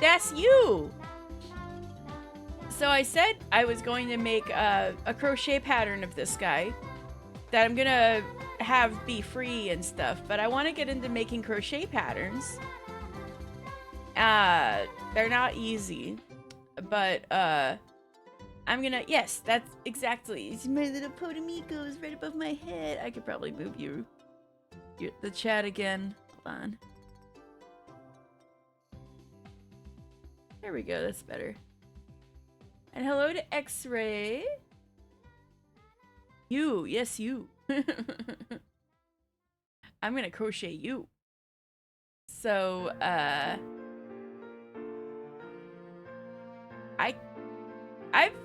That's you! So I said I was going to make a crochet pattern of this guy that I'm gonna have be free and stuff, but I want to get into making crochet patterns. They're not easy, but I'm gonna, yes, that's exactly, it's my little Podamicos right above my head. I could probably move the chat again. Hold on. There we go, that's better. And hello to X-Ray. You, yes you. I'm gonna crochet you. So, I've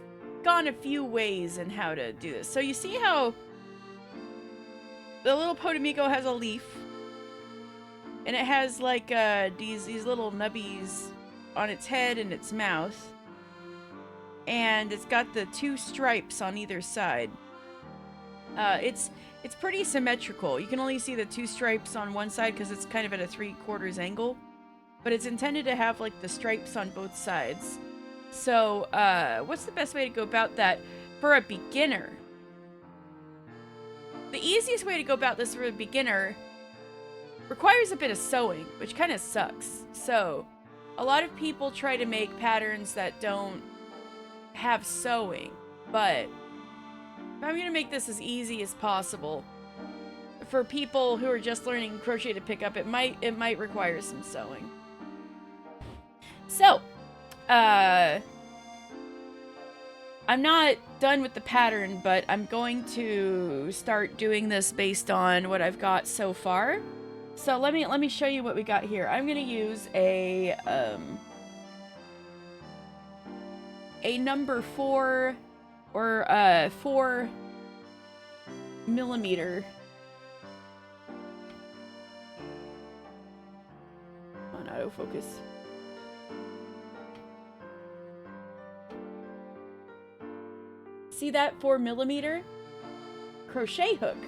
gone a few ways in how to do this. So you see how the little Podamico has a leaf, and it has like these little nubbies on its head and its mouth, and it's got the 2 stripes on either side. It's pretty symmetrical. You can only see the 2 stripes on one side because it's kind of at a 3/4 angle, but it's intended to have like the stripes on both sides. So, what's the best way to go about that for a beginner? The easiest way to go about this for a beginner requires a bit of sewing, which kind of sucks. So, a lot of people try to make patterns that don't have sewing, but I'm going to make this as easy as possible. For people who are just learning crochet to pick up, it might require some sewing. So, I'm not done with the pattern, but I'm going to start doing this based on what I've got so far. So let me show you what we got here. I'm gonna use a number 4 or 4mm. On autofocus. See that 4mm crochet hook?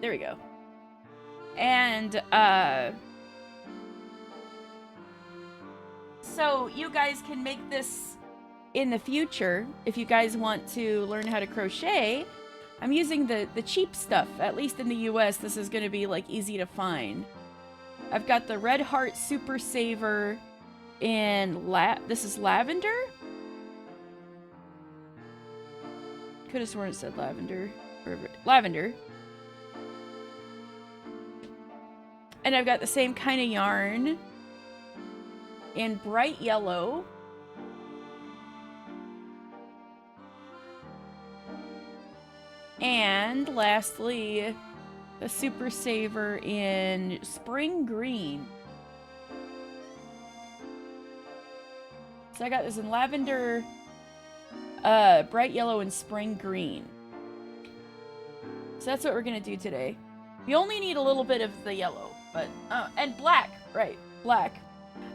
There we go. And so you guys can make this in the future if you guys want to learn how to crochet. I'm using the cheap stuff. At least in the US, this is going to be like easy to find. I've got the Red Heart Super Saver in this is lavender? Could have sworn it said lavender. Lavender. And I've got the same kind of yarn in bright yellow. And lastly, the Super Saver in spring green. So I got this in lavender, bright yellow, and spring green. So that's what we're gonna do today. We only need a little bit of the yellow, but, and black, right, black.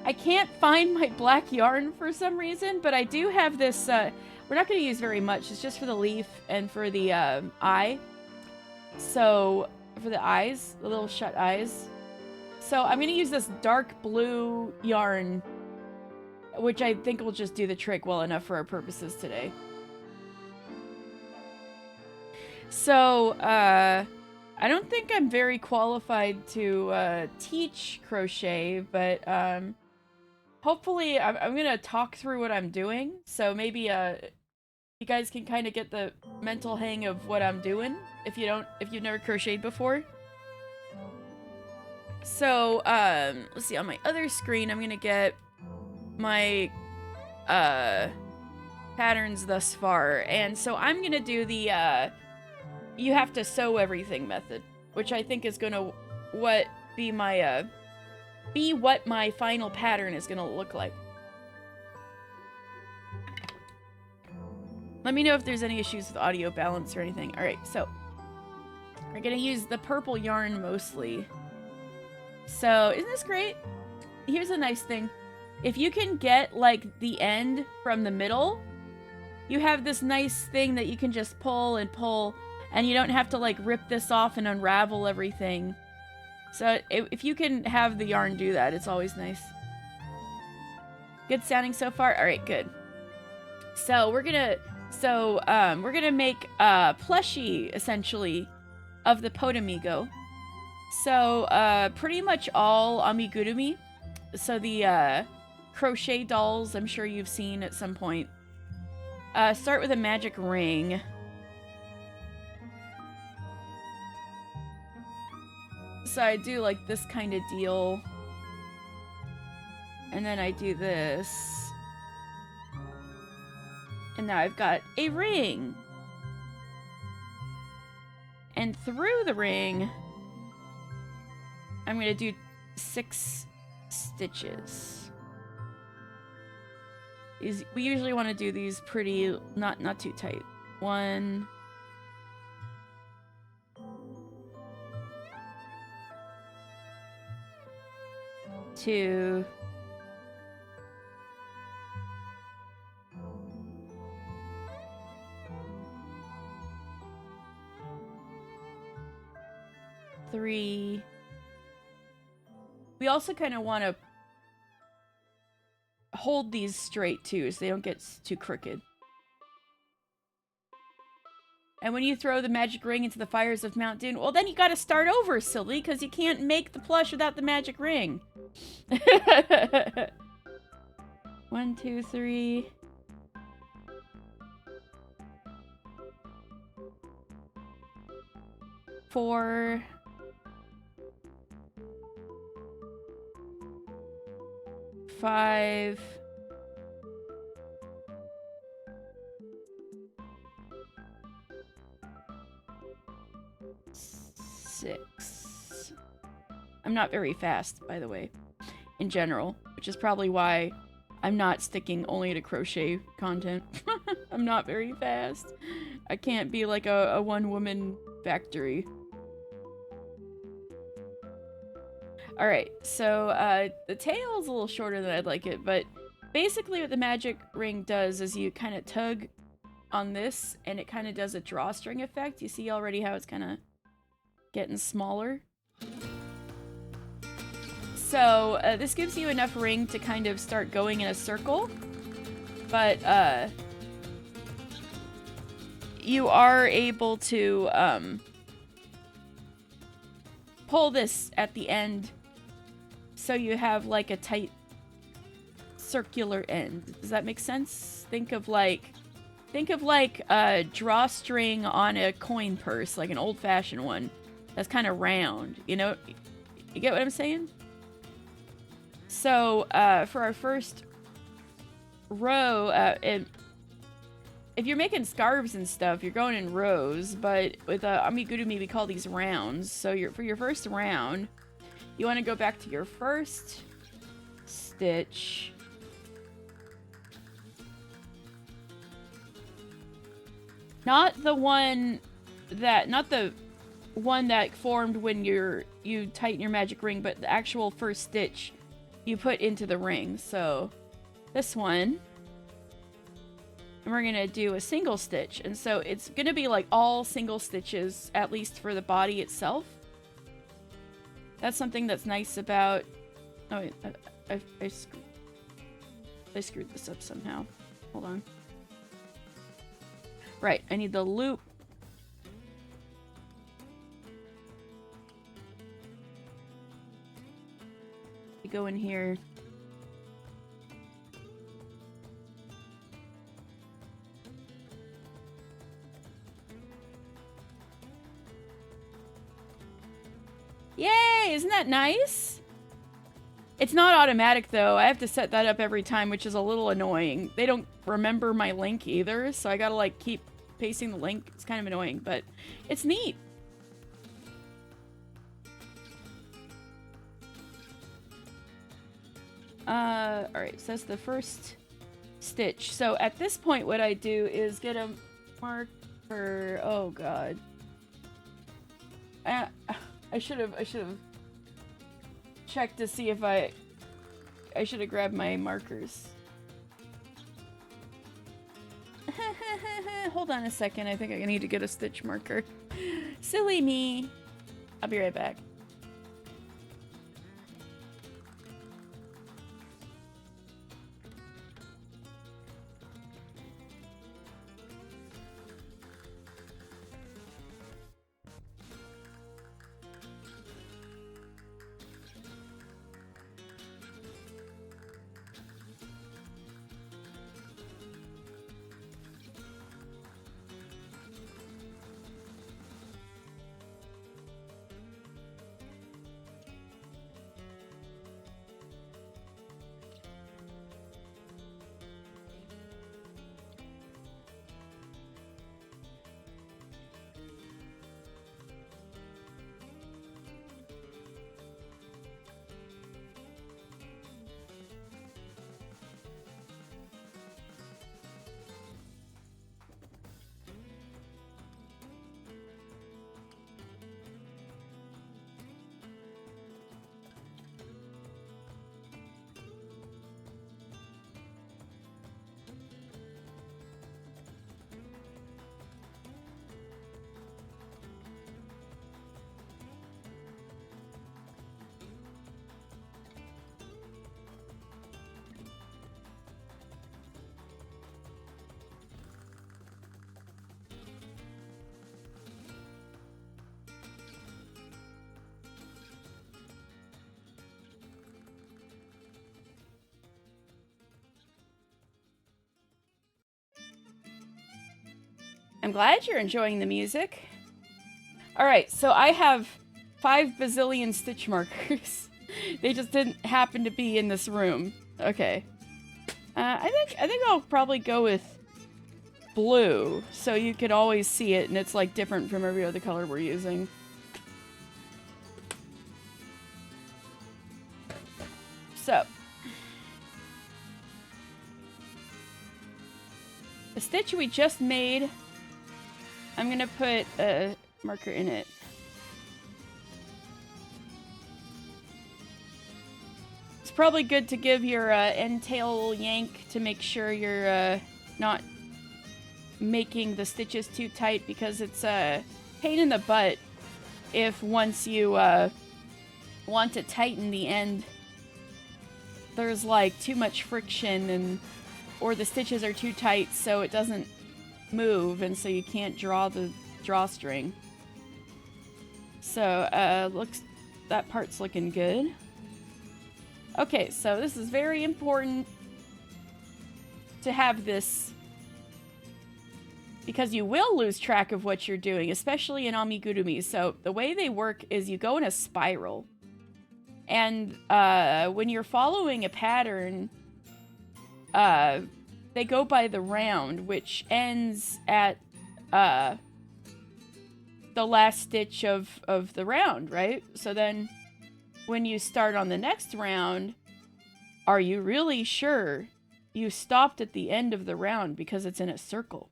I can't find my black yarn for some reason, but I do have this, we're not gonna use very much. It's just for the leaf and for the, eye. So, for the eyes, the little shut eyes. So I'm gonna use this dark blue yarn, which I think will just do the trick well enough for our purposes today. So, I don't think I'm very qualified to teach crochet, but hopefully I'm gonna talk through what I'm doing, so maybe you guys can kind of get the mental hang of what I'm doing if you've never crocheted before. So let's see, on my other screen I'm gonna get my patterns thus far, and so I'm gonna do the you have to sew everything method, which I think is gonna be what my final pattern is gonna look like. Let me know if there's any issues with audio balance or anything. Alright, so we're gonna use the purple yarn mostly. So, isn't this great? Here's a nice thing. If you can get, like, the end from the middle, you have this nice thing that you can just pull and pull, and you don't have to, like, rip this off and unravel everything. So if you can have the yarn do that, it's always nice. Good sounding so far? Alright, good. So we're gonna make a plushie, essentially, of the Podamigo. So pretty much all amigurumi. So the crochet dolls I'm sure you've seen at some point. Start with a magic ring. So I do like this kind of deal. And then I do this. And now I've got a ring. And through the ring, I'm going to do 6 stitches. We usually want to do these pretty, not too tight. 1, 2, 3. We also kind of want to hold these straight too, so they don't get too crooked. And when you throw the magic ring into the fires of Mount Doom, well, then you gotta start over, silly, because you can't make the plush without the magic ring. 1, 2, 3. 4. 5. 6. I'm not very fast, by the way, in general, which is probably why I'm not sticking only to crochet content. I'm not very fast. I can't be like a one-woman factory. Alright, so the tail is a little shorter than I'd like it, but basically what the magic ring does is you kind of tug on this, and it kind of does a drawstring effect. You see already how it's kind of getting smaller? So this gives you enough ring to kind of start going in a circle, but you are able to pull this at the end so you have like a tight circular end. Does that make sense? Think of like a drawstring on a coin purse, like an old-fashioned one that's kind of round, you know? You get what I'm saying? So for our first row, if you're making scarves and stuff, you're going in rows, but with amigurumi we call these rounds. So for your first round, you want to go back to your first stitch. Not the one that formed when you tighten your magic ring, but the actual first stitch you put into the ring. So this one. And we're gonna do a single stitch. And so it's gonna be like all single stitches, at least for the body itself. That's something that's nice about... Oh wait, I screwed this up somehow. Hold on. Right, I need the loop. You go in here. Yay! Isn't that nice? It's not automatic, though. I have to set that up every time, which is a little annoying. They don't remember my link either, so I gotta, like, keep pasting the link. It's kind of annoying, but it's neat. Alright, so that's the first stitch. So at this point, what I do is get a marker. Oh, God. I should have checked to see if I should have grabbed my markers. Hold on a second. I think I need to get a stitch marker. Silly me. I'll be right back. I'm glad you're enjoying the music. Alright, so I have 5 bazillion stitch markers. They just didn't happen to be in this room. Okay. I think I'll probably go with blue, so you could always see it, and it's like different from every other color we're using. So, the stitch we just made, I'm gonna put a marker in it. It's probably good to give your end tail yank to make sure you're not making the stitches too tight, because it's a pain in the butt if once you want to tighten the end, there's like too much friction or the stitches are too tight so it doesn't move, and so you can't draw the drawstring. So that part's looking good. Okay, so this is very important to have this, because you will lose track of what you're doing, especially in amigurumi. So the way they work is you go in a spiral, and when you're following a pattern, they go by the round, which ends at the last stitch of the round, right? So then when you start on the next round, are you really sure you stopped at the end of the round, because it's in a circle?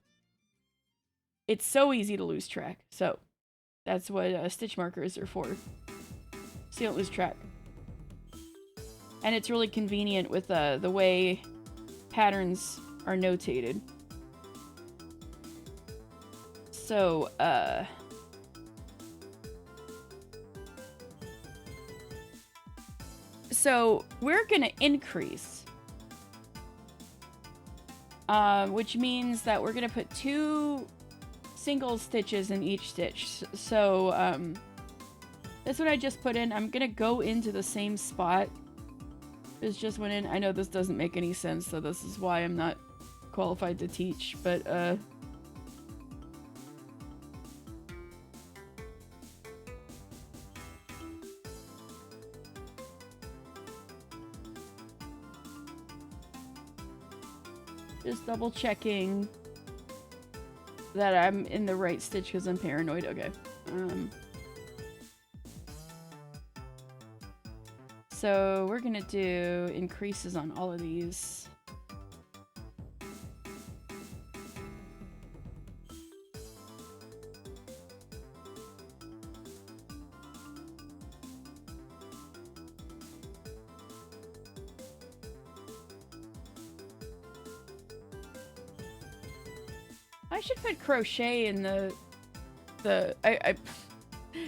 It's so easy to lose track. So that's what stitch markers are for, so you don't lose track. And it's really convenient with the way patterns are notated. So, so we're gonna increase, which means that we're gonna put 2 single stitches in each stitch. So, that's what I just put in. I'm gonna go into the same spot. It's just went in. I know this doesn't make any sense, so this is why I'm not qualified to teach, but, just double checking that I'm in the right stitch because I'm paranoid. Okay. So we're gonna do increases on all of these. I should put crochet in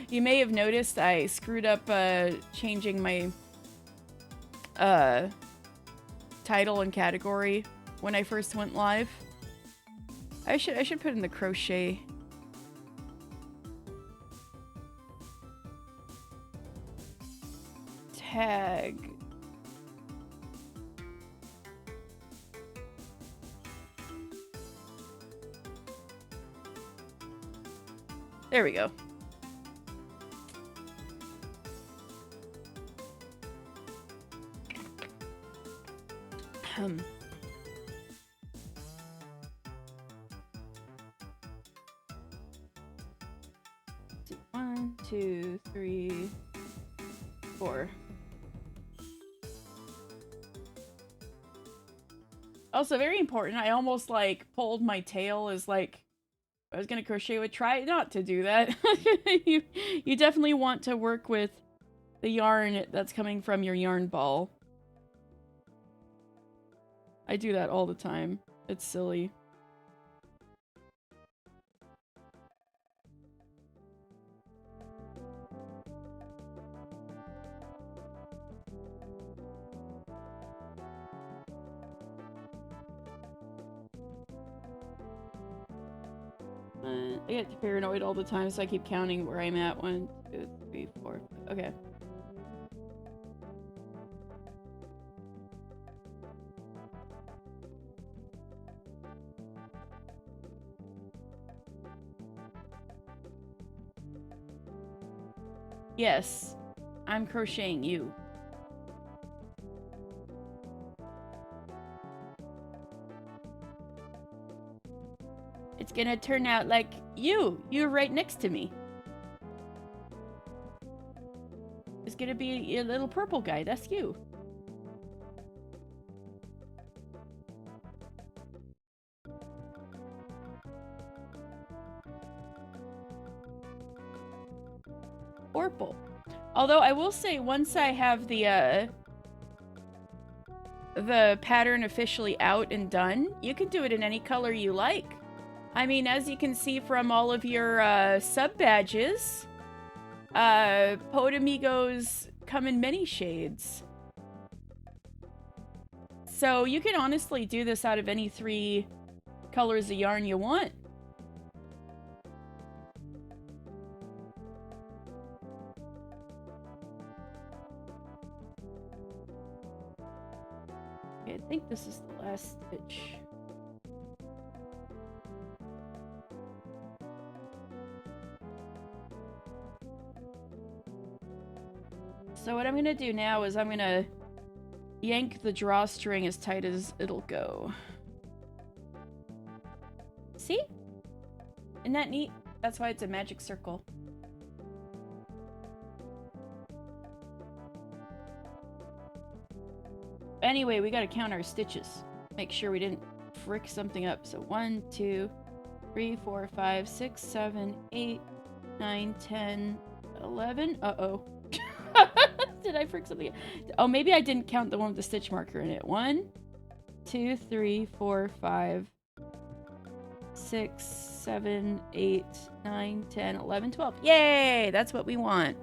you may have noticed I screwed up changing my title and category when I first went live. I should put in the crochet. Tag. There we go. One, two, three, four. Also, very important, I almost like pulled my tail as like I was gonna crochet with. Try not to do that. you definitely want to work with the yarn that's coming from your yarn ball. I do that all the time. It's silly. I get paranoid all the time, so I keep counting where I'm at. 1, 2, 3, 4. Okay. Yes, I'm crocheting you. It's gonna turn out like you. You're right next to me. It's gonna be a little purple guy. That's you. Purple. Although I will say, once I have the pattern officially out and done, you can do it in any color you like. I mean, as you can see from all of your sub badges, Podamigos come in many shades. So you can honestly do this out of any 3 colors of yarn you want. Okay, I think this is the last stitch. So what I'm gonna do now is I'm gonna yank the drawstring as tight as it'll go. See? Isn't that neat? That's why it's a magic circle. Anyway, we gotta count our stitches. Make sure we didn't frick something up. So 1, 2, 3, 4, 5, 6, 7, 8, 9, 10, 11. Uh-oh. Did I frick something? Oh, maybe I didn't count the one with the stitch marker in it. 1, 2, 3, 4, 5, 6, 7, 8, 9, 10, 11, 12. Yay! That's what we want.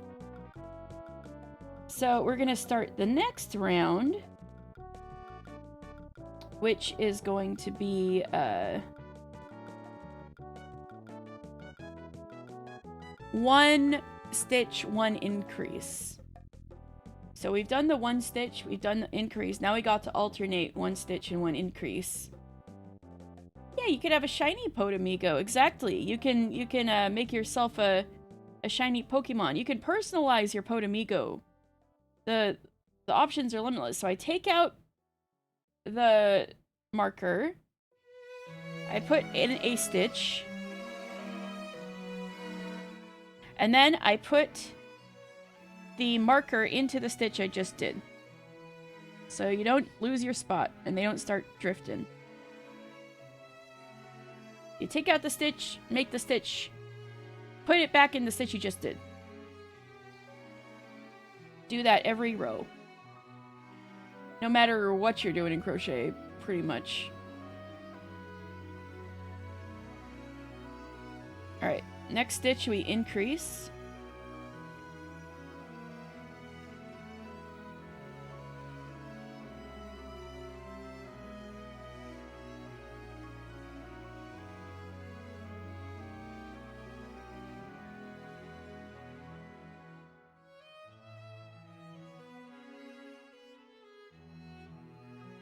So we're gonna start the next round, which is going to be one stitch, one increase. So we've done the 1 stitch, we've done the increase. Now we got to alternate 1 stitch and 1 increase. Yeah, you could have a shiny Podamigo. Exactly. You can make yourself a shiny Pokemon. You can personalize your Podamigo. The options are limitless. So I take out the marker. I put in a stitch. And then I put the marker into the stitch I just did. So you don't lose your spot and they don't start drifting. You take out the stitch, make the stitch, put it back in the stitch you just did. Do that every row. No matter what you're doing in crochet, pretty much. Alright, next stitch we increase.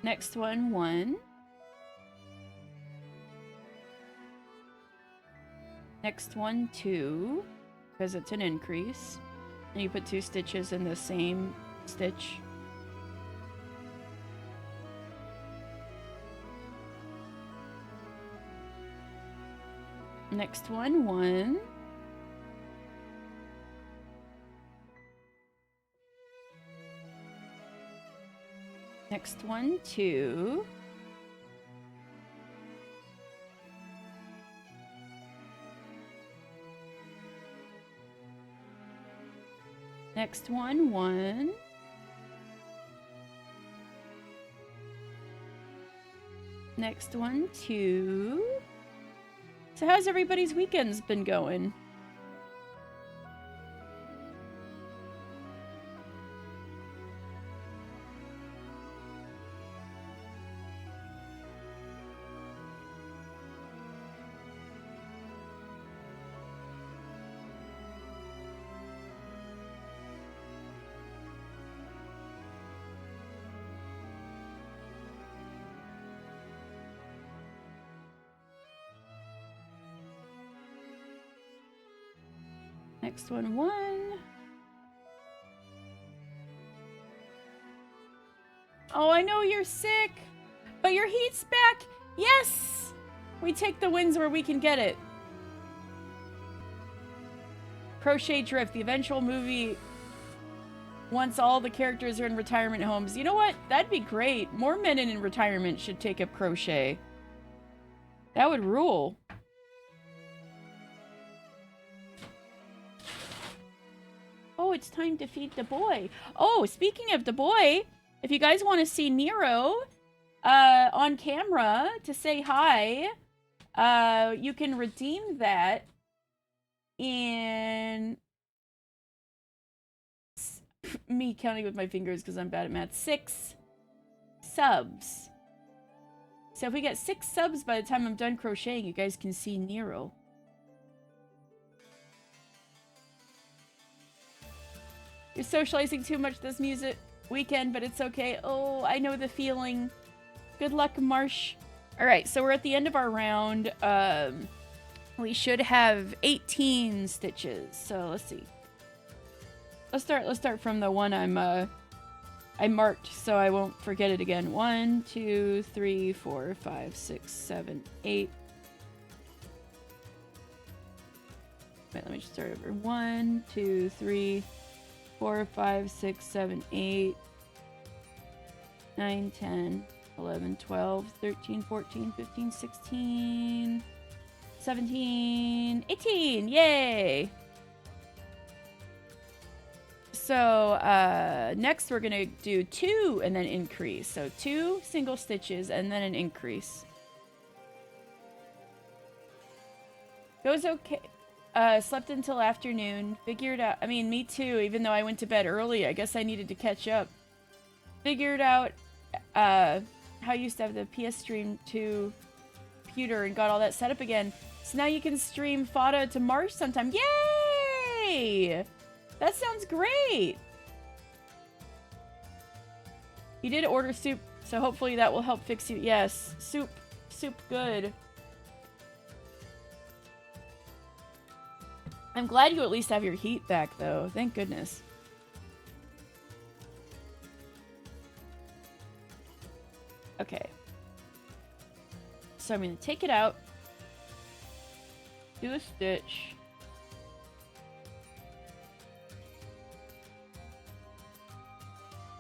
Next one, 1. Next one, 2, because it's an increase. And you put 2 stitches in the same stitch. Next one, 1. Next one, 2. Next one, 1. Next one, 2. So how's everybody's weekends been going? Next one, 1. Oh, I know you're sick, but your heat's back. Yes! We take the wins where we can get it. Crochet Drift, the eventual movie once all the characters are in retirement homes. You know what? That'd be great. More men in retirement should take up crochet. That would rule. Oh, it's time to feed the boy. Oh, speaking of the boy, if you guys want to see Nero on camera to say hi, you can redeem that in me counting with my fingers because I'm bad at math. 6 subs. So if we get 6 subs by the time I'm done crocheting, you guys can see Nero. You're socializing too much this weekend, but it's okay. Oh, I know the feeling. Good luck, Marsh. Alright, so we're at the end of our round. We should have 18 stitches. So let's see. Let's start from the one I marked so I won't forget it again. 1, 2, 3, 4, 5, 6, 7, 8. Wait, let me just start over. 1, 2, 3, 4, 5, 6, 7, 8, 9, 10, 11, 12, 13, 14, 15, 16, 17, 18. Yay! So, next we're gonna do 2 and then increase. So 2 single stitches and then an increase. Goes okay. Slept until afternoon. Figured out, I mean, me too, even though I went to bed early. I guess I needed to catch up. Figured out, how I used to have the PS Stream 2 computer and got all that set up again. So now you can stream Fada to March sometime. Yay! That sounds great! You did order soup, so hopefully that will help fix you. Yes, soup good. I'm glad you at least have your heat back, though. Thank goodness. Okay. So I'm going to take it out. Do a stitch.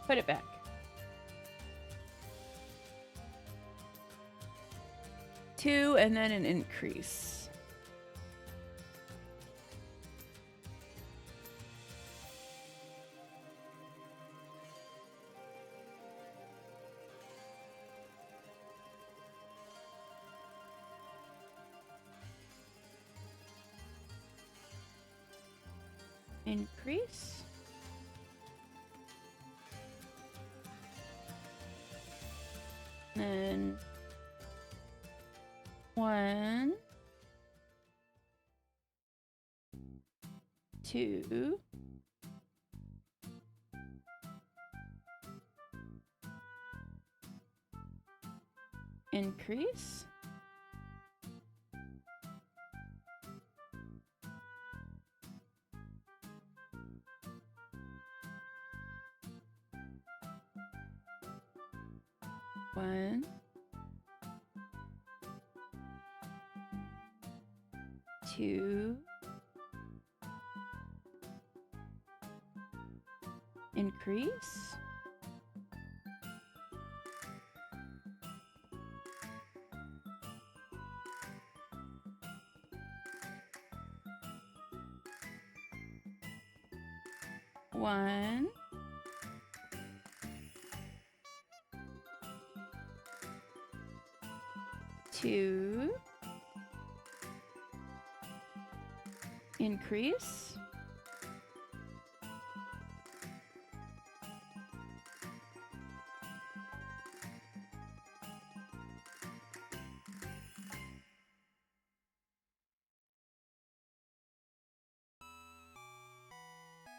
Put it back. Two and then an increase. Increase. Then 1, 2, increase. One, 2, increase. 1, 2, increase.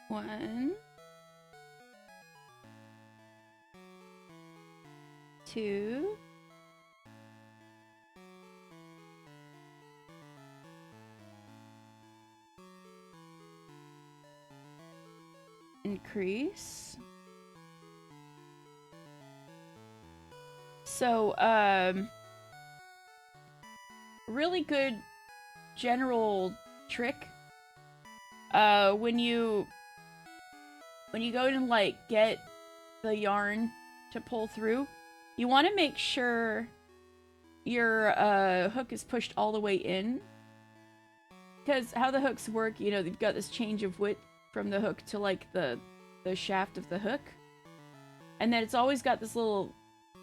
1, 2, increase. So, really good general trick. When you go and like get the yarn to pull through, you want to make sure your hook is pushed all the way in. Because how the hooks work, you know, they've got this change of width from the hook to like the shaft of the hook. And then it's always got this little,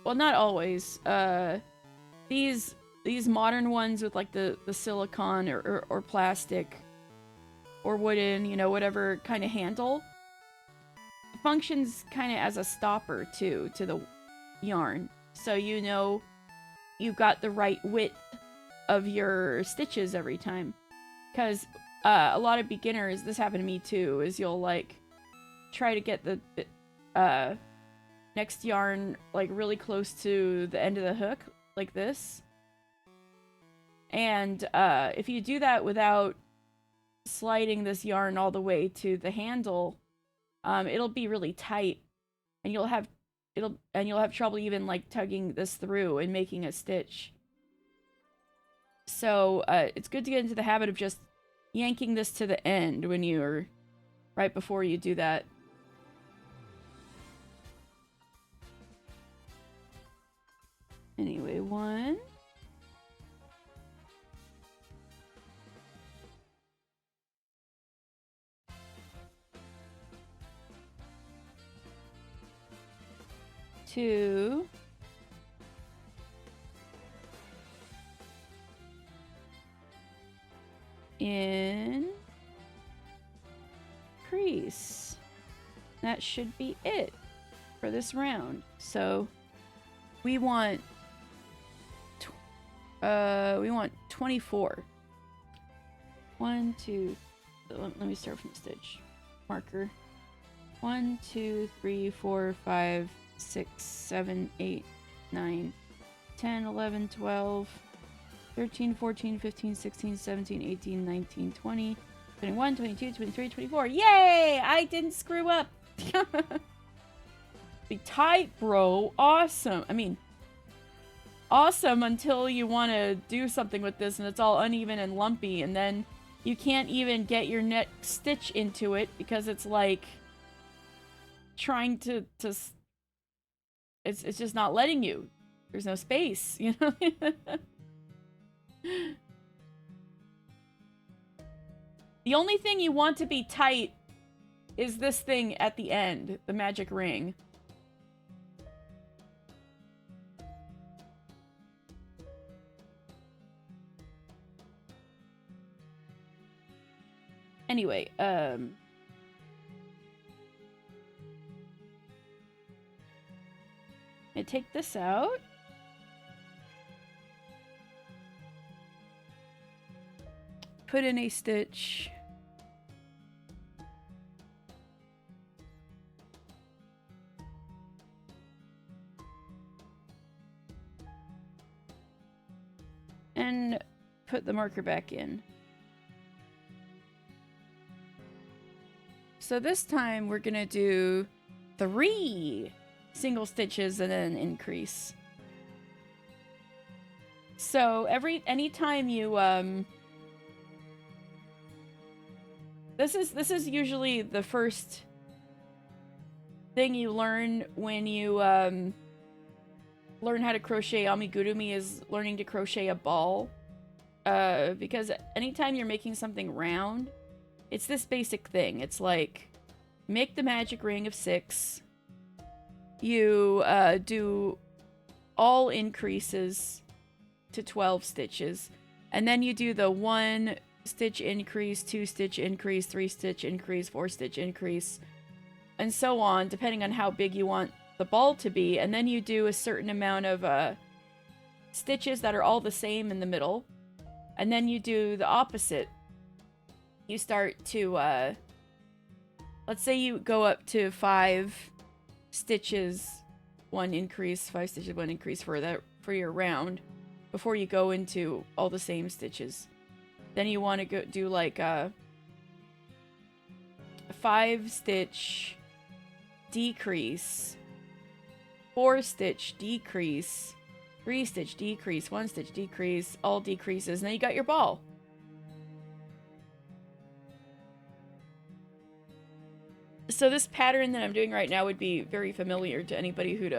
well, not always, these modern ones with like the silicone or plastic or wooden, you know, whatever kind of handle, functions kind of as a stopper too to the yarn. So you know you've got the right width of your stitches every time. Because a lot of beginners, this happened to me too, is you'll like try to get the next yarn like really close to the end of the hook, like this. And if you do that without sliding this yarn all the way to the handle, it'll be really tight, and you'll have trouble even like tugging this through and making a stitch. So it's good to get into the habit of just yanking this to the end when you're right before you do that. Anyway, 1. Two. Increase. That should be it for this round. So we want 24. 1, 2. Let me start from the stitch marker. 1, 2, 3, 4, 5, 6, 7, 8, 9, 10, 11, 12, 13, 14, 15, 16, 17, 18, 19, 20, 21, 22, 23, 24. Yay! I didn't screw up. Be tight, bro. Awesome. I mean, awesome until you want to do something with this and it's all uneven and lumpy, and then you can't even get your next stitch into it because it's like trying to it's just not letting you. There's no space, you know? The only thing you want to be tight is this thing at the end, the magic ring. Anyway, I take this out. Put in a stitch. And put the marker back in. So this time we're gonna do 3 single stitches and then increase. So anytime you this is usually the first thing you learn when you learn how to crochet amigurumi, is learning to crochet a ball. Because anytime you're making something round, it's this basic thing. It's like, make the magic ring of 6. You do all increases to 12 stitches. And then you do the 1 stitch increase, 2 stitch increase, 3 stitch increase, 4 stitch increase, and so on, depending on how big you want the ball to be. And then you do a certain amount of stitches that are all the same in the middle. And then you do the opposite. You start to, let's say you go up to 5 stitches, 1 increase, 5 stitches, 1 increase for your round, before you go into all the same stitches. Then you want to go do like a 5 stitch decrease 4 stitch decrease, 3 stitch decrease, 1 stitch decrease, all decreases, and then you got your ball. So this pattern that I'm doing right now would be very familiar to anybody who'd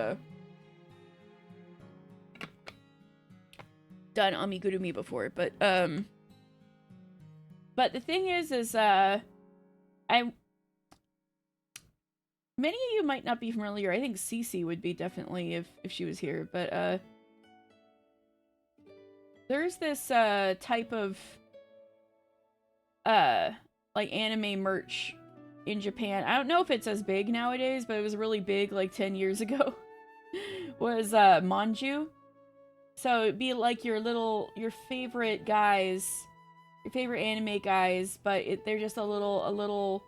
done amigurumi before, but the thing is many of you might not be familiar. I think Cece would be definitely if she was here, but there's this type of like anime merch in Japan. I don't know if it's as big nowadays, but it was really big like 10 years ago. Was manju. So it'd be like your favorite guys, your favorite anime guys, but they're just a little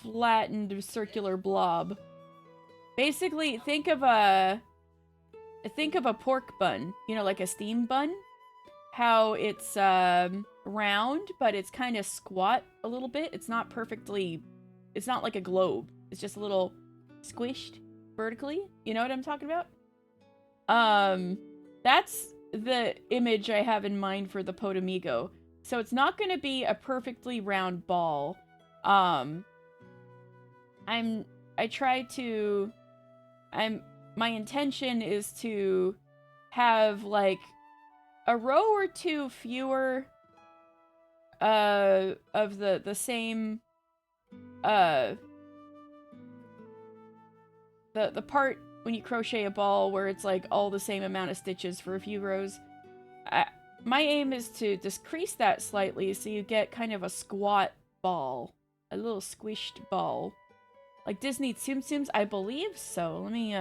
flattened circular blob. Basically, think of a pork bun, you know, like a steam bun. How it's round, but it's kind of squat a little bit. It's not like a globe. It's just a little squished vertically. You know what I'm talking about? That's the image I have in mind for the Podamigo. So it's not going to be a perfectly round ball. My intention is to have like a row or two fewer of the same the part when you crochet a ball where it's like all the same amount of stitches for a few rows. My aim is to decrease that slightly so you get kind of a squat ball, a little squished ball. Like Disney Tsum Tsums, I believe so. Let me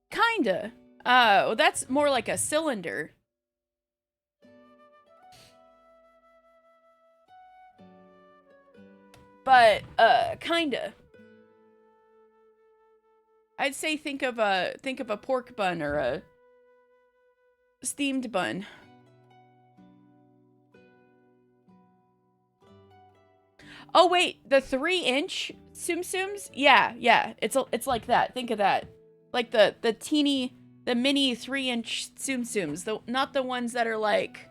kinda. Well, that's more like a cylinder. But, kinda. I'd say think of a pork bun or a steamed bun. Oh wait, the 3-inch Tsum Tsums? Yeah. It's like that. Think of that. Like the mini 3-inch Tsum Tsums. Not the ones that are like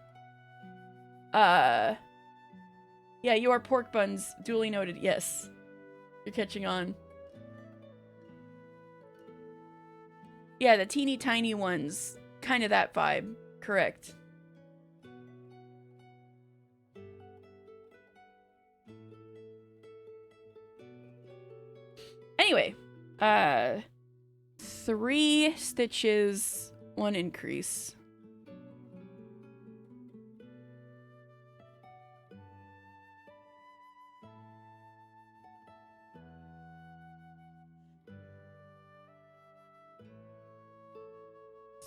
yeah, you are pork buns, duly noted. Yes. You're catching on. Yeah, the teeny tiny ones. Kind of that vibe. Correct. Anyway, 3 stitches, 1 increase.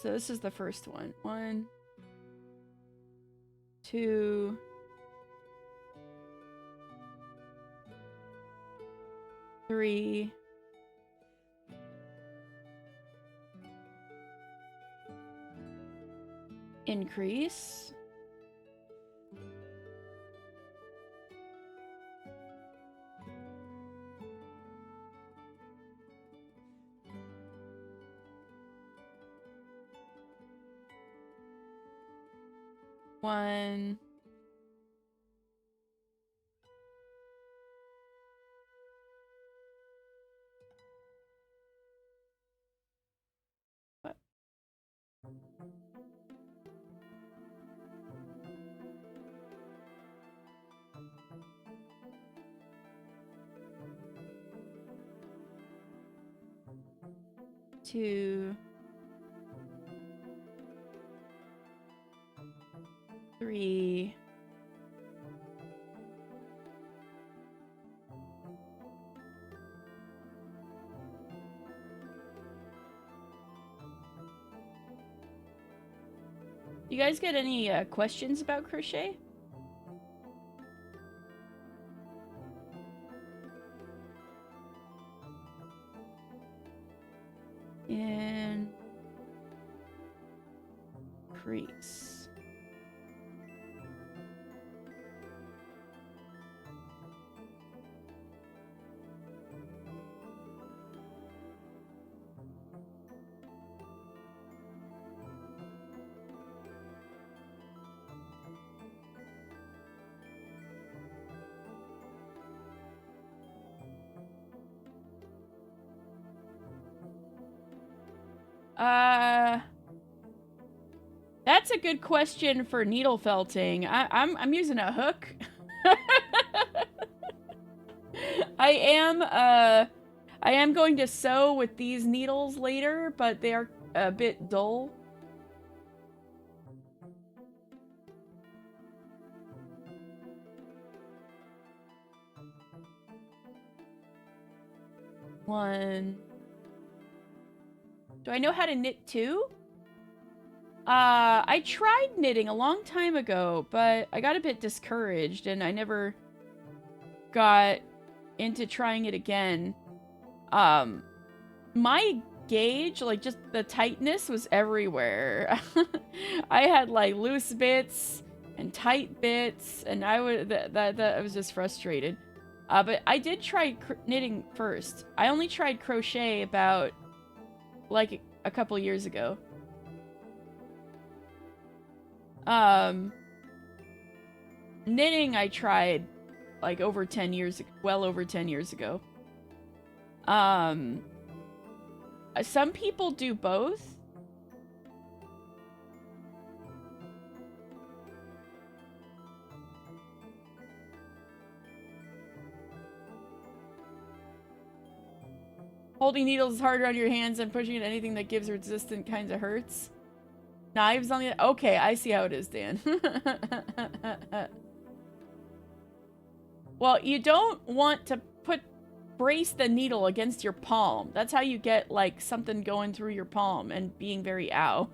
So this is the first one. 1, 2, 3. Increase. One. What? Two. 3. You guys get any questions about crochet? crease. That's a good question for needle felting. I'm using a hook. I am going to sew with these needles later, but they are a bit dull. One. Do I know how to knit too? I tried knitting a long time ago, but I got a bit discouraged and I never got into trying it again. My gauge, like just the tightness was everywhere. I had like loose bits and tight bits and I was just frustrated. But I did try knitting first. I only tried crochet about like a couple years ago. Knitting I tried like over 10 years, well over 10 years ago. Some people do both. Holding needles is harder on your hands than pushing at anything that gives resistance kinds of hurts. Knives on the... Okay, I see how it is, Dan. Well, you don't want to brace the needle against your palm. That's how you get, like, something going through your palm and being very ow.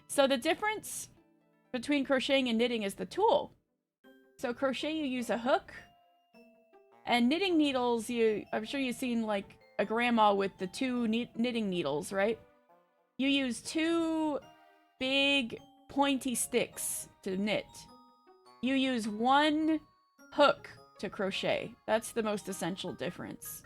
So the difference between crocheting and knitting is the tool. So crochet, you use a hook. And knitting needles, I'm sure you've seen, like, a grandma with the two knitting needles, right? You use two big pointy sticks to knit. You use one hook to crochet. That's the most essential difference.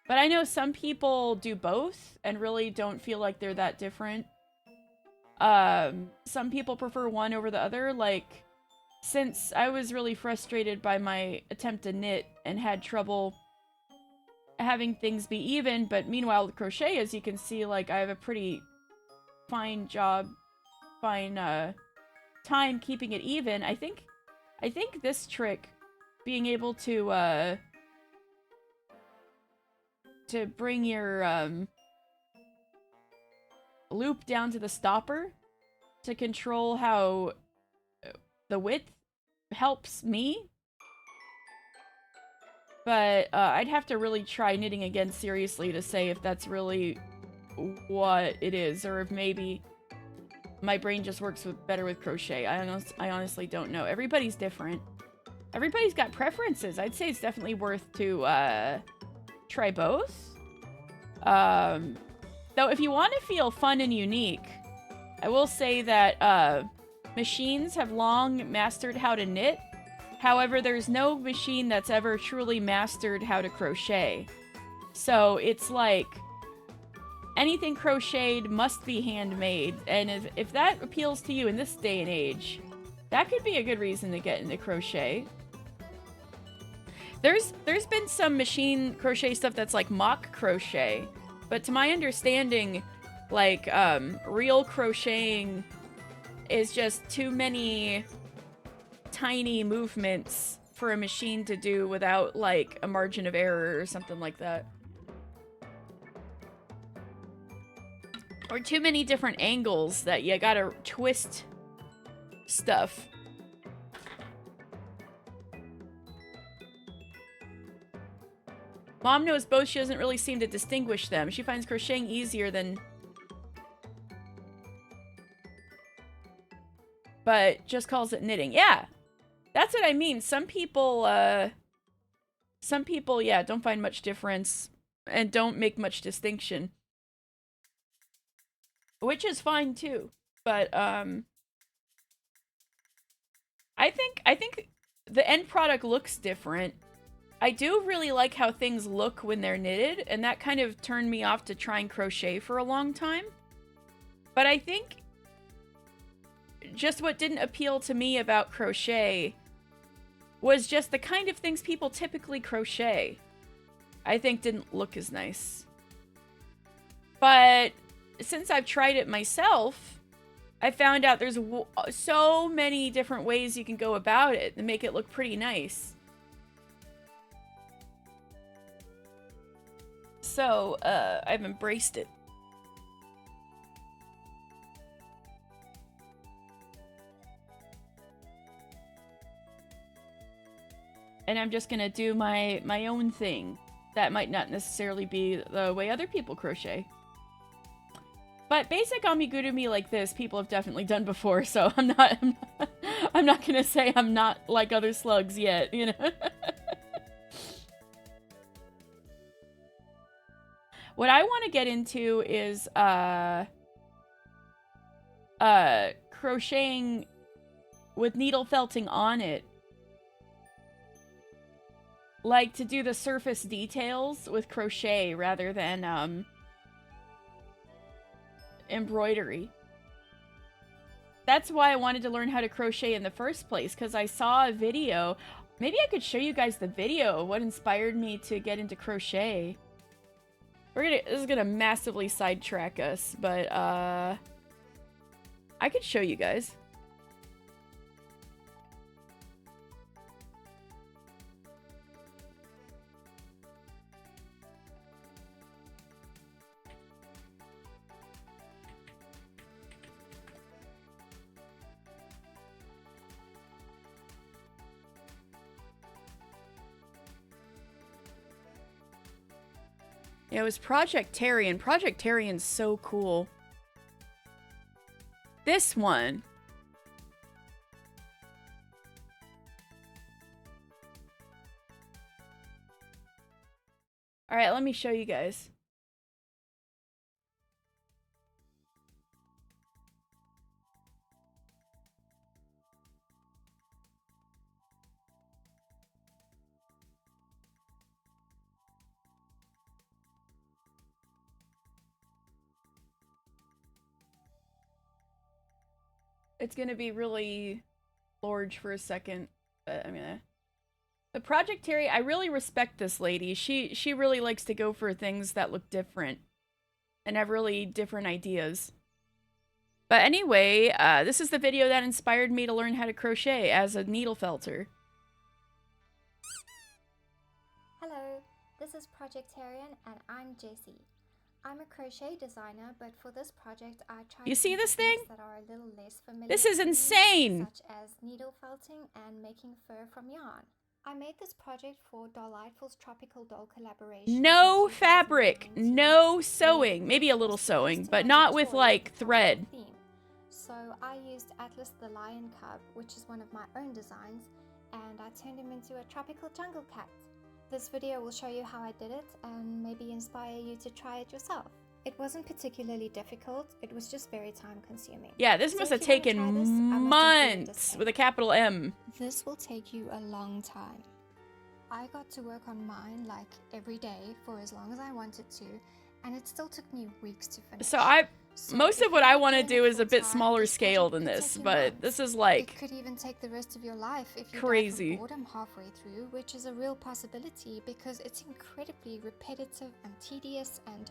But I know some people do both and really don't feel like they're that different. Some people prefer one over the other. Like, since I was really frustrated by my attempt to knit and had trouble having things be even, but meanwhile with crochet, as you can see, like, I have a pretty fine time keeping it even. I think this trick, being able to bring your loop down to the stopper to control how the width helps me. But I'd have to really try knitting again seriously to say if that's really what it is, or if maybe my brain just works better with crochet. I honestly don't know. Everybody's different. Everybody's got preferences. I'd say it's definitely worth to try both. Though if you want to feel fun and unique, I will say that machines have long mastered how to knit. However, there's no machine that's ever truly mastered how to crochet. So it's like anything crocheted must be handmade. And if that appeals to you in this day and age, that could be a good reason to get into crochet. There's been some machine crochet stuff that's like mock crochet. But to my understanding, like, real crocheting is just too many tiny movements for a machine to do without, like, a margin of error or something like that. Or too many different angles that you gotta twist stuff. Mom knows both. She doesn't really seem to distinguish them. She finds crocheting easier than... but just calls it knitting. Yeah, that's what I mean. Some people, yeah, don't find much difference and don't make much distinction, which is fine too. But I think the end product looks different. I do really like how things look when they're knitted, and that kind of turned me off to trying crochet for a long time. But I think just what didn't appeal to me about crochet was just the kind of things people typically crochet. I think didn't look as nice. But since I've tried it myself, I found out there's so many different ways you can go about it and make it look pretty nice. So, I've embraced it. And I'm just gonna do my own thing. That might not necessarily be the way other people crochet. But basic amigurumi like this, people have definitely done before, so I'm not gonna say I'm not like other slugs yet, you know? What I want to get into is, crocheting with needle felting on it. Like, to do the surface details with crochet rather than, embroidery. That's why I wanted to learn how to crochet in the first place, because I saw a video. Maybe I could show you guys the video of what inspired me to get into crochet. This is gonna massively sidetrack us, but, I could show you guys. Yeah, it was Project Tarian. Project Tarian's so cool. This one. Alright, let me show you guys. It's gonna be really large for a second, but I'm gonna... The Project Terry, I really respect this lady. She really likes to go for things that look different and have really different ideas. But anyway, this is the video that inspired me to learn how to crochet as a needle felter. Hello, this is Project Tarian and I'm JC. I'm a crochet designer, but for this project I tried You see this thing? that are a little less familiar. This is insane! Such as needle felting and making fur from yarn. I made this project for Dolliteful's Tropical Doll collaboration. No fabric, no sewing, maybe a little sewing, but not with like thread. So I used Atlas the Lion Cub, which is one of my own designs, and I turned him into a tropical jungle cat. This video will show you how I did it and maybe inspire you to try it yourself. It wasn't particularly difficult, it was just very time consuming. Yeah, this must have taken months with a capital M. This will take you a long time. I got to work on mine like every day for as long as I wanted to, and it still took me weeks to finish. So most of what I want to do is a bit smaller scale than this, but this is like... It could even take the rest of your life if you crazy. die from boredom halfway through, which is a real possibility because it's incredibly repetitive and tedious, and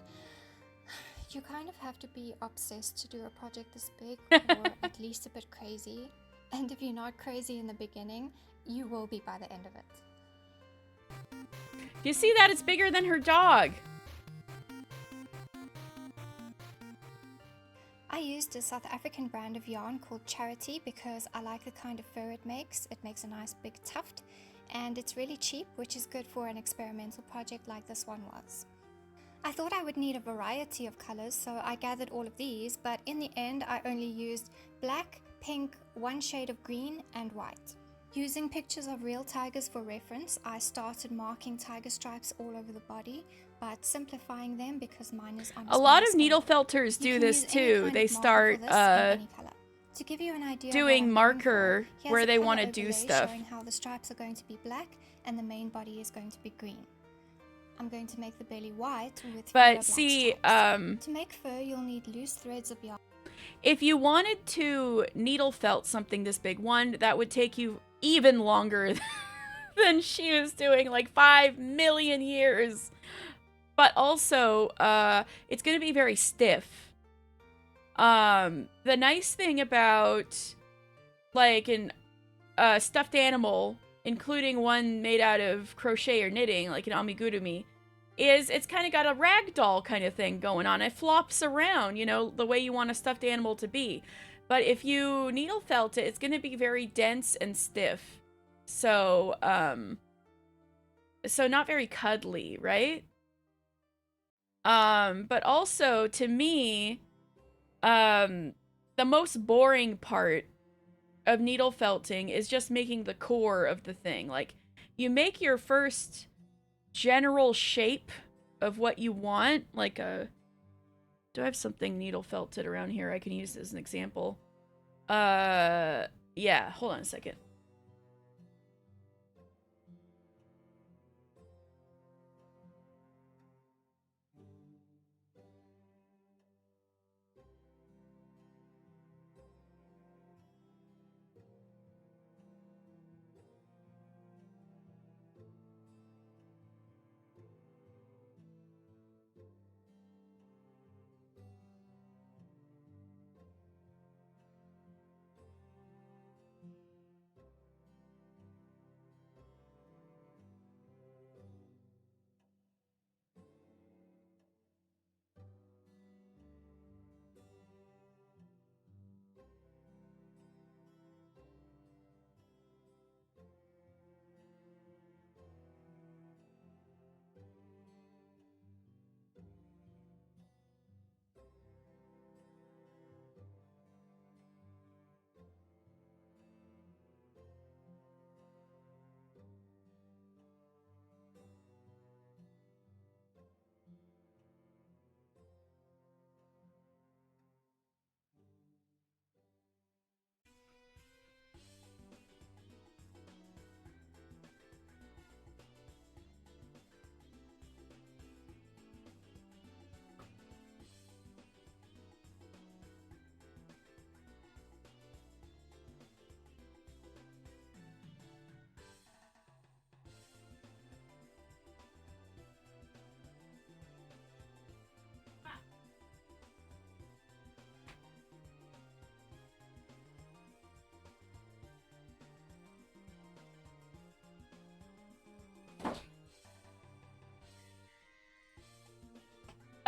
you kind of have to be obsessed to do a project this big, or at least a bit crazy. And if you're not crazy in the beginning, you will be by the end of it. You see that? It's bigger than her dog. I used a South African brand of yarn called Charity because I like the kind of fur it makes. It makes a nice big tuft, and it's really cheap, which is good for an experimental project like this one was. I thought I would need a variety of colors, so I gathered all of these, but in the end I only used black, pink, one shade of green, and white. Using pictures of real tigers for reference, I started marking tiger stripes all over the body, but simplifying them because mine is on a A lot of smaller needle scale. felters You do can this use any too. kind They of marker start for this in any color. To give you an idea of what doing I'm going marker for, here's where a they color want to do overlay stuff. showing how the stripes are going to be black and the main body is going to be green. I'm going to make the belly white with fewer black see, stripes. To make fur, you'll need loose threads of yarn. If you wanted to needle felt something this big, one, that would take you even longer than she was doing, like 5 million years. But also, it's going to be very stiff. The nice thing about, like, an stuffed animal, including one made out of crochet or knitting, like an amigurumi, is it's kind of got a ragdoll kind of thing going on. It flops around, you know, the way you want a stuffed animal to be. But if you needle felt it, it's going to be very dense and stiff. So, so not very cuddly, right? But also, to me, the most boring part of needle felting is just making the core of the thing. Like, you make your first general shape of what you want, like a... Do I have something needle felted around here I can use as an example? Yeah, hold on a second.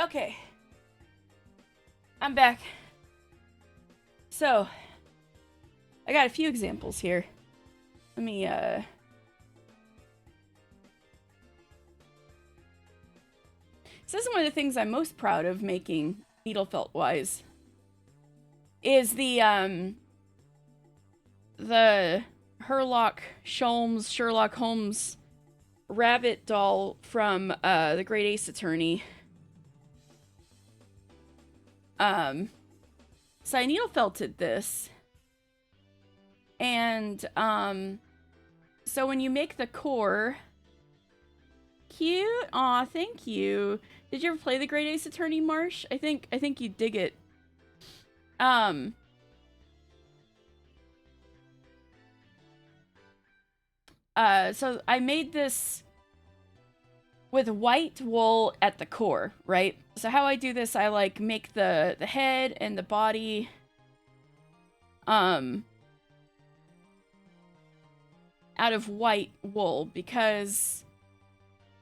Okay. I'm back. So, I got a few examples here. Let me, So this is one of the things I'm most proud of making needle felt wise. Is the Sherlock Holmes rabbit doll from the Great Ace Attorney. So I needle felted this. And so when you make the core, cute. Aw, thank you. Did you ever play the Great Ace Attorney, Marsh? I think you dig it. So I made this with white wool at the core, right? So how I do this, I like make the head and the body out of white wool because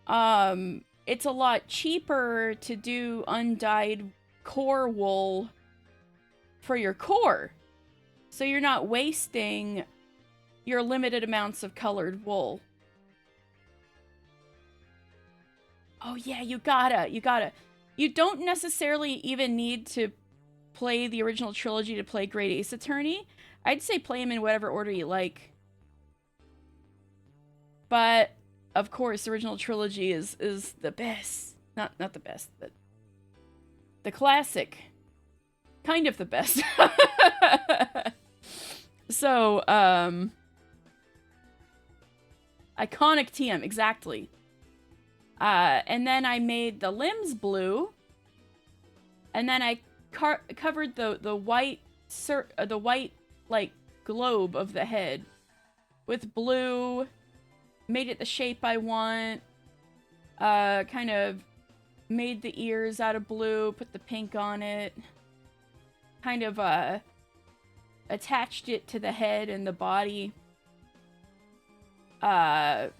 it's a lot cheaper to do undyed core wool for your core. So you're not wasting your limited amounts of colored wool. Oh yeah, you gotta. You don't necessarily even need to play the original trilogy to play Great Ace Attorney. I'd say play them in whatever order you like. But, of course, the original trilogy is the best. Not the best, but the classic. Kind of the best. So, iconic TM, exactly. And then I made the limbs blue. And then I covered the white like globe of the head with blue. Made it the shape I want. Kind of made the ears out of blue. Put the pink on it. Kind of attached it to the head and the body. But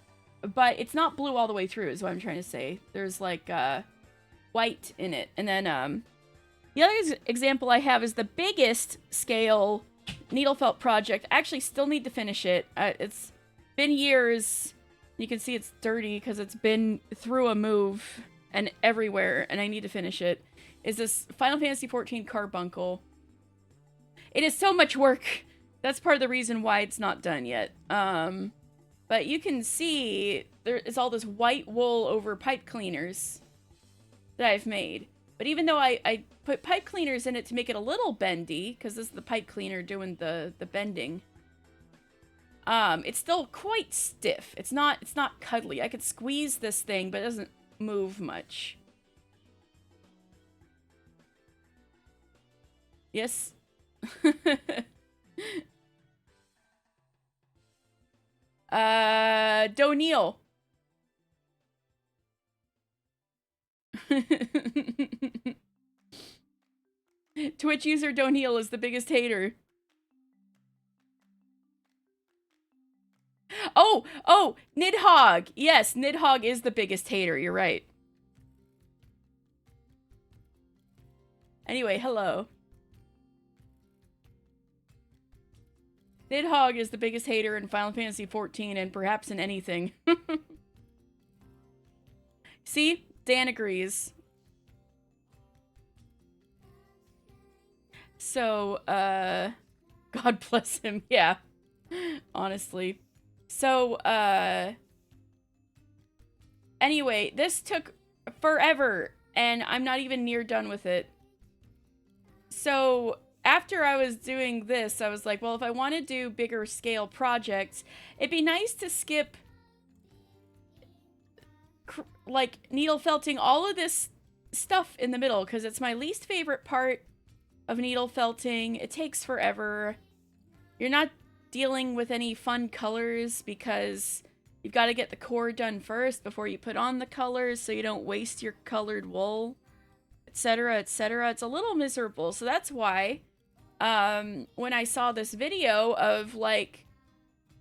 it's not blue all the way through, is what I'm trying to say. There's like white in it. And then the other example I have is the biggest scale needle felt project. I actually still need to finish it. It's been years. You can see it's dirty because it's been through a move and everywhere, and I need to finish it. Is this Final Fantasy XIV carbuncle. It is so much work. That's part of the reason why it's not done yet. But you can see there is all this white wool over pipe cleaners that I've made. But even though I put pipe cleaners in it to make it a little bendy, because this is the pipe cleaner doing the bending, it's still quite stiff. It's not cuddly. I could squeeze this thing, but it doesn't move much. Yes. O'Neill. Twitch user O'Neill is the biggest hater. Oh, Nidhogg. Yes, Nidhogg is the biggest hater. You're right. Anyway, hello. Nidhogg is the biggest hater in Final Fantasy XIV and perhaps in anything. See? Dan agrees. So, God bless him. Yeah. Honestly. So, anyway, this took forever, and I'm not even near done with it. So, after I was doing this, I was like, well, if I want to do bigger scale projects, it'd be nice to skip, like, needle felting all of this stuff in the middle, because it's my least favorite part of needle felting. It takes forever. You're not dealing with any fun colors because you've got to get the core done first before you put on the colors so you don't waste your colored wool, etc., etc. It's a little miserable. So that's why when I saw this video of, like,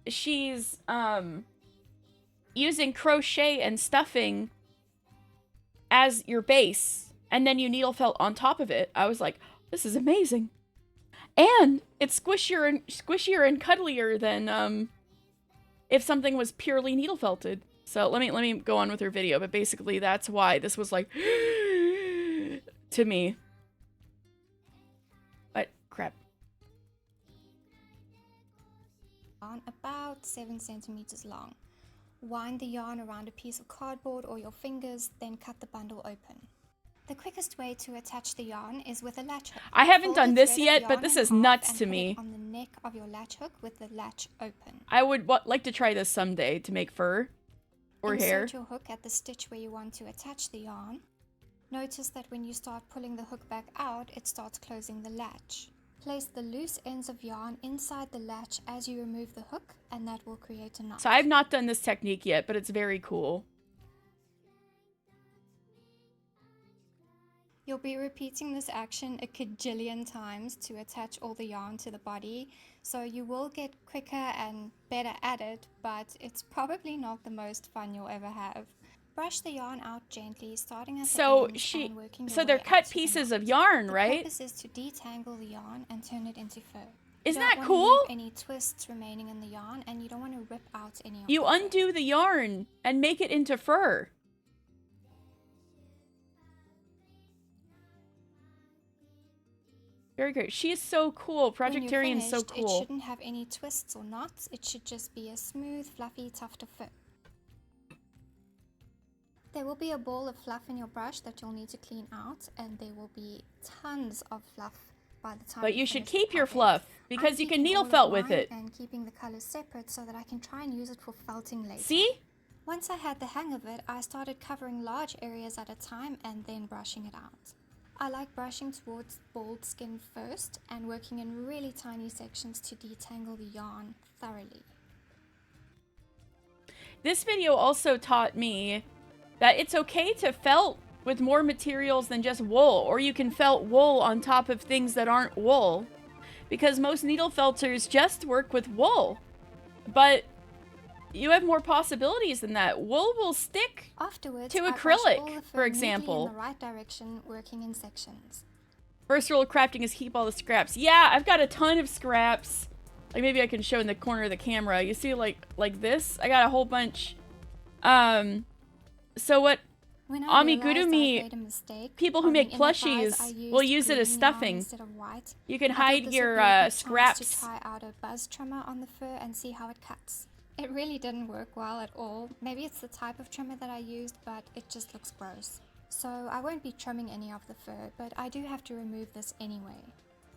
she's using crochet and stuffing as your base, and then you needle felt on top of it, I was like, this is amazing. And it's squishier and cuddlier than if something was purely needle felted. So let me go on with her video, but basically that's why this was like to me. But crap. On about 7 centimeters long. Wind the yarn around a piece of cardboard or your fingers, then cut the bundle open. The quickest way to attach the yarn is with a latch hook. I haven't done this yet, but this is nuts to me. On the neck of your latch hook with the latch open. I would like to try this someday to make fur or hair. Insert your hook at the stitch where you want to attach the yarn. Notice that when you start pulling the hook back out, it starts closing the latch. Place the loose ends of yarn inside the latch as you remove the hook, and that will create a knot. So I've not done this technique yet, but it's very cool. You'll be repeating this action a cajillion times to attach all the yarn to the body, so you will get quicker and better at it, but it's probably not the most fun you'll ever have. Brush the yarn out gently, starting at the ends and working your way they're cut out to the pieces knot. of yarn, right? The purpose is to detangle the yarn and turn it into fur. Isn't You don't that want to cool? leave any twists remaining in the yarn, and you don't want to rip out any of You the fur. undo the yarn and make it into fur. Very great. She is so cool. When you're Projectarian is so finished, it cool. shouldn't have any twists or knots. It should just be a smooth, fluffy tuft of fur. There will be a ball of fluff in your brush that you'll need to clean out, and there will be tons of fluff by the time. But you should finish the keep your project. fluff I'm because you can keeping needle all of felt with mine it. and keeping the colors separate so that I can try and use it for felting later. See? Once I had the hang of it, I started covering large areas at a time and then brushing it out. I like brushing towards bald skin first and working in really tiny sections to detangle the yarn thoroughly. This video also taught me that it's okay to felt with more materials than just wool, or you can felt wool on top of things that aren't wool, because most needle felters just work with wool. But you have more possibilities than that. Wool will stick Afterwards, to I brush acrylic, all the fur for neatly example. in the right direction, working in sections. First rule of crafting is keep all the scraps. Yeah, I've got a ton of scraps. Like, maybe I can show in the corner of the camera. You see, like this? I got a whole bunch. So what When I realized I'd amigurumi, made a mistake, people who on the make inner thighs, I plushies used will use it as green yarn stuffing. instead of white. You can I thought hide this your would be a good chance scraps. to try out a buzz trimmer on the fur and see how it cuts. It really didn't work well at all. Maybe it's the type of trimmer that I used, but it just looks gross. So I won't be trimming any of the fur, but I do have to remove this anyway.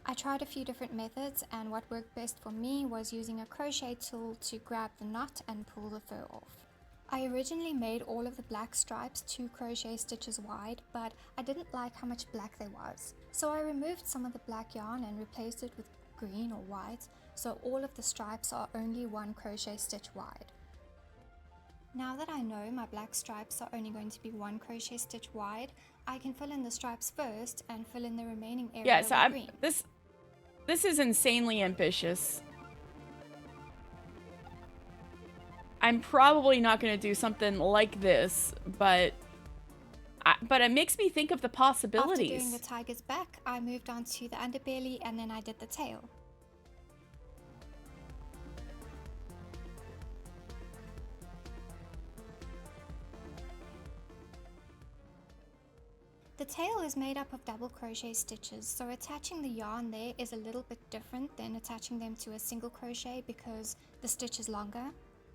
I tried a few different methods, and what worked best for me was using a crochet tool to grab the knot and pull the fur off. I originally made all of the black stripes 2 crochet stitches wide, but I didn't like how much black there was. So I removed some of the black yarn and replaced it with green or white, so all of the stripes are only 1 crochet stitch wide. Now that I know my black stripes are only going to be 1 crochet stitch wide, I can fill in the stripes first and fill in the remaining area Yeah, so with green. this is insanely ambitious. I'm probably not going to do something like this, but it makes me think of the possibilities. After doing the tiger's back, I moved on to the underbelly and then I did the tail. The tail is made up of double crochet stitches, so attaching the yarn there is a little bit different than attaching them to a single crochet because the stitch is longer.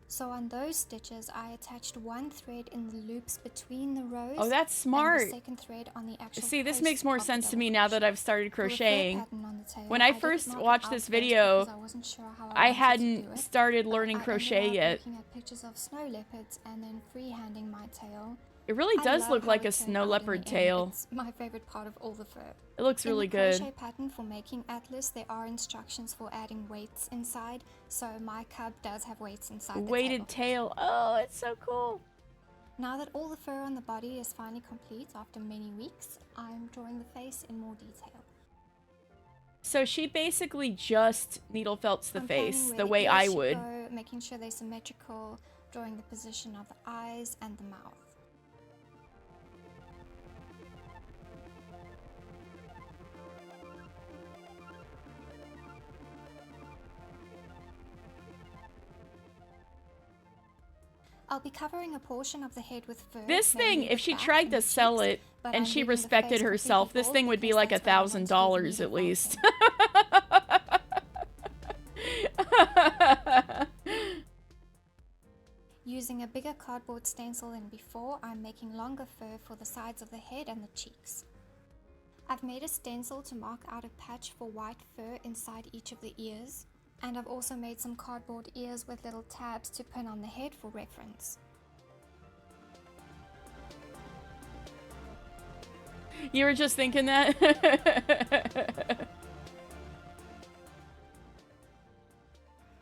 So on those stitches, I attached 1 thread in the loops between the rows. Oh, that's smart. And the second thread on the actual See, this post makes more of the sense to double me now that crochet. I've started For the fur crocheting. pattern on the tail, When I did first mark it watched out this first video, because I wasn't sure how I wanted to hadn't do it, started but learning I crochet ended up yet. looking at pictures of snow leopards and then freehanding my tail. It really I does love look how like it a turned snow out in leopard the end. tail. It's my favorite part of all the fur. It looks really In the good. crochet pattern for making Atlas, there are instructions for adding weights inside, so my cub does have weights inside the Weighted tail. tail. Oh, it's so cool. Now that all the fur on the body is finally complete after many weeks, I'm drawing the face in more detail. So she basically just needle felts the I'm planning face where the way I ears should would. go, making sure they're symmetrical, drawing the position of the eyes and the mouth. I'll be covering a portion of the head with fur. This mainly thing, the if she back tried and to the sell cheeks, it but and I'm she leaving the respected face herself, completely this thing would be bald like because that's what I want $1,000 to do at with least. Using a bigger cardboard stencil than before, I'm making longer fur for the sides of the head and the cheeks. I've made a stencil to mark out a patch for white fur inside each of the ears, and I've also made some cardboard ears with little tabs to pin on the head for reference. You were just thinking that?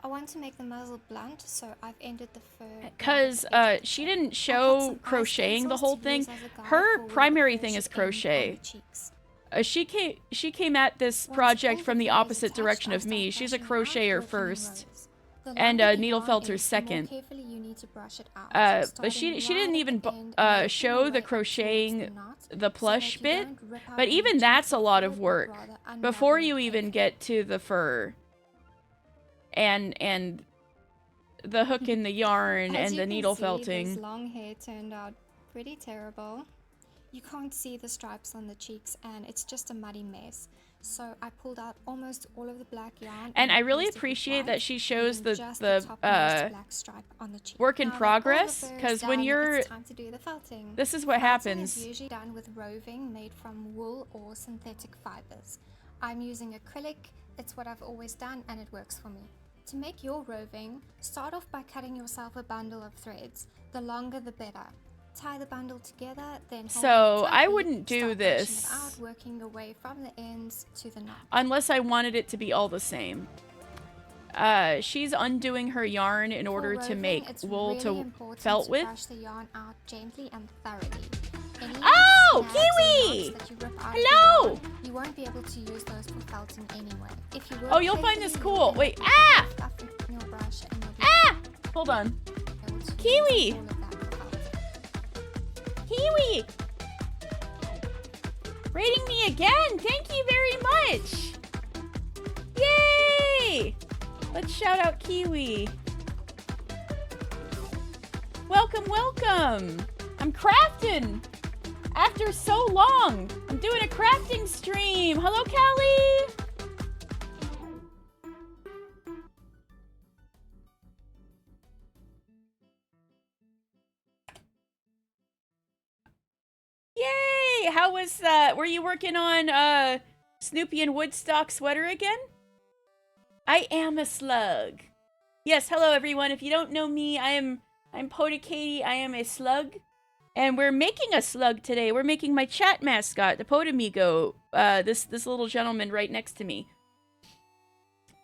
I want to make the muzzle blunt, so I've ended the fur. Because she didn't show crocheting the whole thing. Her primary thing is crochet. She came at this project from the opposite direction of me. She's a crocheter first, and a needle felter second. But she didn't even show the crocheting the plush bit, but even that's a lot of work before you even get to the fur and the hook in the yarn and the needle felting. This long hair turned out pretty terrible. you can't see the stripes on the cheeks and it's just a muddy mess. So I pulled out almost all of the black yarn. And I really replaced it with appreciate that white, she shows leaving just the topmost black stripe on the cheek. work in Now that progress, all the fur is because when done, you're, it's time to do the felting. this is what Felting happens. is usually done with roving made from wool or synthetic fibers. I'm using acrylic. It's what I've always done and it works for me. To make your roving, start off by cutting yourself a bundle of threads. The longer the better. Tie the bundle together, then So I wouldn't do this it out, working your way from the ends to the knot. Unless I wanted it to be all the same. She's undoing her yarn in order to make wool to felt with. Brush the yarn out gently and thoroughly. Any Oh, snags or Kiwi! knots that you rip out of Hello! the yarn, you won't be able to use those for felting anyway. If you work Oh, you'll find this carefully, cool. you'll Wait, then ah! fluff it in your brush and you'll be Ah! Hold on. able to Kiwi! use all of that for felting. Kiwi! Rating me again! Thank you very much! Yay! Let's shout out Kiwi. Welcome, welcome! I'm crafting! After so long! I'm doing a crafting stream! Hello, Callie! Yay! How was were you working on Snoopy and Woodstock sweater again? I am a slug. Yes, hello everyone. If you don't know me, I'm Podakatie. I am a slug. And we're making a slug today. We're making my chat mascot, the Podamigo. This little gentleman right next to me.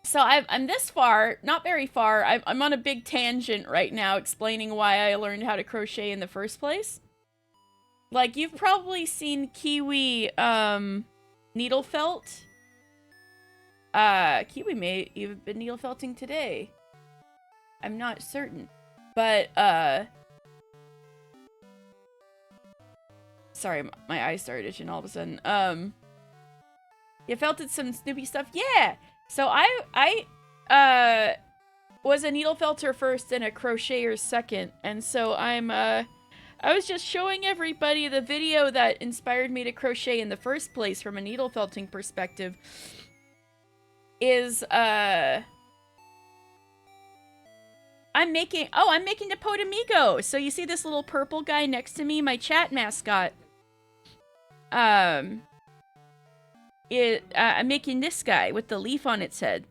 So I'm this far, not very far. I'm on a big tangent right now explaining why I learned how to crochet in the first place. Like, you've probably seen Kiwi, needle felt. Kiwi may even been needle felting today. I'm not certain. But, sorry, my eyes started itching all of a sudden. You felted some Snoopy stuff? Yeah! So I was a needle felter first and a crocheter second. And so I was just showing everybody the video that inspired me to crochet in the first place from a needle felting perspective. I'm making the Podamigo. So you see this little purple guy next to me, my chat mascot. I'm making this guy with the leaf on its head.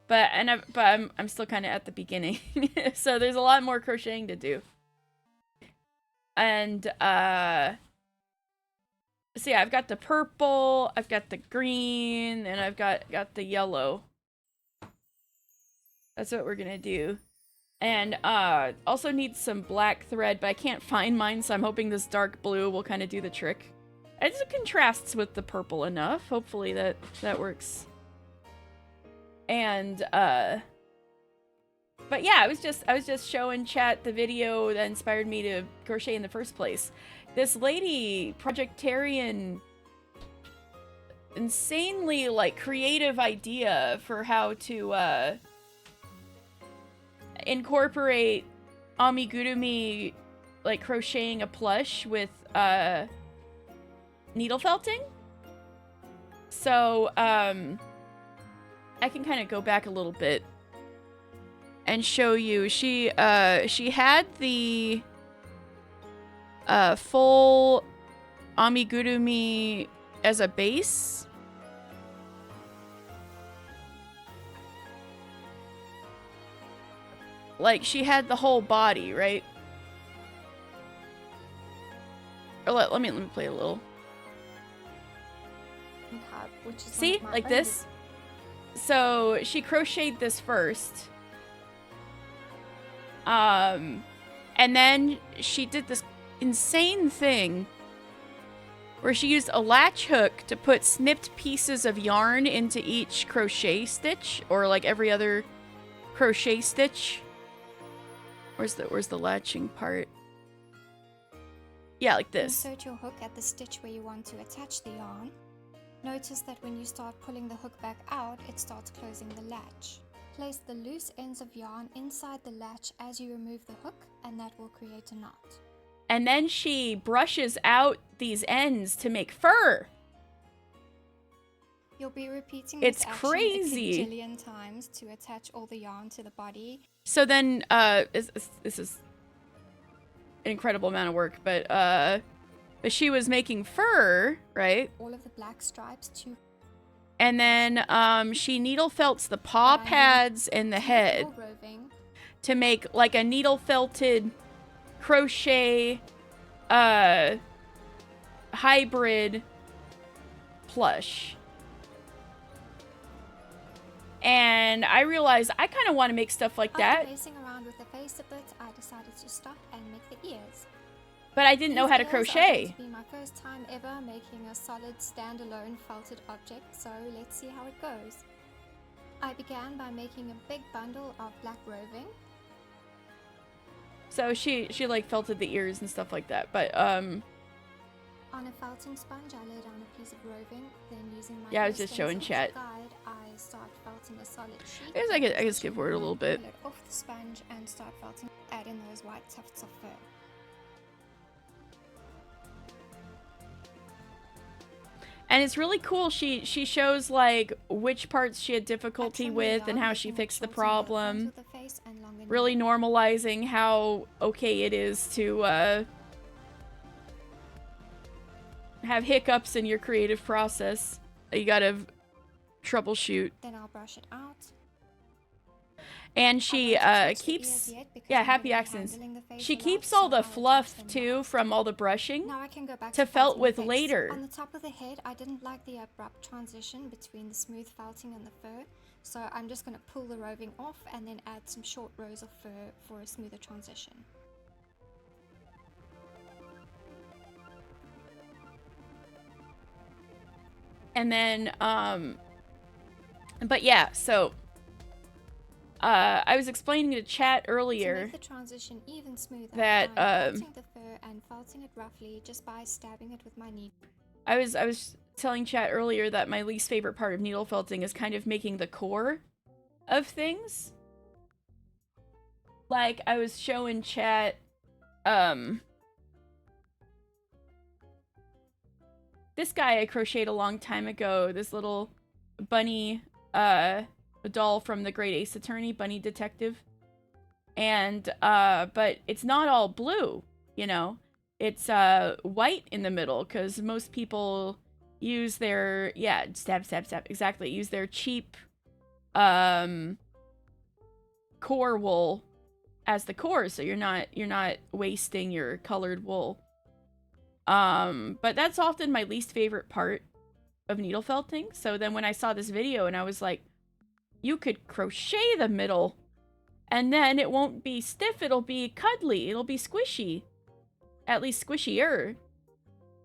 But I'm still kind of at the beginning. So there's a lot more crocheting to do. And so yeah, I've got the purple, I've got the green, and I've got the yellow. That's what we're gonna do. And also need some black thread, but I can't find mine, so I'm hoping this dark blue will kind of do the trick. It just contrasts with the purple enough. Hopefully that works. And but yeah, I was just showing chat the video that inspired me to crochet in the first place. This lady, Projectarian, insanely like creative idea for how to incorporate amigurumi, like crocheting a plush with needle felting. So I can kind of go back a little bit and show you. She had the full amigurumi as a base. Like, she had the whole body, right? Or let me play a little. See? Like this? So, she crocheted this first. And then she did this insane thing where she used a latch hook to put snipped pieces of yarn into each crochet stitch, or like every other crochet stitch. Where's the latching part? Yeah, like this. Insert your hook at the stitch where you want to attach the yarn. Notice that when you start pulling the hook back out, it starts closing the latch. Place the loose ends of yarn inside the latch as you remove the hook, and that will create a knot. And then she brushes out these ends to make fur. You'll be repeating It's this action crazy. a gajillion times to attach all the yarn to the body. So then, this is an incredible amount of work, but she was making fur, right? All of the black stripes to And then she needle felts the paw pads and the head roving. to make like a needle felted crochet hybrid plush. And I realized I kind of want to make stuff like that. After messing around with the face a bit, I decided to stop and make the ears. But I didn't know how to crochet. This will be my first time ever making a solid standalone felted object, so let's see how it goes. I began by making a big bundle of black roving. So she like felted the ears and stuff like that. But on a felting sponge, I lay down a piece of roving, then using my I was just showing chat. guide, I start felting a solid sheet. I guess I could skip forward a little bit. Pull it off the sponge and start felting, add in those white tufts of fur. And it's really cool. She shows like which parts she had difficulty with and how she fixed the problem. Really normalizing how okay it is to have hiccups in your creative process that you gotta troubleshoot. Then I'll brush it out. And she keeps, yeah, happy accidents. She keeps all the fluff too from all the brushing now I can go back to felt with face. later. On the top of the head, I didn't like the abrupt transition between the smooth felting and the fur, so I'm just going to pull the roving off and then add some short rows of fur for a smoother transition. And then, but yeah, so I was explaining to chat earlier to make the transition even smoother, that I'm felting the fur and felting it roughly just by stabbing it with my needle. I was telling chat earlier that my least favorite part of needle felting is kind of making the core of things. Like I was showing chat this guy I crocheted a long time ago, this little bunny doll from the Great Ace Attorney, Bunny Detective. And but it's not all blue, you know. It's white in the middle because most people use their stab exactly, use their cheap core wool as the core, so you're not wasting your colored wool. But that's often my least favorite part of needle felting. So then when I saw this video and I was like, you could crochet the middle and then it won't be stiff, it'll be cuddly, it'll be squishy. At least squishier.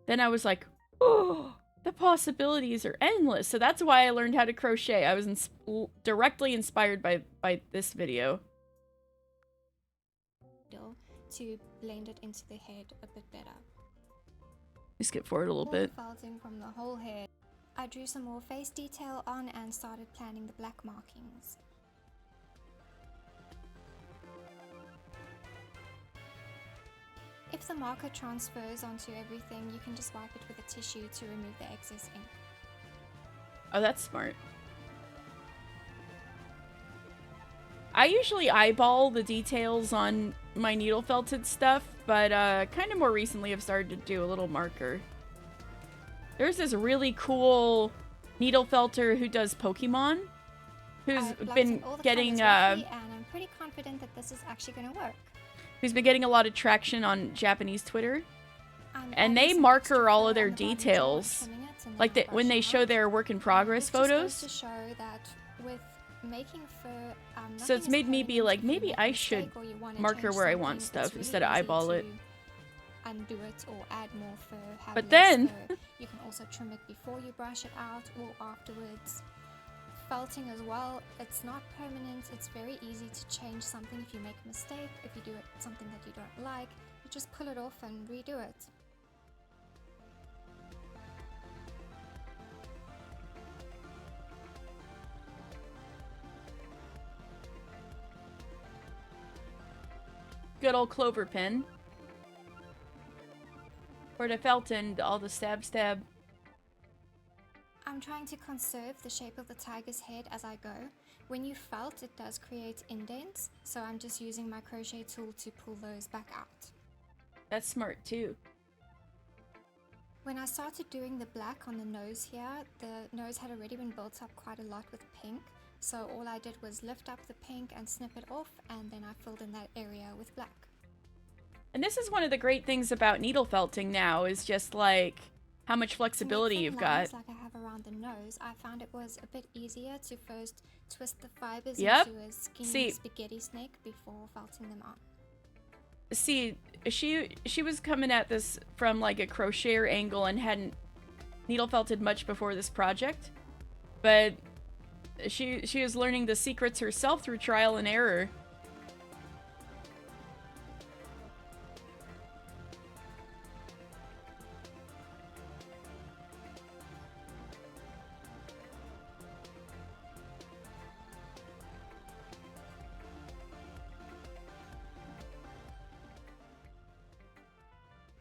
Then I was like, oh, the possibilities are endless. So that's why I learned how to crochet. I was directly inspired by this video. To blend it into the head a bit better. Skip forward a little bit. Felting from the whole head. I drew some more face detail on and started planning the black markings. If the marker transfers onto everything, you can just wipe it with a tissue to remove the excess ink. Oh, that's smart. I usually eyeball the details on my needle felted stuff, but kind of more recently I've started to do a little marker. There's this really cool needle felter who does Pokemon, who's been getting and I'm pretty confident that this is actually going to work. Who's been getting a lot of traction on Japanese Twitter. And they marker all of their details, like when they show their work in progress photos. To show that with making fur, so it's made me be like, maybe I should marker where I want stuff instead of eyeball it. Undo it or add more fur. But then you can also trim it before you brush it out or afterwards. Felting as well, it's not permanent. It's very easy to change something if you make a mistake. If you do it something that you don't like, you just pull it off and redo it. Good old clover pin. For the felt and all the stab. I'm trying to conserve the shape of the tiger's head as I go. When you felt, it does create indents, so I'm just using my crochet tool to pull those back out. That's smart too. When I started doing the black on the nose here, the nose had already been built up quite a lot with pink, so all I did was lift up the pink and snip it off, and then I filled in that area with black. And this is one of the great things about needle felting now, is just like how much flexibility you've got. Like I have around the nose, I found it was a bit easier to first twist the fibers Yep. into a skinny spaghetti snake before felting them on. See, she was coming at this from like a crocheter angle and hadn't needle felted much before this project, but she was learning the secrets herself through trial and error.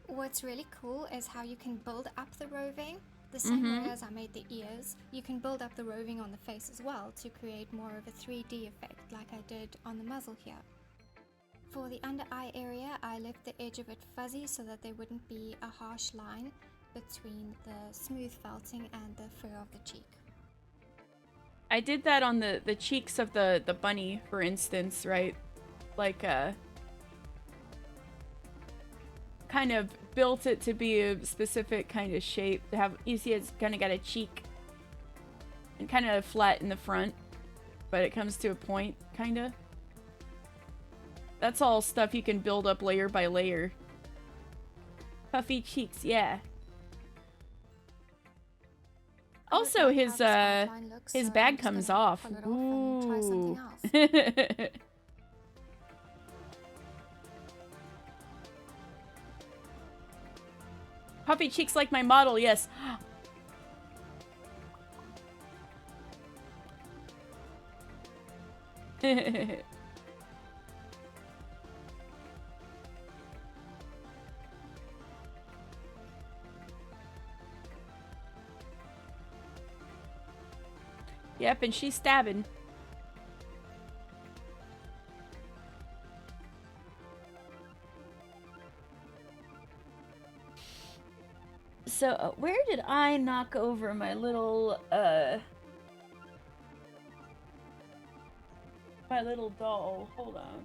What's really cool is how you can build up the roving the same way as I made the ears. You can build up the roving on the face as well to create more of a 3D effect like I did on the muzzle here. For the under eye area, I left the edge of it fuzzy so that there wouldn't be a harsh line between the smooth felting and the fur of the cheek. I did that on the cheeks of the bunny, for instance, right? Like, kind of built it to be a specific kind of shape. To have, you see it's kind of got a cheek and kind of flat in the front, but it comes to a point, kind of. That's all stuff you can build up layer by layer. Puffy cheeks, yeah. Also, his bag comes off. Ooh. Puffy cheeks like my model, yes. Yep, and she's stabbing. So, where did I knock over my little, my little doll? Hold on.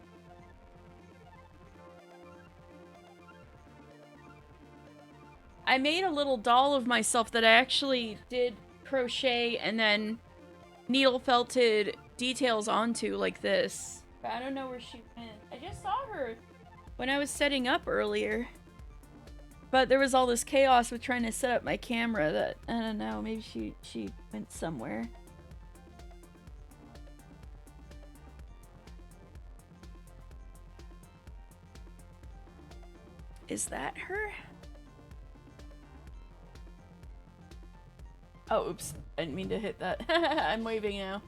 I made a little doll of myself that I actually did crochet and then needle felted details onto like this. But I don't know where she went. I just saw her when I was setting up earlier. But there was all this chaos with trying to set up my camera that, I don't know, maybe she went somewhere. Is that her? Oh, oops. I didn't mean to hit that. I'm waving now.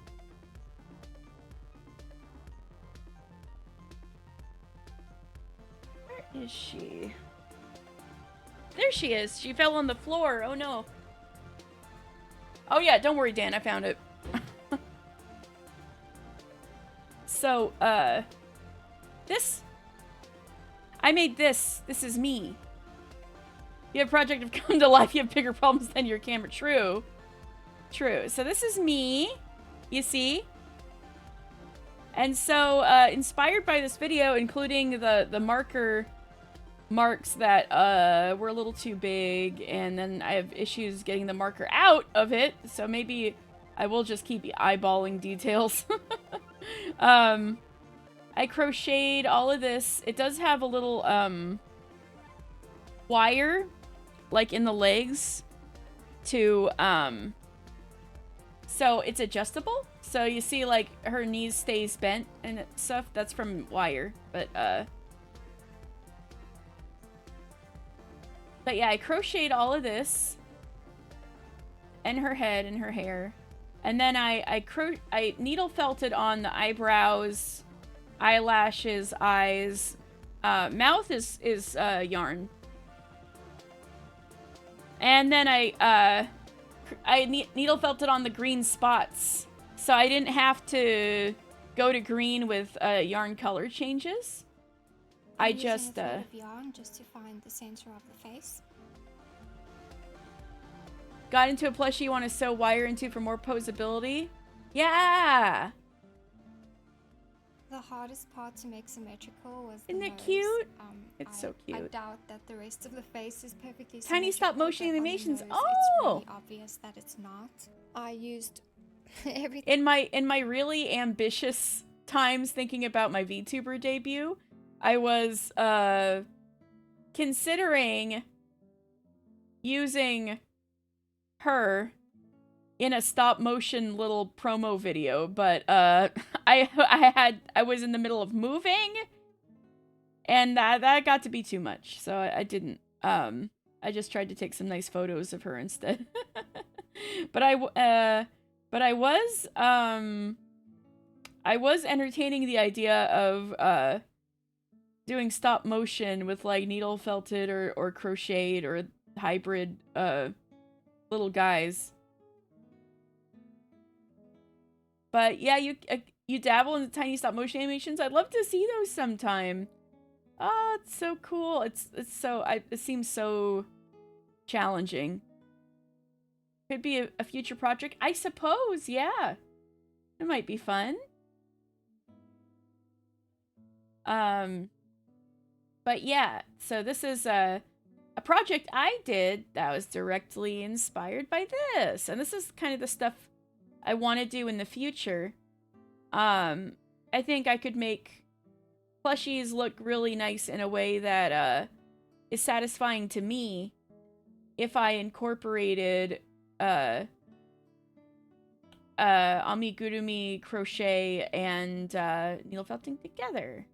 Where is she? There she is. She fell on the floor. Oh no. Oh yeah, don't worry, Dan. I found it. So, this. I made this. This is me. You have a project have come to life. You have bigger problems than your camera. True. True. So this is me. You see? And so, inspired by this video, including the marks that were a little too big, and then I have issues getting the marker out of it, so maybe I will just keep eyeballing details. I crocheted all of this. It does have a little wire like in the legs to so it's adjustable, so you see like her knees stays bent and stuff. That's from wire, but yeah, I crocheted all of this and her head and her hair, and then I needle felted on the eyebrows, eyelashes, eyes, mouth is yarn. And then I needle felted on the green spots, so I didn't have to go to green with yarn color changes. I just a thread of yarn just to find the center of the face. Got into a plushie you want to sew wire into for more posability. Yeah. The hardest part to make symmetrical was the Isn't it nose. cute? It's so cute. I doubt that the rest of the face is perfectly Tiny stop motion but on the animations. nose, Oh, it's really obvious that it's not. I used everything. in my really ambitious times thinking about my VTuber debut, I was considering using her in a stop motion little promo video, but I was in the middle of moving, and that got to be too much, so I didn't. I just tried to take some nice photos of her instead. but I was entertaining the idea of doing stop motion with like needle felted or crocheted or hybrid little guys. But yeah, you dabble in the tiny stop motion animations. I'd love to see those sometime. Oh, it's so cool. It seems so challenging. Could be a future project, I suppose. Yeah, it might be fun. But yeah, so this is a project I did that was directly inspired by this, and this is kind of the stuff I want to do in the future. I think I could make plushies look really nice in a way that is satisfying to me if I incorporated amigurumi, crochet, and needle felting together.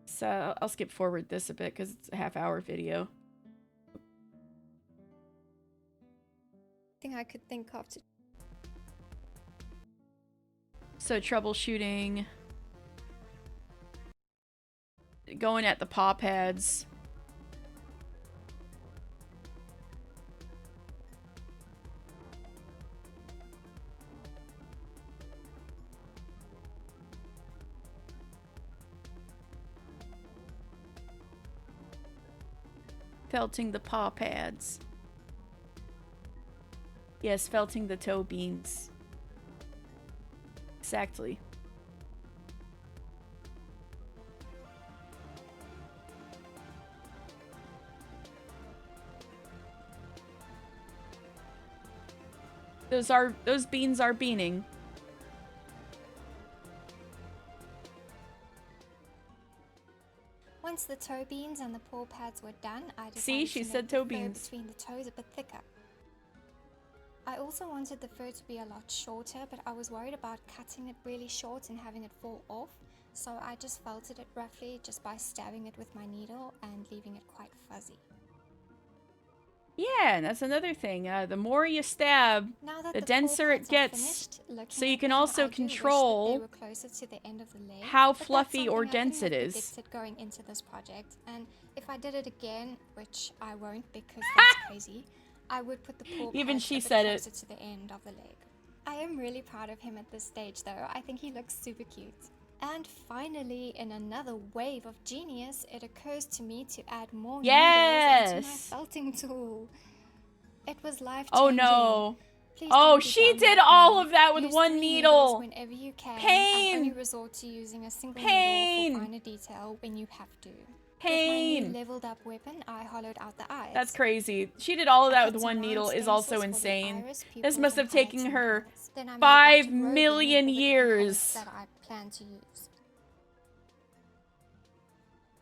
So I'll skip forward this a bit because it's a half-hour video. Thing I could think of to. So troubleshooting, going at the paw pads. Felting the paw pads. Yes, felting the toe beans. Exactly. Those beans are beaning. Once the toe beans and the paw pads were done, I decided See, she to said make the toe fur beans. between the toes a bit thicker. I also wanted the fur to be a lot shorter, but I was worried about cutting it really short and having it fall off, so I just felted it roughly just by stabbing it with my needle and leaving it quite fuzzy. Yeah, and that's another thing. The more you stab, Now that the paw denser it pads are gets, finished, looking so you at can them, also I do wish that control they were closer to the end of the leg, how but that's fluffy or something I dense it couldn't have is. predicted going into this project, and if I did it again, which I won't because that's crazy, I would put the paw Even pads she a bit said it. closer to the end of the leg. I am really proud of him at this stage though. I think he looks super cute. And finally, in another wave of genius, it occurs to me to add more needles into my Yes! felting tool. It was life-changing. Oh no. Please Oh, don't be she dumb did like all me. of that with Use one 3 needle. needles whenever you can, Pain. and only resort to using a single Pain. needle for finer detail when you have to. Pain. With my new leveled up weapon, I hollowed out the eyes. That's crazy. She did all of I that cut with some one round needle is stencils also for the insane. iris, This pupils, must have and taken highlights her and brows. Then I made 5 Dr. Rogan million with all the years. that I plan to use.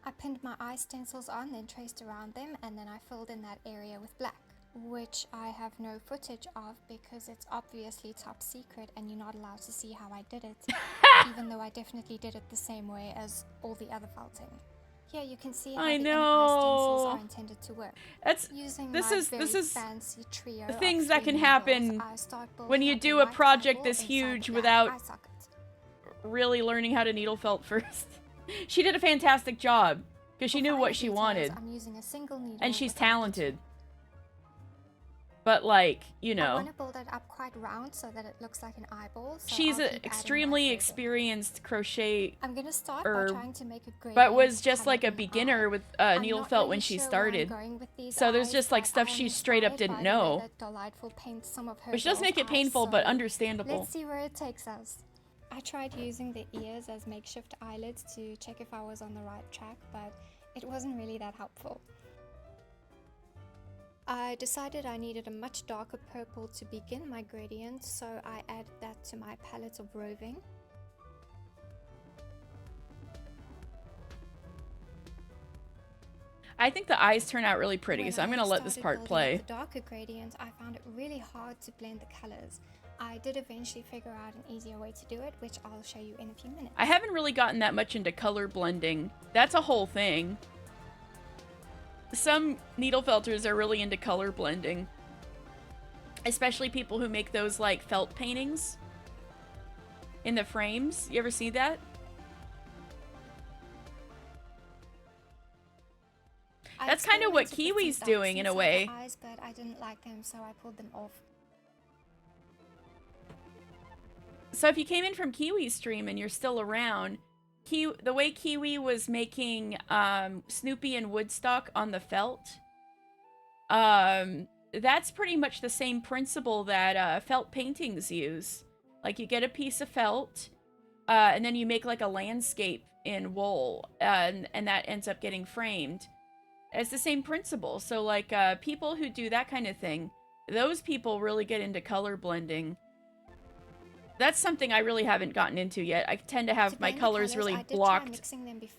I pinned my eye stencils on, then traced around them, and then I filled in that area with black, which I have no footage of because it's obviously top secret and you're not allowed to see how I did it, even though I definitely did it the same way as all the other felting. Here you can see how I the inner eye stencils know. are intended to work. That's Using this my is very this is fancy trio the of things that 3 can needles, happen I start when building you up do a white project eyeball this inside huge the black without eye socket. really learning how to needle felt first. She did a fantastic job because she For knew finer what she details, wanted, I'm using a single needle and she's without the talented. But, like, you I know, want to build it up quite round so that it looks like an eyeball. So she's I'll an keep adding extremely that further. experienced crochet, I'm gonna start by trying to make a gradient but was just color like a in the beginner eye. with I'm needle not felt really when she sure where I'm started. going with these So there's eyes, just like but stuff I am she straight up inspired didn't by the way know. that Delightful paints some of her Which does dolls' make it eyes, painful, but so understandable. let's see where it takes us. I tried using the ears as makeshift eyelids to check if I was on the right track, but it wasn't really that helpful. I decided I needed a much darker purple to begin my gradient, so I added that to my palette of roving. I think the eyes turn out really pretty, When so I'm I gonna let this started part building play. up the darker gradient, I found it really hard to blend the colors. I did eventually figure out an easier way to do it, which I'll show you in a few minutes. I haven't really gotten that much into color blending. That's a whole thing. Some needle felters are really into color blending. Especially people who make those, like, felt paintings in the frames. You ever see that? That's kind of what Kiwi's doing in a way. Eyes, but I didn't like them, so I pulled them off. So if you came in from Kiwi's stream and you're still around, the way Kiwi was making Snoopy and Woodstock on the felt, that's pretty much the same principle that felt paintings use. Like, you get a piece of felt, and then you make like a landscape in wool, and that ends up getting framed. It's the same principle. So, like, people who do that kind of thing, those people really get into color blending. That's something I really haven't gotten into yet. I tend to have my colors really blocked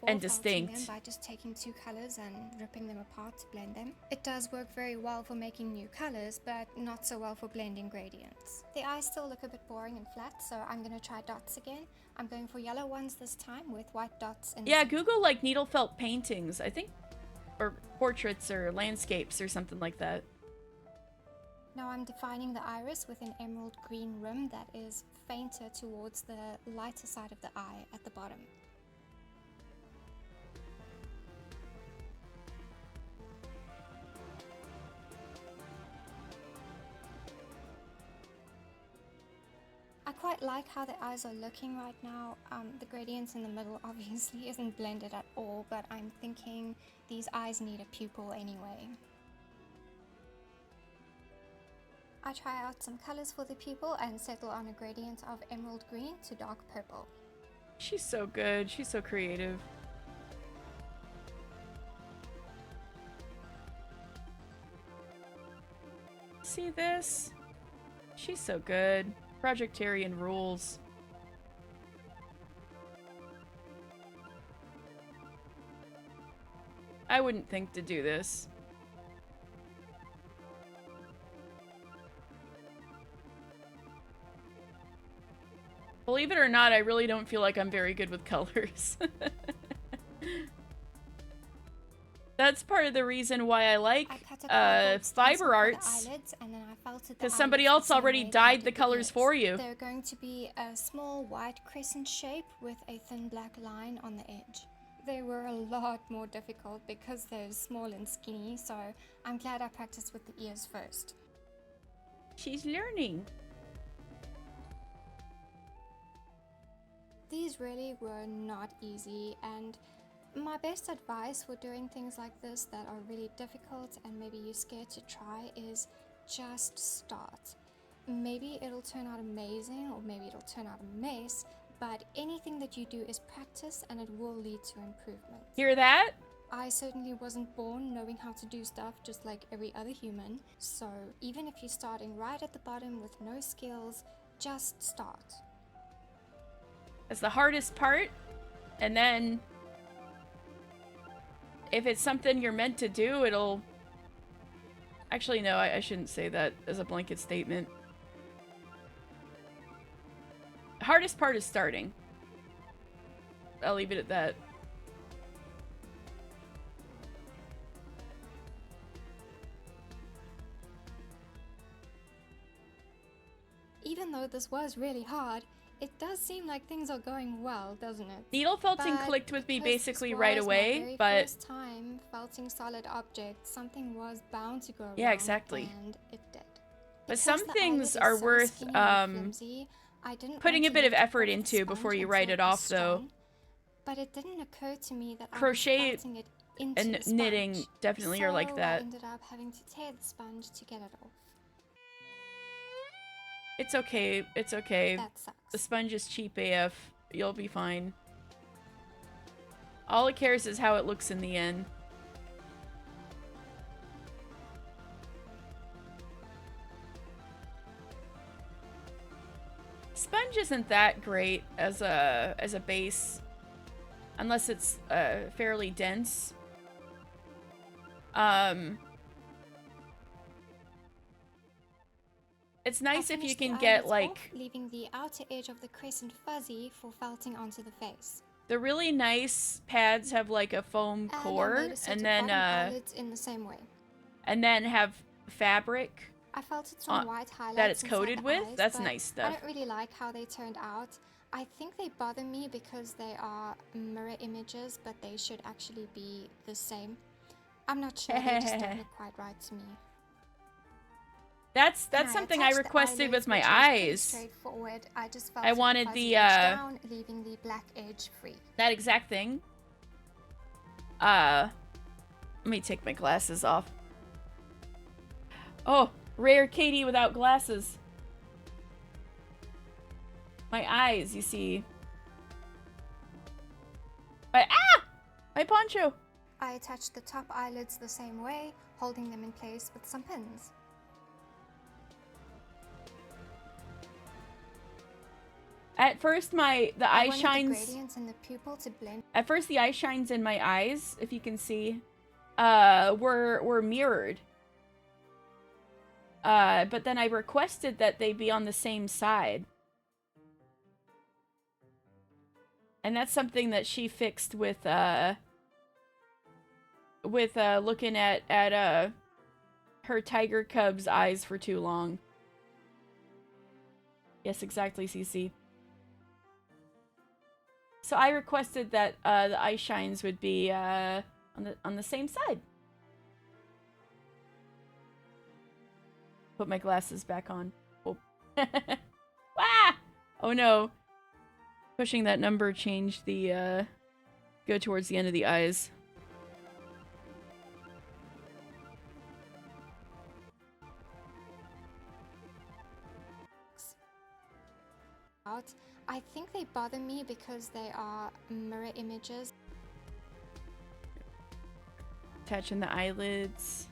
and distinct. By just taking two colors and ripping them apart to blend them. It does work very well for making new colors, but not so well for blending gradients. The eyes still look a bit boring and flat, so I'm going to try dots again. I'm going for yellow ones this time with white dots in the center. Google, like, needle felt paintings, I think, or portraits or landscapes or something like that. Now I'm defining the iris with an emerald green rim that is fainter towards the lighter side of the eye at the bottom. I quite like how the eyes are looking right now. The gradients in the middle obviously isn't blended at all, but I'm thinking these eyes need a pupil anyway. I try out some colors for the pupil and settle on a gradient of emerald green to dark purple. She's so good. She's so creative. See this? She's so good. Projectarian rules. I wouldn't think to do this. Believe it or not, I really don't feel like I'm very good with colors. That's part of the reason why I like fiber arts, because somebody else already dyed the colors for you. They're going to be a small white crescent shape with a thin black line on the edge. They were a lot more difficult because they're small and skinny, so I'm glad I practiced with the ears first. She's learning. These really were not easy, and my best advice for doing things like this that are really difficult and maybe you're scared to try is just start. Maybe it'll turn out amazing or maybe it'll turn out a mess, but anything that you do is practice and it will lead to improvement. Hear that? I certainly wasn't born knowing how to do stuff just like every other human, so even if you're starting right at the bottom with no skills, just start. That's the hardest part, and then if it's something you're meant to do, it'll... Actually, no, I shouldn't say that as a blanket statement. The hardest part is starting. I'll leave it at that. Even though this was really hard, it does seem like things are going well, doesn't it? Needle felting clicked with me basically right away, but... First time felting solid objects, something was bound to go wrong, yeah, exactly. And it did. But some Because the things eyelid are is so worth skinny and flimsy, I didn't putting want a to bit of lift effort all the into before sponge you write until it was off, though. strong, but it didn't occur to me that I was Crochet felting it into and the sponge. knitting definitely are like So I that. ended up having to tear the sponge to get it off. It's okay. It's okay. That sucks. The sponge is cheap AF. You'll be fine. All it cares is how it looks in the end. Sponge isn't that great as a base, unless it's fairly dense. It's nice if you can get like off, leaving the outer edge of the crescent fuzzy for felting onto the face. the really nice pads have like a foam core, and then eyelids in the same way. and then have fabric I felted some white highlights that it's inside coated the with. eyes, That's but nice stuff. I don't really like how they turned out. I think they bother me because they are mirror images, but they should actually be the same. I'm not sure, they just don't look quite right to me. That's something I requested with my eyes. Straightforward. I just I wanted the down, leaving the black edge free. That exact thing. Let me take my glasses off. Oh, rare Katie without glasses. My eyes, you see. My poncho. I attached the top eyelids the same way, holding them in place with some pins. At first, the eye shines. The gradients in the pupil to blend. At first, the eye shines in my eyes, if you can see, were mirrored. But then I requested that they be on the same side, and that's something that she fixed with looking at her tiger cub's eyes for too long. Yes, exactly, Cece. So I requested that the eye shines would be on the same side. Put my glasses back on. Oh. Ah! Oh no. Pushing that number changed the go towards the end of the eyes. I think they bother me because they are mirror images. Attaching the eyelids.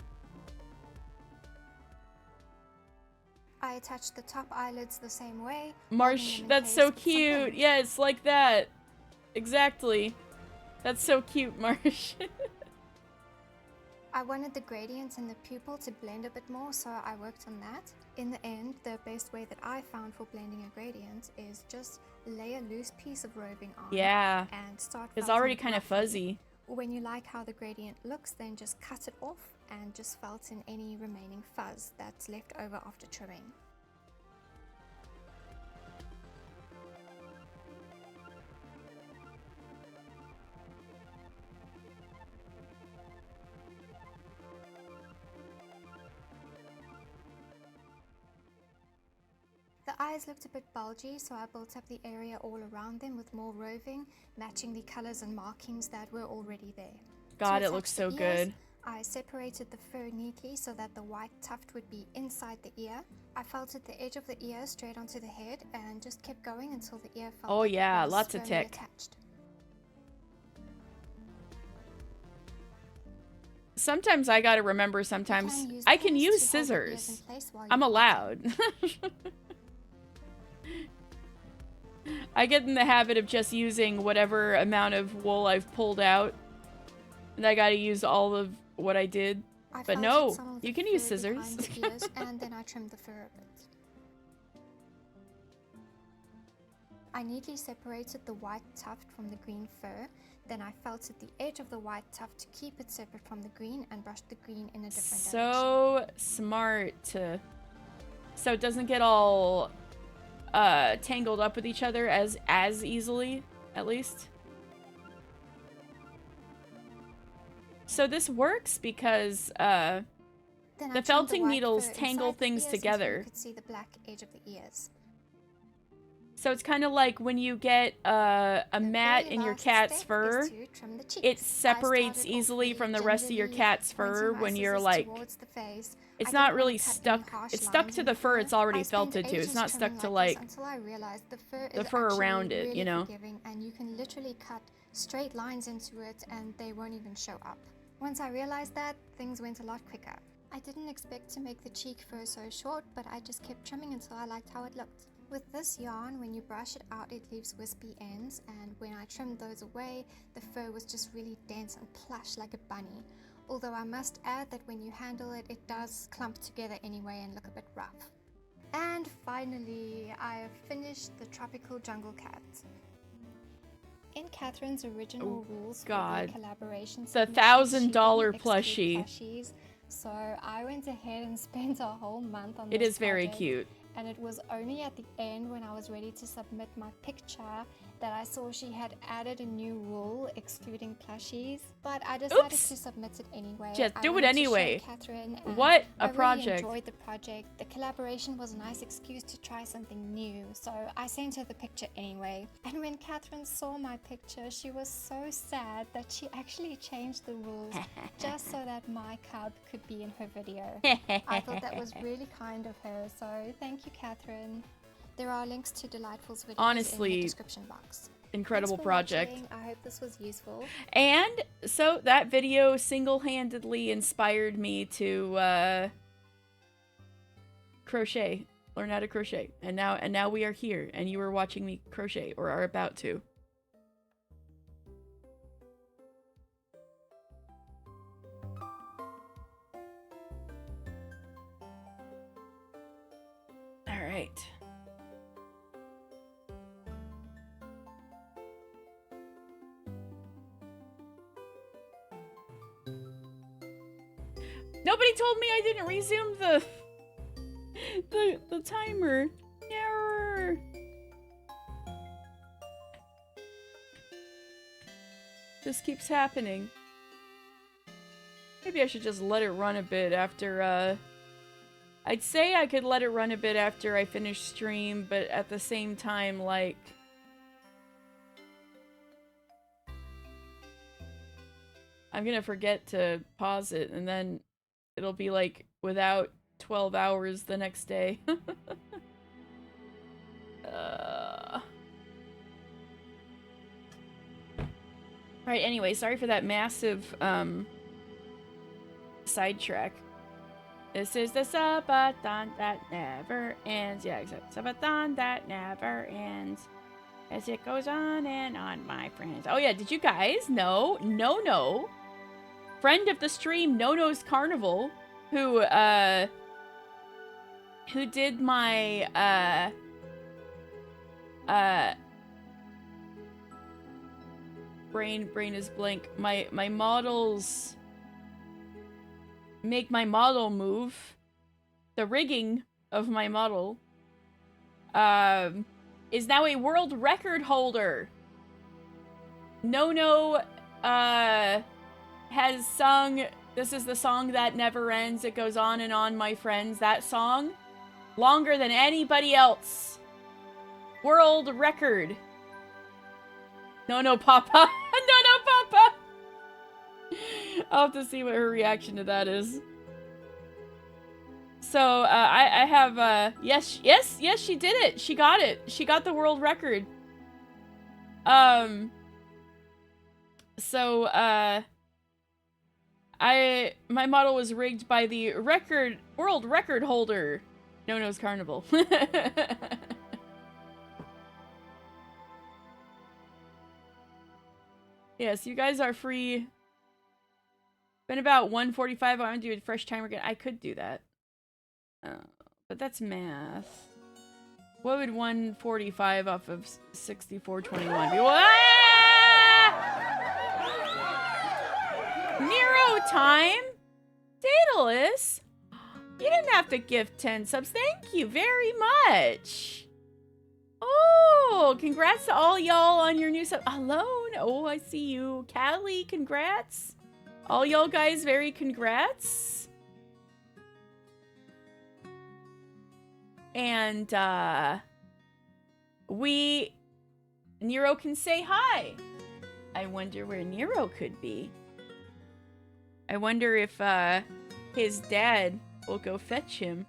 I attached the top eyelids the same way. Marsh, that's so cute. Yes, like that. Exactly. That's so cute, Marsh. I wanted the gradients in the pupil to blend a bit more, so I worked on that. In the end, the best way that I found for blending a gradient is just lay a loose piece of roving on. Yeah. And start. It's already kind of fuzzy. When you like how the gradient looks, then just cut it off and just felt in any remaining fuzz that's left over after trimming. The eyes looked a bit bulgy, so I built up the area all around them with more roving, matching the colors and markings that were already there. God, it looks so good. I separated the fur neatly so that the white tuft would be inside the ear. I felted the edge of the ear straight onto the head and just kept going until the ear felt like it was lots of tick. Attached. Sometimes I gotta remember, sometimes I can use scissors. I'm allowed. I get in the habit of just using whatever amount of wool I've pulled out, and I gotta use all of what I did. But no, you can use scissors. And then I trimmed the fur a bit. I neatly separated the white tuft from the green fur. Then I felted the edge of the white tuft to keep it separate from the green and brushed the green in a different direction. So smart. So it doesn't get all tangled up with each other as easily, at least. So this works because the Then I The trimmed felting white needles fur tangle inside the things ears until together. you could see the black edge of the ears. So it's kind of like when you get a The mat very in your last cat's step fur, is to trim the cheeks. it I separates started off easily really from the rest of your gingerly, cat's pointing fur my when you're scissors like, towards the face. I it's didn't not want really to cut any stuck, harsh it's stuck lines to in the fur fur. it's already I spent felted to. It's ages not stuck trimming to like this like until I realized the fur the is fur actually around it, really you know? forgiving, and you can literally cut straight lines into it and they won't even show up. Once I realized that, things went a lot quicker. I didn't expect to make the cheek fur so short, but I just kept trimming until I liked how it looked. With this yarn, when you brush it out, it leaves wispy ends, and when I trimmed those away, the fur was just really dense and plush like a bunny. Although I must add that when you handle it, it does clump together anyway and look a bit rough. And finally, I have finished the tropical jungle cat. In Catherine's original rules God. for the collaboration, The submissions, she $1,000 didn't exclude plushie. plushies, so I went ahead and spent a whole month on It this is very project. cute. And it was only at the end when I was ready to submit my picture that I saw she had added a new rule excluding plushies. But I decided Oops. to submit it anyway. Just I do it wanted to show anyway. Catherine, and What a I really project. enjoyed the project. The collaboration was a nice excuse to try something new, so I sent her the picture anyway. And when Catherine saw my picture, she was so sad that she actually changed the rules just so that my cub could be in her video. I thought that was really kind of her, so thank you, Catherine. There are links to Delightful's videos in Honestly, the description box. Incredible Thanks for project. watching. I hope this was useful. And so that video single-handedly inspired me to crochet, learn how to crochet. And now we are here, and you are watching me crochet, or are about to. All right. Nobody told me I didn't resume the timer. Error. This keeps happening. Maybe I should just let it run a bit after, I'd say I could let it run a bit after I finish stream, but at the same time, like... I'm gonna forget to pause it, and then it'll be like without 12 hours the next day. Right, anyway, sorry for that massive, sidetrack. This is the subathon that never ends. Yeah, exactly. Subathon that never ends. As it goes on and on, my friends. Oh yeah, did you guys know? No. Friend of the stream, No-No's Carnival, who did my, brain is blank. My models make my model move. The rigging of my model, is now a world record holder. No, has sung, this is the song that never ends, it goes on and on, my friends. That song, longer than anybody else. World record. No, Papa. No, Papa. I'll have to see what her reaction to that is. So, I have, yes, she did it. She got it. She got the world record. So, my model was rigged by the world record holder, No-No's Carnival. Yes, you guys are free. Been about 1:45. I want to do a fresh timer again. I could do that. But that's math. What would 145 off of 6421 be? Nero time? Daedalus? You didn't have to give 10 subs. Thank you very much. Oh, congrats to all y'all on your new sub. Alone. Oh, I see you. Callie, congrats. All y'all guys, very congrats. And, Nero can say hi. I wonder where Nero could be. I wonder if, his dad will go fetch him.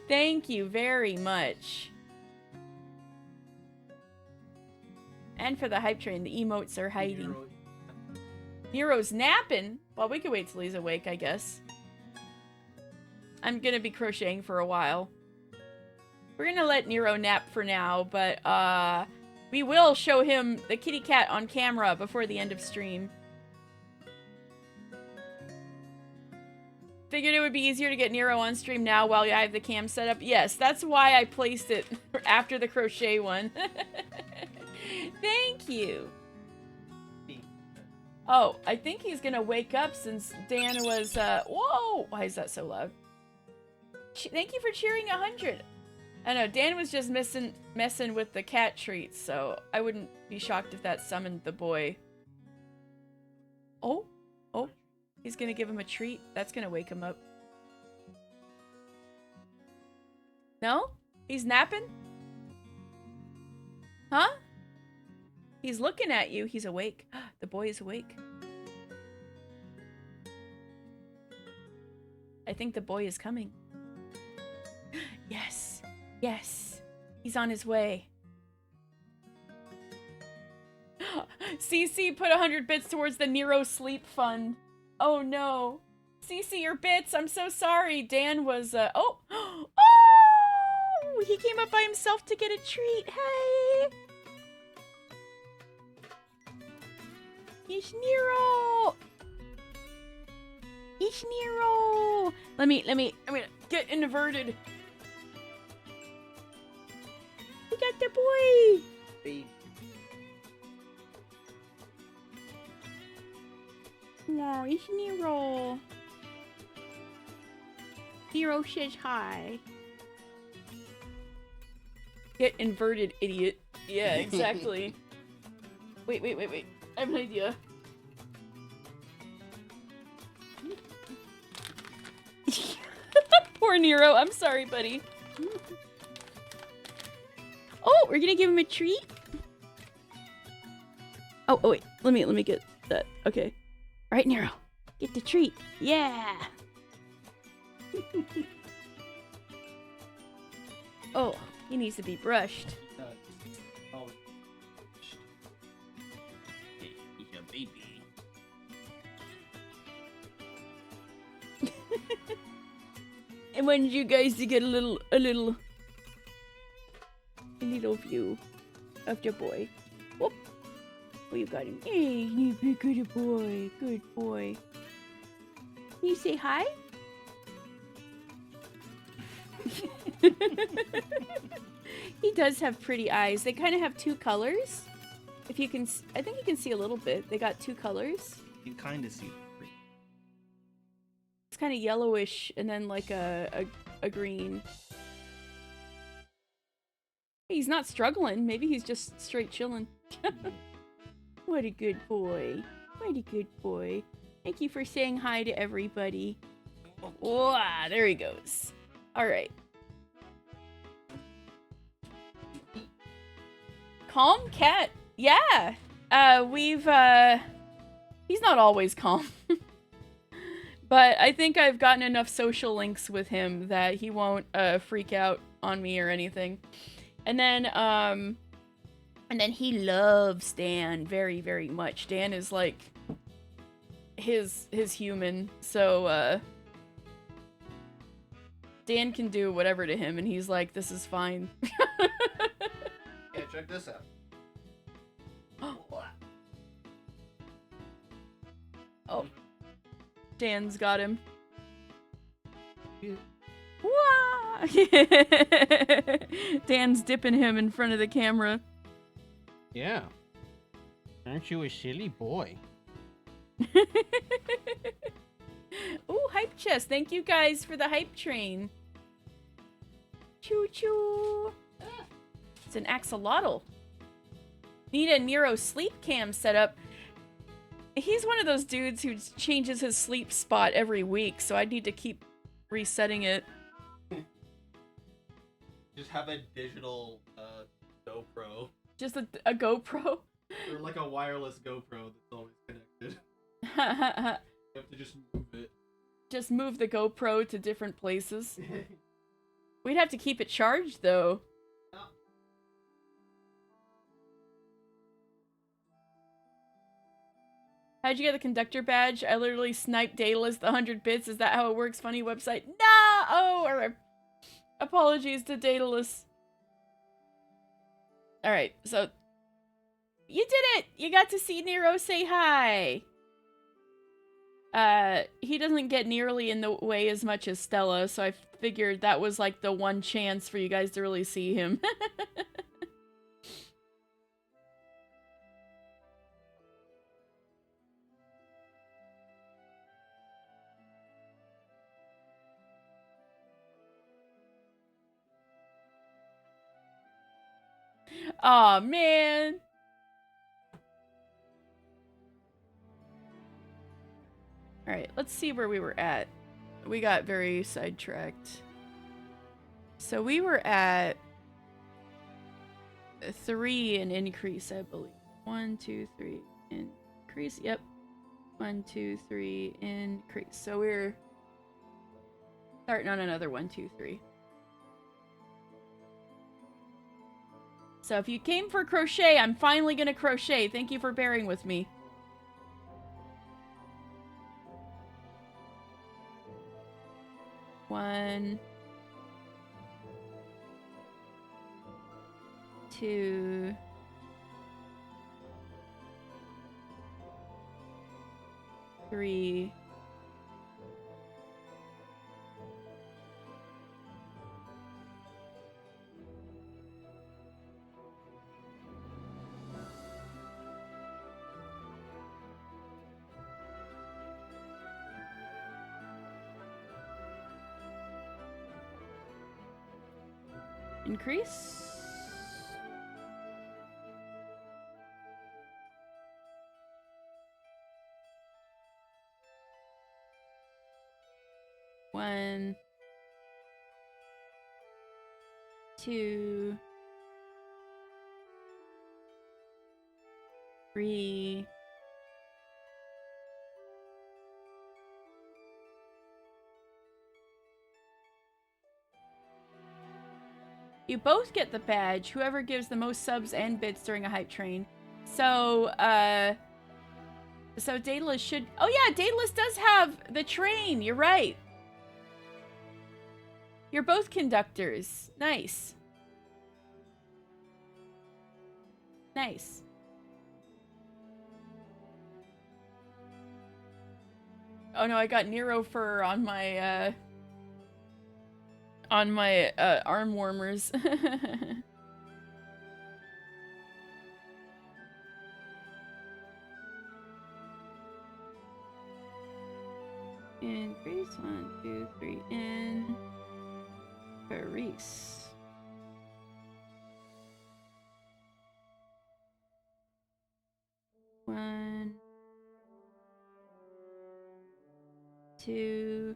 Thank you very much. And for the hype train, the emotes are hiding. Nero's napping? Well, we can wait till he's awake, I guess. I'm gonna be crocheting for a while. We're gonna let Nero nap for now, but, we will show him the kitty cat on camera before the end of stream. Figured it would be easier to get Nero on stream now while I have the cam set up. Yes, that's why I placed it after the crochet one. Thank you. Oh, I think he's gonna wake up since Dan was, whoa! Why is that so loud? Thank you for cheering 100. I know, Dan was just messing with the cat treats, so I wouldn't be shocked if that summoned the boy. Oh, oh, he's gonna give him a treat. That's gonna wake him up. No? He's napping? Huh? He's looking at you. He's awake. The boy is awake. I think the boy is coming. Yes. Yes. He's on his way. CC put 100 bits towards the Nero sleep fund. Oh no. CC, your bits. I'm so sorry. Dan was, oh! Oh! He came up by himself to get a treat. Hey! It's Nero! It's Nero! I'm gonna get inverted. We got the boy! Babe. Oh, it's Nero. Nero says hi. Get inverted, idiot. Yeah, exactly. Wait. I have an idea. Poor Nero. I'm sorry, buddy. Oh, we're gonna give him a treat? Oh, wait. Let me get that. Okay. All right, Nero. Get the treat. Yeah. Oh, he needs to be brushed. Baby. I wanted you guys to get a little view of your boy. Whoop. Oh, you got him. Hey, you be good boy. Good boy. Can you say hi? He does have pretty eyes. They kind of have two colors. If you can, I think you can see a little bit. They got two colors. You kind of see. It's kind of yellowish and then like a green. He's not struggling. Maybe he's just straight chilling. What a good boy. What a good boy. Thank you for saying hi to everybody. Wow, there he goes. All right. Calm cat. Yeah. He's not always calm. But I think I've gotten enough social links with him that he won't freak out on me or anything. And then he loves Dan very, very much. Dan is like his human. So Dan can do whatever to him and he's like, this is fine. Yeah, check this out. Oh. Dan's got him. Yeah. Wah! Dan's dipping him in front of the camera. Yeah. Aren't you a silly boy? Ooh, hype chest. Thank you guys for the hype train. Choo choo. It's an axolotl. Need a Nero sleep cam set up. He's one of those dudes who changes his sleep spot every week, so I need to keep resetting it. Just have a digital GoPro. Just a GoPro. Or like a wireless GoPro that's always connected. You have to just move it. Just move the GoPro to different places. We'd have to keep it charged, though. Oh. How'd you get the conductor badge? I literally sniped Daedalus the 100 bits. Is that how it works? Funny website. No! Oh, or apologies to Daedalus. Alright, so... You did it! You got to see Nero say hi! He doesn't get nearly in the way as much as Stella, so I figured that was like the one chance for you guys to really see him. Aw, man! Alright, let's see where we were at. We got very sidetracked. So we were at 3 in increase, I believe. 1, 2, 3, increase. Yep. 1, 2, 3, increase. So we're starting on another 1, 2, 3. So if you came for crochet, I'm finally gonna crochet. Thank you for bearing with me. One, 2, 3, 4. Increase. One, 2, 3, 4. You both get the badge, whoever gives the most subs and bits during a hype train. So, so Daedalus should... Oh yeah, Daedalus does have the train, you're right. You're both conductors. Nice. Nice. Oh no, I got Nero fur on my, arm warmers. Increase. 1, 2, 3, increase. 1, 2,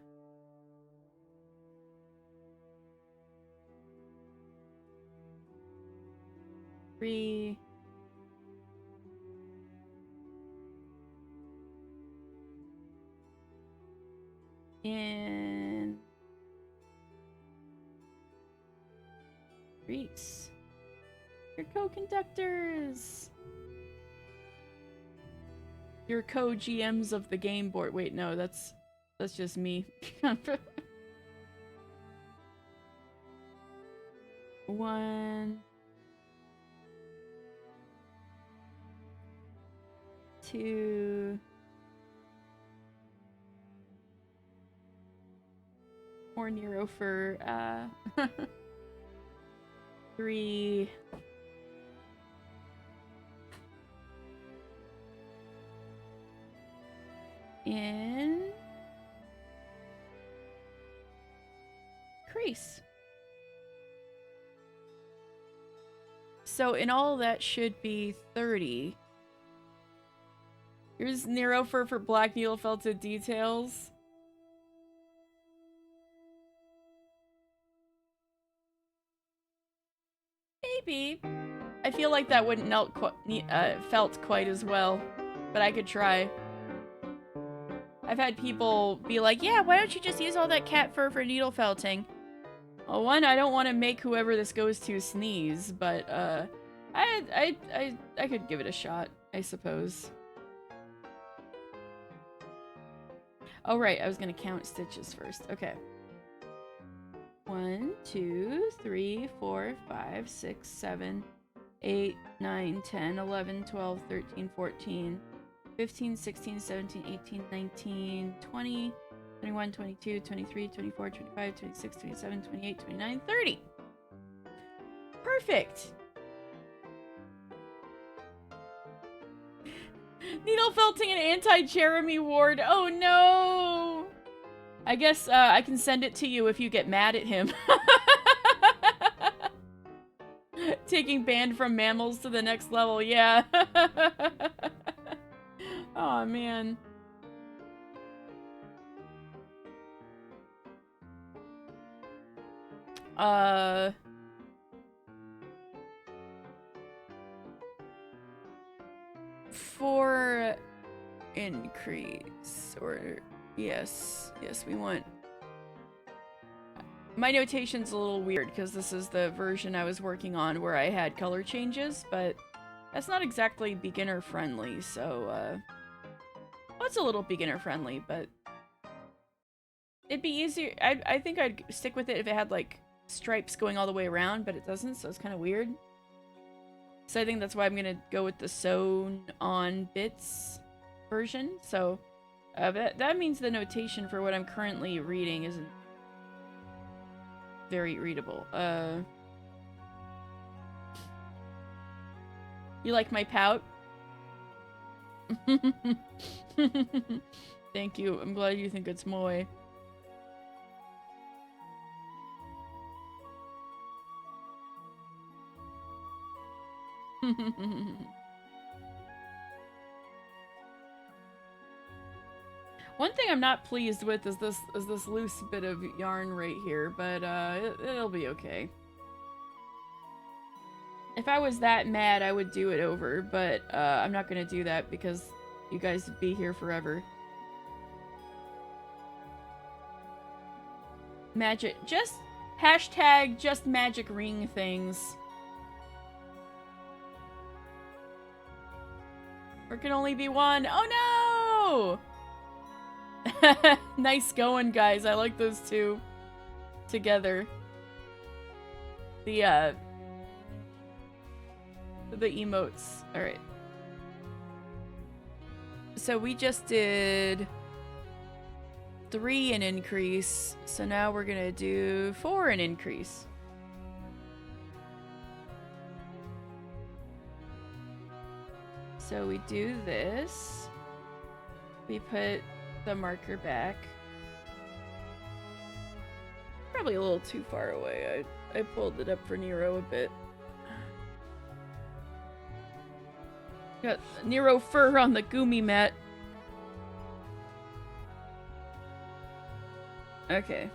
3, and Reese. Your co-conductors. Your co-GMs of the game board. Wait, no, that's just me. 1, 2, more Nero for 3, increase. So in all that should be 30. Here's Nero for black needle felted details. Maybe. I feel like that wouldn't felt quite as well, but I could try. I've had people be like, yeah, why don't you just use all that cat fur for needle felting? Well, one, I don't want to make whoever this goes to sneeze, but, I could give it a shot, I suppose. Oh, right, I was gonna count stitches first. Okay. 1, 2, 3, 4, 5, 6, 7, 8, 9, 10, 11, 12, 13, 14, 15, 16, 17, 18, 19, 20, 21, 22, 23, 24, 25, 26, 27, 28, 29, 30. Perfect! Needle felting and anti-Jeremy Ward. Oh no! I guess I can send it to you if you get mad at him. Taking banned from mammals to the next level, yeah. Oh man. For increase, or yes, we want. My notation's a little weird because this is the version I was working on where I had color changes, but that's not exactly beginner friendly, so well, it's a little beginner friendly, but it'd be easier. I think I'd stick with it if it had like stripes going all the way around, but it doesn't, so it's kind of weird. So I think that's why I'm gonna go with the sewn on bits version. So that means the notation for what I'm currently reading isn't very readable. You like my pout? Thank you. I'm glad you think it's moe. One thing I'm not pleased with is this loose bit of yarn right here, but it'll be okay. If I was that mad, I would do it over, but I'm not gonna do that because you guys would be here forever. Magic, just hashtag just magic ring things. There can only be one. Oh no! Nice going, guys. I like those two together. The emotes. All right. So we just did 3 in increase. So now we're gonna do 4 in increase. So we do this. We put the marker back. Probably a little too far away. I pulled it up for Nero a bit. Got Nero fur on the Gumi mat. Okay.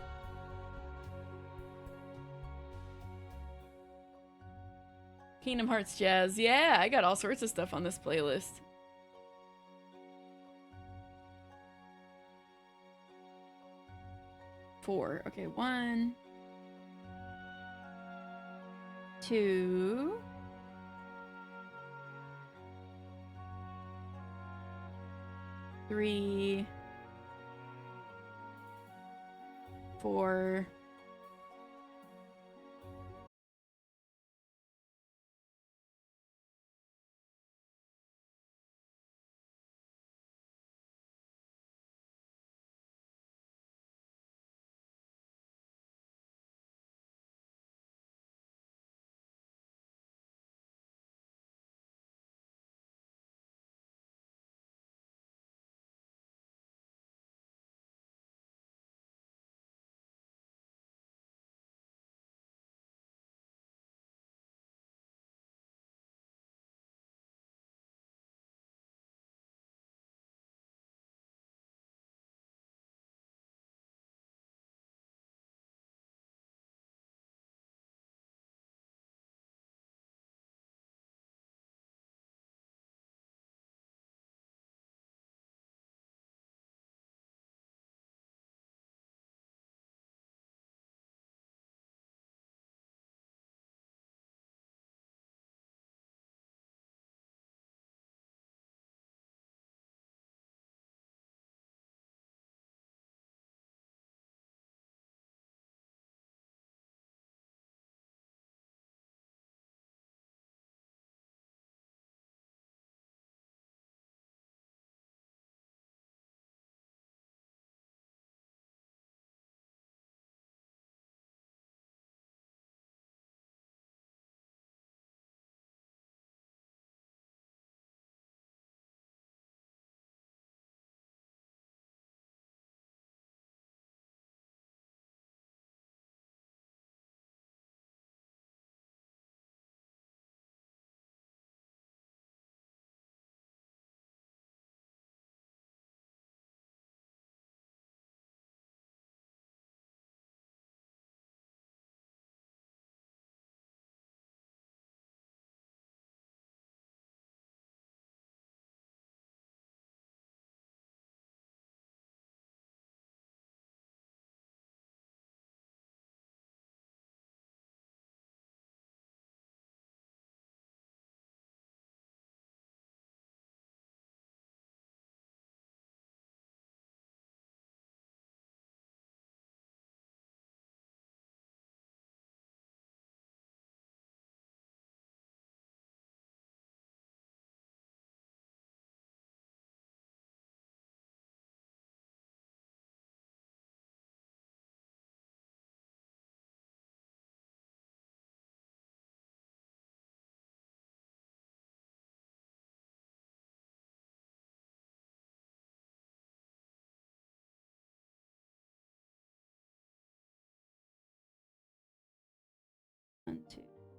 Kingdom Hearts Jazz. Yeah, I got all sorts of stuff on this playlist. Four. Okay, 1, 2, 3, 4,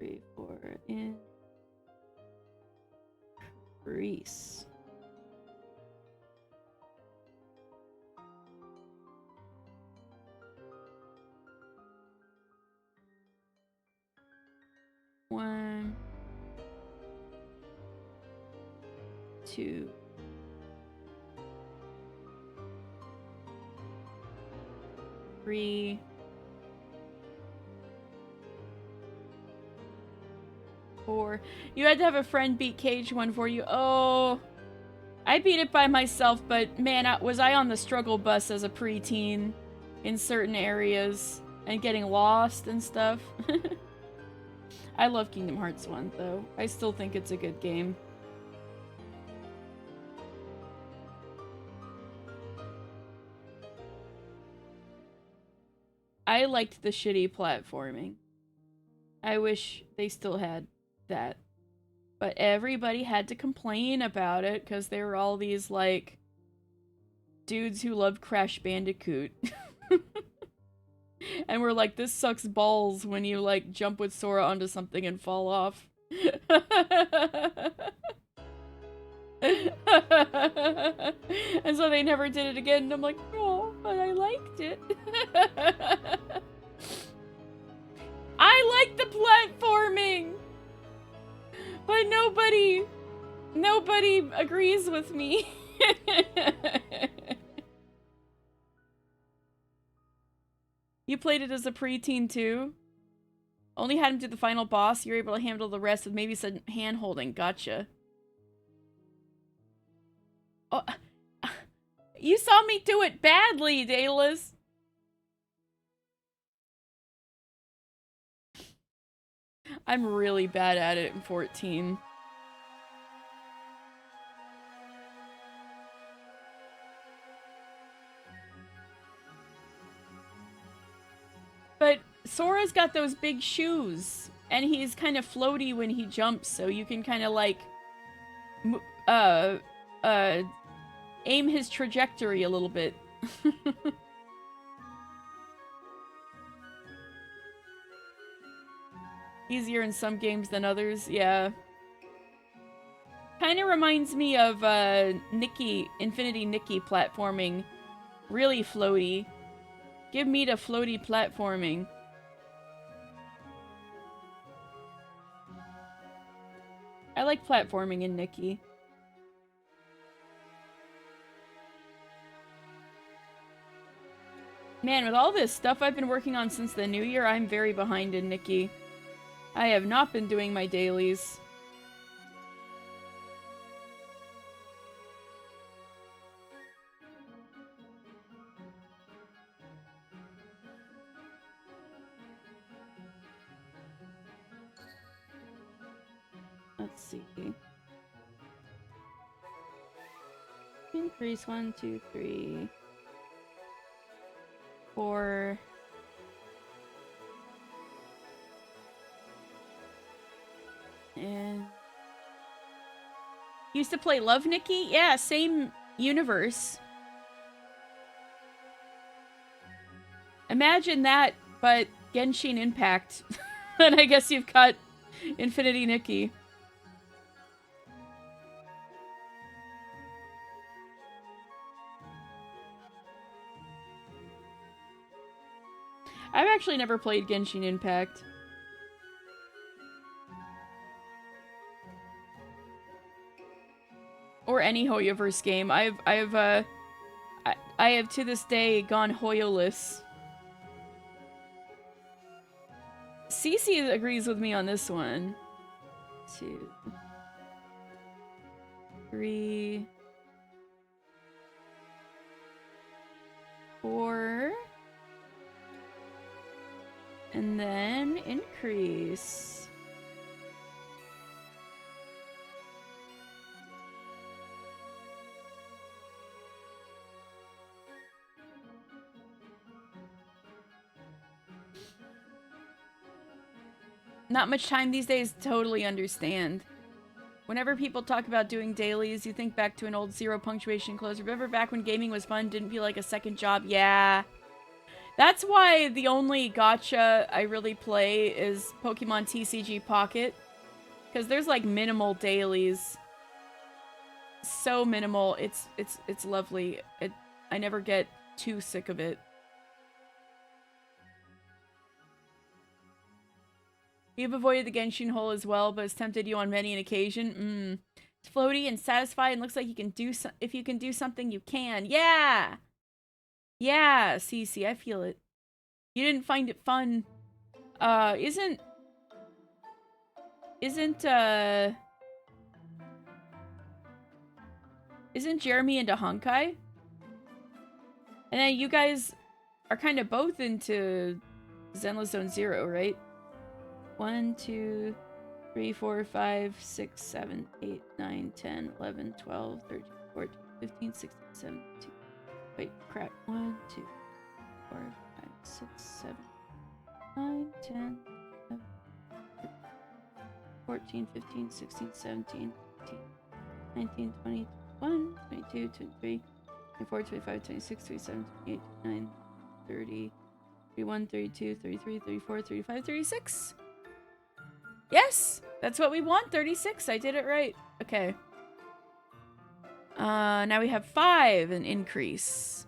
3, 4, increase. One, 2, 3, 4. You had to have a friend beat Cage 1 for you. Oh, I beat it by myself, but man, was I on the struggle bus as a preteen in certain areas and getting lost and stuff. I love Kingdom Hearts 1, though. I still think it's a good game. I liked the shitty platforming. I wish they still had that. But everybody had to complain about it because they were all these, like, dudes who loved Crash Bandicoot. And we're like, this sucks balls when you, like, jump with Sora onto something and fall off. And so they never did it again, and I'm like, oh, but I liked it. I like the platforming! But nobody agrees with me. You played it as a preteen too? Only had him do the final boss, you're able to handle the rest with maybe some hand-holding. Gotcha. Oh, you saw me do it badly, Daedalus. I'm really bad at it in 14. But Sora's got those big shoes, and he's kind of floaty when he jumps, so you can kind of like aim his trajectory a little bit. Easier in some games than others, yeah. Kind of reminds me of Infinity Nikki platforming. Really floaty. Give me the floaty platforming. I like platforming in Nikki. Man, with all this stuff I've been working on since the new year, I'm very behind in Nikki. I have not been doing my dailies. Let's see. Increase 1, 2, 3, 4. And used to play Love Nikki? Yeah, same universe. Imagine that, but Genshin Impact. And I guess you've got Infinity Nikki. I've actually never played Genshin Impact. Or any Hoyoverse game. I have to this day gone Hoyoless. Cece agrees with me on this one. 2, 3, 4. And then increase. Not much time these days, totally understand. Whenever people talk about doing dailies, you think back to an old zero punctuation closer. Remember back when gaming was fun, didn't feel like a second job? Yeah. That's why the only gacha I really play is Pokemon TCG Pocket. Because there's like minimal dailies. So minimal. It's lovely. I never get too sick of it. You've avoided the Genshin hole as well, but it's tempted you on many an occasion. It's floaty and satisfying. Looks like you can do if you can do something, you can. Yeah! Yeah, see, I feel it. You didn't find it fun. Isn't Jeremy into Honkai? And then you guys are kind of both into Zenless Zone Zero, right? 1, 2, 3, 4, 5, 6, 7, 8, 9, 10, 11, 12, 13, 14, 15, 16, 17. Wait, crap. 1, 2, 4, 5, 6, 7, 9, 10, 11, 14, 15, 16, 17, 18, 19, 20, 21, 22, 23, 24, 25, 26, 27, 28, 29, 30, 31, 32, 33, 34, 35, 36. Yes! That's what we want, 36. I did it right. Okay. Now we have 5, an increase.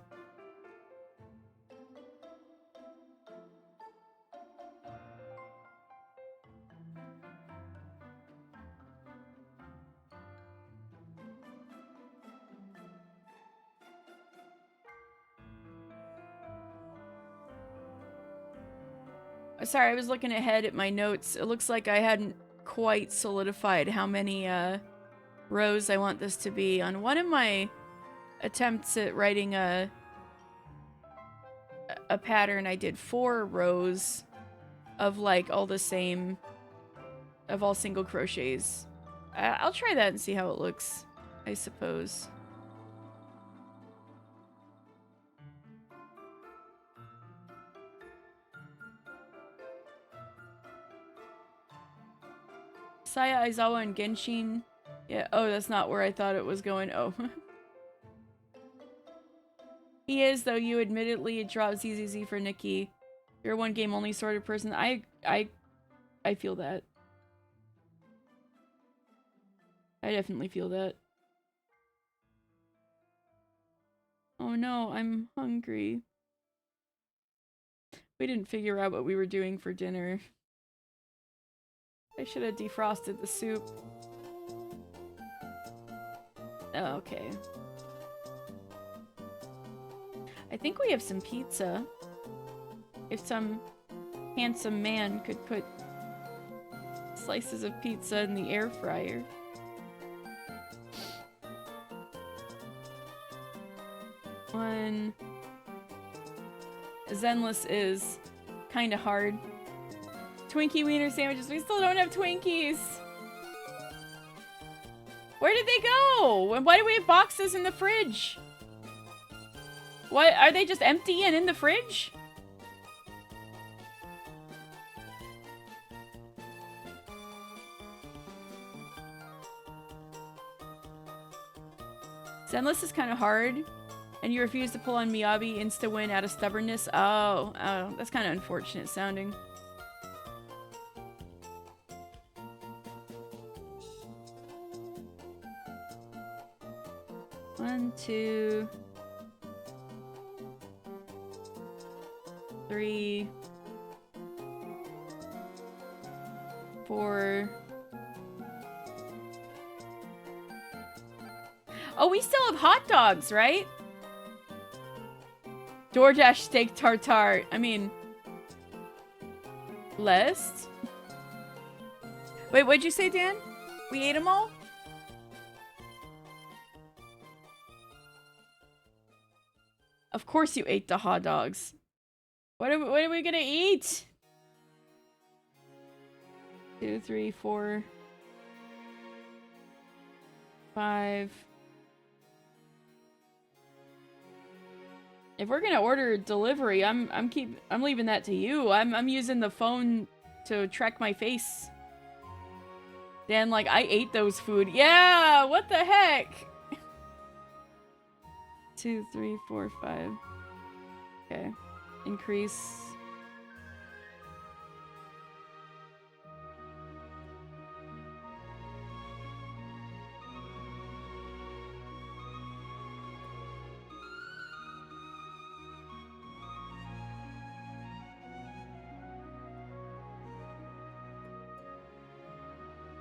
Sorry, I was looking ahead at my notes. It looks like I hadn't quite solidified how many rows I want this to be. On one of my attempts at writing a pattern, I did 4 rows of like all the same, of all single crochets. I'll try that and see how it looks, I suppose. Saya Aizawa and Genshin. Yeah, oh, that's not where I thought it was going. Oh. He is, though you admittedly dropped ZZZ for Nikki. You're a one game only sort of person. I feel that. I definitely feel that. Oh no, I'm hungry. We didn't figure out what we were doing for dinner. I should have defrosted the soup. Oh, okay. I think we have some pizza. If some handsome man could put slices of pizza in the air fryer. One. Zenless is kind of hard. Twinkie wiener sandwiches. We still don't have Twinkies. Where did they go? And why do we have boxes in the fridge? What? Are they just empty and in the fridge? Zenless is kind of hard. And you refuse to pull on Miyabi insta-win out of stubbornness? Oh, that's kind of unfortunate sounding. One, 2, 3, 4. Oh, we still have hot dogs, right? DoorDash steak tartare. I mean, less? Wait, what'd you say, Dan? We ate them all? Of course you ate the hot dogs. What are we gonna eat? 2, 3, 4, 5. If we're gonna order delivery, I'm leaving that to you. I'm using the phone to track my face. Dan, like, I ate those food. Yeah, what the heck? 2, 3, 4, 5. Okay. increase.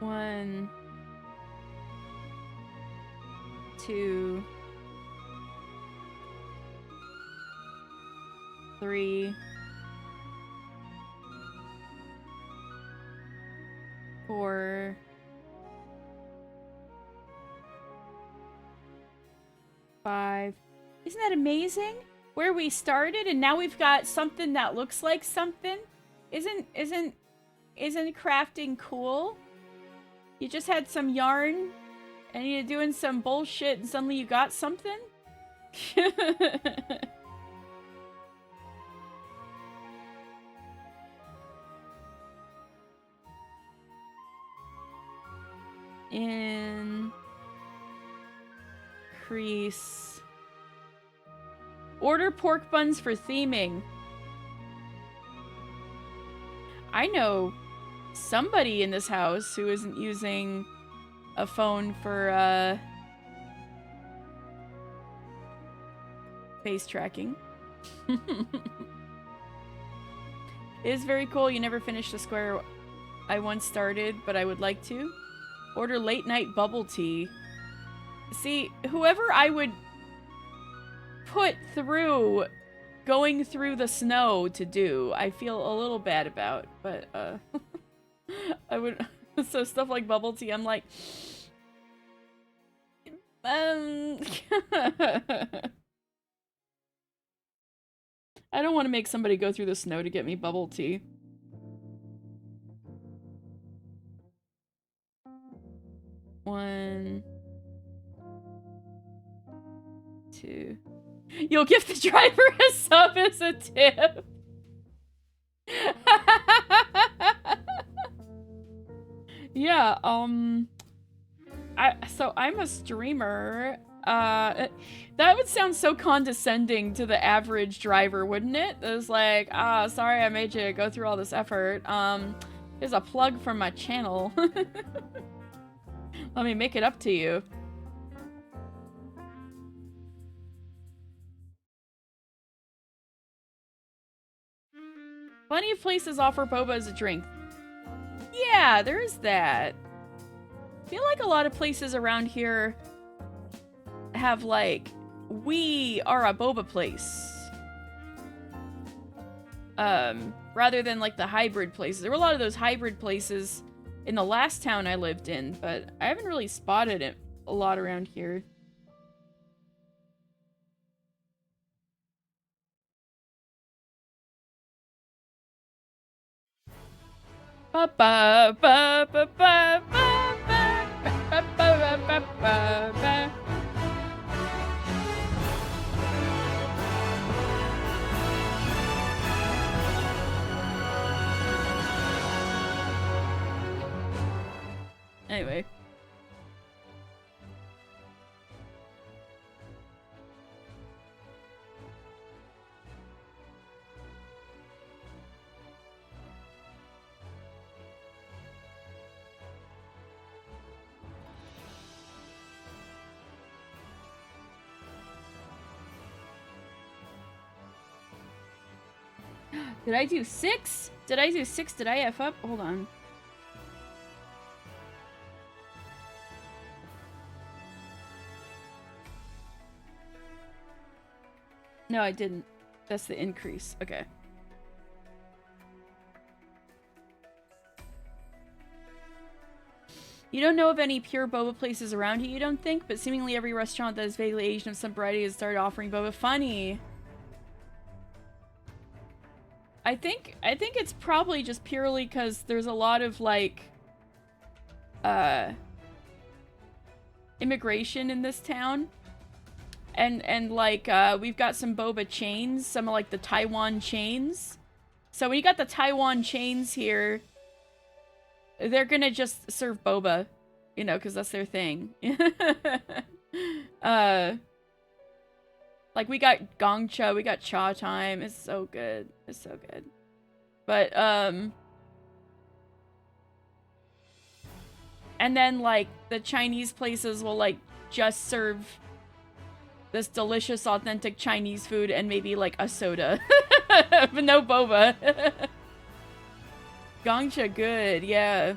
One, two, three, four, five. Isn't that amazing? Where we started and now we've got something that looks like something. Isn't crafting cool? You just had some yarn and you're doing some bullshit and suddenly you got something? Increase. Order pork buns for theming. I know somebody in this house who isn't using a phone for face tracking. It is very cool. You never finished the square I once started, but I would like to. Order late night bubble tea. See, whoever I would put through going through the snow to do, I feel a little bad about, but I would so stuff like bubble tea, I'm like I don't want to make somebody go through the snow to get me bubble tea. One, two. You'll give the driver a sub as a tip. Yeah, so I'm a streamer. That would sound so condescending to the average driver, wouldn't it? It's like, sorry I made you go through all this effort. Here's a plug from my channel. Let me make it up to you. Plenty of places offer boba as a drink. Yeah, there is that. I feel like a lot of places around here have like, we are a boba place. Rather than like the hybrid places. There were a lot of those hybrid places in the last town I lived in, but I haven't really spotted it a lot around here. Ba ba ba ba ba ba ba ba ba ba ba ba. Anyway. Did I do 6? Did I do 6? Did I F up? Hold on. No, I didn't. That's the increase. Okay. You don't know of any pure boba places around here, you don't think? But seemingly every restaurant that is vaguely Asian of some variety has started offering boba. Funny. I think it's probably just purely because there's a lot of, like, immigration in this town. And like, we've got some boba chains, some of, like, the Taiwan chains. So when you got the Taiwan chains here, they're gonna just serve boba, you know, because that's their thing. Like, we got gongcha, we got cha time. It's so good. It's so good. But, and then, like, the Chinese places will, like, just serve this delicious, authentic Chinese food and maybe, like, a soda. But no boba. Gongcha good, yeah.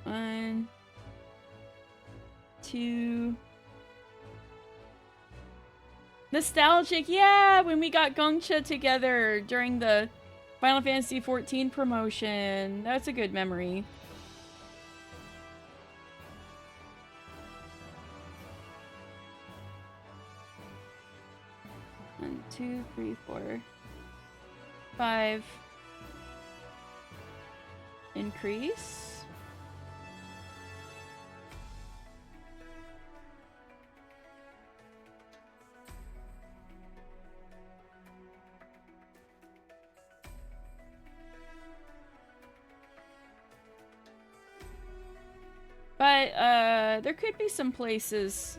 One, two. Nostalgic, yeah, when we got gongcha together during the Final Fantasy XIV promotion. That's a good memory. One, two, three, four, five. Increase. But, there could be some places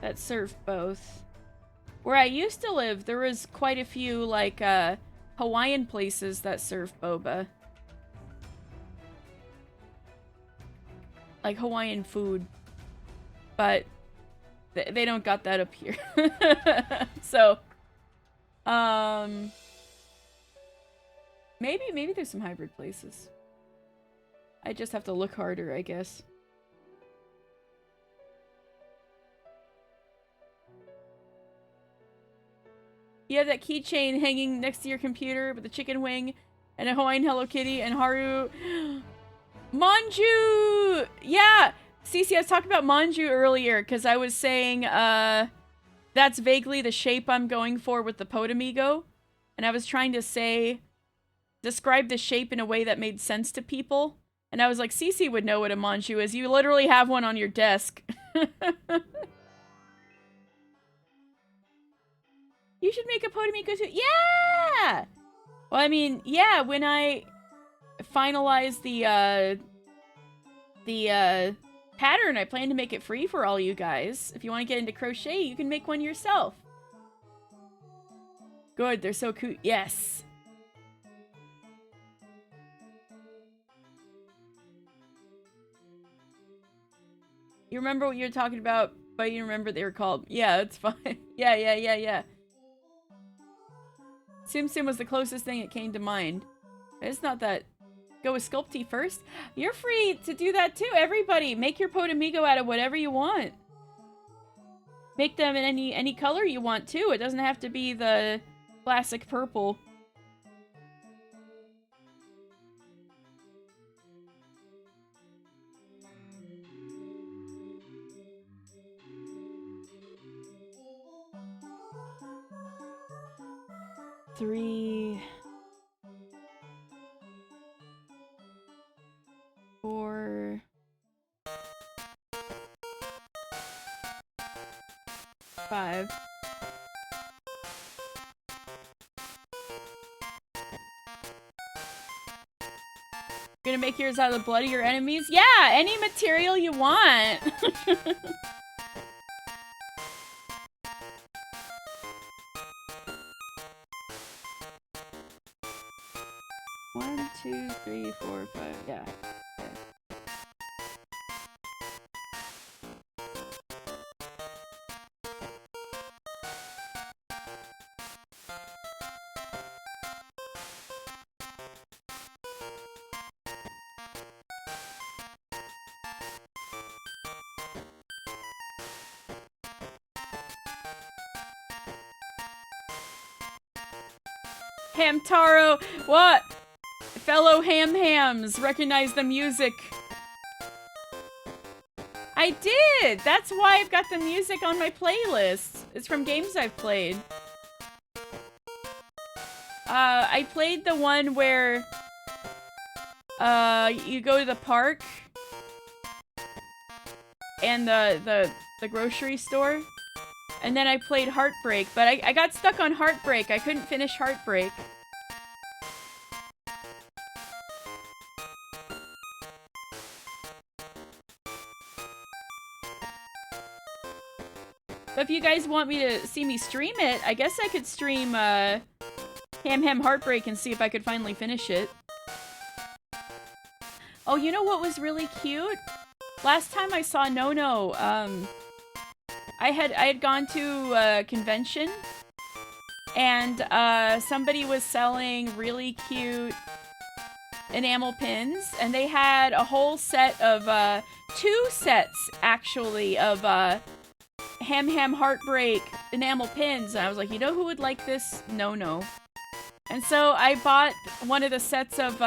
that serve both. Where I used to live, there was quite a few, like, Hawaiian places that serve boba. Like, Hawaiian food. But, they don't got that up here. So, maybe there's some hybrid places. I just have to look harder, I guess. You have that keychain hanging next to your computer with a chicken wing and a Hawaiian Hello Kitty and Haru. Manju! Yeah! Cece, I was talking about Manju earlier because I was saying that's vaguely the shape I'm going for with the Podamigo. And I was trying to describe the shape in a way that made sense to people. And I was like, Cece would know what a Manju is. You literally have one on your desk. You should make a Podamigo too. Yeah! Well, I mean, yeah, when I finalize the pattern, I plan to make it free for all you guys. If you want to get into crochet, you can make one yourself. Good, they're so cute. Yes. You remember what you were talking about, but you remember what they were called. Yeah, it's fine. Yeah. Sim Sim was the closest thing that came to mind. It's not that. Go with Sculpty first. You're free to do that too. Everybody, make your Podamigo out of whatever you want. Make them in any color you want too. It doesn't have to be the classic purple. Three, 4, 5. Gonna make yours out of the blood of your enemies? Yeah, any material you want. 1, 2, 3, 4, 5. Yeah. Okay. Hamtaro, what? Fellow ham-hams, recognize the music. I did! That's why I've got the music on my playlist. It's from games I've played. I played the one where you go to the park and the grocery store. And then I played Heartbreak, but I got stuck on Heartbreak. I couldn't finish Heartbreak. if you guys want me to see me stream it, I guess I could stream Ham Ham Heartbreak and see if I could finally finish it. Oh, you know what was really cute? Last time I saw No, I had gone to a convention and somebody was selling really cute enamel pins, and they had a whole set of 2 sets actually of Ham Ham Heartbreak enamel pins, and I was like, you know who would like this? No. And so I bought one of the sets of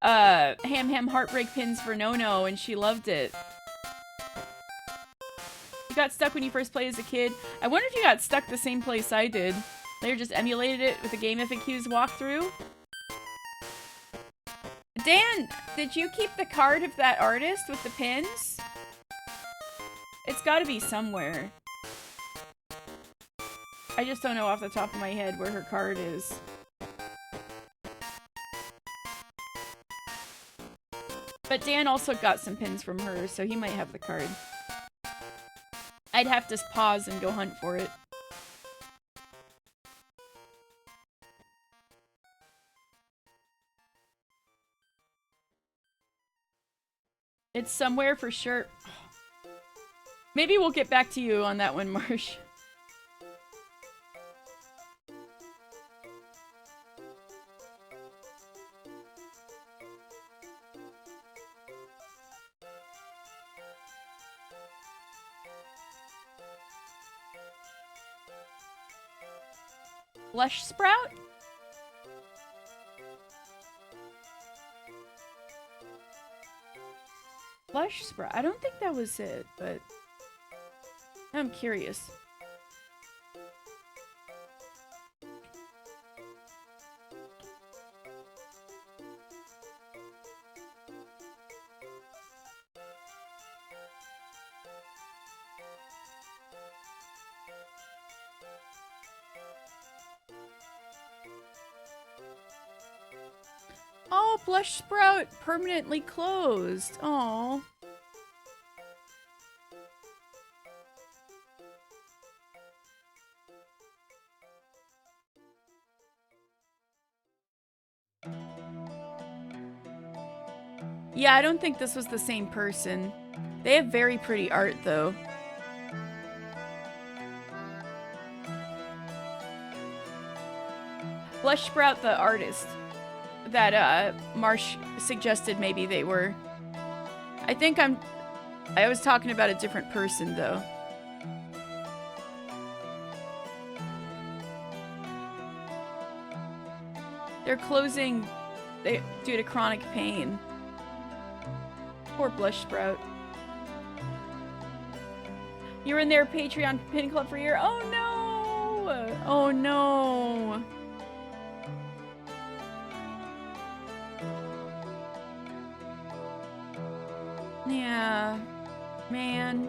Ham Ham Heartbreak pins for No, and she loved it. You got stuck when you first played as a kid. I wonder if you got stuck the same place I did. Later just emulated it with the Game FAQs walkthrough. Dan, did you keep the card of that artist with the pins? It's gotta be somewhere. I just don't know off the top of my head where her card is. But Dan also got some pins from her, so he might have the card. I'd have to pause and go hunt for it. It's somewhere for sure. Maybe we'll get back to you on that one, Marsh. Blush Sprout? Blush Sprout? I don't think that was it, but I'm curious. Oh, Blush Sprout permanently closed. Oh. Yeah, I don't think this was the same person. They have very pretty art, though. Blush Sprout, the artist that Marsh suggested maybe they were. I was talking about a different person, though. They're closing due to chronic pain. Poor Blush Sprout. You were in their Patreon pin club for a year? Oh no! Oh no! Yeah. Man.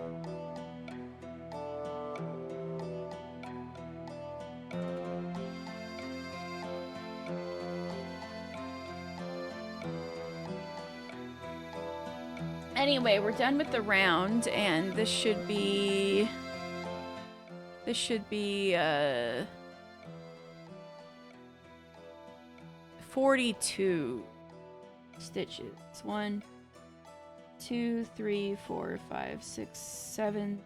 Anyway, we're done with the round, and this should be 42 stitches. 1, 2, 3, 4, 5, 6, 7,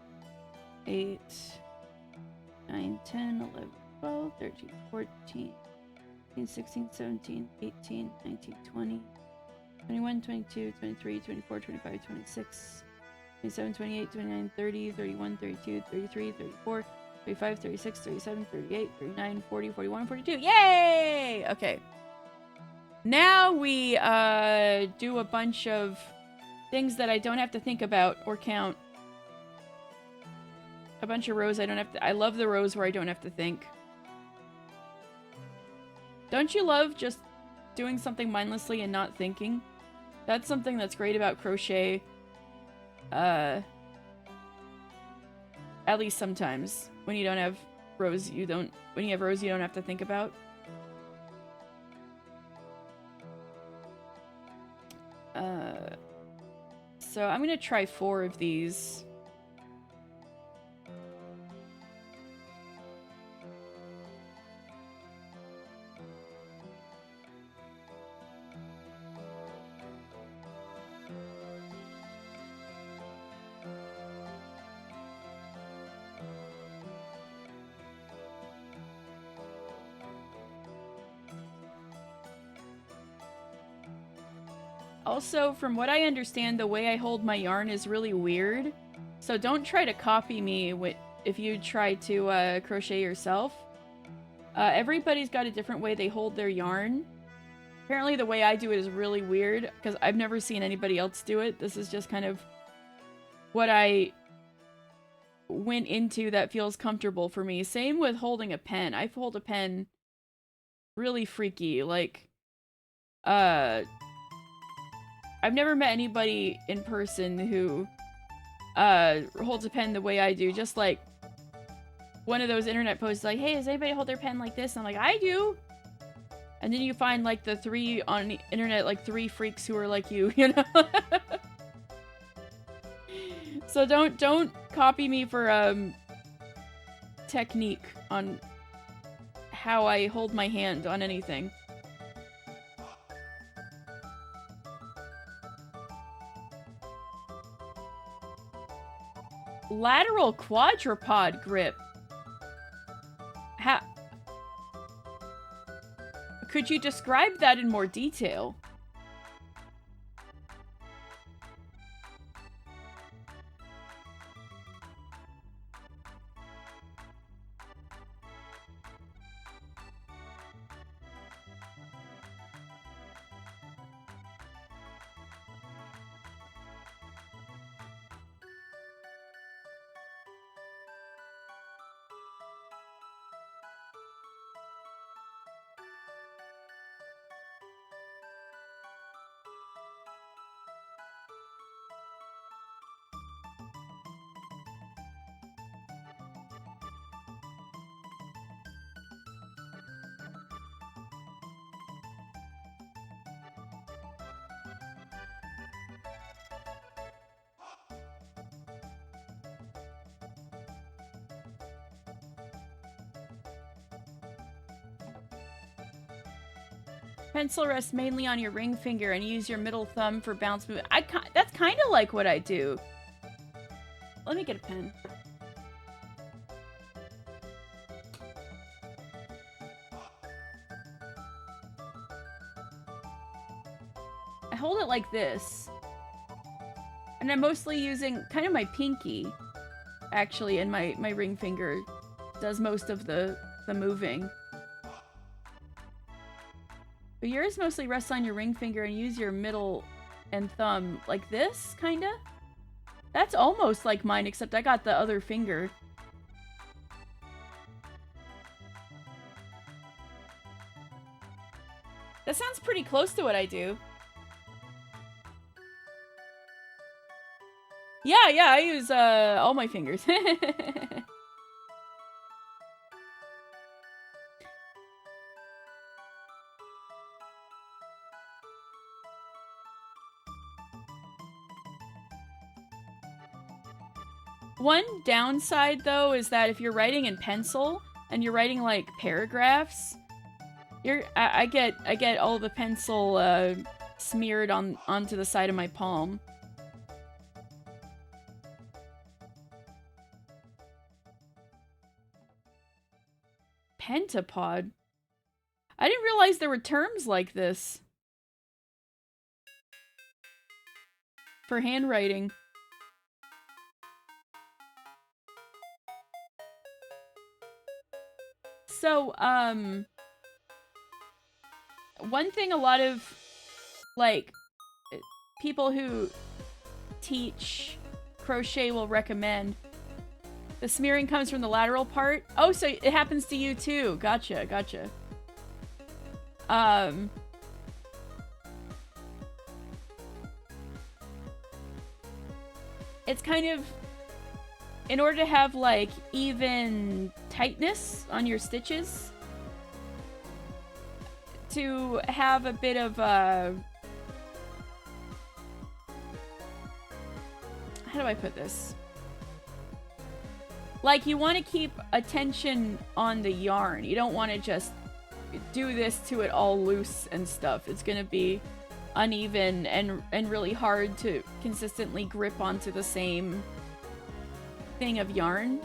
8, 9, 10, 11, 12, 13, 14, 15, 16, 17, 18, 19, 20, 21, 22, 23, 24, 25, 26, 27, 28, 29, 30, 31, 32, 33, 34, 35, 36, 37, 38, 39, 40, 41, 42. Yay! Okay. Now we do a bunch of things that I don't have to think about or count. A bunch of rows I don't have to... I love the rows where I don't have to think. Don't you love just doing something mindlessly and not thinking? That's something that's great about crochet. At least sometimes. When you don't have rows you don't... When you have rows you don't have to think about. So I'm gonna try 4 of these. Also, from what I understand, the way I hold my yarn is really weird. So don't try to copy me if you try to crochet yourself. Everybody's got a different way they hold their yarn. Apparently the way I do it is really weird, because I've never seen anybody else do it. This is just kind of what I went into that feels comfortable for me. Same with holding a pen. I hold a pen really freaky. Like, I've never met anybody in person who holds a pen the way I do. Just like one of those internet posts like, hey, does anybody hold their pen like this? And I'm like, I do. And then you find like the three on the internet, like 3 freaks who are like you know? So don't copy me for technique on how I hold my hand on anything. Lateral quadrupod grip. Could you describe that in more detail? Pencil rests mainly on your ring finger and use your middle thumb for bounce movement. That's kind of like what I do. Let me get a pen. I hold it like this. And I'm mostly using kind of my pinky, actually, and my ring finger does most of the moving. But yours mostly rests on your ring finger and use your middle and thumb like this, kinda? That's almost like mine, except I got the other finger. That sounds pretty close to what I do. Yeah, I use all my fingers. One downside, though, is that if you're writing in pencil and you're writing like paragraphs, I get all the pencil smeared onto the side of my palm. Pentapod? I didn't realize there were terms like this for handwriting. So, one thing a lot of, like, people who teach crochet will recommend, the smearing comes from the lateral part. Oh, so it happens to you too. Gotcha. It's kind of, in order to have, like, even tightness on your stitches, to have a bit of, how do I put this? Like, you want to keep attention on the yarn. You don't want to just do this to it all loose and stuff. It's going to be uneven and really hard to consistently grip onto the same thing of yarn.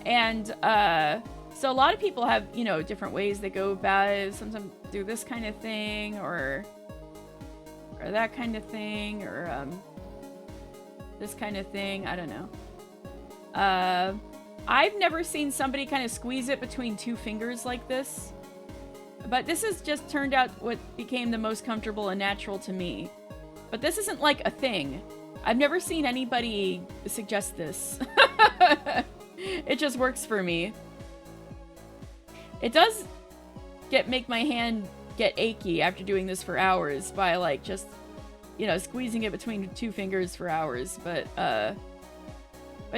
And so a lot of people have, you know, different ways they go about it. Sometimes do this kind of thing, or or that kind of thing, or this kind of thing. I don't know. I've never seen somebody kind of squeeze it between two fingers like this. But this has just turned out what became the most comfortable and natural to me. But this isn't like a thing. I've never seen anybody suggest this. It just works for me. It does make my hand get achy after doing this for hours by like just, you know, squeezing it between two fingers for hours. But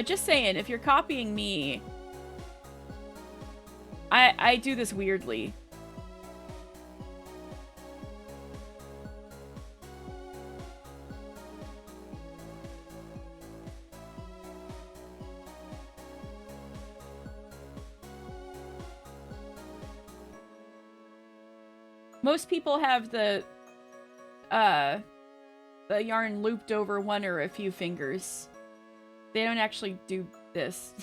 just saying, if you're copying me, I do this weirdly. Most people have the yarn looped over one or a few fingers. They don't actually do this.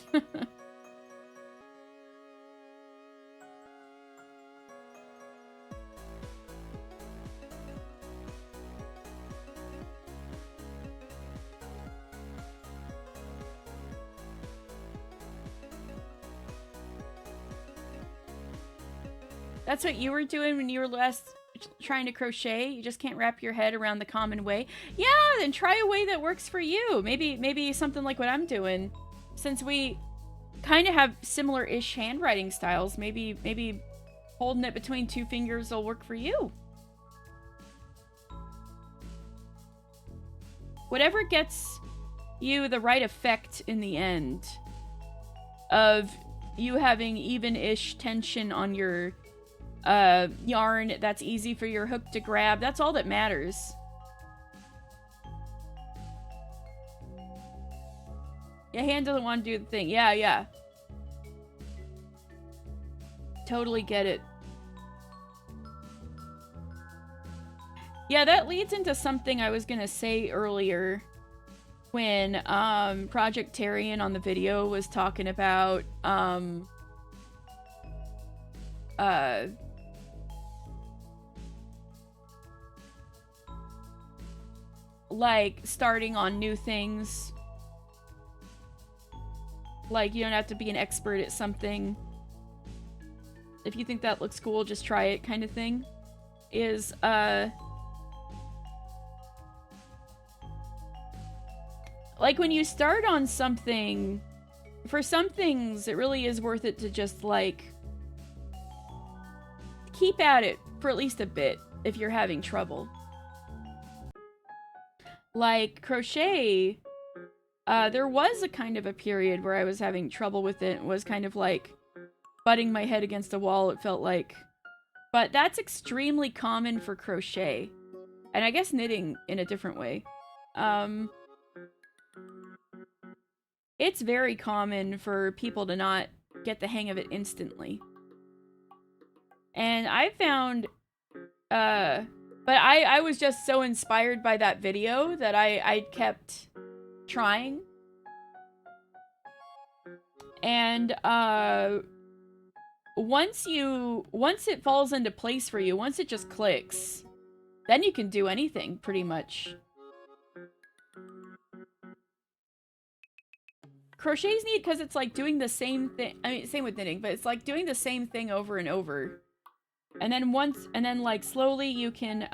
That's what you were doing when you were last trying to crochet? You just can't wrap your head around the common way? Yeah, then try a way that works for you. Maybe something like what I'm doing. Since we kind of have similar-ish handwriting styles, maybe holding it between two fingers will work for you. Whatever gets you the right effect in the end of you having even-ish tension on your yarn that's easy for your hook to grab. That's all that matters. Your hand doesn't want to do the thing. Yeah. Totally get it. Yeah, that leads into something I was gonna say earlier when Project Tarian on the video was talking about like starting on new things. Like you don't have to be an expert at something. If you think that looks cool, just try it kind of thing. Is like when you start on something, for some things it really is worth it to just like keep at it for at least a bit if you're having trouble. Like crochet, there was a kind of a period where I was having trouble with it. It was kind of like butting my head against a wall, it felt like. But that's extremely common for crochet. And I guess knitting in a different way. It's very common for people to not get the hang of it instantly. And I found, but I was just so inspired by that video that I kept trying. And once it falls into place for you, once it just clicks, then you can do anything pretty much. Crochet's neat because it's like doing the same thing. I mean, same with knitting, but it's like doing the same thing over and over. And then like slowly you can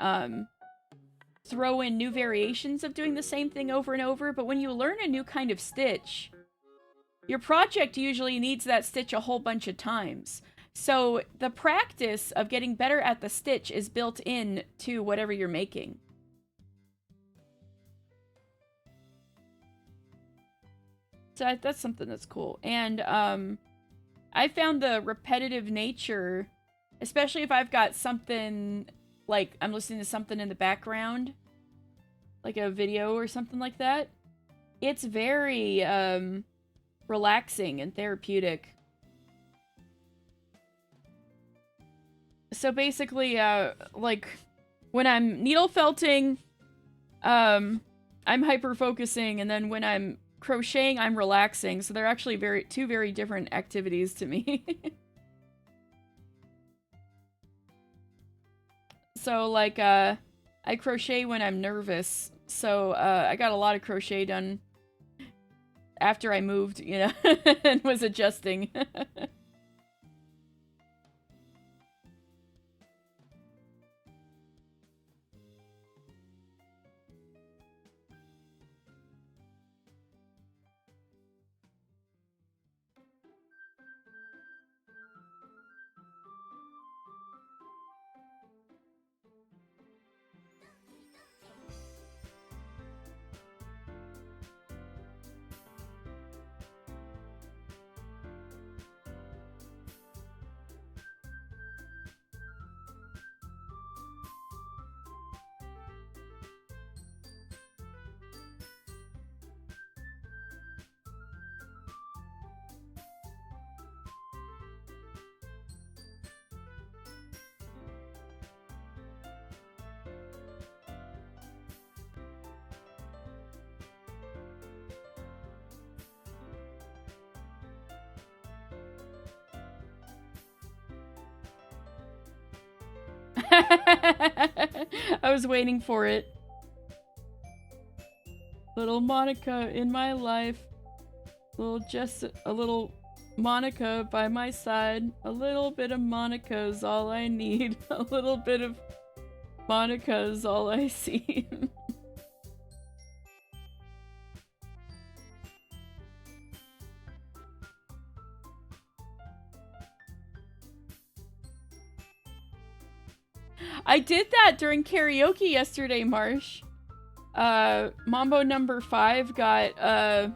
throw in new variations of doing the same thing over and over. But when you learn a new kind of stitch, your project usually needs that stitch a whole bunch of times. So the practice of getting better at the stitch is built in to whatever you're making. So that's something that's cool. And I found the repetitive nature, especially if I've got something, like I'm listening to something in the background, like a video or something like that. It's very relaxing and therapeutic. So basically, like when I'm needle felting, I'm hyper focusing, and then when I'm crocheting, I'm relaxing. So they're actually two very different activities to me. So like I crochet when I'm nervous, so I got a lot of crochet done after I moved, you know, and was adjusting. I was waiting for it. Little Monica in my life. A little Monica by my side. A little bit of Monica's all I need. A little bit of Monica's all I see. I did that during karaoke yesterday, Marsh. Mambo number 5 got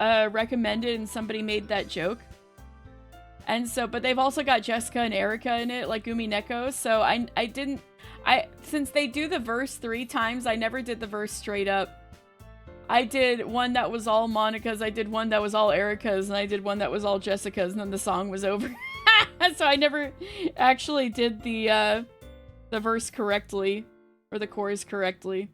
recommended and somebody made that joke. And so, but they've also got Jessica and Erica in it, like Umi Neko. So since they do the verse 3 times, I never did the verse straight up. I did one that was all Monica's, I did one that was all Erica's, and I did one that was all Jessica's, and then the song was over. So I never actually did the verse correctly, or the chorus correctly.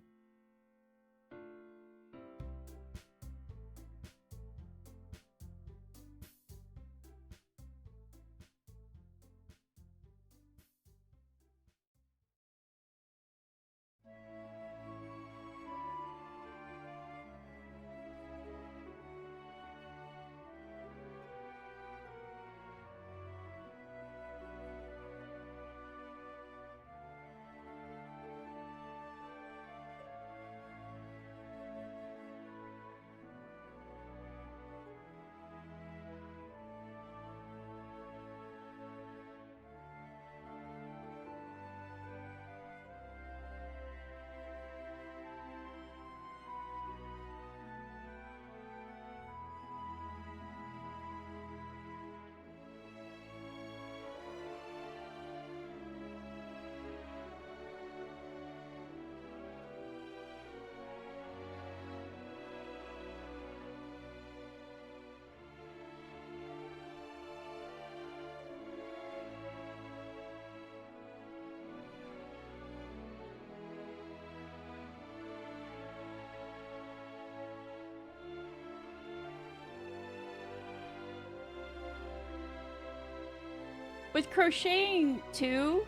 With crocheting too,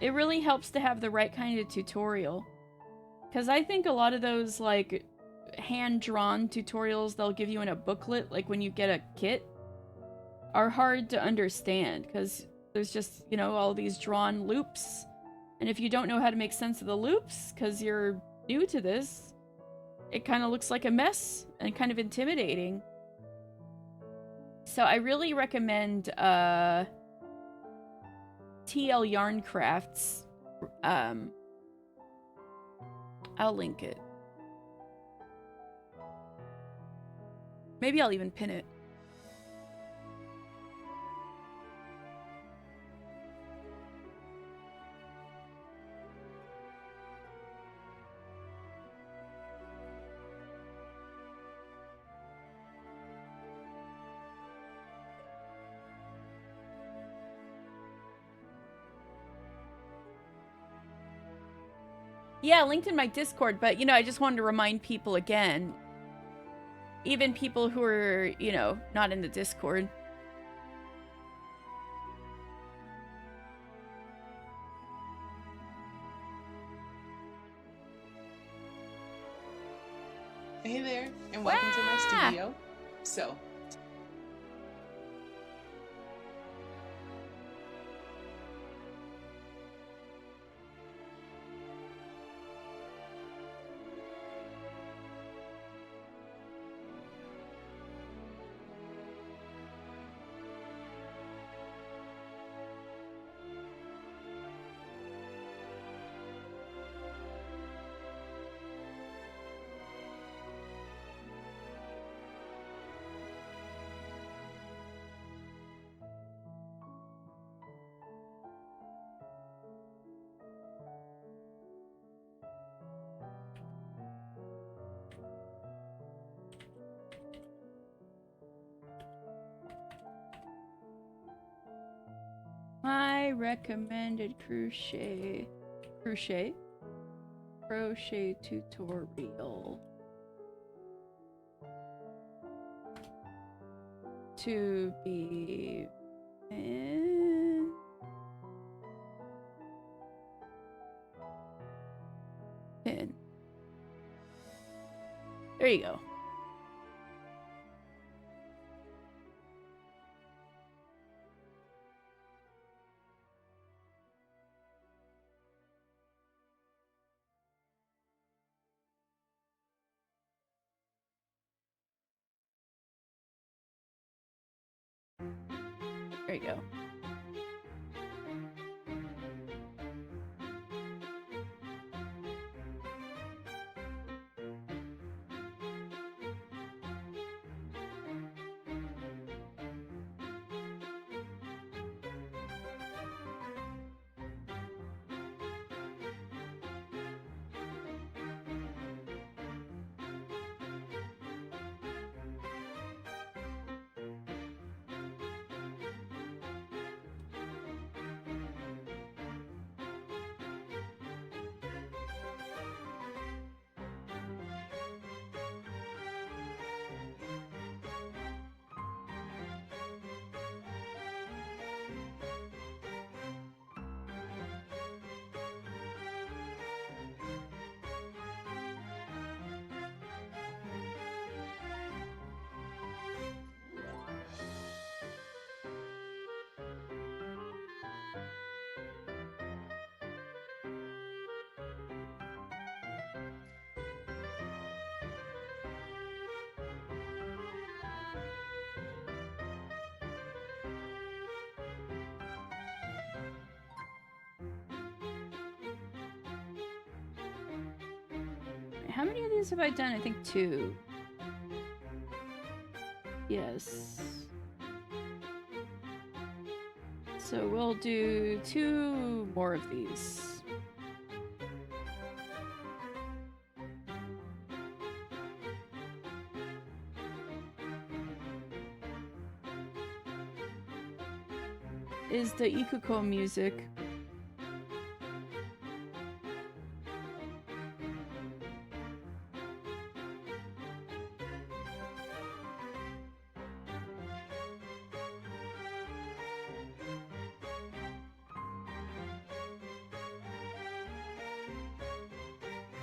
it really helps to have the right kind of tutorial. Because I think a lot of those, like, hand-drawn tutorials they'll give you in a booklet, like when you get a kit, are hard to understand. Because there's just, you know, all these drawn loops. And if you don't know how to make sense of the loops, because you're new to this, it kind of looks like a mess and kind of intimidating. So I really recommend TL Yarn Crafts. I'll link it. Maybe I'll even pin it. Yeah, linked in my Discord, but, you know, I just wanted to remind people again. Even people who are, you know, not in the Discord. studio. So My recommended crochet tutorial to be in pin. There you go. There you go. How many of these have I done? I think 2. Yes. So we'll do 2 more of these. Is the Ikuko music.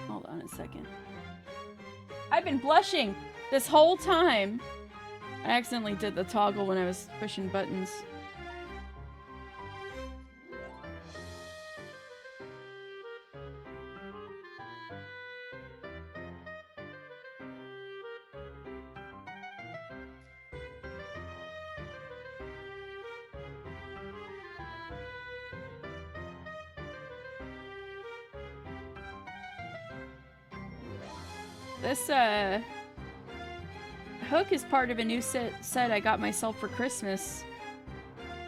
Hold on a second. I've been blushing this whole time. I accidentally did the toggle when I was pushing buttons. This hook is part of a new set I got myself for Christmas.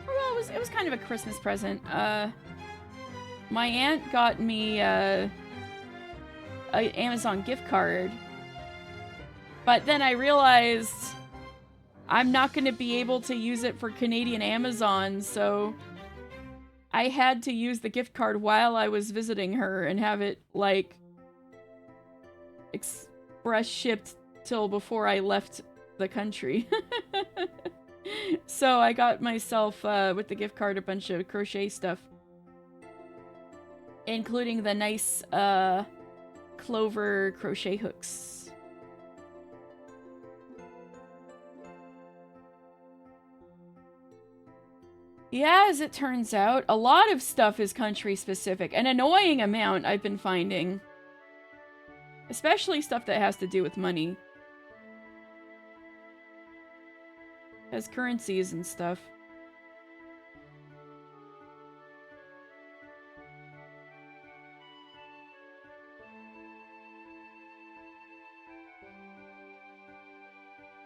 Well, it was kind of a Christmas present. My aunt got me a Amazon gift card, but then I realized I'm not going to be able to use it for Canadian Amazon, so I had to use the gift card while I was visiting her and have it like express shipped till before I left the country. So I got myself with the gift card a bunch of crochet stuff, including the nice clover crochet hooks. Yeah, as it turns out, a lot of stuff is country specific. An annoying amount I've been finding. Especially stuff that has to do with money. As currencies and stuff.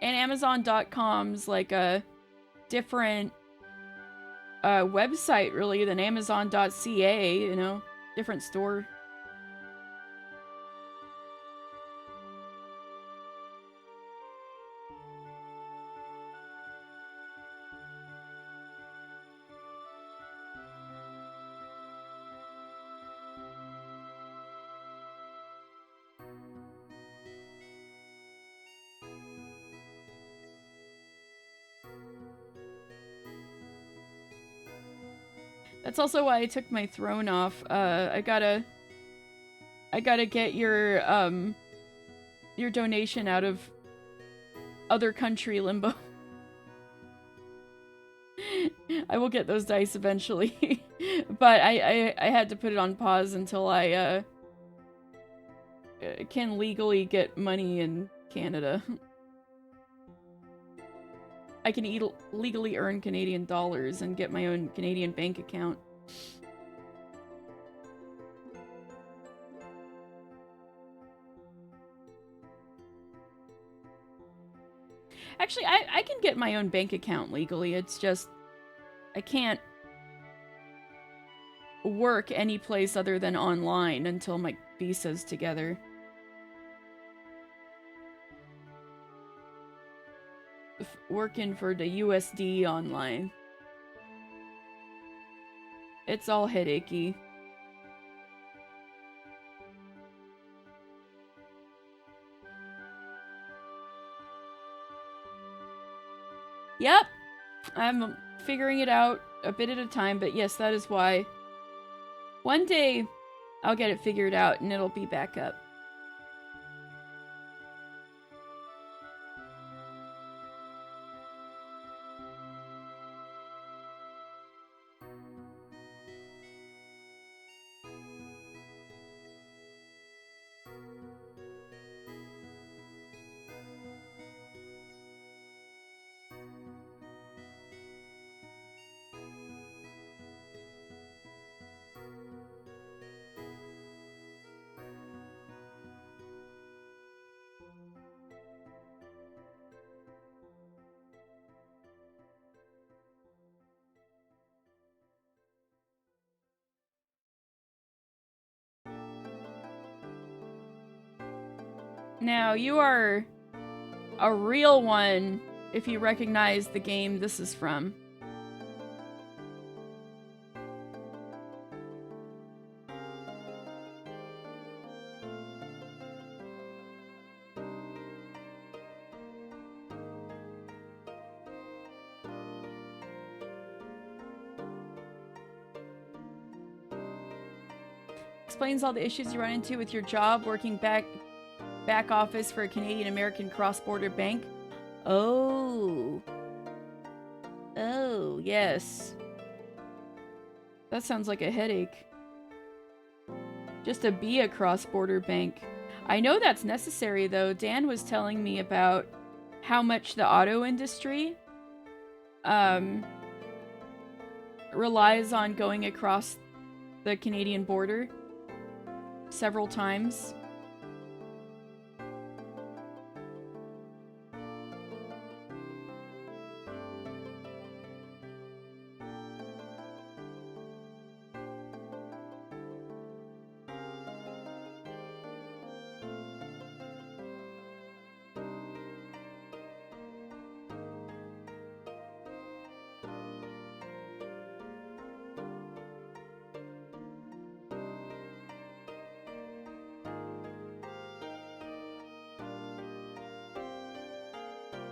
And Amazon.com's like a different website, really, than Amazon.ca, you know? Different store. That's also why I took my throne off. I gotta get your donation out of other country limbo. I will get those dice eventually. But I had to put it on pause until I can legally get money in Canada. I can legally earn Canadian dollars and get my own Canadian bank account. Actually, I can get my own bank account legally. It's just I can't work any place other than online until my visa's together. Working for the USD online. It's all headachy. Yep, I'm figuring it out a bit at a time, but yes, that is why. One day, I'll get it figured out and it'll be back up. Now, you are a real one if you recognize the game this is from. Explains all the issues you run into with your job working back office for a Canadian-American cross-border bank. Oh. Oh, yes. That sounds like a headache. Just to be a cross-border bank. I know that's necessary, though. Dan was telling me about how much the auto industry relies on going across the Canadian border several times.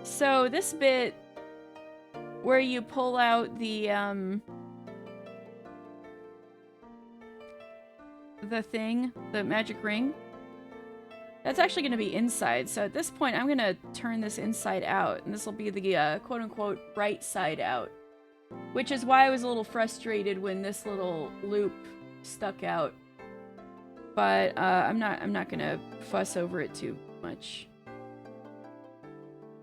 So this bit where you pull out the thing, the magic ring, that's actually going to be inside. So at this point, I'm going to turn this inside out, and this will be the quote-unquote right side out. Which is why I was a little frustrated when this little loop stuck out. But I'm not gonna fuss over it too much.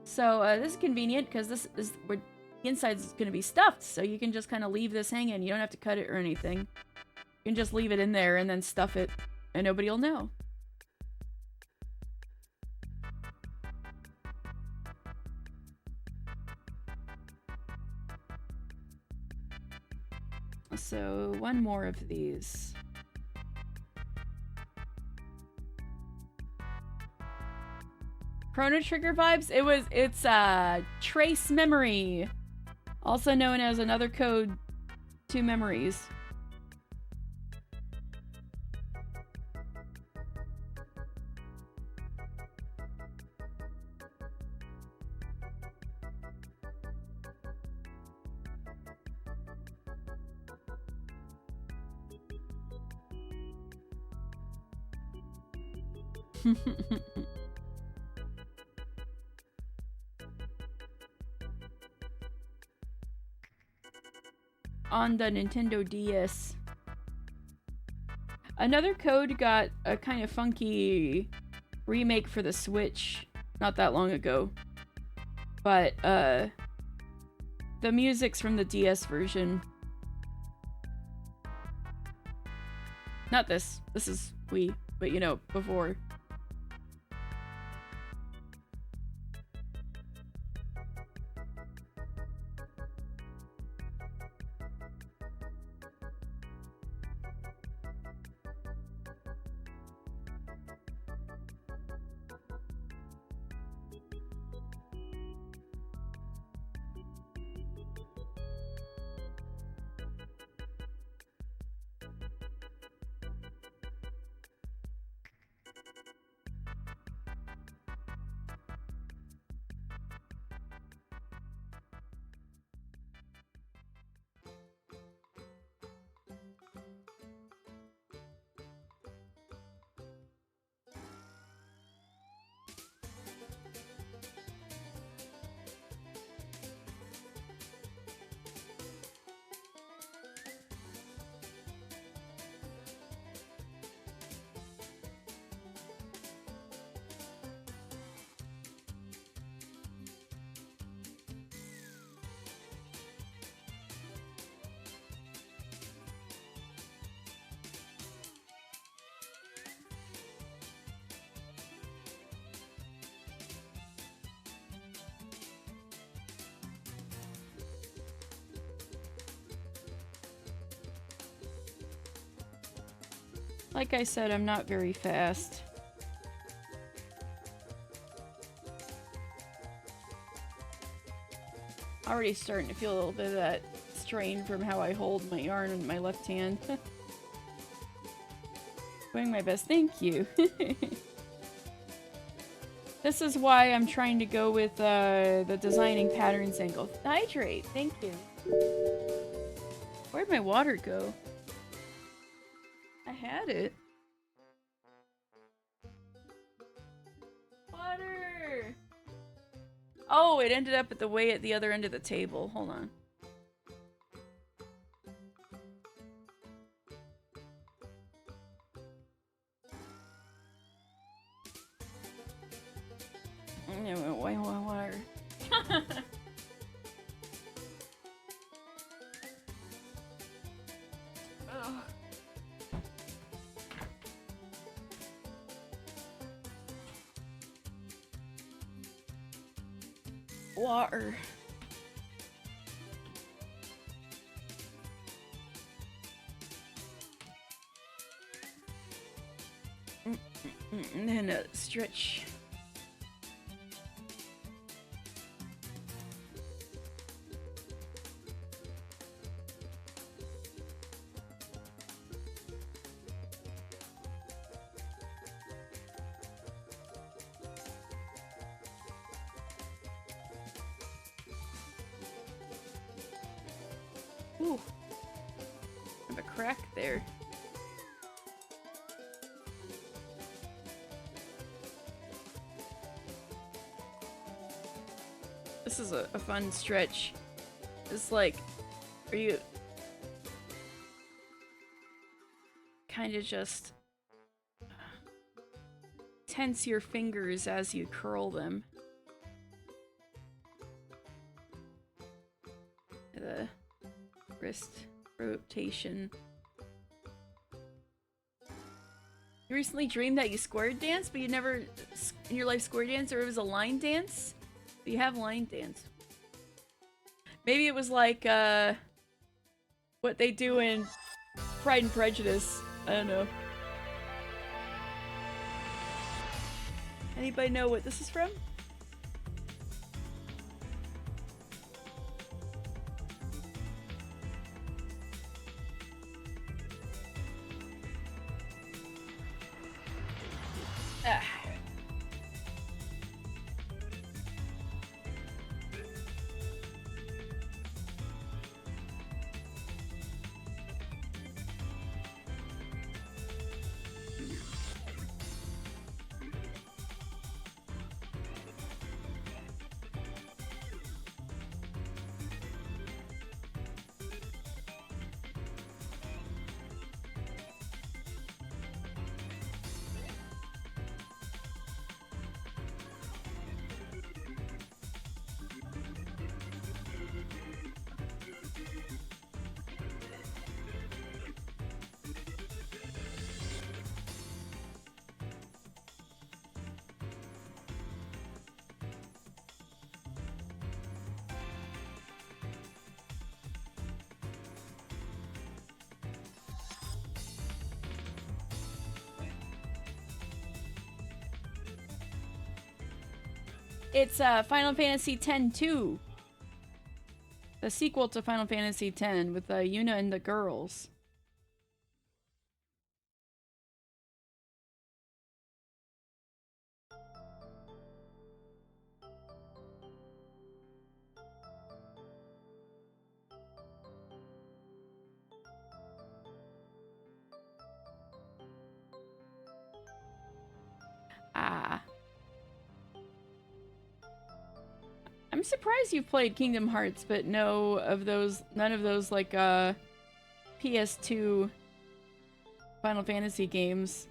So this is convenient because this is where the inside is gonna be stuffed, so you can just kind of leave this hanging. You don't have to cut it or anything. You can just leave it in there and then stuff it, and nobody will know. So one more of these. Chrono Trigger vibes? It's trace memory. Also known as another code to memories. On the Nintendo DS. Another code got a kind of funky remake for the Switch not that long ago. But, the music's from the DS version. Not this. This is Wii, but you know, before. Like I said, I'm not very fast. Already starting to feel a little bit of that strain from how I hold my yarn in my left hand. Doing my best, thank you. This is why I'm trying to go with the designing patterns angle. Hydrate, thank you. Where'd my water go? I had it. Water! Oh, it ended up at the other end of the table. Hold on. Water. Oh. Water. And then a stretch. Ooh, I have a crack there. This is a fun stretch. It's like Or you kind of just tense your fingers as you curl them. The wrist rotation. You recently dreamed that you square dance, but you never in your life square dance, or it was a line dance? But you have line dance. Maybe it was like what they do in Pride and Prejudice. I don't know. Anybody know what this is from? Ah. It's Final Fantasy X-2. The sequel to Final Fantasy X with Yuna and the girls. Ah. I'm surprised you've played Kingdom Hearts, but none of those like PS2 Final Fantasy games.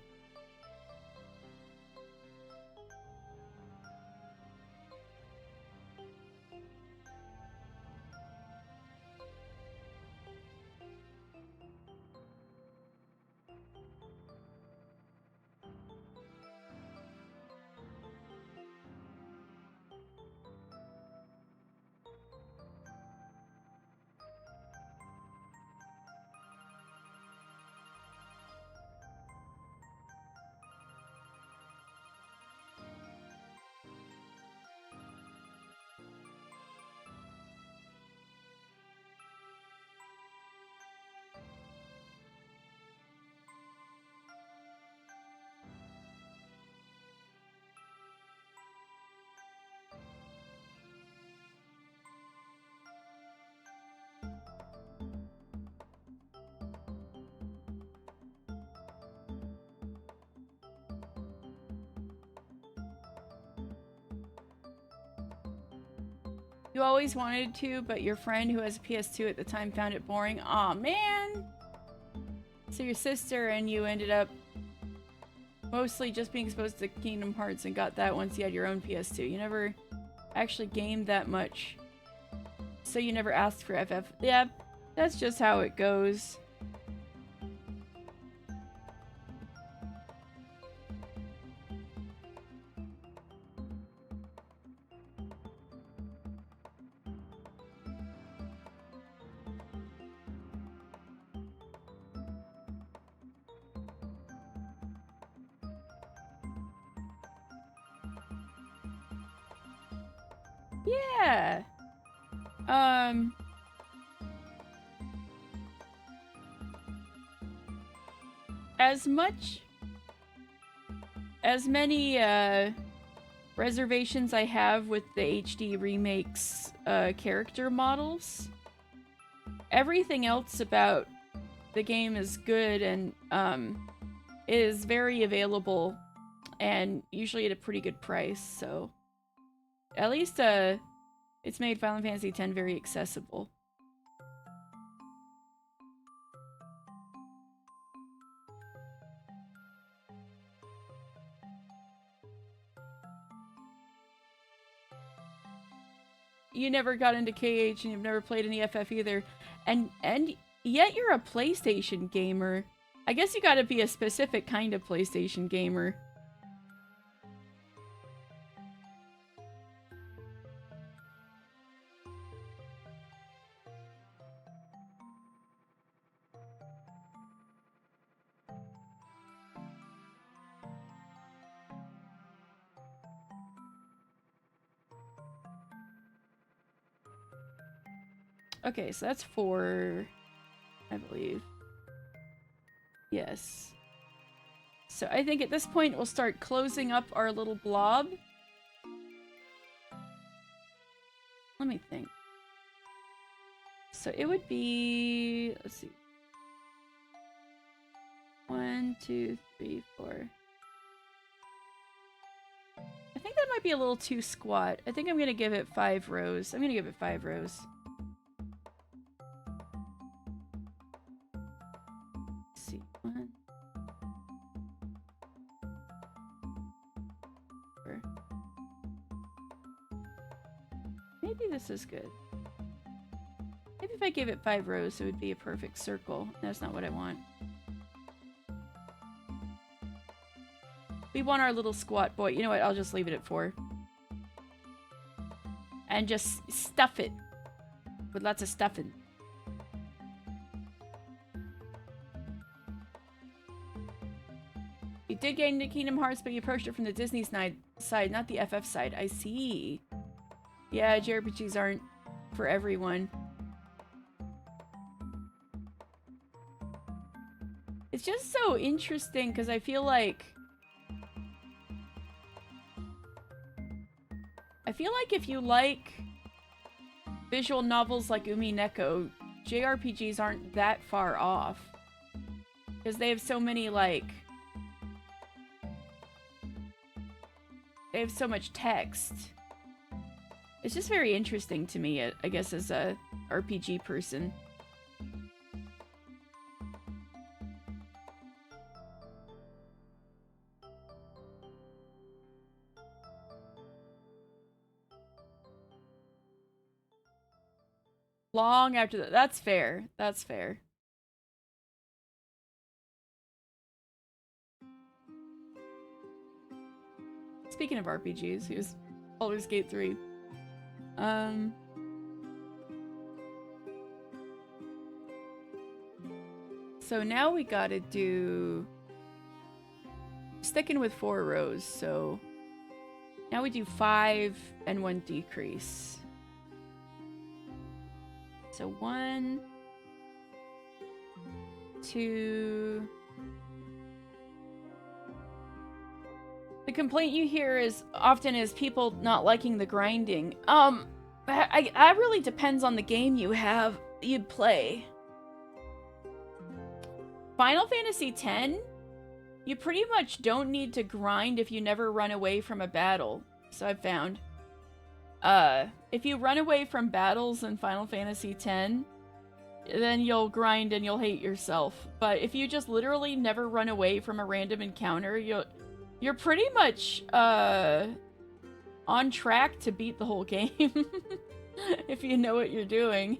You always wanted to, but your friend who has a PS2 at the time found it boring. Aw, man! So your sister and you ended up mostly just being exposed to Kingdom Hearts and got that once you had your own PS2. You never actually gamed that much. So you never asked for FF. Yeah, that's just how it goes. Yeah. As many reservations I have with the HD remakes character models, everything else about the game is good and is very available and usually at a pretty good price, so at least it's made Final Fantasy X very accessible. you never got into KH and you've never played any FF either. And yet you're a PlayStation gamer. I guess you gotta be a specific kind of PlayStation gamer. Okay, so that's 4, I believe. Yes. So I think at this point we'll start closing up our little blob. Let me think. So it would be, let's see. 1, 2, 3, 4. I think that might be a little too squat. I think I'm gonna give it 5 rows. I'm gonna give it 5 rows. Let's see. 1. 4. Maybe this is good. Maybe if I gave it 5 rows, it would be a perfect circle. That's not what I want. We want our little squat boy. You know what? I'll just leave it at 4. And just stuff it with lots of stuffing. You did get into Kingdom Hearts, but you approached it from the Disney side, not the FF side. I see. Yeah, JRPGs aren't for everyone. It's just so interesting because I feel like if you like visual novels like Umi Neko, JRPGs aren't that far off. Because they have so many, like... They have so much text. It's just very interesting to me, I guess, as a RPG person. Long after that. That's fair. That's fair. Speaking of RPGs, here's Baldur's Gate 3. So now we gotta do... Sticking with 4 rows, so... Now we do 5 and 1 decrease. So 1, 2... The complaint you hear is often is people not liking the grinding. That really depends on the game you play. Final Fantasy X, you pretty much don't need to grind if you never run away from a battle. So I've found. If you run away from battles in Final Fantasy X, then you'll grind and you'll hate yourself. But if you just literally never run away from a random encounter, you're pretty much on track to beat the whole game. If you know what you're doing.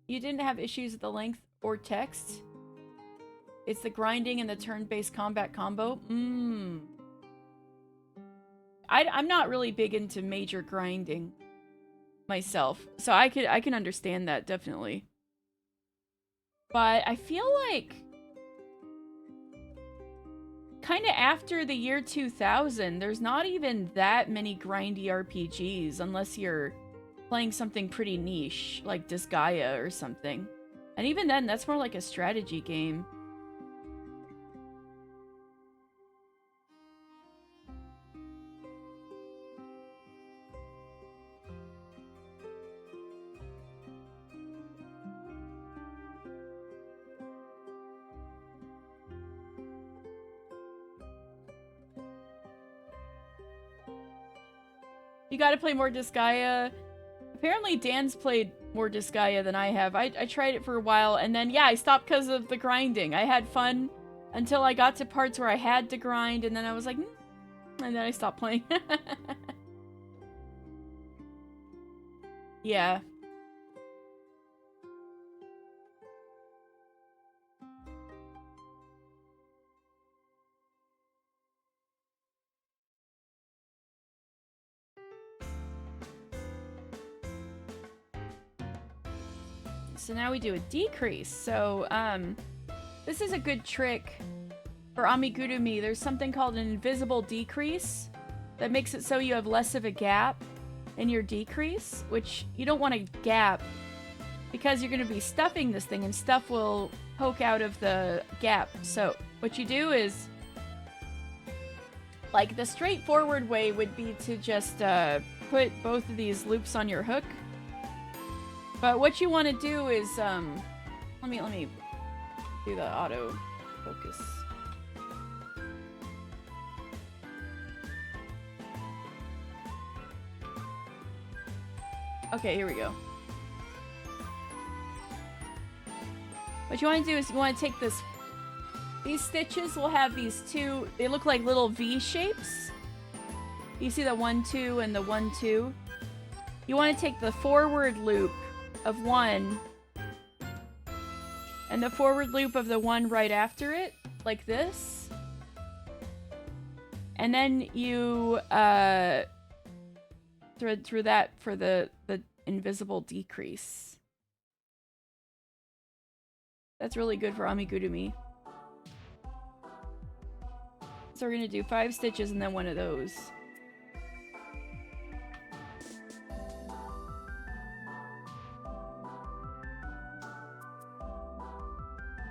You didn't have issues with the length or text? It's the grinding and the turn-based combat combo? I'm not really big into major grinding myself, so I can understand that, definitely. But I feel like kind of after the year 2000, there's not even that many grindy RPGs unless you're playing something pretty niche, like Disgaea or something. And even then, that's more like a strategy game. You gotta play more Disgaea. Apparently Dan's played more Disgaea than I have. I tried it for a while, and then, yeah, I stopped because of the grinding. I had fun until I got to parts where I had to grind, and then I was like, and then I stopped playing. Yeah. So now we do a decrease. So, this is a good trick for amigurumi. There's something called an invisible decrease that makes it so you have less of a gap in your decrease, which you don't want a gap because you're going to be stuffing this thing and stuff will poke out of the gap. So what you do is, like, the straightforward way would be to just put both of these loops on your hook. But what you want to do is, let me do the auto focus. Okay, here we go. What you want to do is you want to take this. These stitches will have these two. They look like little V shapes. You see the 1, 2, and the 1, 2. You want to take the forward loop of one and the forward loop of the one right after it, like this. And then you thread through that for the invisible decrease. That's really good for amigurumi. So we're gonna do 5 stitches and then one of those.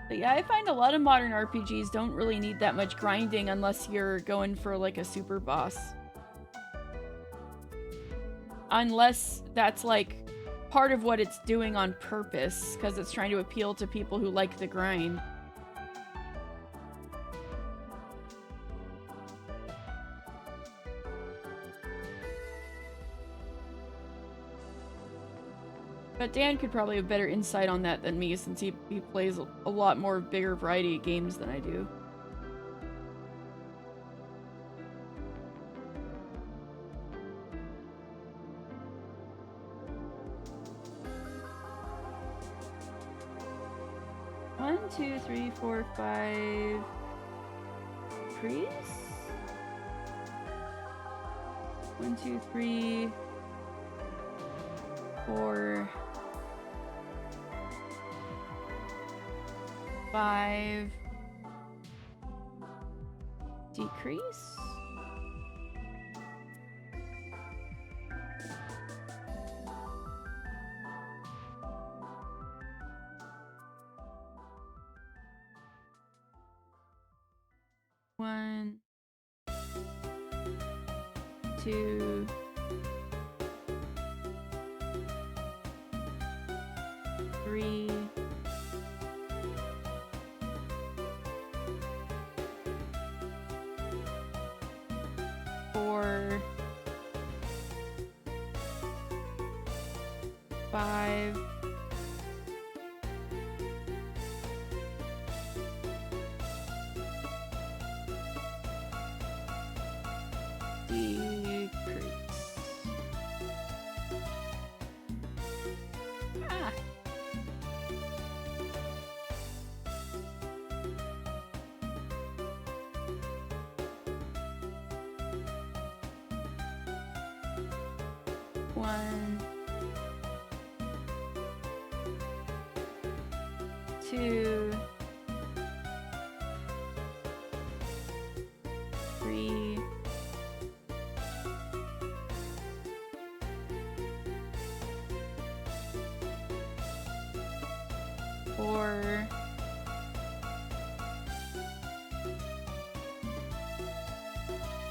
But yeah, I find a lot of modern RPGs don't really need that much grinding unless you're going for like a super boss. Unless that's like part of what it's doing on purpose, because it's trying to appeal to people who like the grind. But Dan could probably have better insight on that than me, since he plays a lot more bigger variety of games than I do. One, 2, 3, 4, 5 trees? 1, 2, 3, 4, 5 decrease. One, 2, 3, 4, 5, decrease. Ah. One, 2, 3, 4,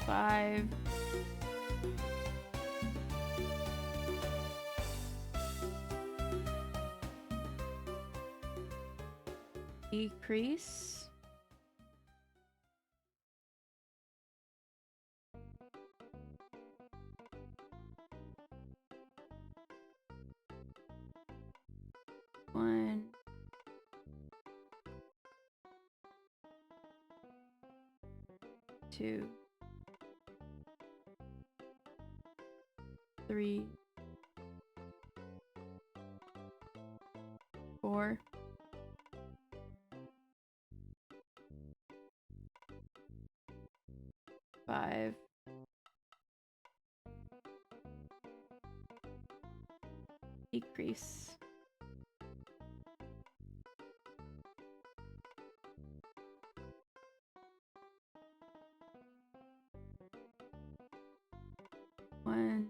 5, decrease. 2, 3, 4, 5, decrease. One,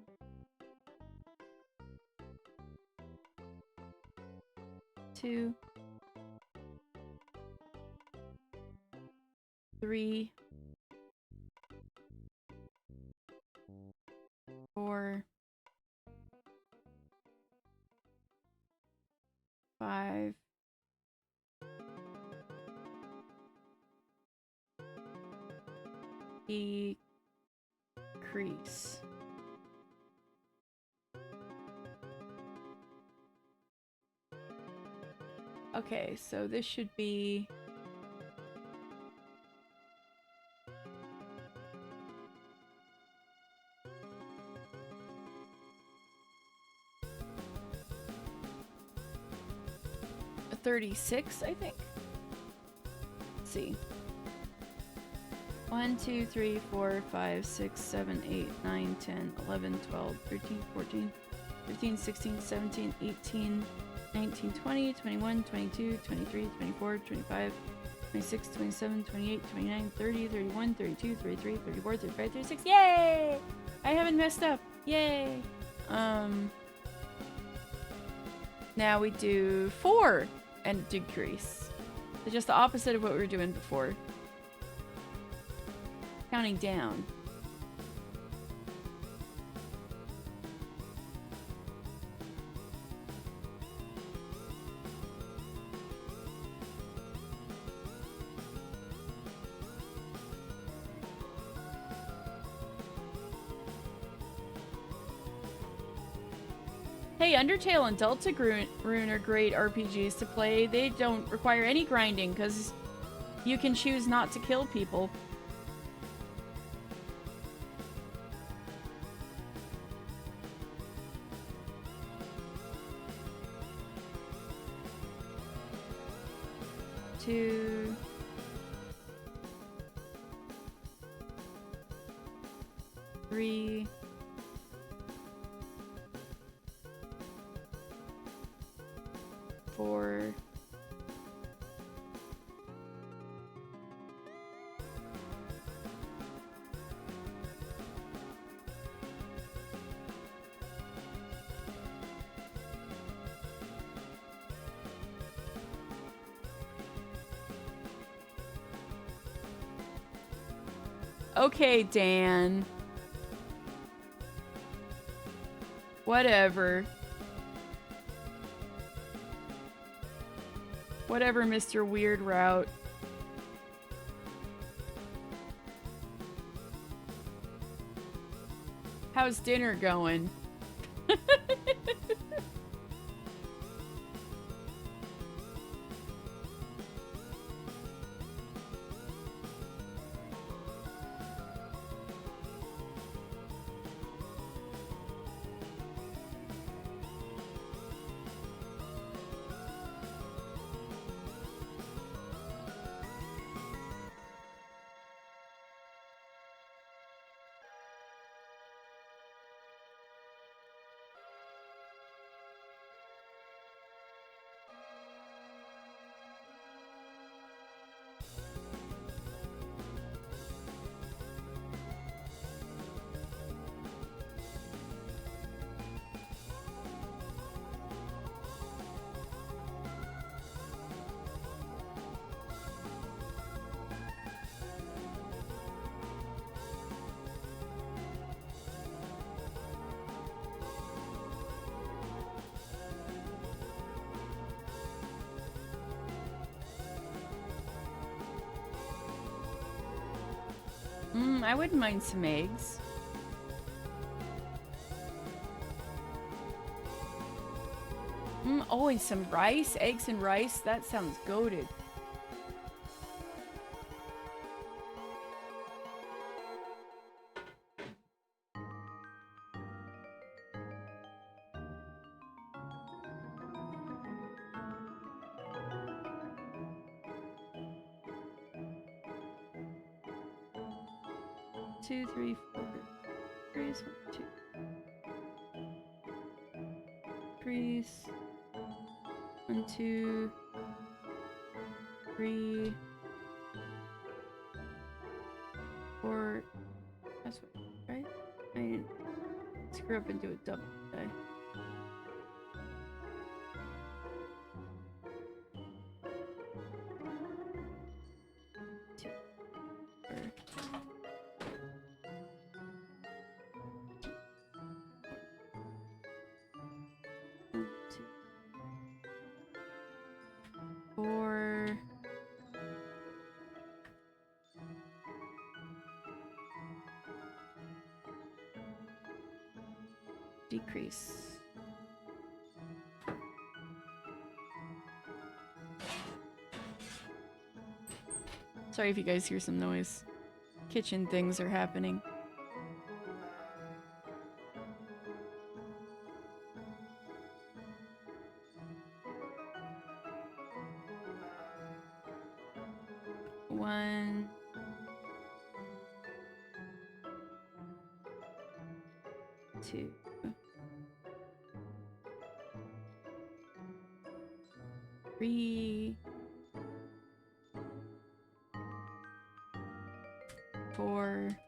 2, 3, 4, 5, decrease. Okay, so this should be a 36, I think. Let's see. 1, 2, 3, 4, 5, 6, 7, 8, 9, 10, 11, 12, 13, 14, 15, 16, 17, 18, 19, 20, 21, 22, 23, 24, 25, 26, 27, 28, 29, 30, 31, 32, 33, 34, 35, 36. Yay! I haven't messed up. Yay! Now we do 4 and decrease. So just the opposite of what we were doing before. Counting down. Hey, Undertale and Delta Rune are great RPGs to play. They don't require any grinding because you can choose not to kill people. Two, 3, 4, 5. Okay, Dan. Whatever. Whatever, Mr. Weird Route. How's dinner going? I wouldn't mind some eggs. Oh, and some rice? Eggs and rice? That sounds goated. 2, 3, 4. Increase 1, 2. Increase 1, 2, 3, 4. That's right. I didn't screw up and do a double, did I? Four. Decrease. Sorry if you guys hear some noise. Kitchen things are happening. One. Two. 3. 4. 5.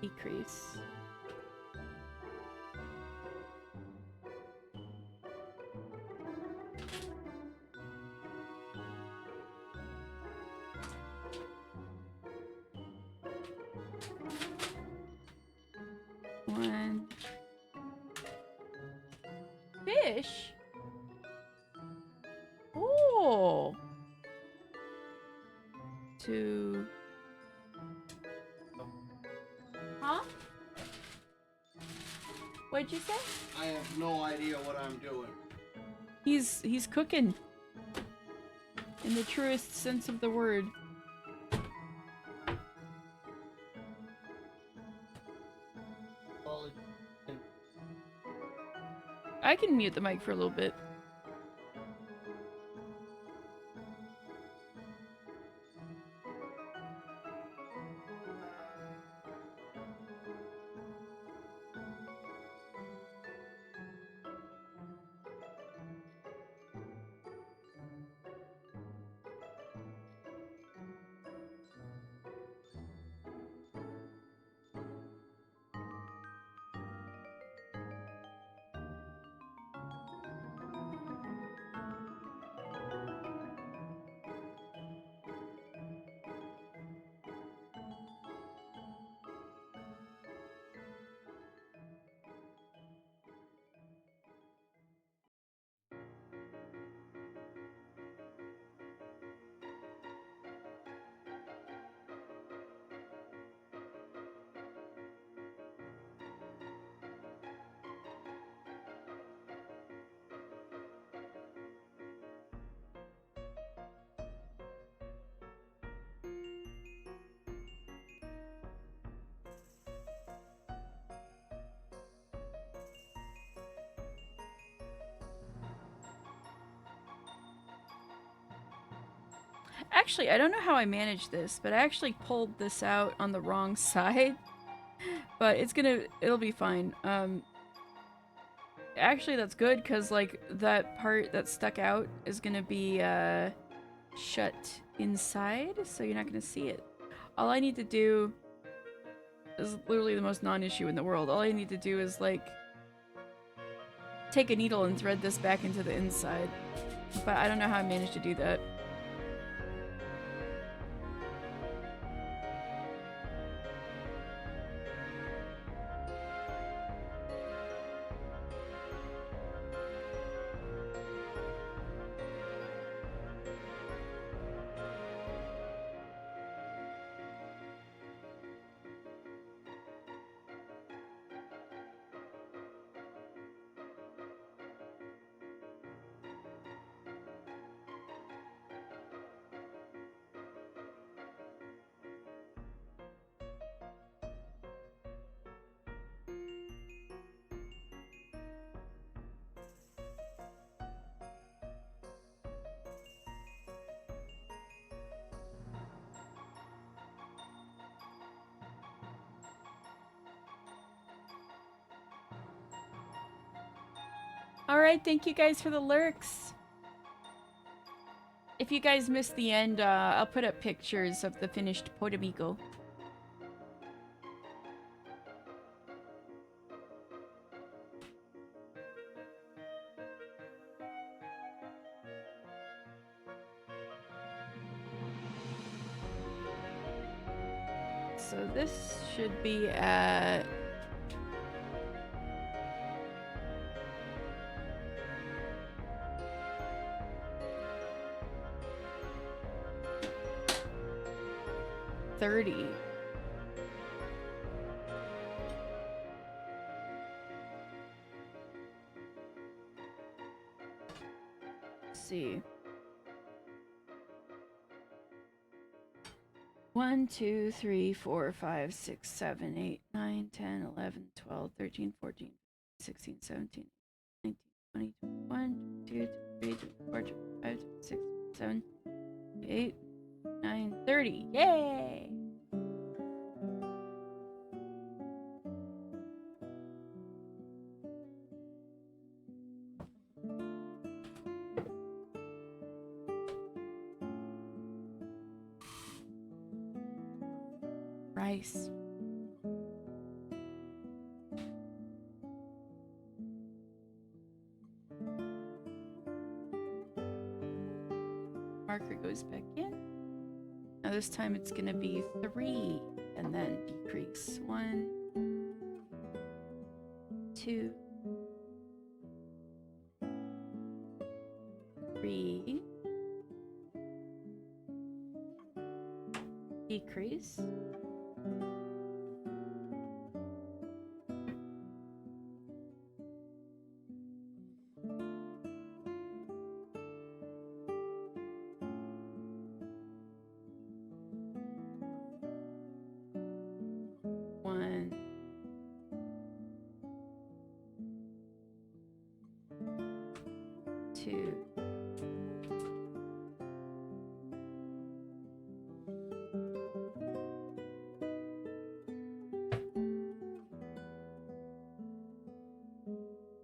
Decrease. 1. Fish? Oh. 2. Huh? What'd you say? I have no idea what I'm doing. He's cooking. In the truest sense of the word. Well, I can mute the mic for a little bit. Actually, I don't know how I managed this, but I actually pulled this out on the wrong side. But it'll be fine. Actually, that's good, because, like, that part that stuck out is gonna be, shut inside, so you're not gonna see it. All I need to do is literally the most non-issue in the world. All I need to do is, like, take a needle and thread this back into the inside. But I don't know how I managed to do that. Alright, thank you guys for the lurks. If you guys missed the end, I'll put up pictures of the finished Potabico. So this should be at... $30. Let's see. 1, 2, 3, 4, 5, 6, 7, 8, 9, 10, 11, 12, 13, 14, 16, 17, 19, 20, 21, 22, 23, 24, 25, 26, 27, 28, 9, 30. Yay! Rice. Marker goes back in. Now this time it's gonna be 3 and then decrease. 1, 2, 3. Decrease. 1, 2,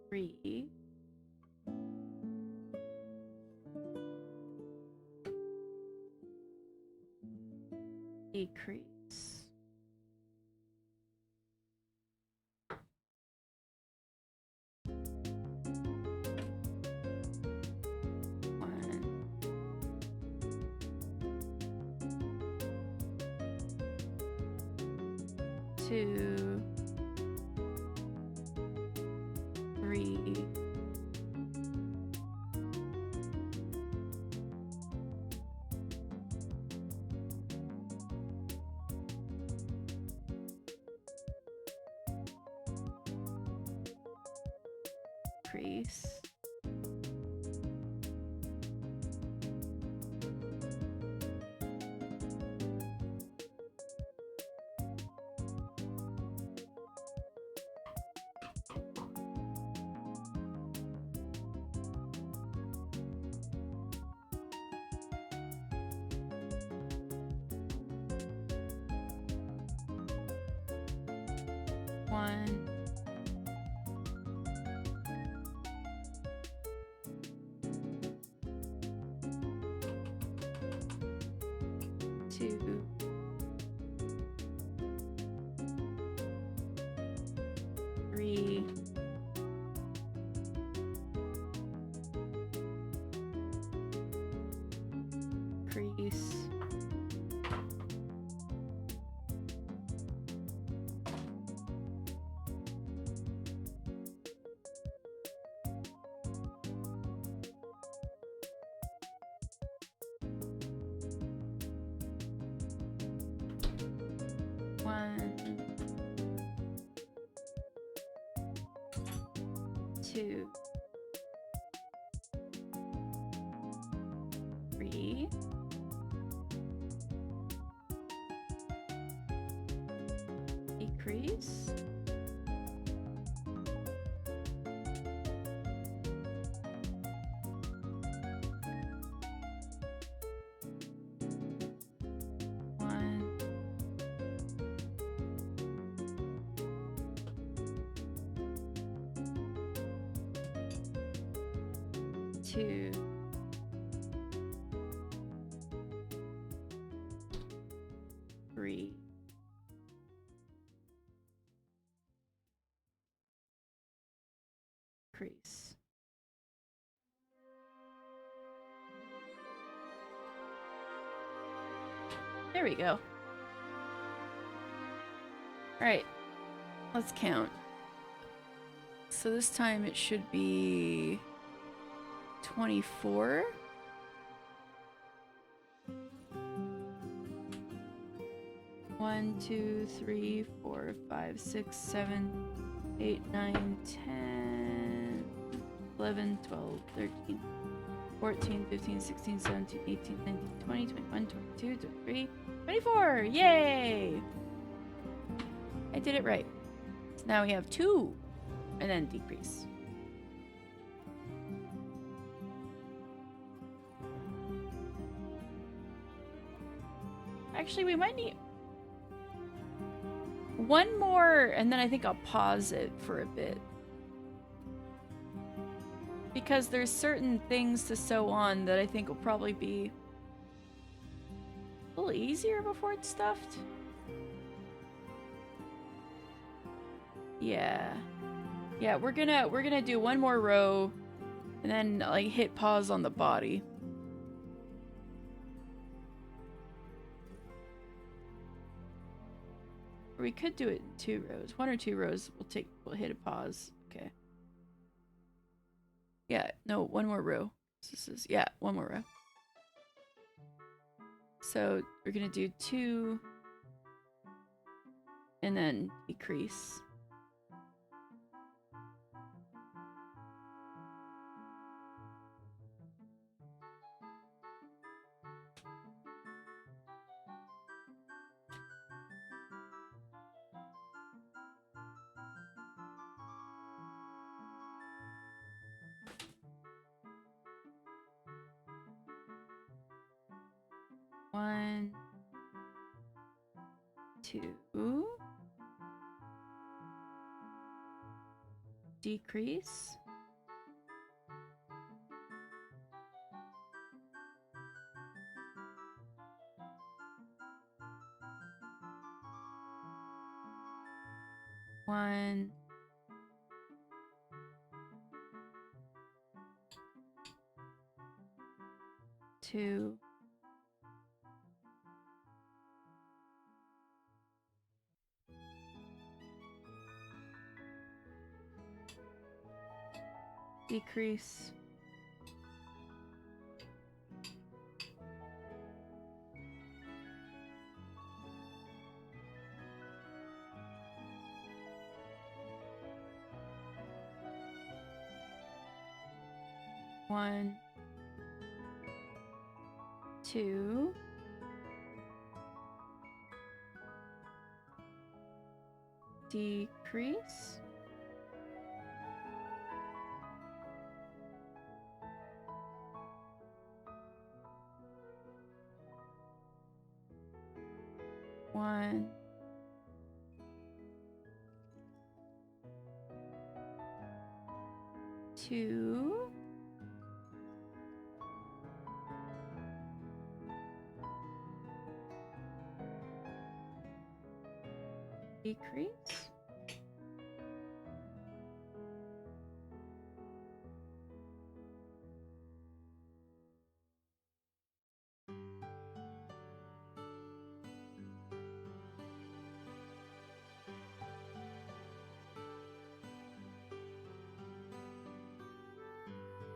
3. Decrease. 1, 2, 3. Decrease. 1, 2, 3. Decrease. 1, 2, 3. Decrease. 1, 2, 2, 3. Decrease. There we go. Alright, let's count. So this time it should be 24. One, 2, 3, 4, 5, 6, 7, 8, 9, 10, 11, 12, 13, 14, 15, 16, 17, 18, 19, 20, 21, 22, 23, 24! Yay! I did it right. So now we have 2, and then decrease. Actually, we might need one more, and then I think I'll pause it for a bit. Because there's certain things to sew on that I think will probably be a little easier before it's stuffed. Yeah. Yeah, we're gonna do one more row and then like hit pause on the body. Or we could do it in 2 rows. 1 or 2 rows. We'll hit a pause. Okay. Yeah, no, 1 more row. This is, yeah, 1 more row. So we're gonna do 2 and then decrease. One, 2, decrease, 1, 2, decrease, 1, 2, decrease, 1, 2, decrease,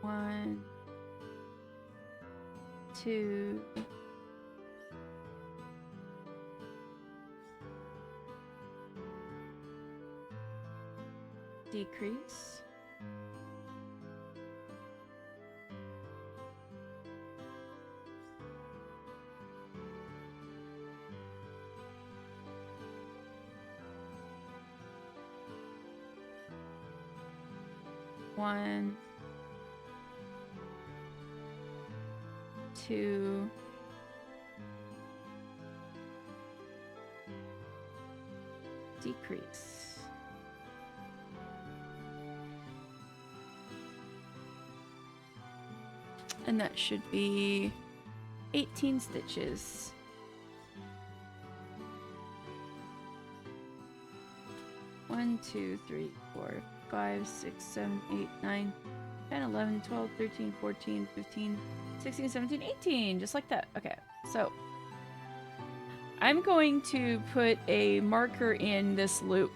1, 2, decrease, 1, 2, decrease, 1, And that should be 18 stitches. One, 2, 3, 4, 5, 6, 7, 8, 9, 10, 11, 12, 13, 14, 15, 16, 17, 18. Just like that. Okay, so I'm going to put a marker in this loop.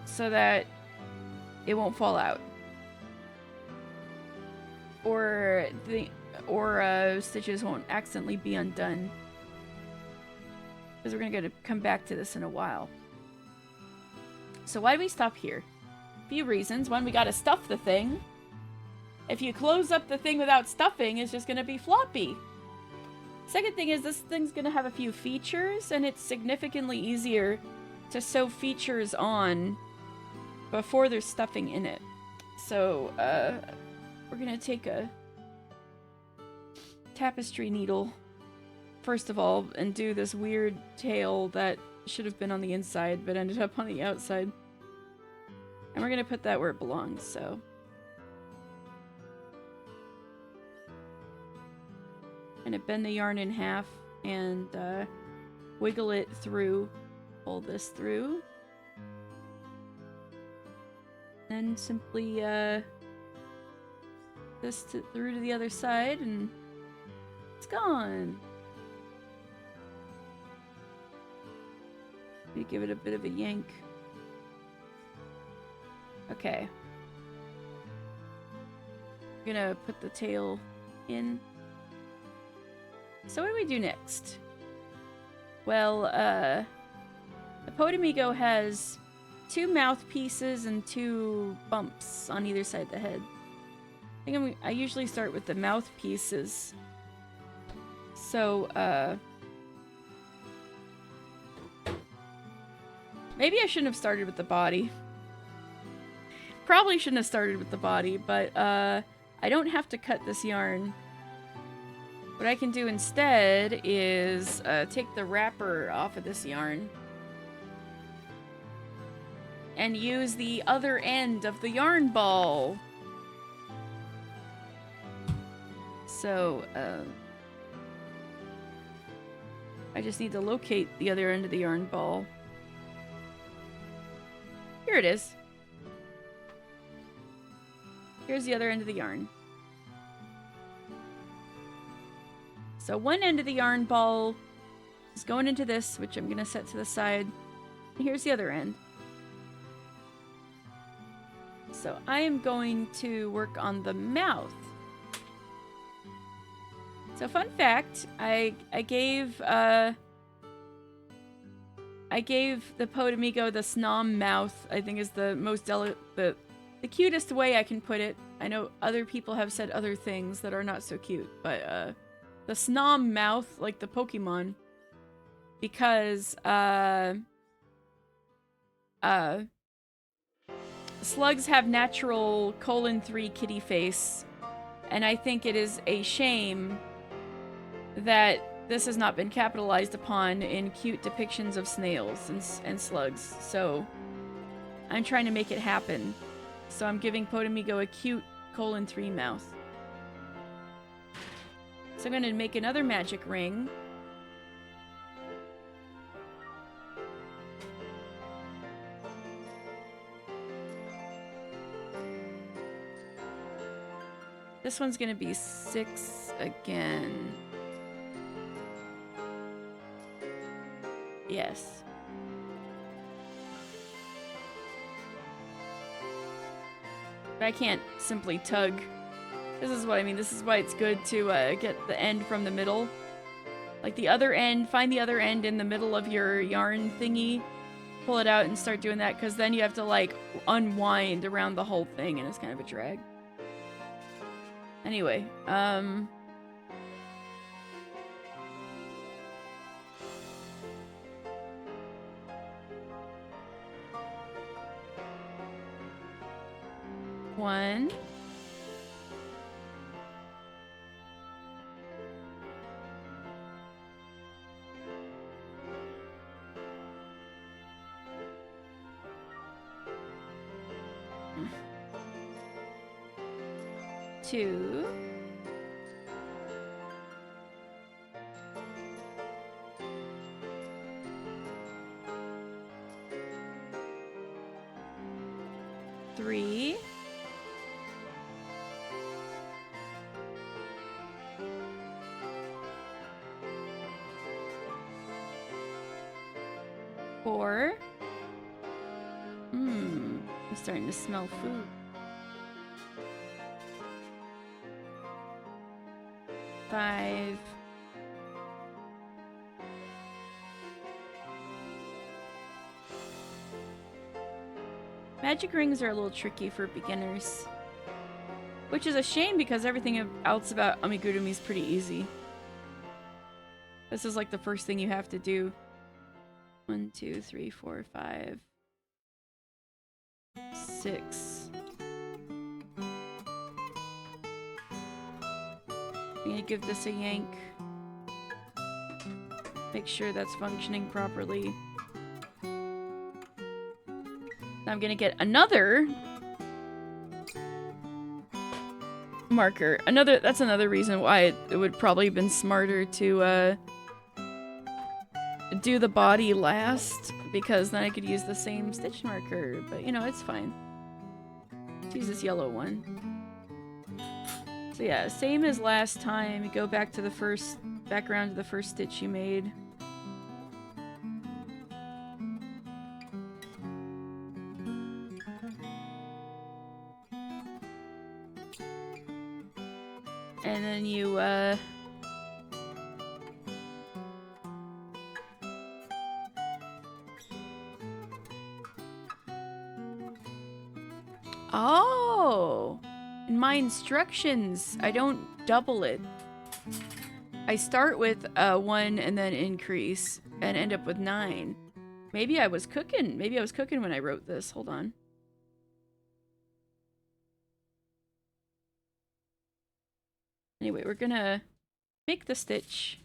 So that it won't fall out. Or stitches won't accidentally be undone. Because we're going to come back to this in a while. So why do we stop here? A few reasons. One, we got to stuff the thing. If you close up the thing without stuffing, it's just going to be floppy. Second thing is this thing's going to have a few features, and it's significantly easier to sew features on before there's stuffing in it. So, we're going to take a tapestry needle, first of all, and do this weird tail that should have been on the inside, but ended up on the outside. And we're going to put that where it belongs, so. I'm going to bend the yarn in half and wiggle it through, pull this through. Then simply this through to the other side and it's gone. Maybe give it a bit of a yank. Okay. I'm gonna put the tail in. So what do we do next? Well, the Podemigo has 2 mouthpieces and 2 bumps on either side of the head. I usually start with the mouthpieces. So, maybe I shouldn't have started with the body. Probably shouldn't have started with the body, but I don't have to cut this yarn. What I can do instead is take the wrapper off of this yarn and use the other end of the yarn ball. So, I just need to locate the other end of the yarn ball. Here it is. Here's the other end of the yarn. So one end of the yarn ball is going into this, which I'm going to set to the side. And here's the other end. So I am going to work on the mouth. So fun fact, I gave the Podemigo the snom mouth. I think is the most the cutest way I can put it. I know other people have said other things that are not so cute, but the snom mouth, like the Pokemon, because slugs have natural 3 kitty face, and I think it is a shame that this has not been capitalized upon in cute depictions of snails and slugs. So I'm trying to make it happen. So I'm giving Podemigo a cute 3 mouth. So I'm going to make another magic ring. This one's going to be 6 again. Yes. But I can't simply tug. This is what I mean. This is why it's good to get the end from the middle. Like the other end, find the other end in the middle of your yarn thingy. Pull it out and start doing that, because then you have to like unwind around the whole thing and it's kind of a drag. Anyway, one. 2. Three. 4. I'm starting to smell food. 5. 'Magic rings are a little tricky for beginners. Which is a shame because everything else about amigurumi is pretty easy. This is like the first thing you have to do. 1, 2, 3, 4, 5, 6. I'm gonna give this a yank. Make sure that's functioning properly. I'm gonna get another marker. That's another reason why it would probably have been smarter to do the body last, because then I could use the same stitch marker, but you know, it's fine. Let's use this yellow one. So yeah, same as last time, you go back to the back around to the first stitch you made. And then you, oh! In my instructions, I don't double it. I start with 1 and then increase and end up with 9. Maybe I was cooking. Maybe I was cooking when I wrote this. Hold on. Anyway, we're gonna make the stitch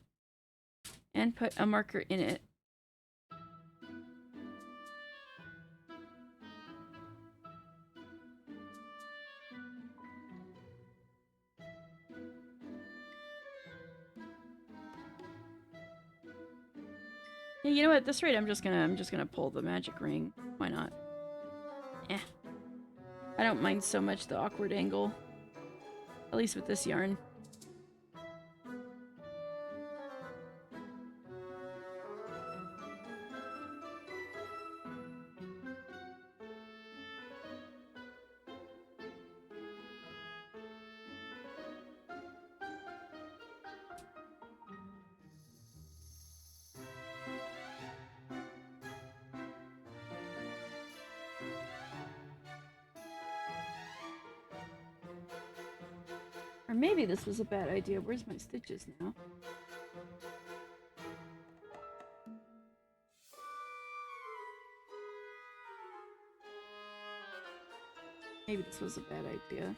and put a marker in it. Yeah, you know what? At this rate, I'm just gonna pull the magic ring. Why not? Eh. I don't mind so much the awkward angle. At least with this yarn. Or maybe this was a bad idea. Where's my stitches now? Maybe this was a bad idea.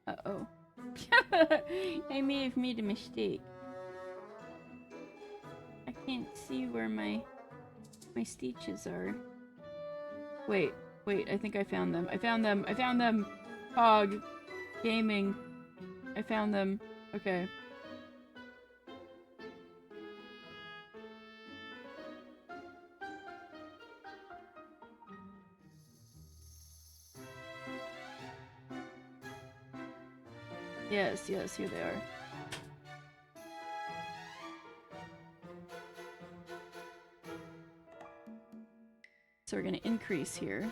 Uh-oh. I may have made a mistake. I can't see where my stitches are. Wait, I think I found them. I found them! Hog. Gaming. I found them. Okay. Yes, here they are. So we're gonna increase here.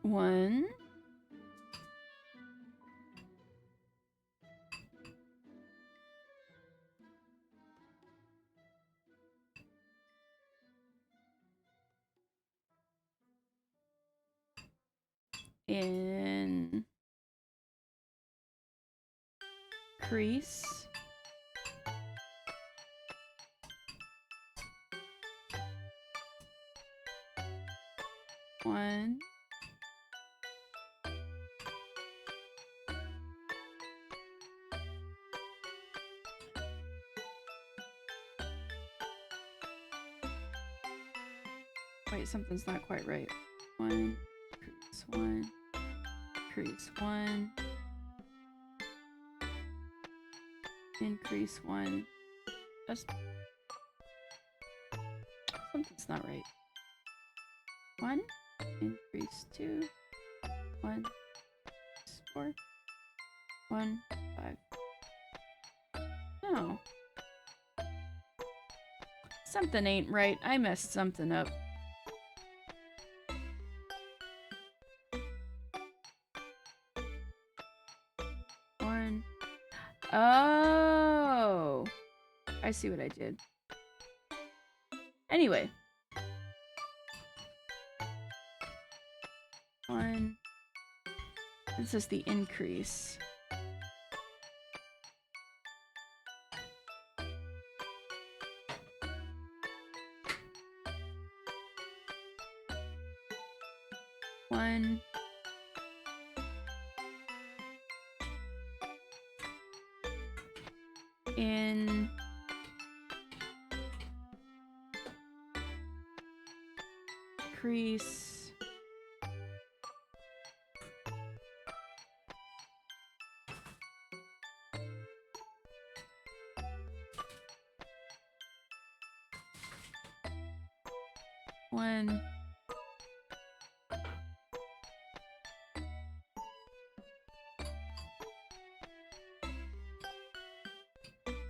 One. And increase. One. Wait, something's not quite right. One, increase one, increase one, increase one. That's... something's not right. One, increase two, one, four, one, five. No. Something ain't right. I messed something up. One. Oh. I see what I did. Anyway. One. This is the increase. One. In. Increase. One.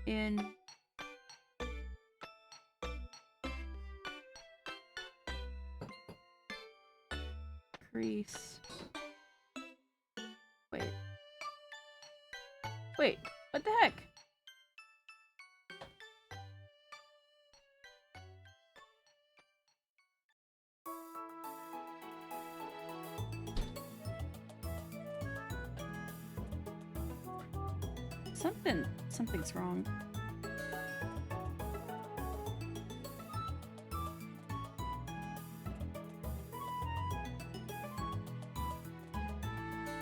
In. Increase. Wait. Wait, what the heck? Something's wrong.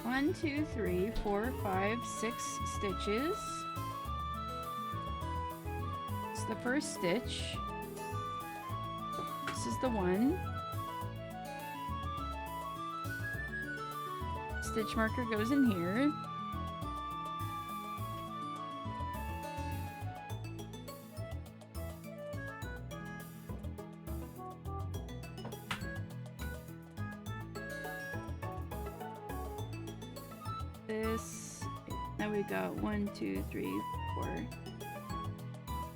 One, two, three, 4, 5, 6 stitches. It's the first stitch. This is the one. Stitch marker goes in here. This. Now we got 1, 2, 3, 4,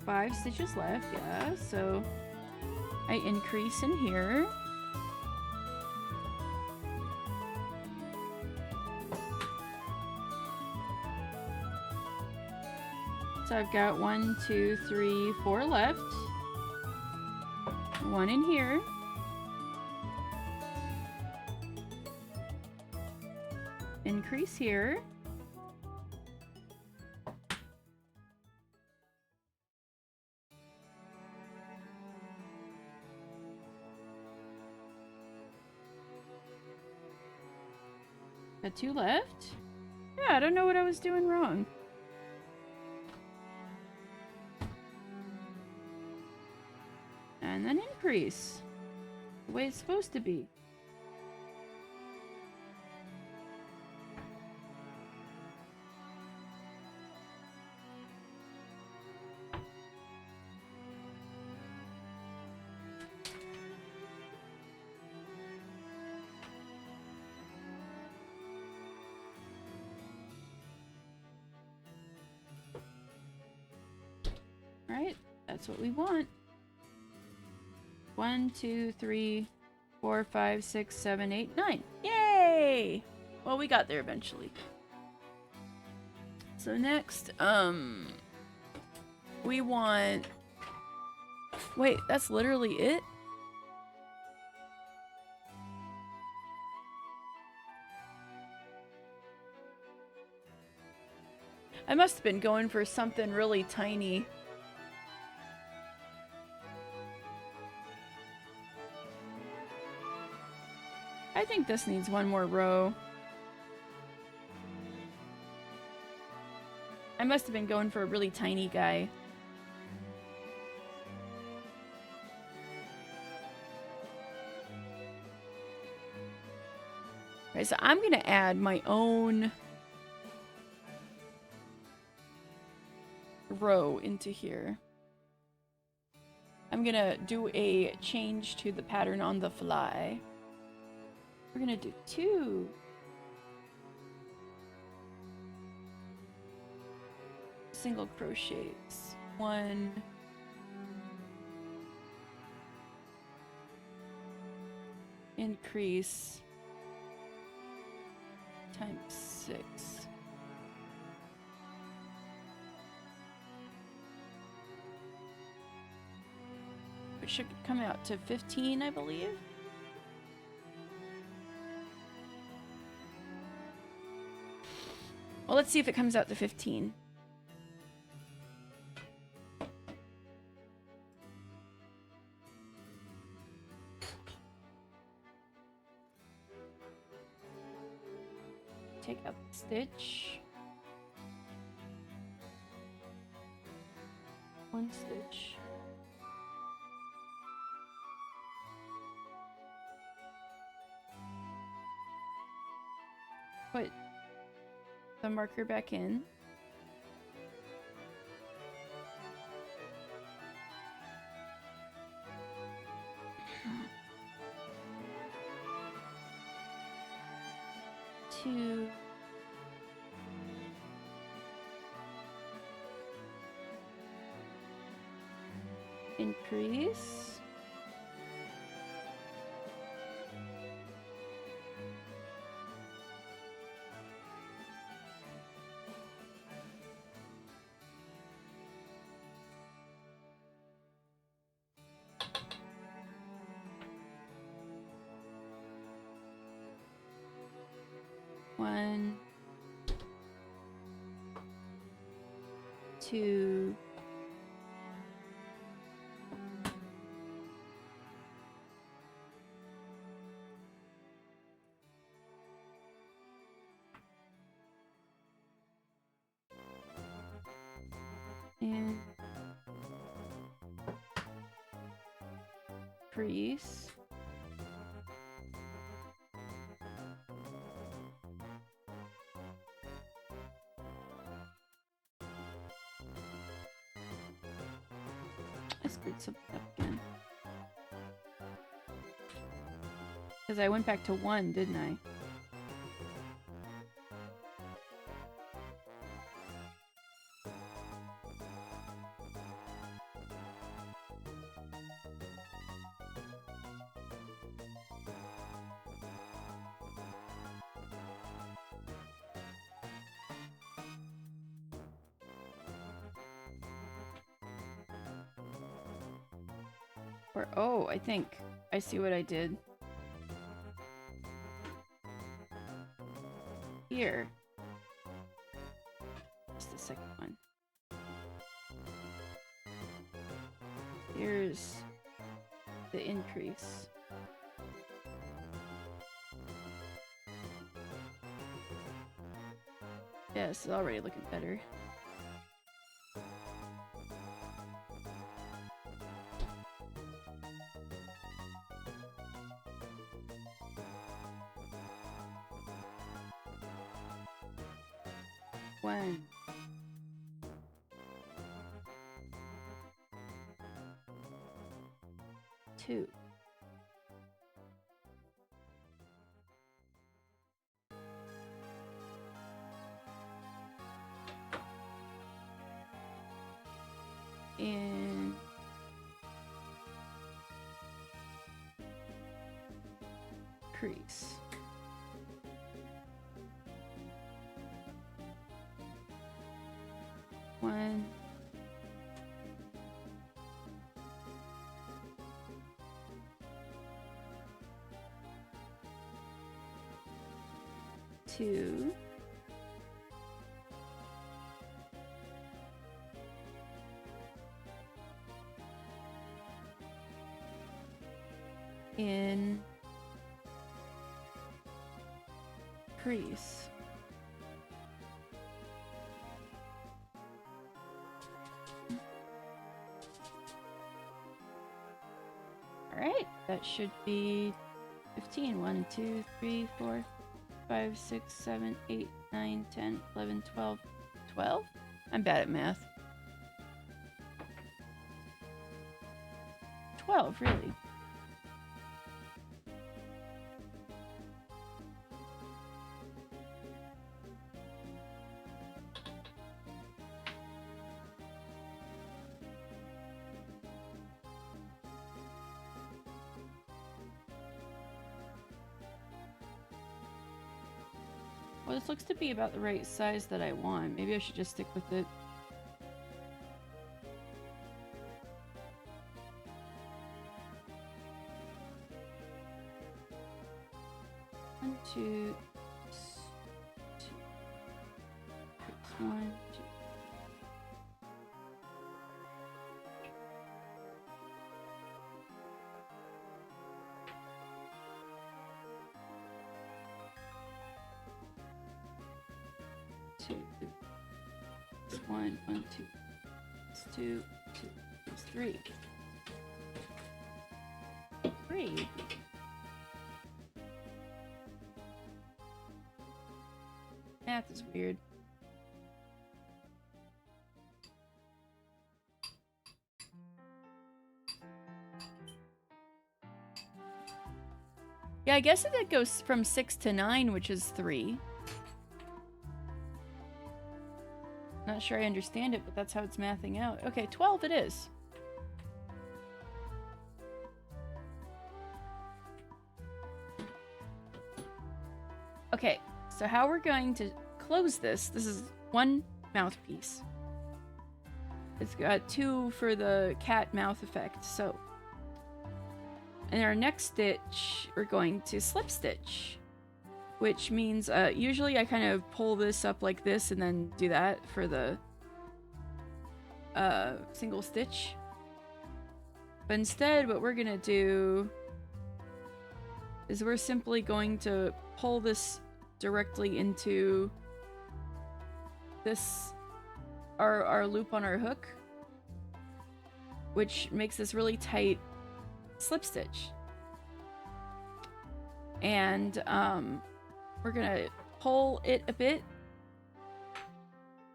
5 stitches left. Yeah, so I increase in here. So I've got 1, 2, 3, 4 left. One in here. Increase here. Got 2 left. Yeah, I don't know what I was doing wrong. And then increase. The way it's supposed to be. Right? That's what we want. 1, 2, 3, 4, 5, 6, 7, 8, 9. Yay! Well, we got there eventually. So next, we want... Wait, that's literally it? I must have been going for something really tiny. I think this needs one more row. I must have been going for a really tiny guy. Okay, so I'm gonna add my own row into here. I'm gonna do a change to the pattern on the fly. We're gonna do 2. Single crochets. 1. Increase times 6. Which should come out to 15, I believe. Well, let's see if it comes out to 15. Take out the stitch. 1 stitch. Put the marker back in. Two. Increase. One, 2, and increase. I screwed something up again. Because I went back to 1, didn't I? Or, oh, I think I see what I did. Here. Just the second one. Here's the increase. Yeah, it's already looking better. One. Two. And crease. One. Two. in crease. Alright, that should be 15. 1, 2, 3, 4, 5, 6, 7, 8, 9, 10, 11, 12. 12? I'm bad at math. 12, really. Well, this looks to be about the right size that I want. Maybe I should just stick with it. One, two, six, one, two. Two. It's one, two. It's two, it's three. Three. Math is weird. Yeah, I guess it goes from 6 to 9, which is 3. Not sure I understand it, but that's how it's mathing out. Okay, 12 it is. Okay, so how we're going to close this is one mouthpiece. It's got 2 for the cat mouth effect, so. In our next stitch, we're going to slip stitch. Which means, usually I kind of pull this up like this and then do that for the single stitch. But instead, what we're gonna do is we're simply going to pull this directly into this, our loop on our hook, which makes this really tight slip stitch. And, we're gonna pull it a bit.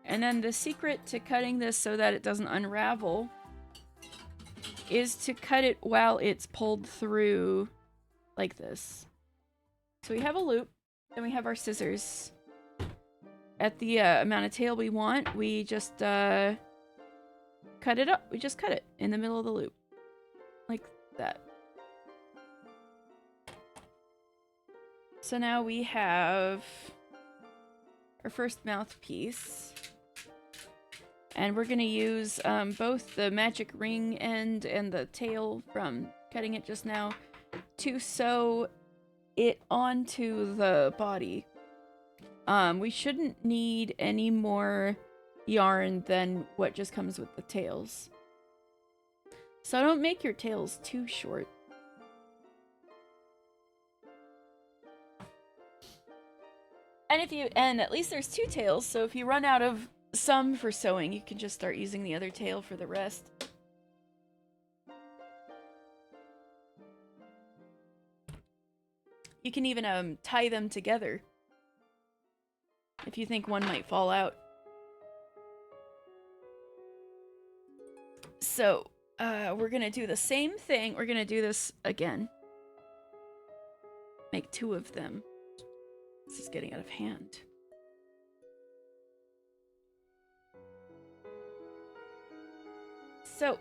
And then the secret to cutting this so that it doesn't unravel is to cut it while it's pulled through like this. So we have a loop, and we have our scissors. At the amount of tail we want, we just cut it up. We just cut it in the middle of the loop. Like that. So now we have our first mouthpiece, and we're going to use both the magic ring end and the tail from cutting it just now to sew it onto the body. We shouldn't need any more yarn than what just comes with the tails. So don't make your tails too short. And at least there's 2 tails, so if you run out of some for sewing, you can just start using the other tail for the rest. You can even tie them together if you think one might fall out. So, we're gonna do the same thing. We're gonna do this again. Make 2 of them. This is getting out of hand. So,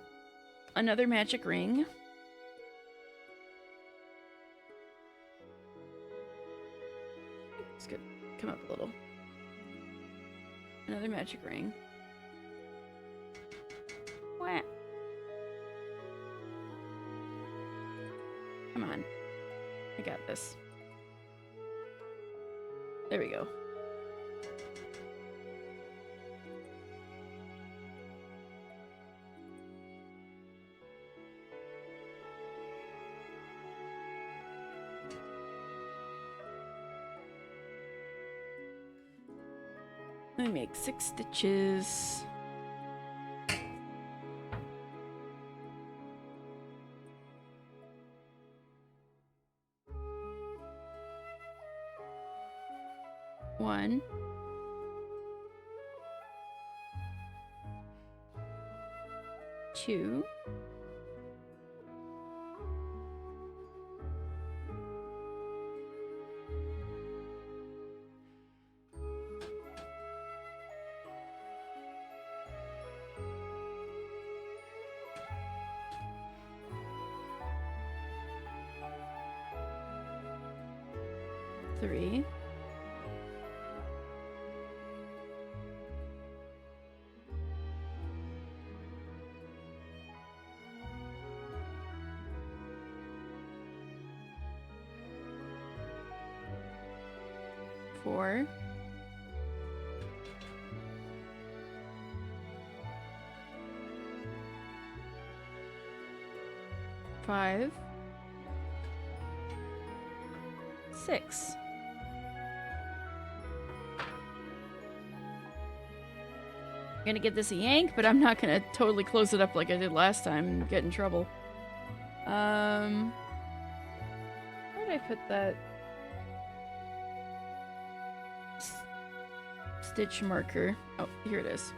another magic ring. It's good. Come up a little. Another magic ring. Wah. Come on. I got this. There we go. I make 6 stitches. One. Two. Three. Four. Five. Six. I'm gonna get this a yank, but I'm not gonna totally close it up like I did last time and get in trouble. Where did I put that stitch marker? Oh, here it is.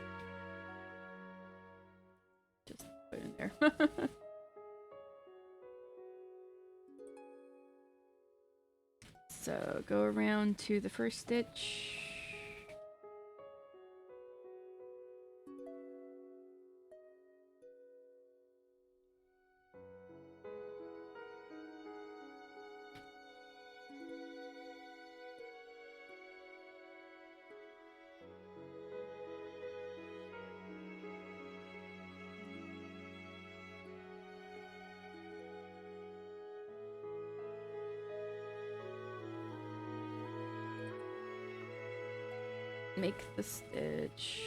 Just put it in there. So go around to the first stitch. Make the stitch.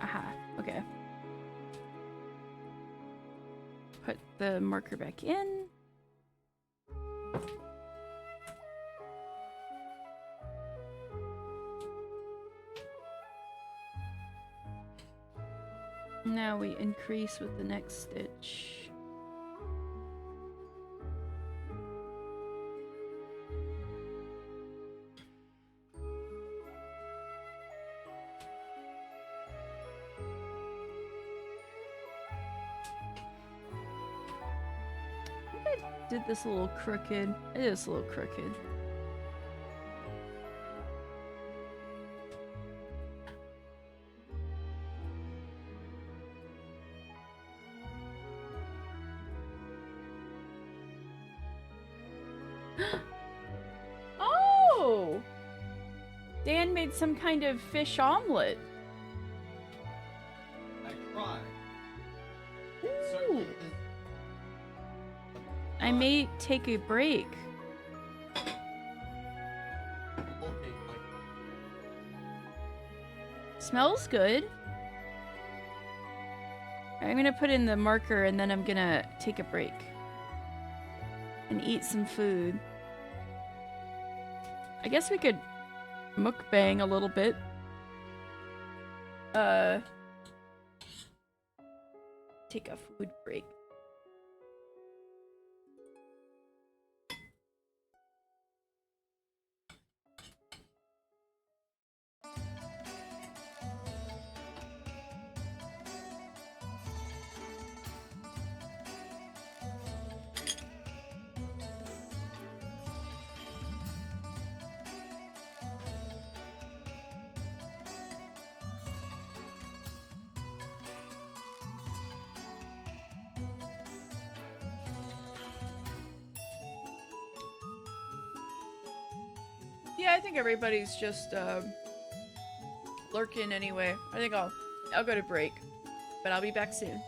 Aha, okay. Put the marker back in. Now we increase with the next stitch. I think I did this a little crooked. I did this a little crooked. Oh! Dan made some kind of fish omelet. I tried. Ooh. I may take a break. Okay, like Smells good. I'm gonna put in the marker and then I'm gonna take a break. And eat some food. I guess we could mukbang a little bit. Take a food break. Yeah, I think everybody's just lurking anyway. I think I'll go to break, but I'll be back soon.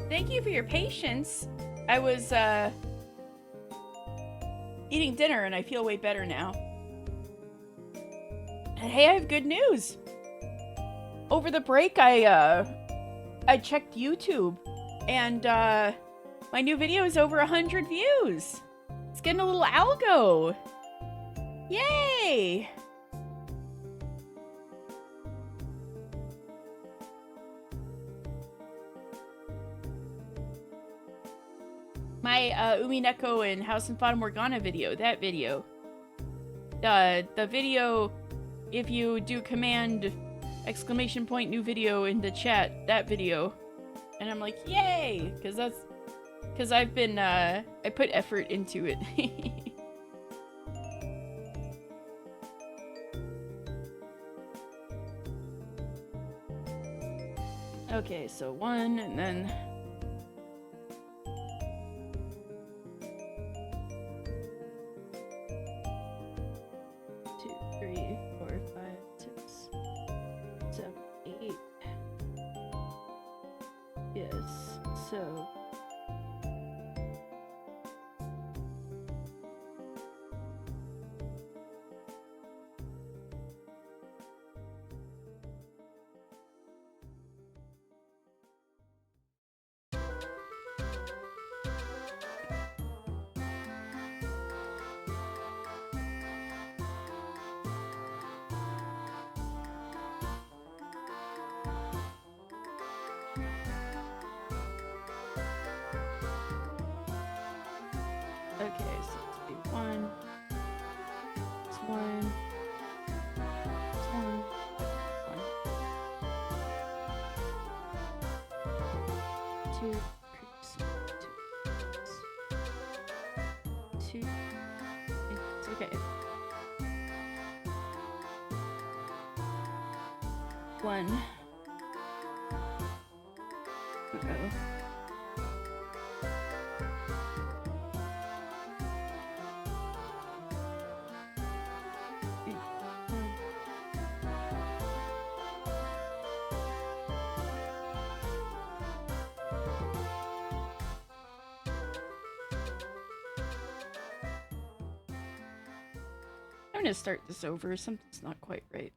Thank you for your patience. I was eating dinner and I feel way better now. And hey, I have good news. Over the break, I I checked YouTube, and my new video is over 100 views. It's getting a little algo. Yay! My Umineko and House and Fata Morgana video, that video. The video, if you do command exclamation point new video in the chat, that video. And I'm like, yay! Because I've been, I put effort into it. Okay, so 1, and then... Yes, so... Okay, so let's do 1. It's 1. It's 1. 1. 2. Creeps. 2. 2. It's okay. 1. Uh-oh. I'm gonna start this over. Something's not quite right.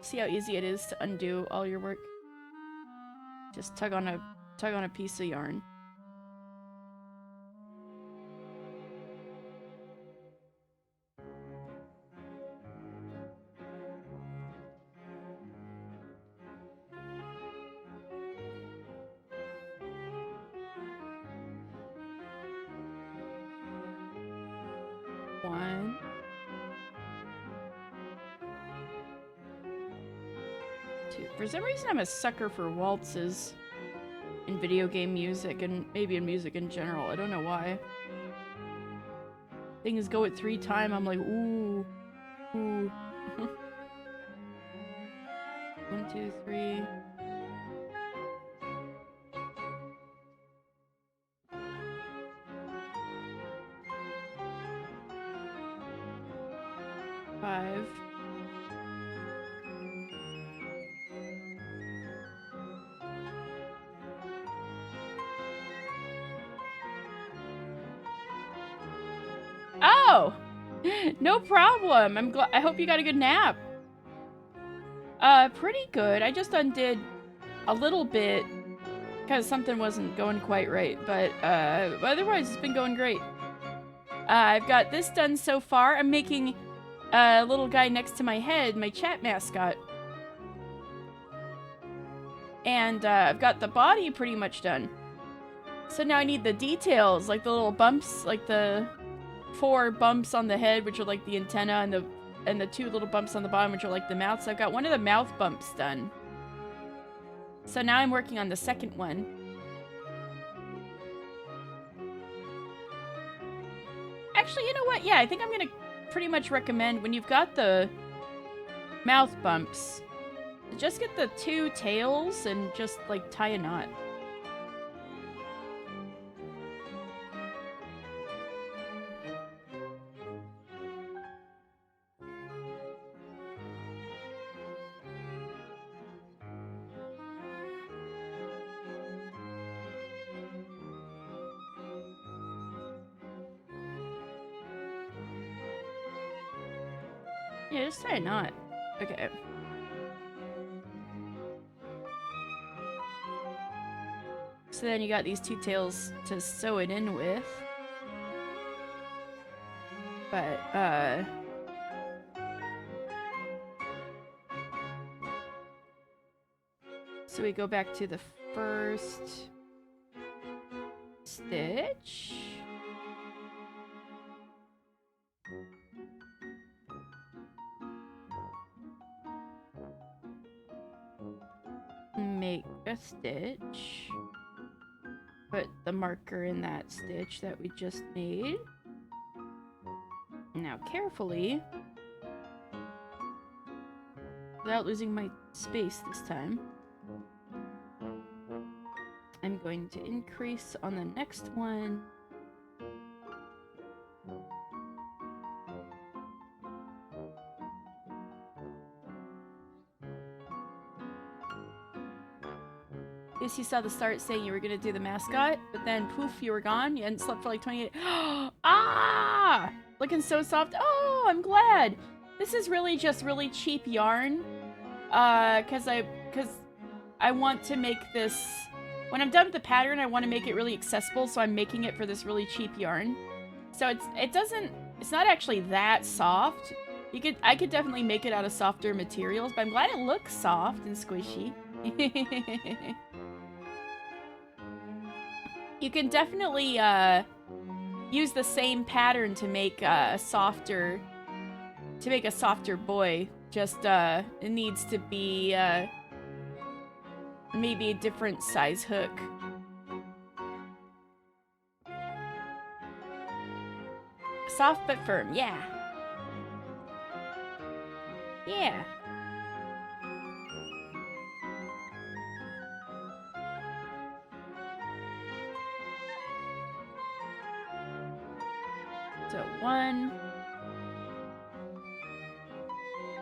See how easy it is to undo all your work? Just tug on a piece of yarn. One. 2. For some reason, I'm a sucker for waltzes in video game music and maybe in music in general. I don't know why. Things go at 3 time. I'm like, ooh, ooh. 1, 2, 3. Five. Oh, no problem. I hope you got a good nap. Pretty good. I just undid a little bit because something wasn't going quite right, but otherwise it's been going great. I've got this done so far. I'm making a little guy next to my head, my chat mascot. And I've got the body pretty much done. So now I need the details, like the little bumps, like the 4 bumps on the head, which are like the antenna, and the 2 little bumps on the bottom, which are like the mouth. So I've got one of the mouth bumps done. So now I'm working on the second one. Actually, you know what? Yeah, I think I'm gonna pretty much recommend when you've got the mouth bumps, just get the 2 tails and just like tie a knot. Yeah, just tie a knot. Okay. So then you got these two tails to sew it in with. But, so we go back to the first stitch. Make a stitch. Put the marker in that stitch that we just made. Now carefully, without losing my space this time, I'm going to increase on the next one. Yes, you saw the start saying you were gonna do the mascot, but then poof, you were gone. You hadn't slept for like 28. Ah! Looking so soft. Oh, I'm glad. This is really just really cheap yarn. Cause I want to make this, when I'm done with the pattern, I want to make it really accessible, so I'm making it for this really cheap yarn. So it's not actually that soft. I could definitely make it out of softer materials, but I'm glad it looks soft and squishy. You can definitely use the same pattern to make a softer boy. Just it needs to be maybe a different size hook. Soft but firm, yeah. Yeah. So 1,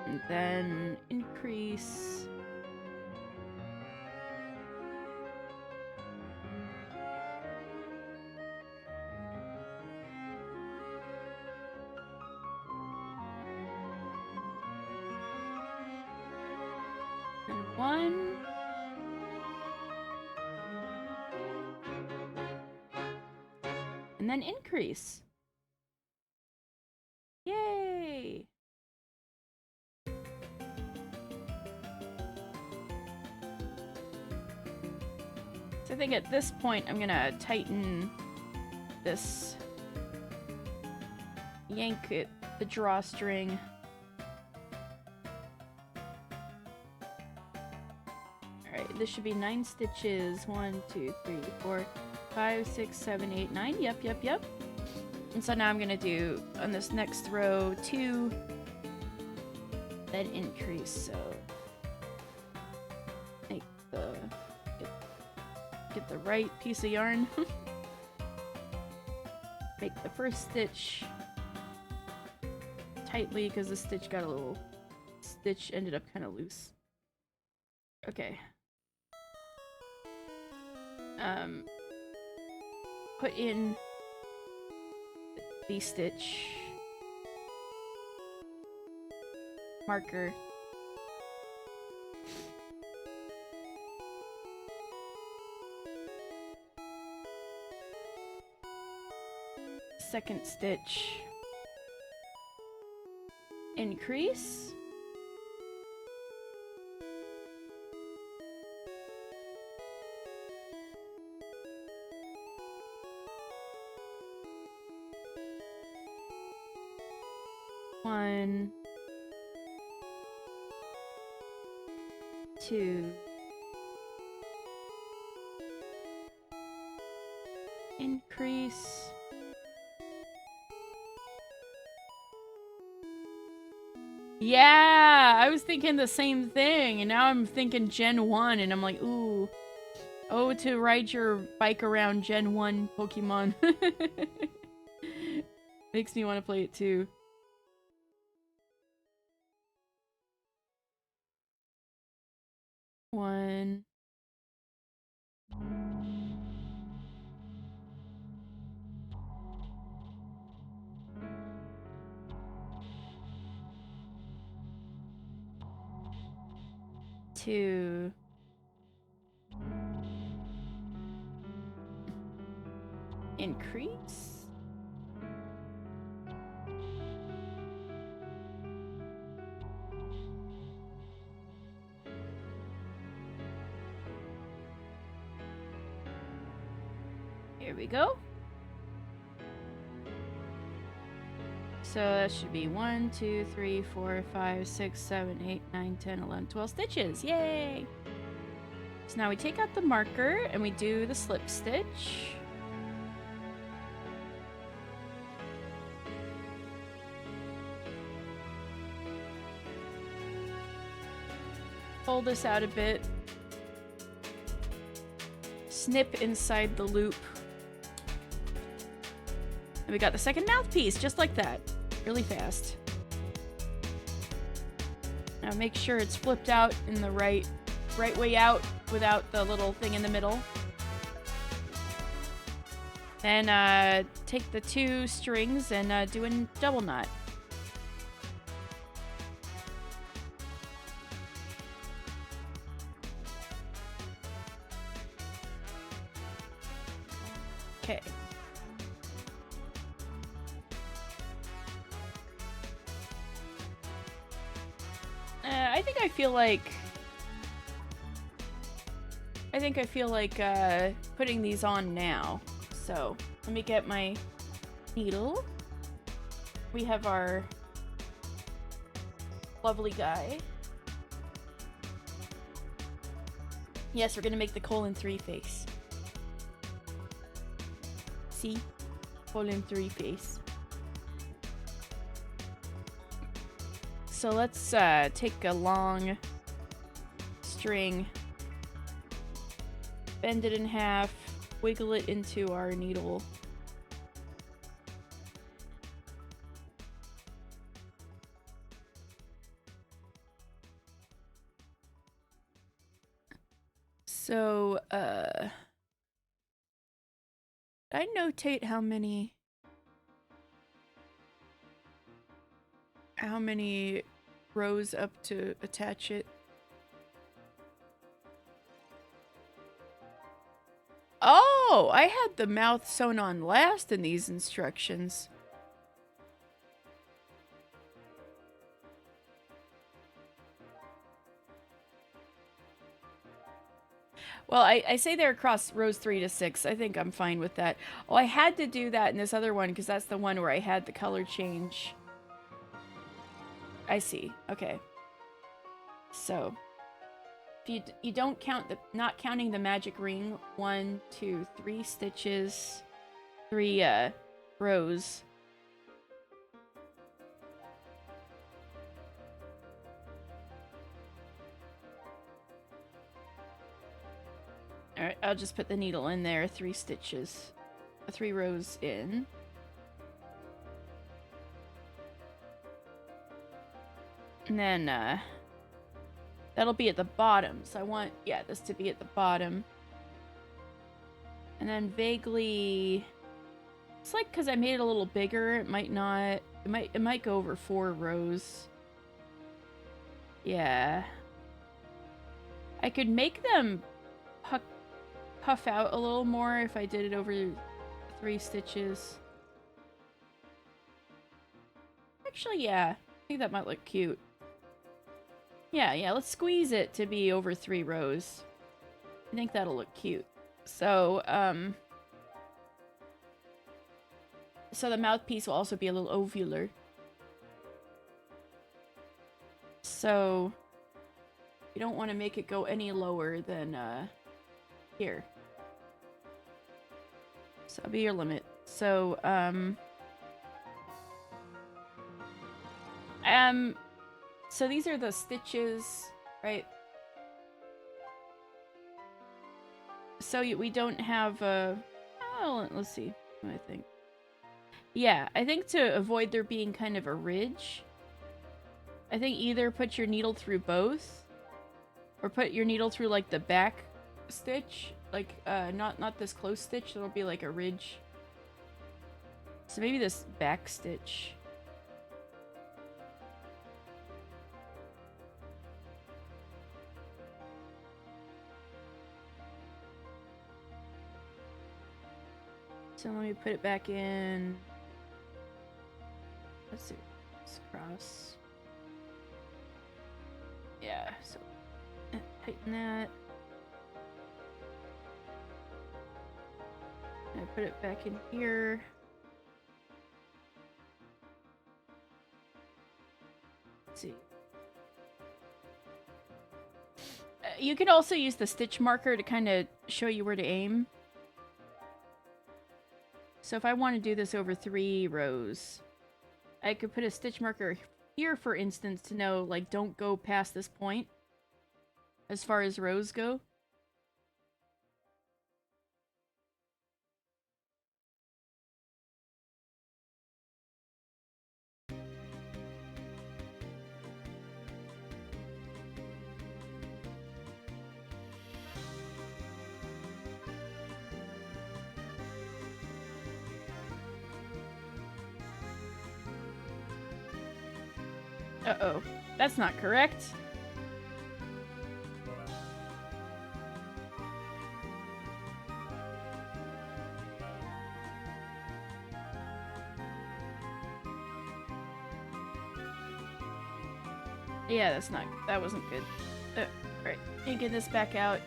and then increase. And 1. And then increase. Yay! So I think at this point I'm gonna tighten this, yank it, the drawstring. Alright, this should be 9 stitches. 1, 2, 3, 4, 5, 6, 7, 8, 9. Yep. And so now I'm gonna do on this next row 2, then increase. So make get the right piece of yarn. Make the first stitch tightly because the stitch got a little ended up kind of loose. Okay. Put in the stitch marker, second stitch, increase, one, 2, increase, yeah, I was thinking the same thing, and now I'm thinking Gen 1, and I'm like, ooh, oh, to ride your bike around Gen 1 Pokemon. Makes me want to play it too. One. Two. increase. Here we go. So that should be 1, 2, 3, 4, 5, 6, 7, 8, 9, 10, 11, 12 stitches. Yay! So now we take out the marker and we do the slip stitch. Pull this out a bit. Snip inside the loop. And we got the second mouthpiece, just like that. Really fast. Now make sure it's flipped out in the right way out without the little thing in the middle. Then take the 2 strings and do a double knot. Okay. I feel like putting these on now. So let me get my needle. We have our lovely guy. Yes, we're gonna make the colon 3 face. See? Colon 3 face. So let's take a long string, bend it in half, wiggle it into our needle. So, I notate how many rows up to attach it. Oh, I had the mouth sewn on last in these instructions. Well, I say they're across rows 3 to 6. I think I'm fine with that. Oh, I had to do that in this other one because that's the one where I had the color change. I see. Okay. So, if you don't count the, not counting the magic ring, 1, 2, 3 stitches, 3 rows. Alright, I'll just put the needle in there, 3 stitches, 3 rows in. And then, that'll be at the bottom, so I want, yeah, this to be at the bottom. And then vaguely, it's like, because I made it a little bigger, it might not, it might go over 4 rows. Yeah. I could make them puff out a little more if I did it over 3 stitches. Actually, yeah. I think that might look cute. Yeah, let's squeeze it to be over 3 rows. I think that'll look cute. So, so the mouthpiece will also be a little ovular. So, you don't want to make it go any lower than, here. So that'll be your limit. So, so these are the stitches, right? So we don't have a, oh, let's see what I think. Yeah, I think to avoid there being kind of a ridge, I think either put your needle through both, or put your needle through like the back stitch, like not this close stitch, it'll be like a ridge. So maybe this back stitch. So let me put it back in. Let's see. Let's cross. Yeah, so tighten that. And I put it back in here. Let's see. You can also use the stitch marker to kind of show you where to aim. So if I want to do this over 3 rows, I could put a stitch marker here, for instance, to know, like, don't go past this point as far as rows go. Uh-oh. That's not correct. Yeah, that's not... That wasn't good. Alright. Let me get this back out.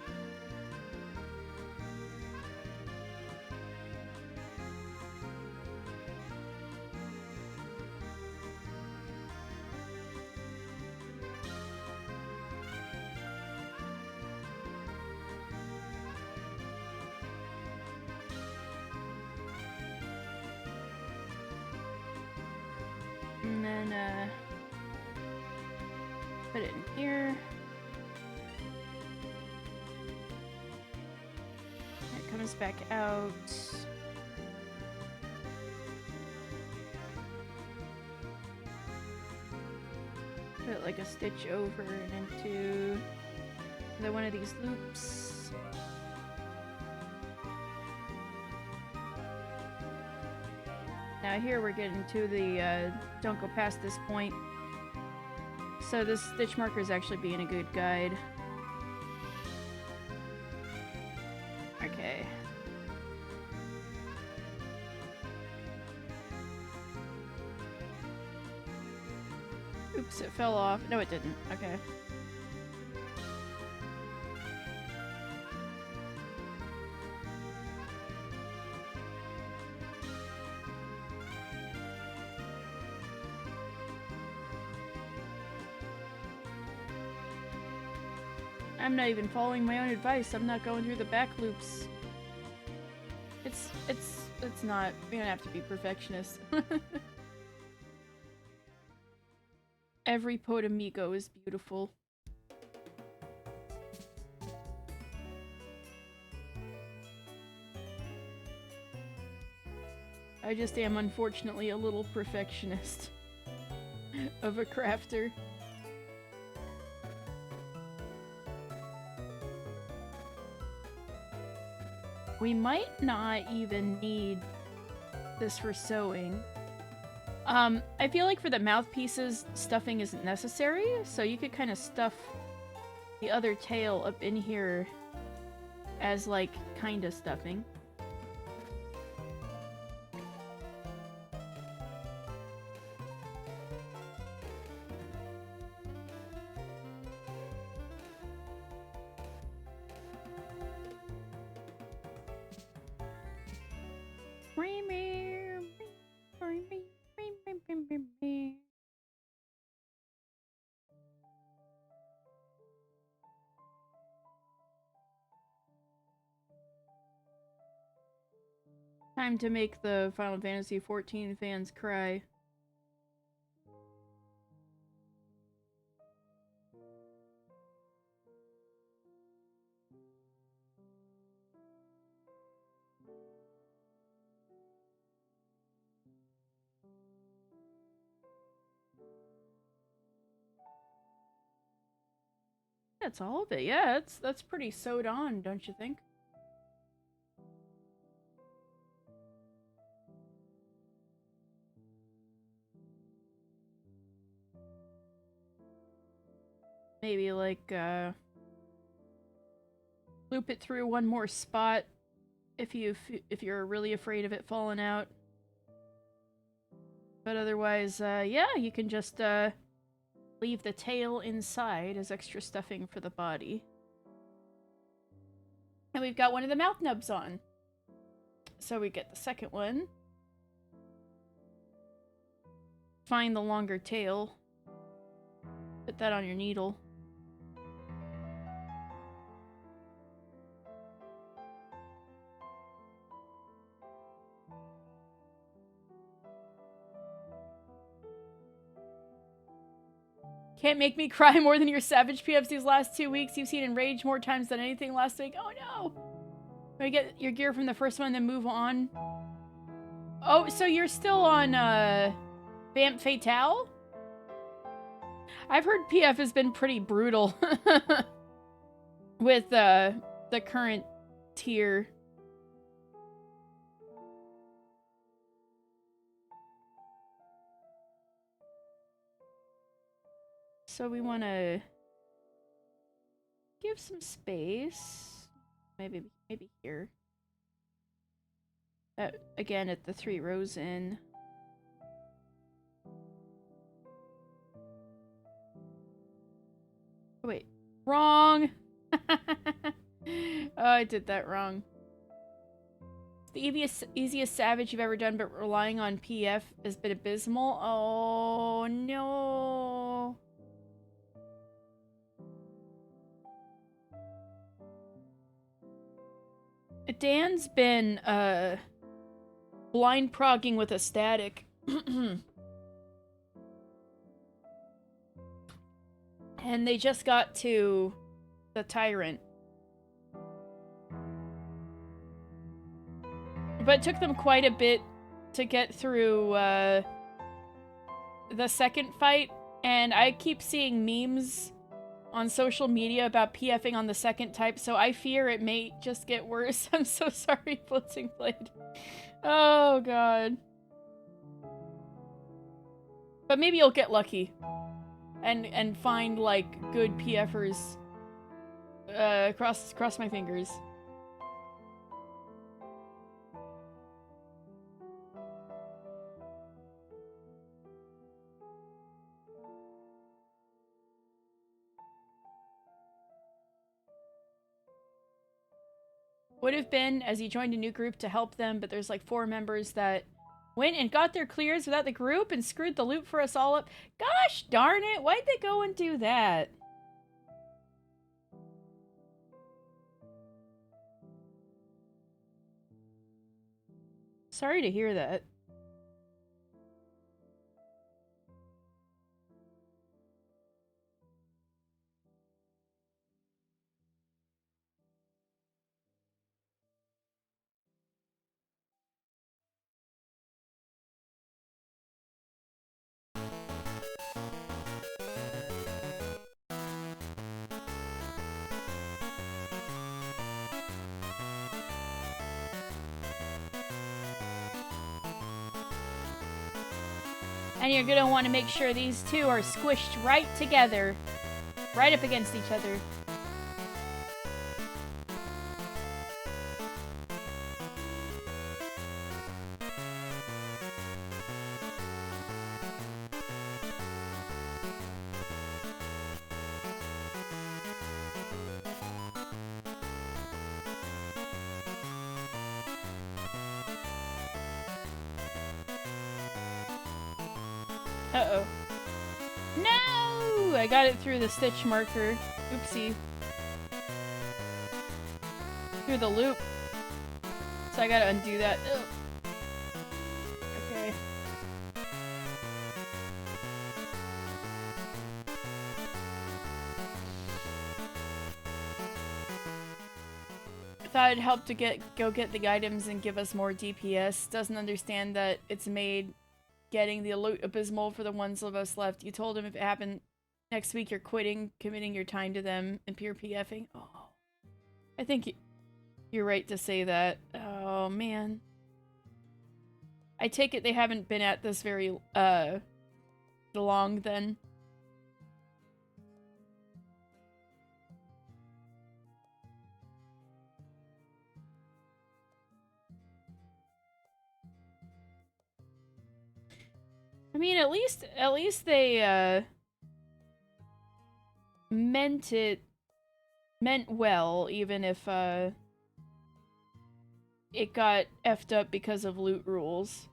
And then, put it in here. It comes back out. Put like a stitch over and into one of these loops. Now here we're getting to the don't go past this point. So this stitch marker is actually being a good guide. Okay. Oops, it fell off. No, it didn't. Okay. I'm not even following my own advice. I'm not going through the back loops. It's not. We don't have to be perfectionists. Every Podamigo is beautiful. I just am unfortunately a little perfectionist of a crafter. We might not even need this for sewing. I feel like for the mouthpieces, stuffing isn't necessary, so you could kind of stuff the other tail up in here as, like, kind of stuffing. Time to make the Final Fantasy XIV fans cry. That's all of it. Yeah, that's pretty sewed on, don't you think? Maybe, like, loop it through one more spot if you're really afraid of it falling out. But otherwise, yeah, you can just leave the tail inside as extra stuffing for the body. And we've got one of the mouth nubs on. So we get the second one. Find the longer tail. Put that on your needle. Can't make me cry more than your Savage PFs these last 2 weeks. You've seen Enrage more times than anything last week. Oh no! We get your gear from the first one, then move on. Oh, so you're still on, Vamp Fatale? I've heard PF has been pretty brutal with, the current tier. So we want to give some space. Maybe here. Again, at the 3 rows in. Oh, wait. Wrong! Oh, I did that wrong. The easiest Savage you've ever done, but relying on PF has been abysmal. Oh, no. Dan's been, blind progging with a static. And they just got to the Tyrant. But it took them quite a bit to get through, the second fight. And I keep seeing memes on social media about PFing on the second type, so I fear it may just get worse. I'm so sorry, Blitzing Blade. Oh, God. But maybe you'll get lucky. And find, like, good PFers. Cross my fingers. Would have been, as he joined a new group to help them, but there's like 4 members that went and got their clears without the group and screwed the loop for us all up. Gosh darn it, why'd they go and do that? Sorry to hear that. And you're gonna want to make sure these two are squished right together. Right up against each other. Uh-oh. No! I got it through the stitch marker. Oopsie. Through the loop. So I gotta undo that. Ugh. Okay. I thought it'd help to go get the items and give us more DPS. Doesn't understand that it's made getting the loot abysmal for the ones of us left. You told him if it happened next week, you're quitting, committing your time to them, and pure PFing. Oh. I think you're right to say that. Oh, man. I take it they haven't been at this very, long, then. mean, at least they meant well, even if it got effed up because of loot rules.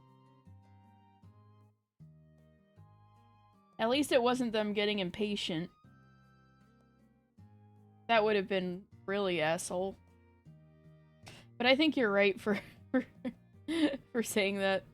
At least it wasn't them getting impatient. That would have been really asshole. But I think you're right for for saying that.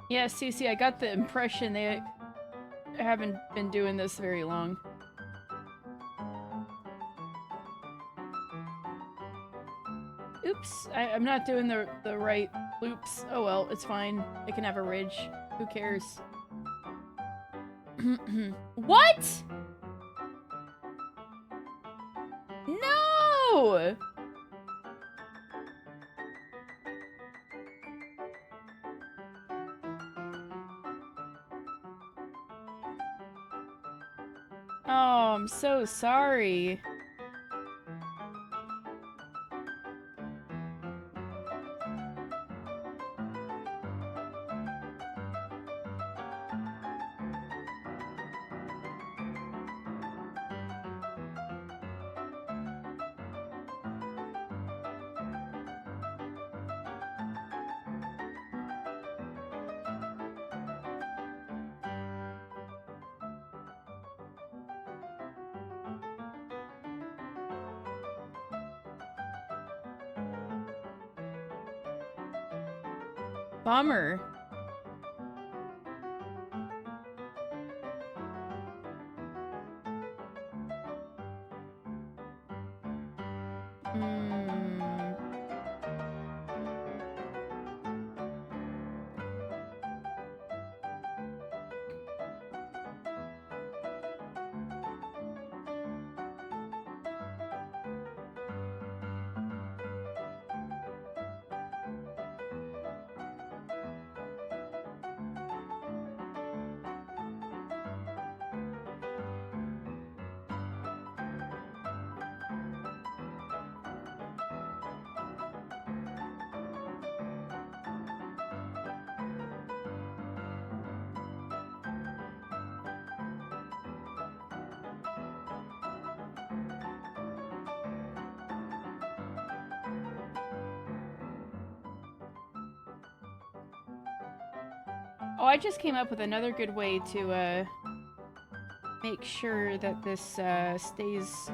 Yeah, Cece, I got the impression they haven't been doing this very long. Oops, I'm not doing the right loops. Oh well, it's fine. I can have a ridge. Who cares? What? No! Oh, I'm so sorry. Bummer. Oh, I just came up with another good way to make sure that this stays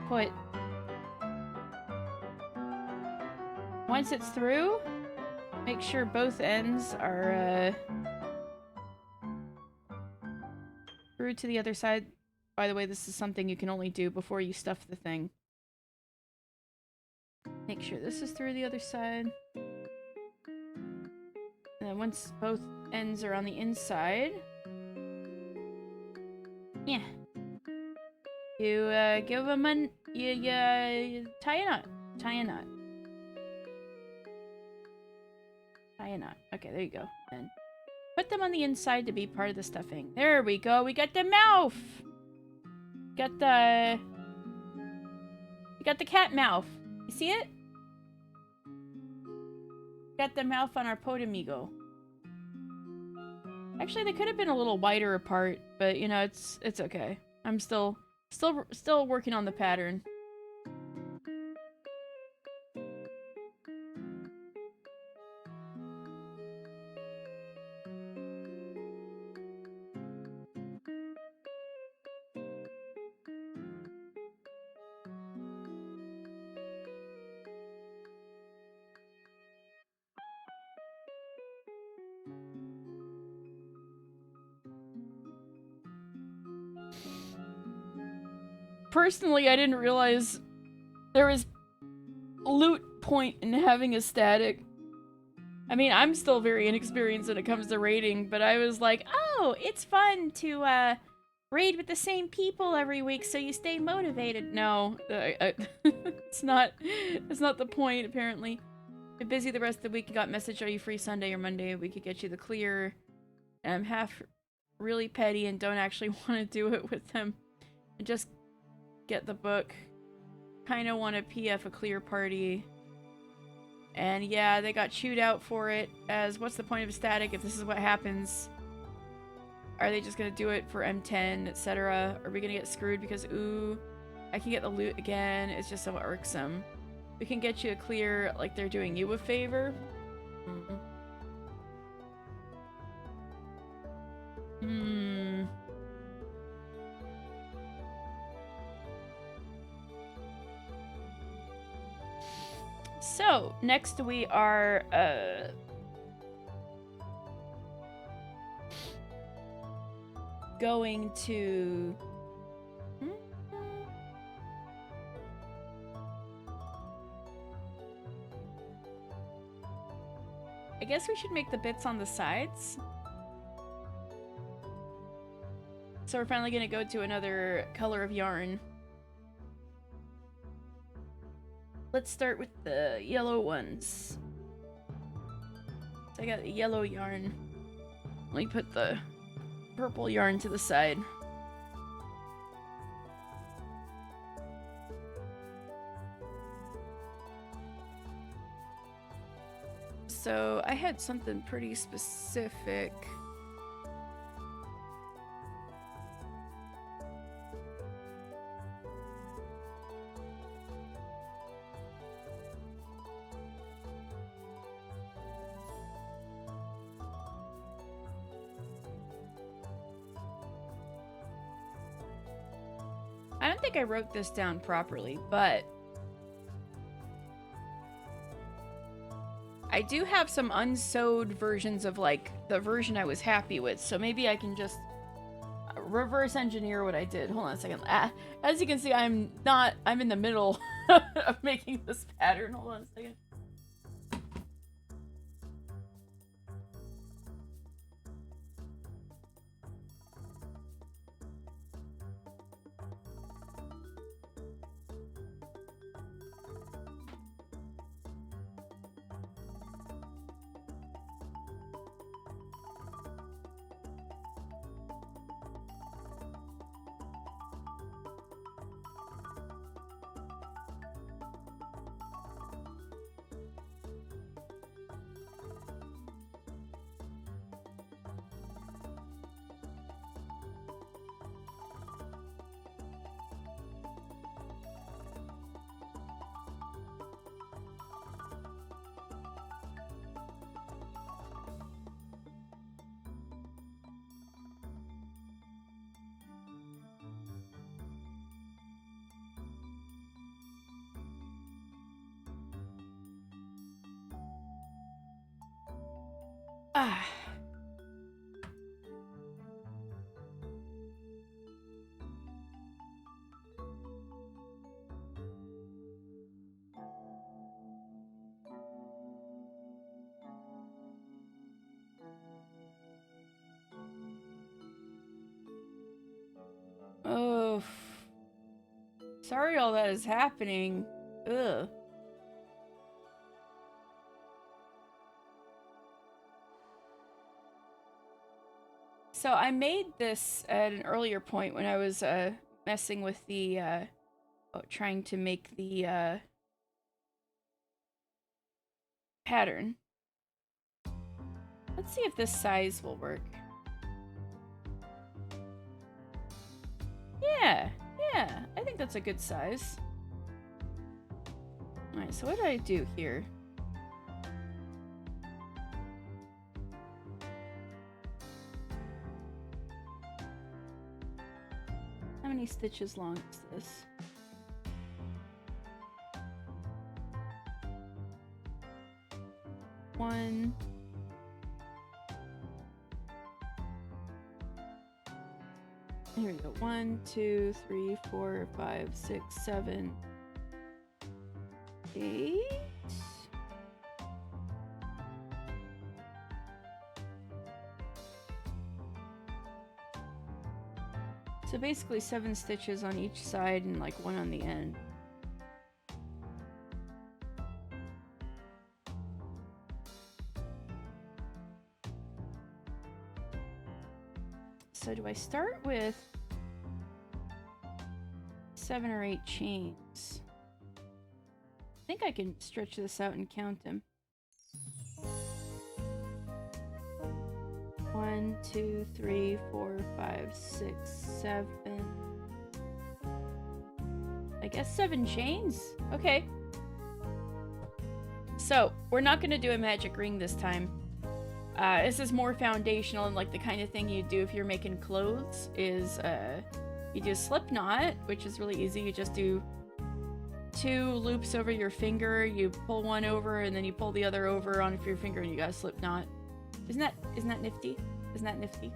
put. Once it's through, make sure both ends are through to the other side. By the way, this is something you can only do before you stuff the thing. Make sure this is through the other side. And then once both ends are on the inside, yeah, you give them you tie a knot, tie a knot, tie a knot. Okay, there you go. Then put them on the inside to be part of the stuffing. There we go. We got the mouth. We got the cat mouth. You see it? Got the mouth on our Podamigo. Actually, they could have been a little wider apart, but you know, it's okay. I'm still working on the pattern. Personally, I didn't realize there was loot point in having a static. I mean, I'm still very inexperienced when it comes to raiding, but I was like, oh, it's fun to raid with the same people every week so you stay motivated. No, it's not the point, apparently. Been busy the rest of the week. You got message, are you free Sunday or Monday? We could get you the clear. And I'm half really petty and don't actually want to do it with them. And just get the book. Kind of want to PF a clear party. And yeah, they got chewed out for it, as what's the point of a static if this is what happens? Are they just gonna do it for M10, etc.? Are we gonna get screwed because, ooh, I can get the loot again? It's just so irksome. We can get you a clear, like they're doing you a favor. So, next we are, going to... I guess we should make the bits on the sides. So we're finally gonna go to another color of yarn. Let's start with the yellow ones. So I got the yellow yarn. Let me put the purple yarn to the side. So I had something pretty specific. I don't think I wrote this down properly, but I do have some unsewed versions of like the version I was happy with, so maybe I can just reverse engineer what I did. Hold on a second. As you can see, I'm in the middle of making this pattern. Hold on a second. Ah. Oh. Sorry all that is happening. Ugh. So I made this at an earlier point when I was messing with the trying to make the pattern. Let's see if this size will work. Yeah, yeah, I think that's a good size. Alright, so what do I do here? How many stitches long is this? One. Here we go. 1, 2, 3, 4, 5, 6, 7, 8. So basically 7 stitches on each side and like 1 on the end. So do I start with 7 or 8 chains? I think I can stretch this out and count them. 1, 2, 3, 4, 5, 6, 7. I guess 7 chains? Okay. So, we're not gonna do a magic ring this time. This is more foundational and like the kind of thing you do if you're making clothes is, you do a slip knot, which is really easy. You just do 2 loops over your finger, you pull one over, and then you pull the other over onto your finger and you got a slip knot. Isn't that nifty? Isn't that nifty?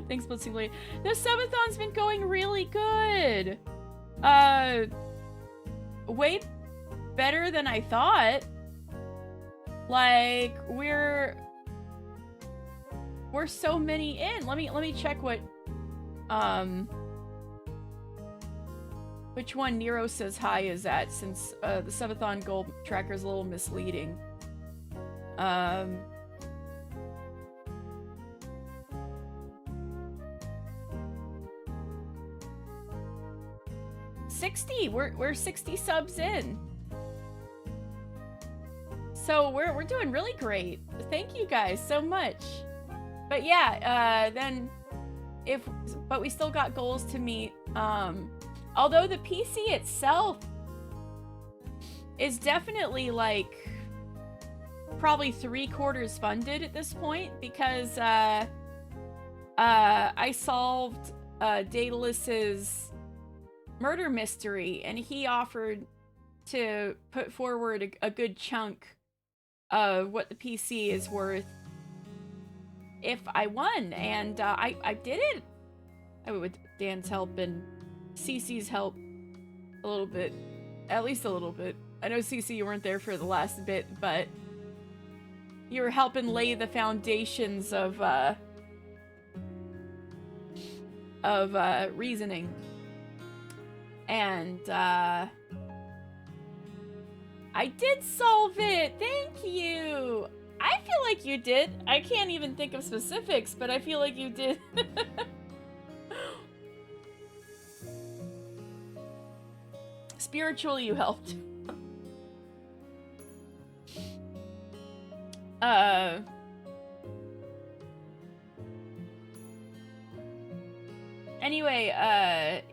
Thanks, Blitzingly. This subathon's been going really good. Way better than I thought. Like, we're so many in. Let me check what which one Nero says hi is at, since the subathon goal tracker is a little misleading. 60. We're 60 subs in. So we're doing really great. Thank you guys so much. But yeah, but we still got goals to meet. Although the PC itself is definitely like probably 3/4 funded at this point, because I solved Daedalus's murder mystery, and he offered to put forward a good chunk of what the PC is worth if I won, and I did it. I mean, with Dan's help and Cece's help a little bit, at least a little bit. I know Cece, you weren't there for the last bit, but you were helping lay the foundations of reasoning. And I did solve it. Thank you. I feel like you did. I can't even think of specifics, but I feel like you did. Spiritually, you helped. Anyway,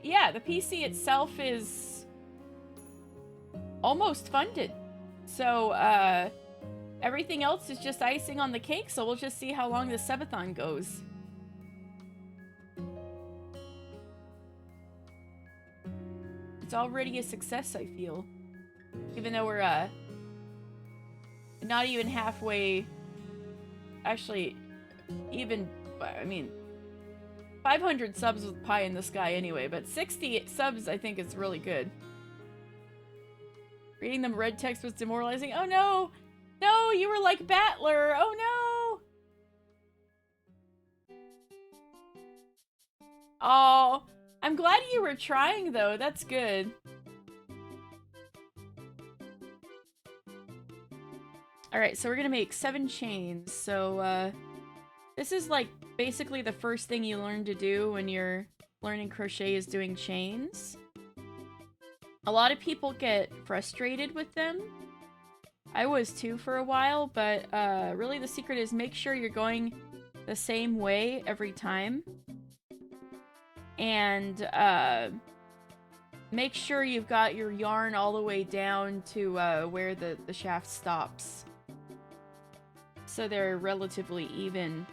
yeah, the PC itself is almost funded. So, everything else is just icing on the cake, so we'll just see how long this subathon goes. It's already a success, I feel. Even though we're, not even halfway... Actually, even... I mean... 500 subs with pie in the sky anyway, but 60 subs I think is really good. Reading them red text was demoralizing. Oh no! No, you were like Battler! Oh no! Oh, I'm glad you were trying though, that's good. Alright, so we're gonna make 7 chains, so this is like basically the first thing you learn to do when you're learning crochet is doing chains. A lot of people get frustrated with them. I was too for a while, but really the secret is make sure you're going the same way every time. And make sure you've got your yarn all the way down to where the shaft stops. So they're relatively even.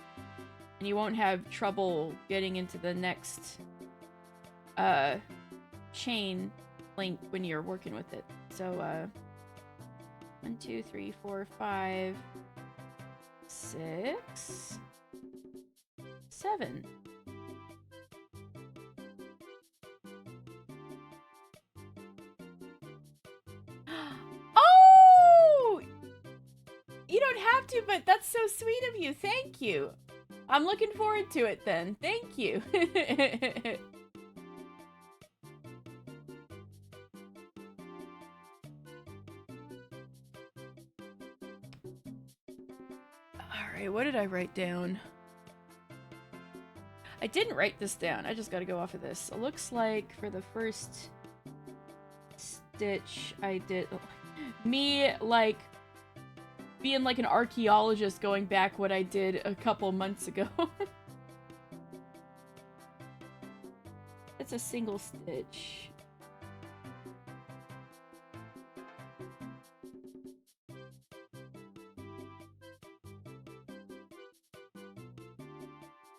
And you won't have trouble getting into the next chain link when you're working with it. So 1, 2, 3, 4, 5, 6, 7. Oh! You don't have to, but that's so sweet of you. Thank you. I'm looking forward to it then. Thank you. Alright, what did I write down? I didn't write this down. I just gotta go off of this. It looks like for the first stitch I did... Me, like, being like an archaeologist going back what I did a couple months ago. It's a single stitch.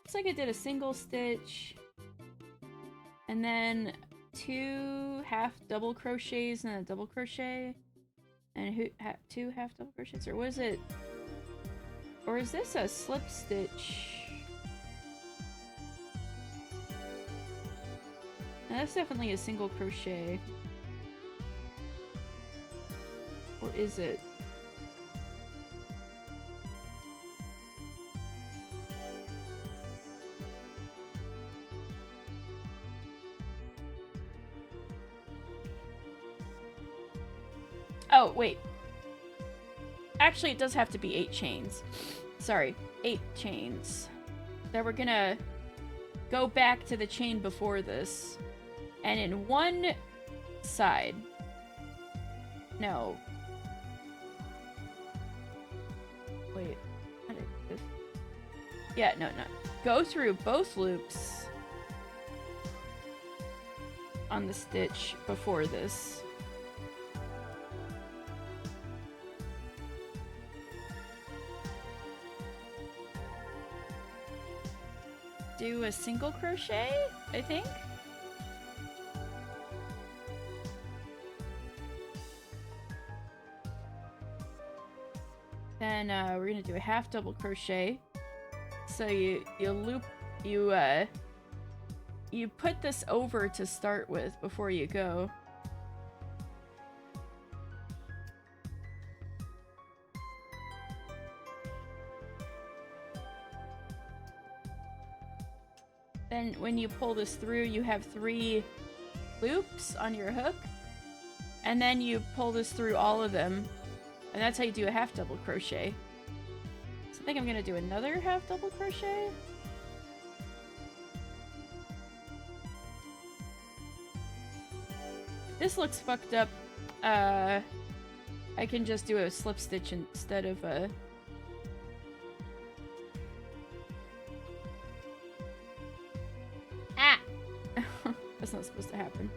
Looks like I did a single stitch and then 2 half double crochets and a double crochet. And 2 half double crochets, or was it? Or is this a slip stitch? No, that's definitely a single crochet. Or is it? Oh, wait. Actually, it does have to be 8 chains. Sorry, 8 chains. Then we're gonna go back to the chain before this. And in one side... No. Wait. How did this... Yeah, no. Go through both loops on the stitch before this. Do a single crochet, I think. Then we're gonna do a half double crochet. So you loop, you put this over to start with before you go. Then when you pull this through, you have 3 loops on your hook. And then you pull this through all of them. And that's how you do a half double crochet. So I think I'm gonna do another half double crochet. This looks fucked up. I can just do a slip stitch instead of a... That's not supposed to happen.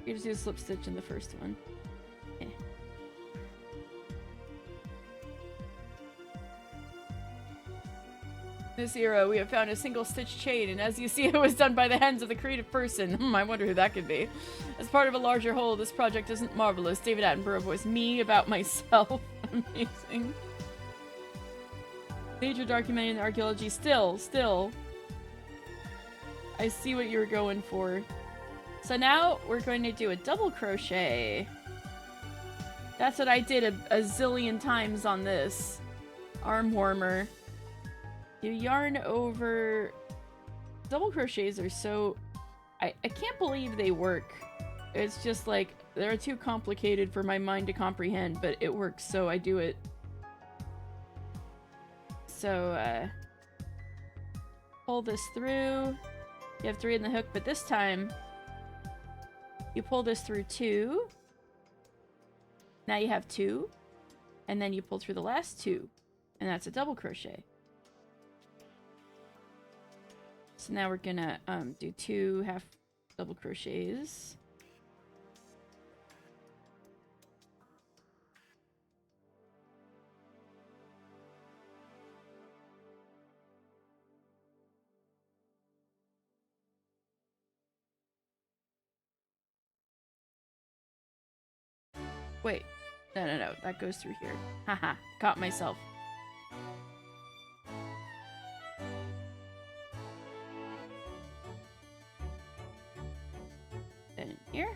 You just do a slip stitch in the first one. Eh. This era, we have found a single stitch chain, and as you see, it was done by the hands of the creative person. I wonder who that could be. As part of a larger whole, this project isn't marvelous. David Attenborough voiced me about myself. Amazing. Nature documenting the archaeology. Still. I see what you were going for. So now we're going to do a double crochet. That's what I did a zillion times on this. Arm warmer. You yarn over... Double crochets are so... I can't believe they work. It's just like, they're too complicated for my mind to comprehend, but it works, so I do it. So, pull this through. You have 3 in the hook, but this time you pull this through 2. Now you have 2, and then you pull through the last 2, and that's a double crochet. So now we're gonna do 2 half double crochets. Wait, no, that goes through here. Haha, caught myself. Then in here.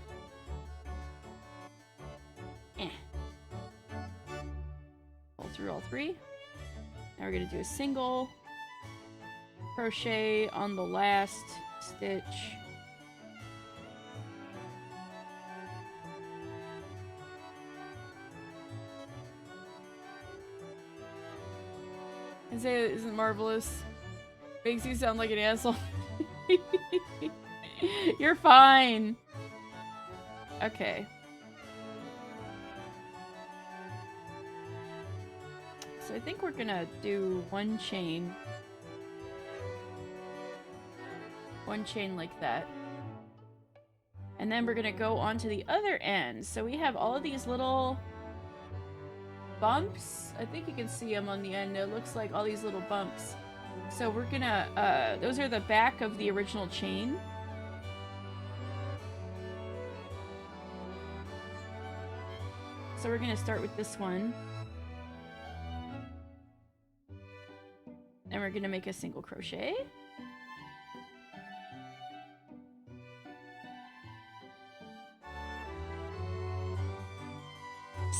Pull through all 3. Now we're gonna do a single crochet on the last stitch. Isn't marvelous? Makes you sound like an asshole. You're fine. Okay. So I think we're gonna do 1 chain. 1 chain like that. And then we're gonna go on to the other end. So we have all of these little bumps. I think you can see them on the end. It looks like all these little bumps. So we're gonna, those are the back of the original chain. So we're gonna start with this one. And we're gonna make a single crochet.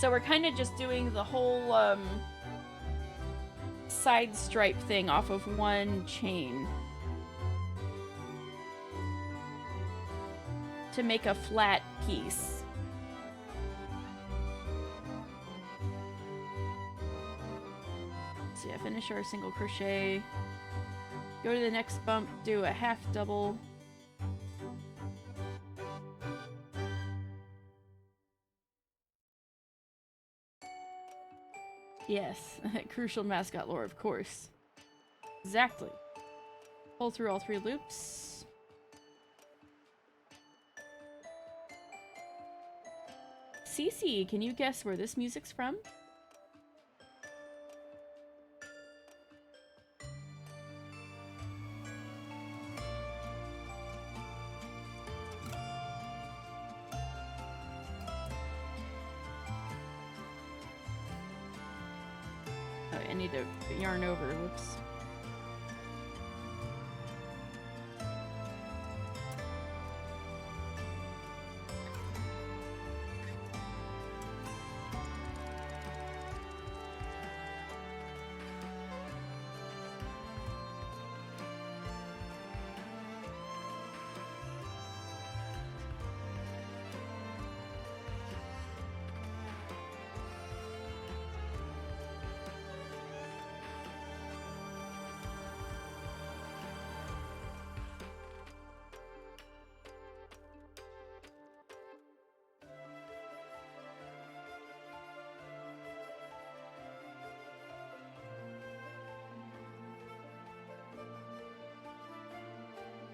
So we're kind of just doing the whole side stripe thing off of 1 chain to make a flat piece. So yeah, finish our single crochet, go to the next bump, do a half double. Yes, crucial mascot lore, of course. Exactly. Pull through all 3 loops. Cece, can you guess where this music's from? I need to yarn over. Whoops.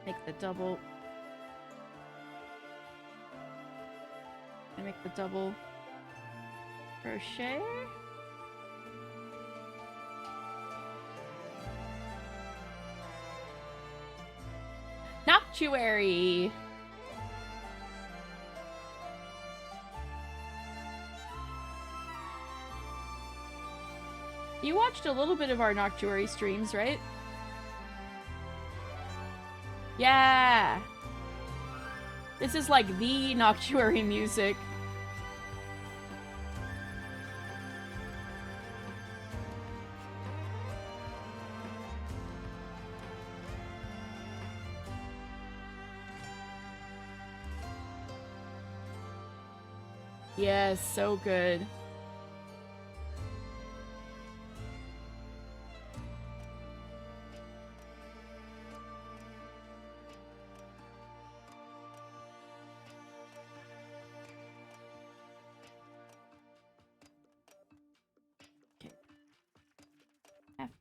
Make the double. And make the double crochet. Noctuary. You watched a little bit of our Noctuary streams, right? Yeah! This is like the Noctuary music. Yes, so good.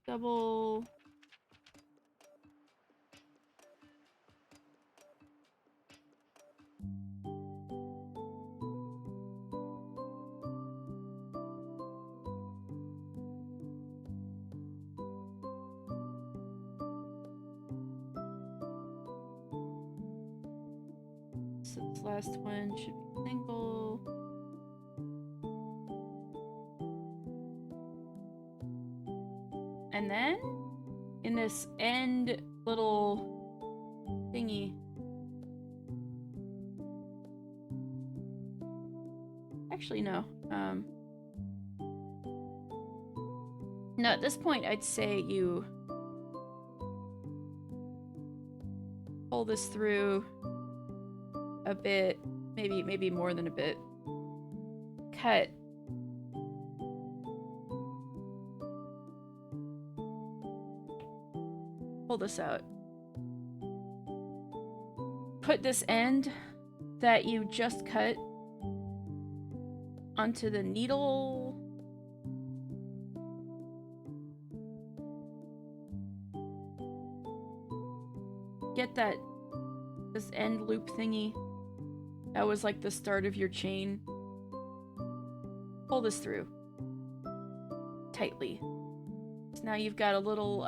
double. So this last one should be single. And then in this end little thingy. Actually, no. No, at this point, I'd say you pull this through a bit, maybe more than a bit. Cut. Pull this out. Put this end that you just cut onto the needle. Get this end loop thingy. That was like the start of your chain. Pull this through tightly. So now you've got a little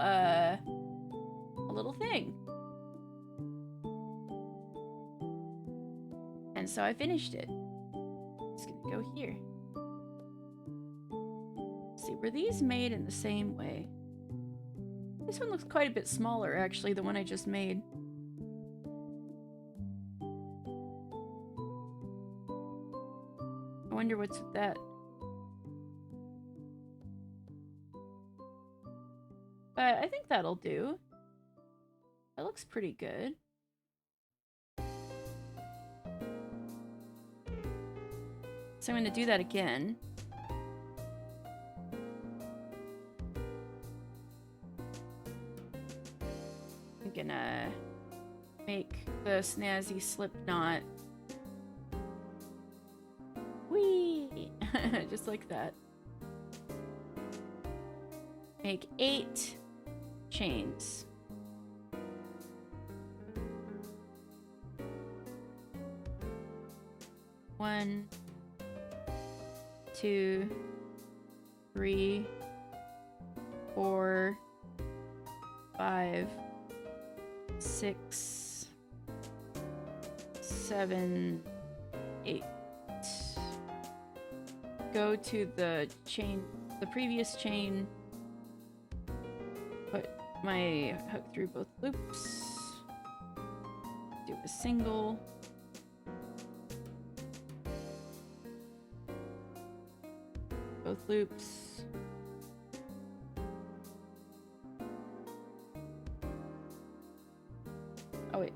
thing. And so I finished it. It's gonna go here. See, were these made in the same way? This one looks quite a bit smaller, actually, the one I just made. I wonder what's with that. But I think that'll do. That looks pretty good. So I'm going to do that again. I'm gonna make the snazzy slip knot. Whee! Just like that. Make 8 chains. One, 2, 3, 4, 5, 6, 7, 8. Go to the chain, the previous chain. Put my hook through both loops. Do a single. Both loops. Oh wait,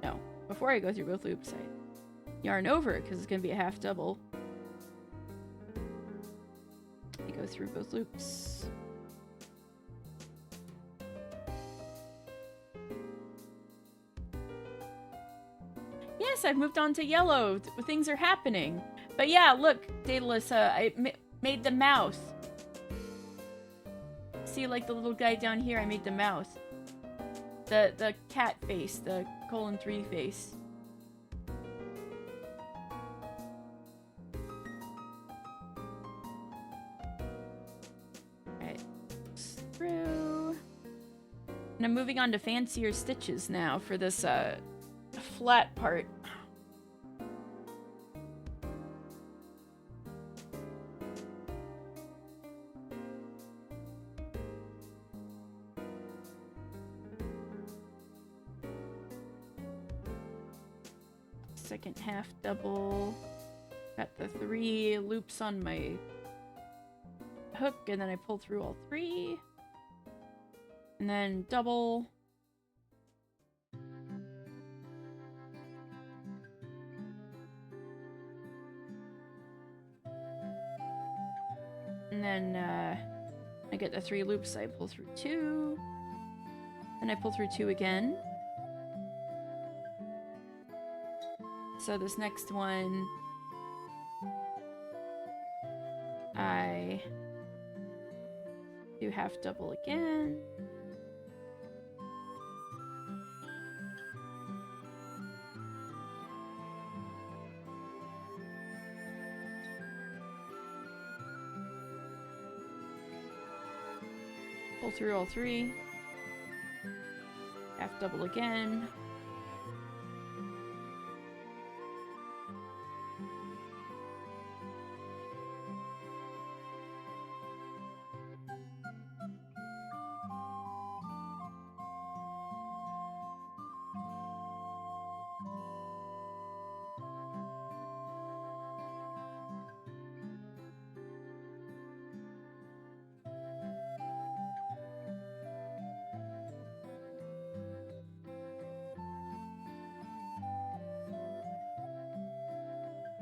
no. Before I go through both loops, I yarn over because it's gonna be a half double. I go through both loops. Yes, I've moved on to yellow. Things are happening. But yeah, look, Daedalus, I made the mouth. See, like the little guy down here, I made the mouth. The cat face, the :3 face. Alright. Through. And I'm moving on to fancier stitches now for this flat part. Second half double. Got the 3 loops on my hook, and then I pull through all 3. And then double. And then I get the 3 loops, I pull through 2. Then I pull through 2 again. So this next one, I Do half double again. Pull through all 3. Half double again.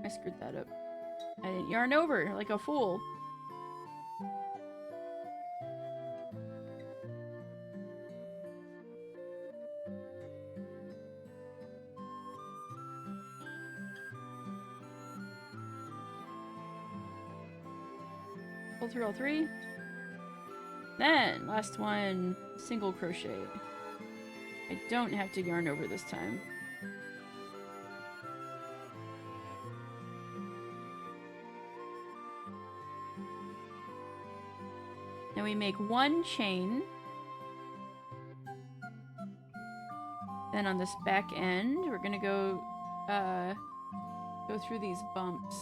I screwed that up. I didn't yarn over like a fool. Pull through all 3. Then, last one, single crochet. I don't have to yarn over this time. Now we make 1 chain. Then on this back end, we're gonna go through these bumps.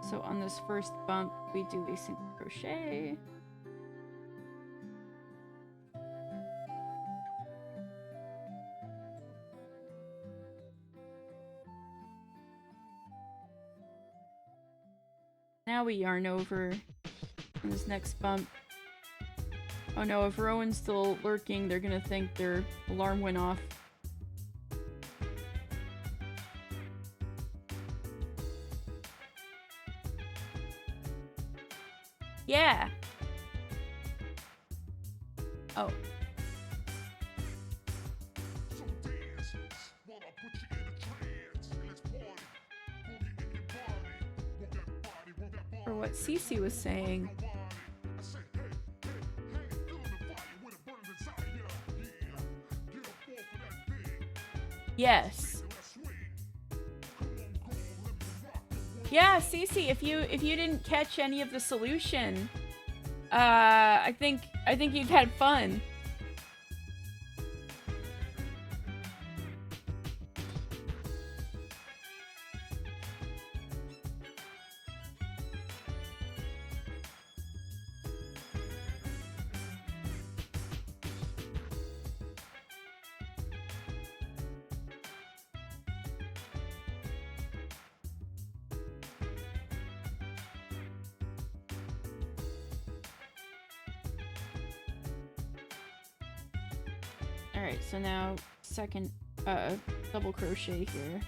So on this first bump, we do a single crochet. Now we yarn over on this next bump. Oh no, if Rowan's still lurking, they're gonna think their alarm went off. Yeah! Oh. Or what Cece was saying. Yes. Yeah, Cece, if you didn't catch any of the solution, I think you've had fun. Alright, so now second double crochet here.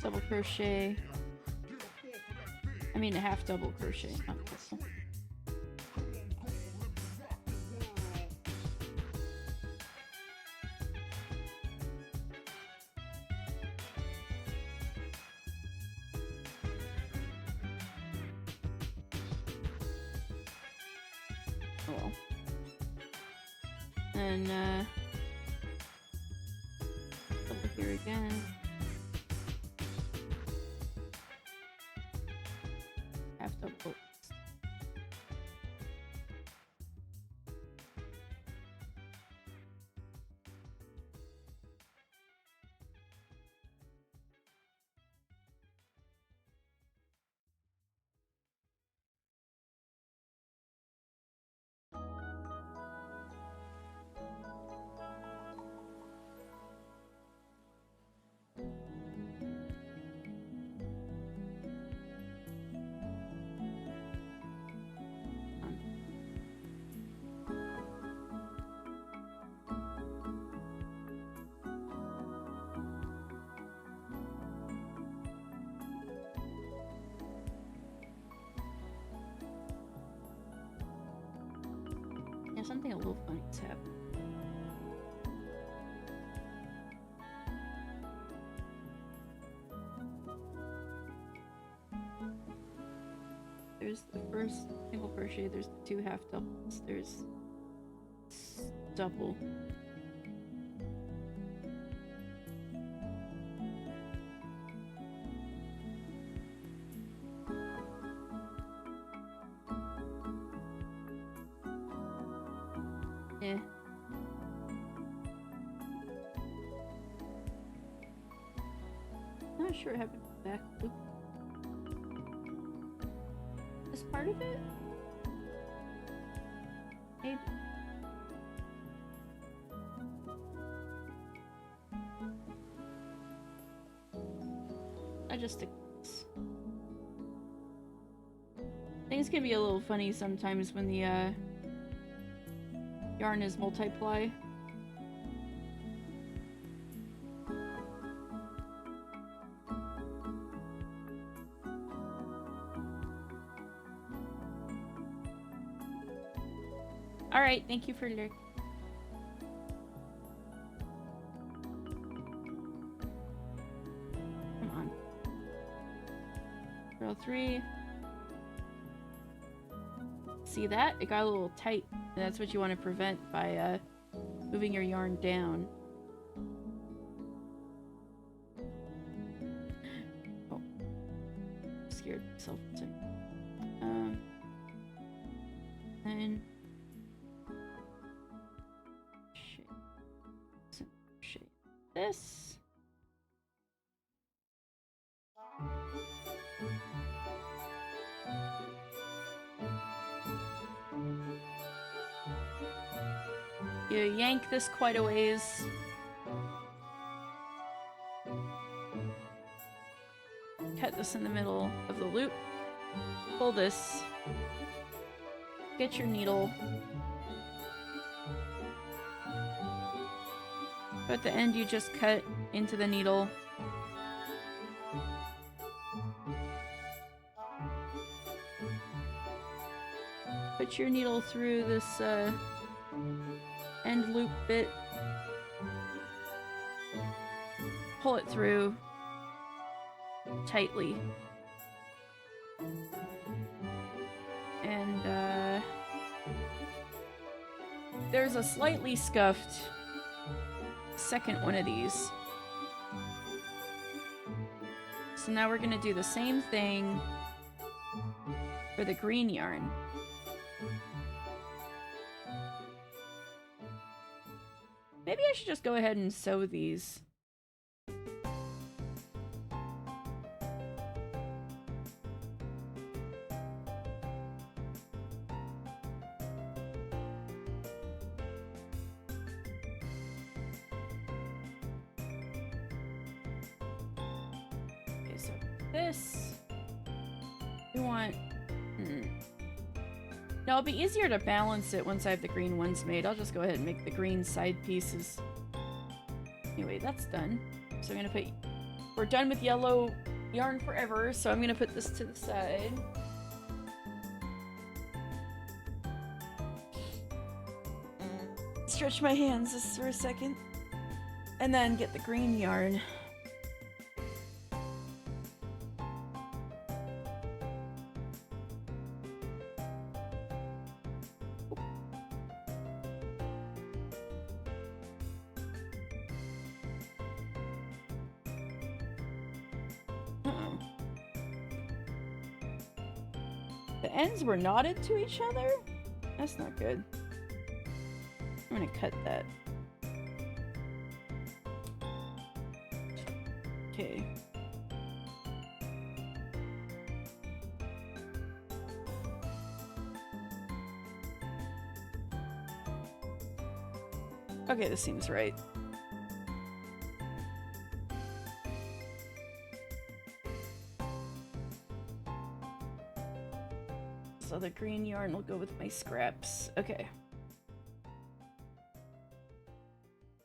Double crochet. I mean a half double crochet, not double. Oh. And double here again. Half double. Yeah, something a little funny is happening. There's the first single crochet, there's the 2 half doubles, there's double. Eh. Not sure what happened to the back loop. This part of it? Maybe. I just stick with this. Things can be a little funny sometimes when the yarn is multiply. Alright, thank you for lurking. Come on. Row 3. See that? It got a little tight. And that's what you want to prevent by moving your yarn down. Oh. Scared myself for a second. And shape this. You yank this quite a ways. Cut this in the middle of the loop. Pull this. Get your needle. At the end, you just cut into the needle. Put your needle through this end loop bit. Pull it through tightly. And there's a slightly scuffed second one of these. So now we're gonna do the same thing for the green yarn. Maybe I should just go ahead and sew these. Okay, so this we want. No, it'll be easier to balance it once I have the green ones made. I'll just go ahead and make the green side pieces. Anyway, that's done. So I'm gonna put... We're done with yellow yarn forever, so I'm gonna put this to the side. Stretch my hands just for a second. And then get the green yarn. The ends were knotted to each other? That's not good. I'm gonna cut that. Okay. Okay, this seems right. So the green yarn will go with my scraps. Okay.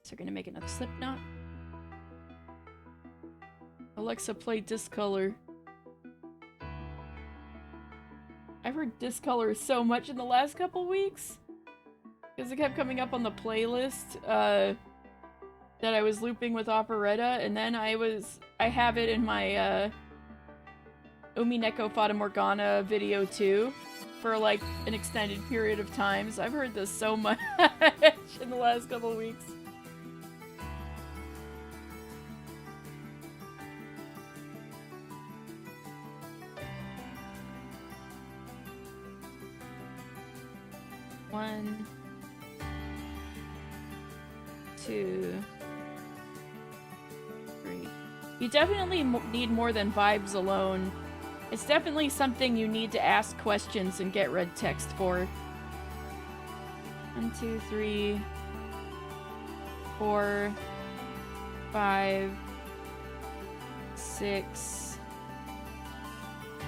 So we're gonna make another slip knot. Alexa, play Discolor. I've heard Discolor so much in the last couple weeks. Because it kept coming up on the playlist that I was looping with Operetta, and then I have it in my Umineko Fata Morgana video too, for like an extended period of time. So I've heard this so much in the last couple of weeks. One, two, three. You definitely need more than vibes alone. It's definitely something you need to ask questions and get red text for. 1, 2, 3, 4, 5, 6,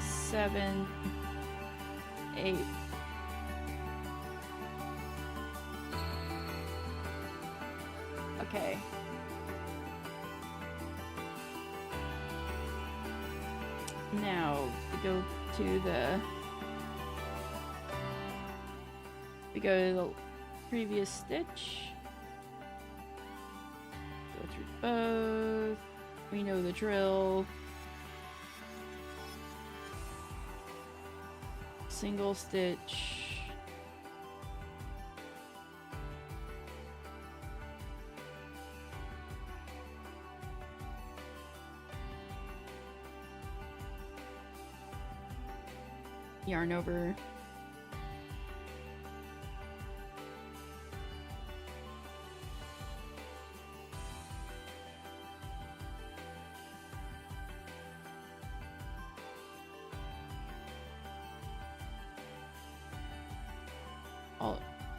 7, 8. Okay. Now, we go to the previous stitch. Go through both. We know the drill. Single stitch. Yarn over.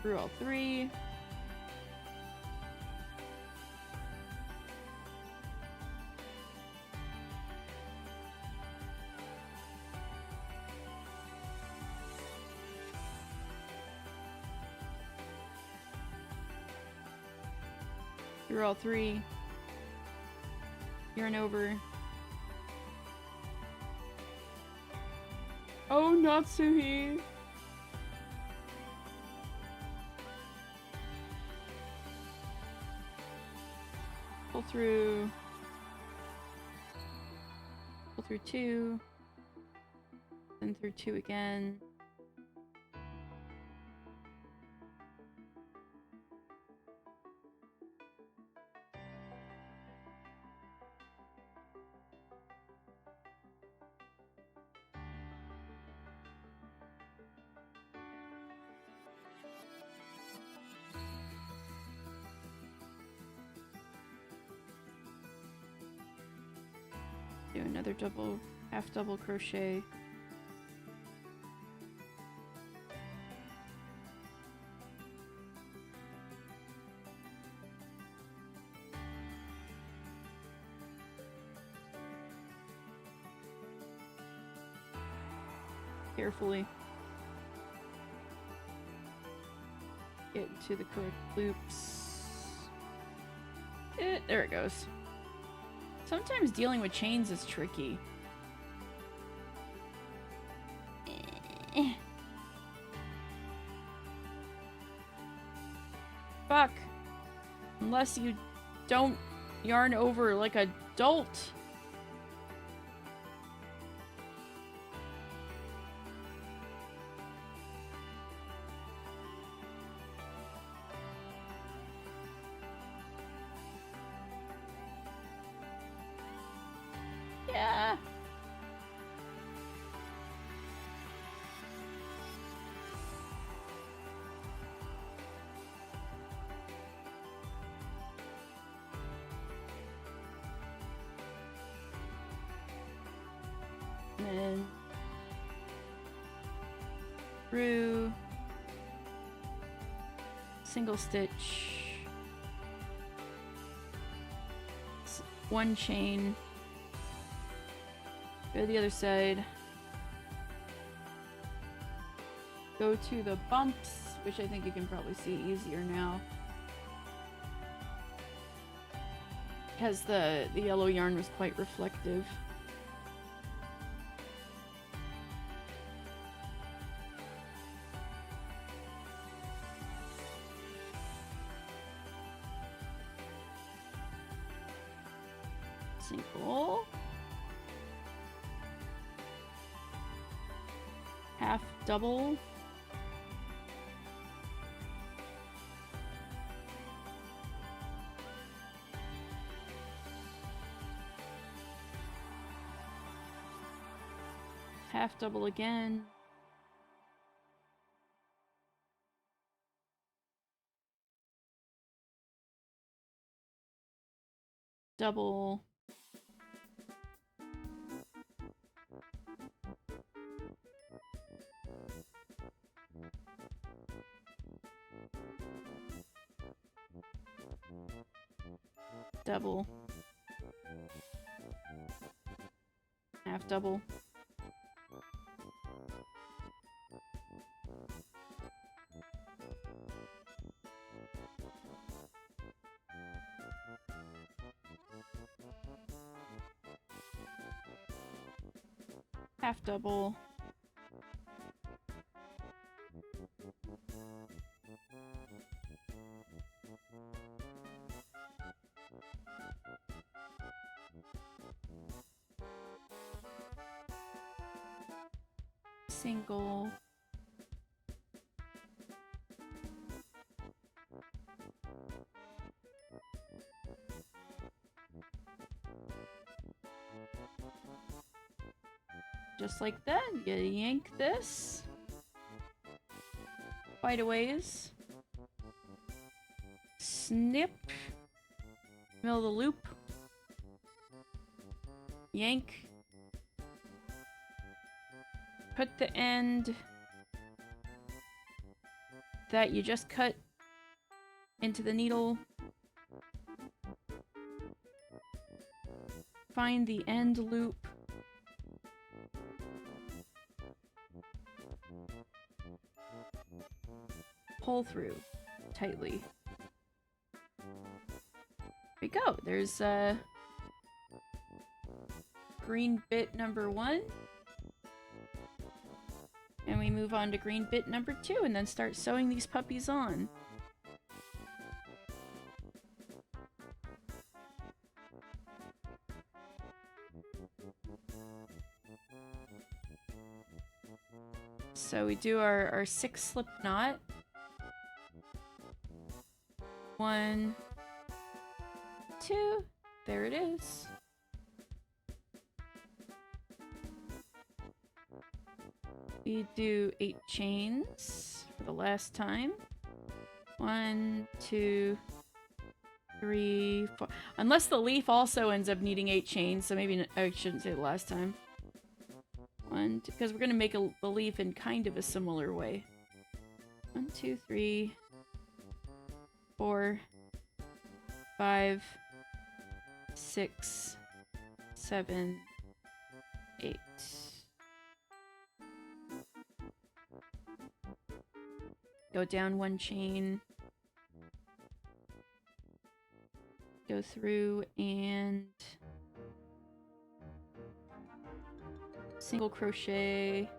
Through all 3. Through all 3. Yarn over. Oh, Natsuhi! Pull through 2, then through 2 again. Do another half double crochet. Carefully get into the correct loops. There it goes. Sometimes dealing with chains is tricky. Fuck. Unless you don't yarn over like a dolt. Yeah. And then through single stitch, one chain. Go to the other side. Go to the bumps, which I think you can probably see easier now. Because the yellow yarn was quite reflective. half double. Half double again. Double. Double. Half double. Half double. Single. Just like that, you yank this quite a ways. Snip. Middle of the loop. Yank. Put the end that you just cut into the needle. Find the end loop. Pull through tightly. There we go. There's green bit number 1. And we move on to green bit number 2 and then start sewing these puppies on. So we do our 6 slip knot. 1, 2, there it is. We do 8 chains for the last time. 1, 2, 3, 4. Unless the leaf also ends up needing 8 chains, so maybe I shouldn't say the last time. 1, because we're gonna make the leaf in kind of a similar way. 1, 2, 3, 4, 5, 6, 7, 8. Go down 1 chain. Go through and single crochet.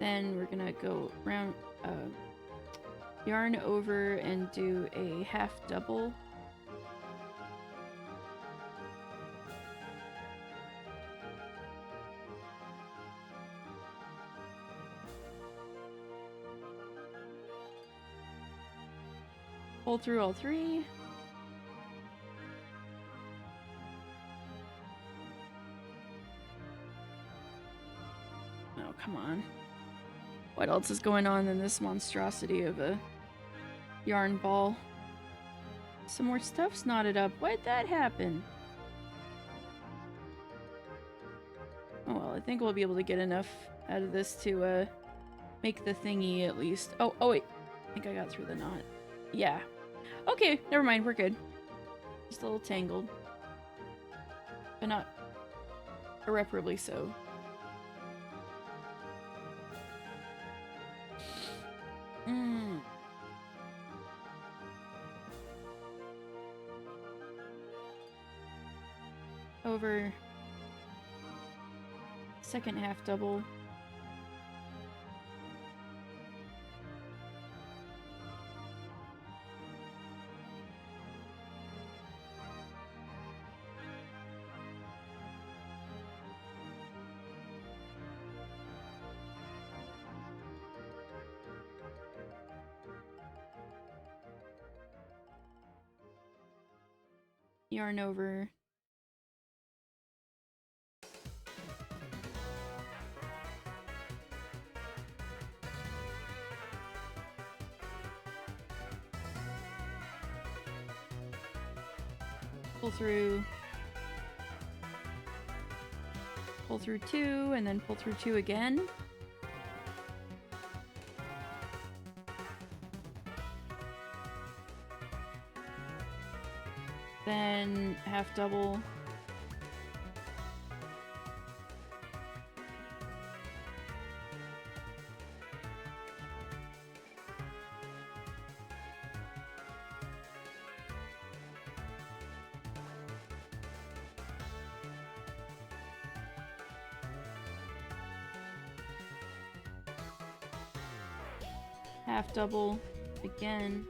Then we're gonna go round, yarn over and do a half double. Pull through all 3. Oh, come on. What else is going on in this monstrosity of a yarn ball? Some more stuff's knotted up. Why'd that happen? Oh well, I think we'll be able to get enough out of this to make the thingy at least. Oh wait. I think I got through the knot. Yeah. Okay, never mind, we're good. Just a little tangled. But not irreparably so. Over second half double. yarn over. Pull through 2, and then pull through 2 again. Then half double. Half double again.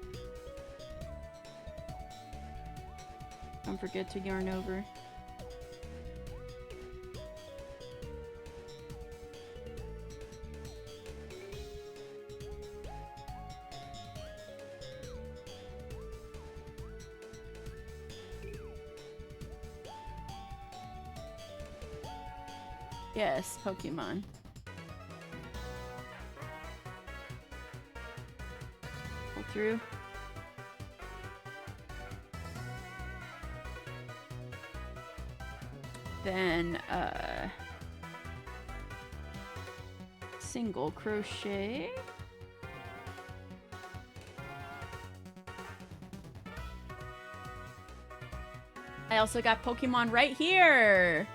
Don't forget to yarn over. Yes, Pokemon. Pull through. Then, single crochet. I also got Pokemon right here!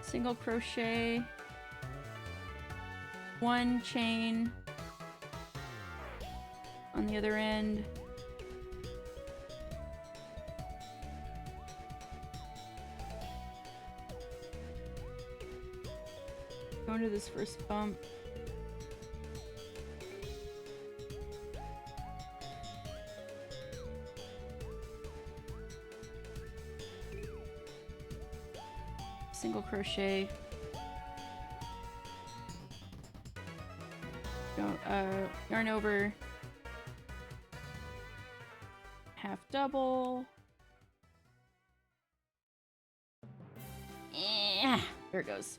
Single crochet, 1 chain on the other end. Go into this first bump. Single crochet. Go, yarn over. Half double. There it goes.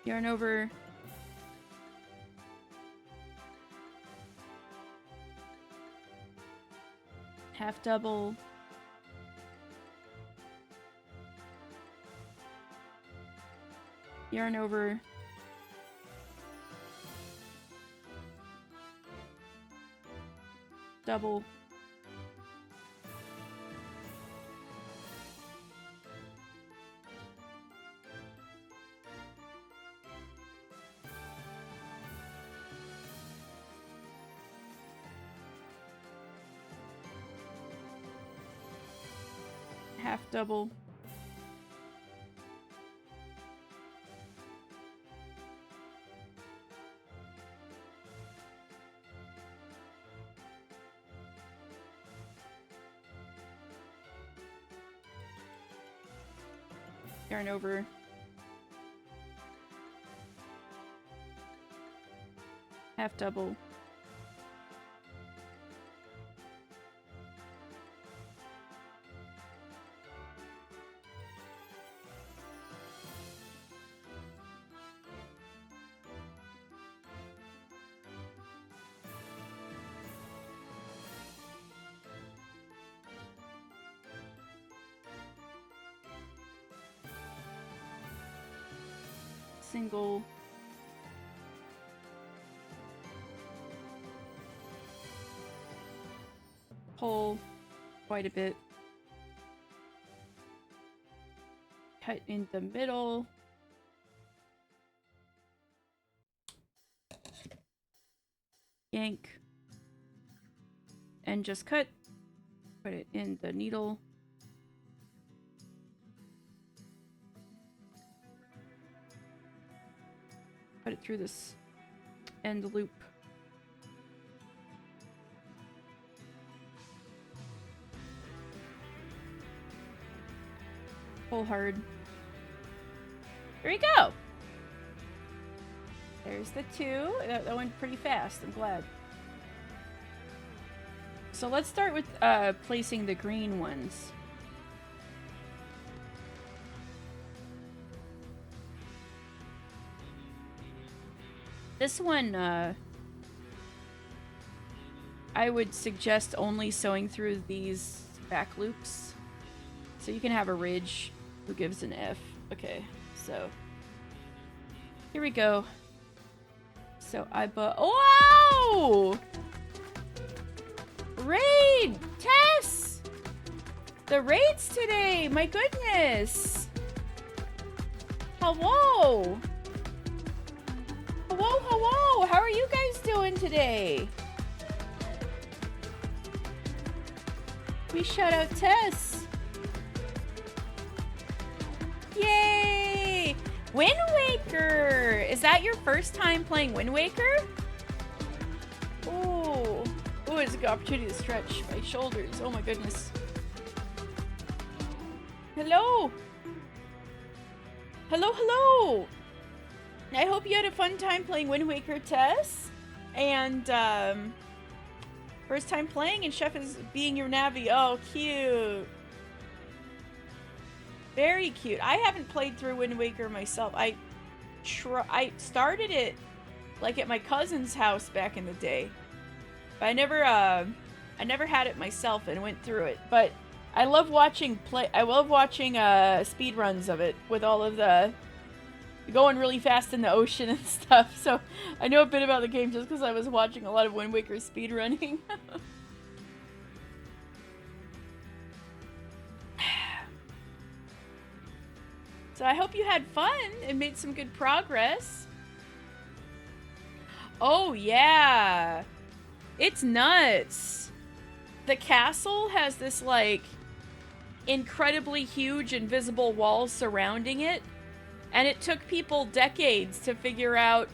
Yarn over. Half double. Yarn over. Double. Half double. Yarn over. Half double. Single. Pull quite a bit. Cut in the middle. Yank. And just cut. Put it in the needle. get through this end loop. Pull hard. There you go. There's the 2. That went pretty fast. I'm glad. So let's start with placing the green ones. This one, I would suggest only sewing through these back loops. So you can have a ridge. Who gives an F? Okay, so here we go. So wow! Raid! Tess! The raids today! My goodness! Hello! Hello, hello! How are you guys doing today? We shout out Tess! Yay! Wind Waker! Is that your first time playing Wind Waker? Oh, it's a good opportunity to stretch my shoulders. Oh my goodness. Hello! Hello, hello! I hope you had a fun time playing Wind Waker, Tess. And, first time playing and Chef is being your Navi. Oh, cute. Very cute. I haven't played through Wind Waker myself. I started it like at my cousin's house back in the day. But I never had it myself and went through it. But I love watching speed runs of it with all of the going really fast in the ocean and stuff. So I know a bit about the game just because I was watching a lot of Wind Waker speed running. So I hope you had fun and made some good progress. Oh yeah. It's nuts. The castle has this like incredibly huge invisible wall surrounding it. And it took people decades to figure out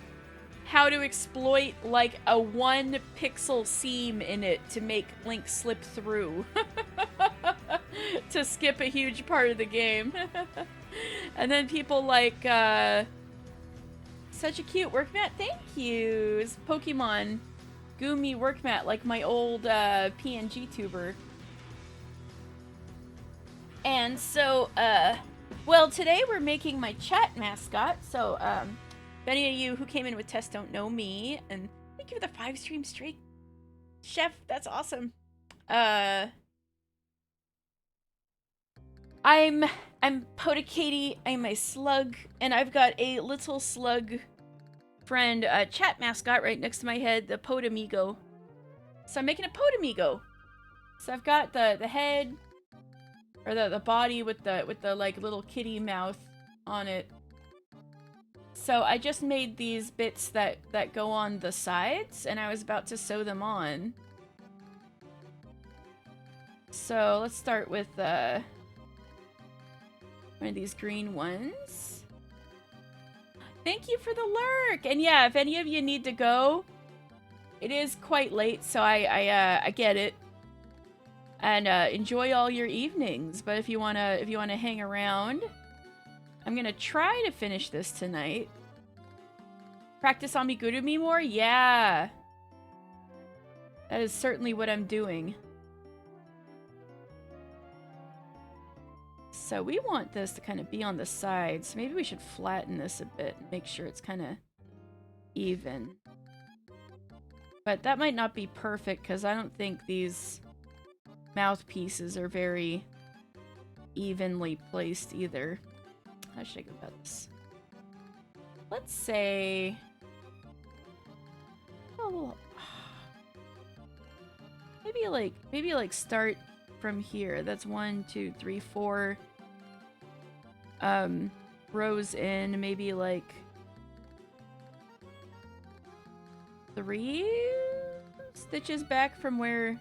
how to exploit like a 1 pixel seam in it to make Link slip through. To skip a huge part of the game. And then people like, such a cute workmat. Thank you. It's Pokemon Gumi workmat, like my old PNG tuber. And so, well, today we're making my chat mascot. So, if any of you who came in with Tess don't know me, and thank you for the 5 stream streak, Chef. That's awesome. I'm Podakaty, I'm a slug, and I've got a little slug friend, chat mascot right next to my head, the Podamigo. So I'm making a Podamigo. So I've got the head, or the body with the like little kitty mouth on it. So I just made these bits that go on the sides, and I was about to sew them on. So let's start with one of these green ones. Thank you for the lurk! And yeah, if any of you need to go, it is quite late, so I get it. And enjoy all your evenings. But if you wanna hang around, I'm gonna try to finish this tonight. Practice Amigurumi more? Yeah. That is certainly what I'm doing. So we want this to kind of be on the sides. Maybe we should flatten this a bit and make sure it's kind of even. But that might not be perfect because I don't think these mouthpieces are very evenly placed either. How should I go about this? Let's say... Oh, maybe like start from here. That's 1, 2, 3, 4 rows in, maybe like 3 stitches back from where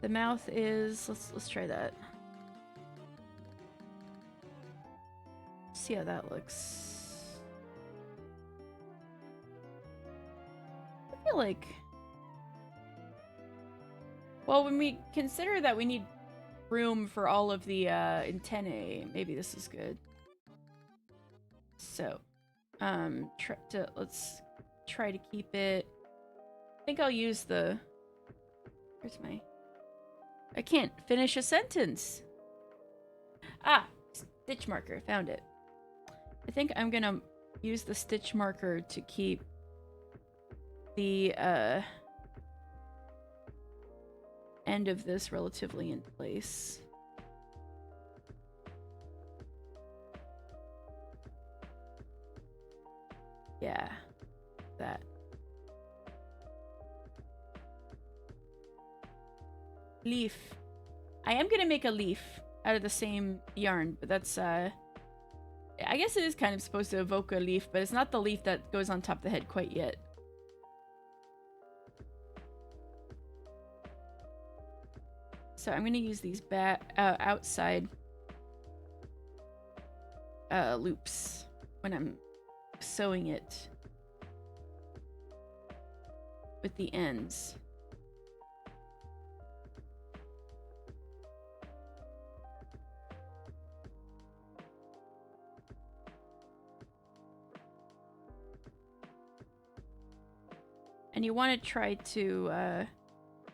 the mouth is. Let's try that. See how that looks. feel like... Well, when we consider that we need room for all of the antennae, maybe this is good. So, let's try to keep it... I think I'll use the... Where's my... I can't finish a sentence! Ah! Stitch marker. Found it. I think I'm gonna use the stitch marker to keep the end of this relatively in place. Yeah, that. Leaf. I am gonna make a leaf out of the same yarn, but that's I guess it is kind of supposed to evoke a leaf, but it's not the leaf that goes on top of the head quite yet. So I'm gonna use these outside loops when I'm sewing it with the ends. And you want to try to,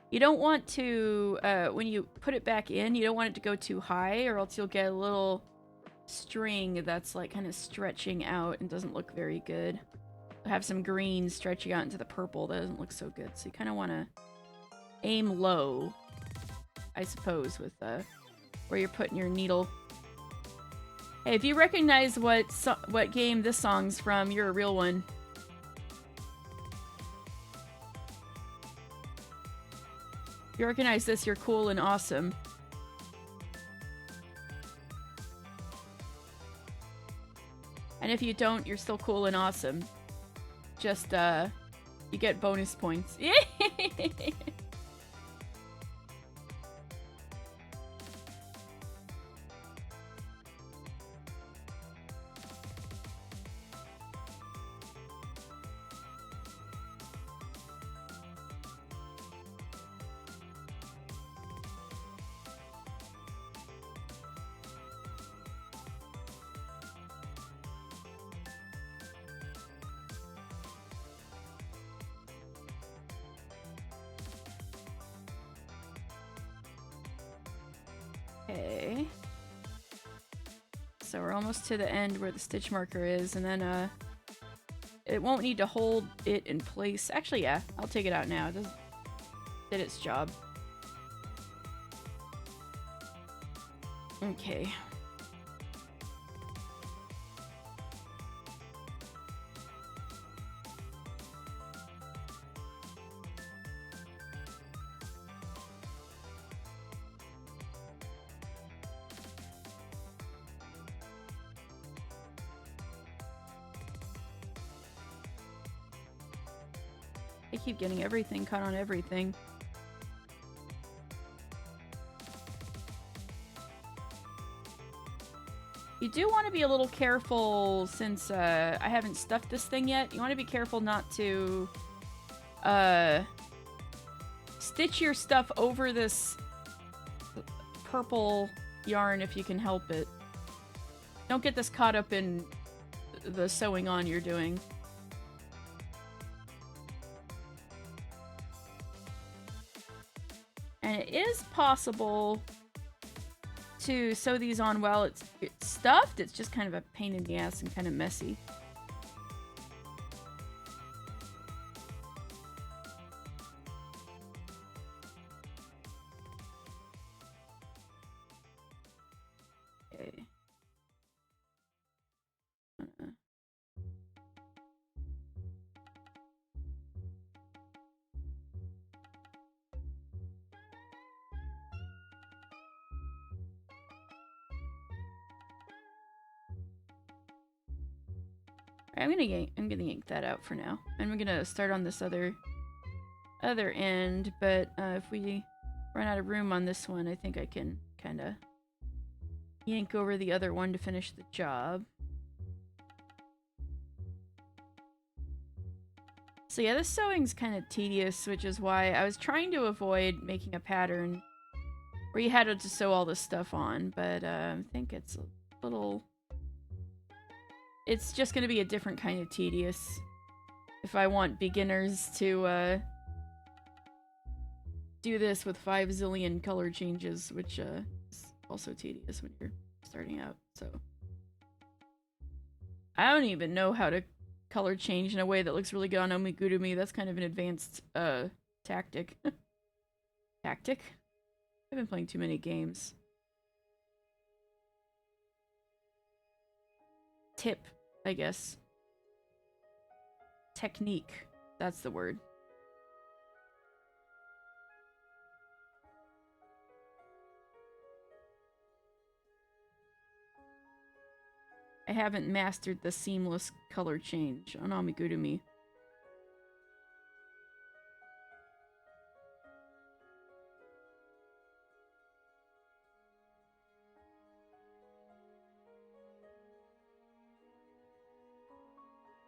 you don't want to, when you put it back in, you don't want it to go too high, or else you'll get a little string that's like kind of stretching out and doesn't look very good. You'll have some green stretching out into the purple that doesn't look so good. So you kind of want to aim low, I suppose, with where you're putting your needle. Hey, if you recognize what game this song's from, you're a real one. If you recognize this, you're cool and awesome. And if you don't, you're still cool and awesome. Just, you get bonus points. Okay. So we're almost to the end where the stitch marker is, and then it won't need to hold it in place. Actually, yeah, I'll take it out now. It did its job. Okay. I keep getting everything caught on everything. You do want to be a little careful since I haven't stuffed this thing yet. You want to be careful not to stitch your stuff over this purple yarn if you can help it. Don't get this caught up in the sewing on you're doing. And it is possible to sew these on while it's stuffed. It's just kind of a pain in the ass and kind of messy. Okay. I'm gonna yank that out for now. And we're gonna start on this other end, but if we run out of room on this one, I think I can kind of yank over the other one to finish the job. So yeah, this sewing's kind of tedious, which is why I was trying to avoid making a pattern where you had to just sew all this stuff on, but I think it's a little... It's just going to be a different kind of tedious if I want beginners to do this with 5 zillion color changes, which is also tedious when you're starting out, so... I don't even know how to color change in a way that looks really good on Omigurumi. That's kind of an advanced tactic. Tactic? I've been playing too many games. Tip, I guess. Technique. That's the word. I haven't mastered the seamless color change on Amigurumi.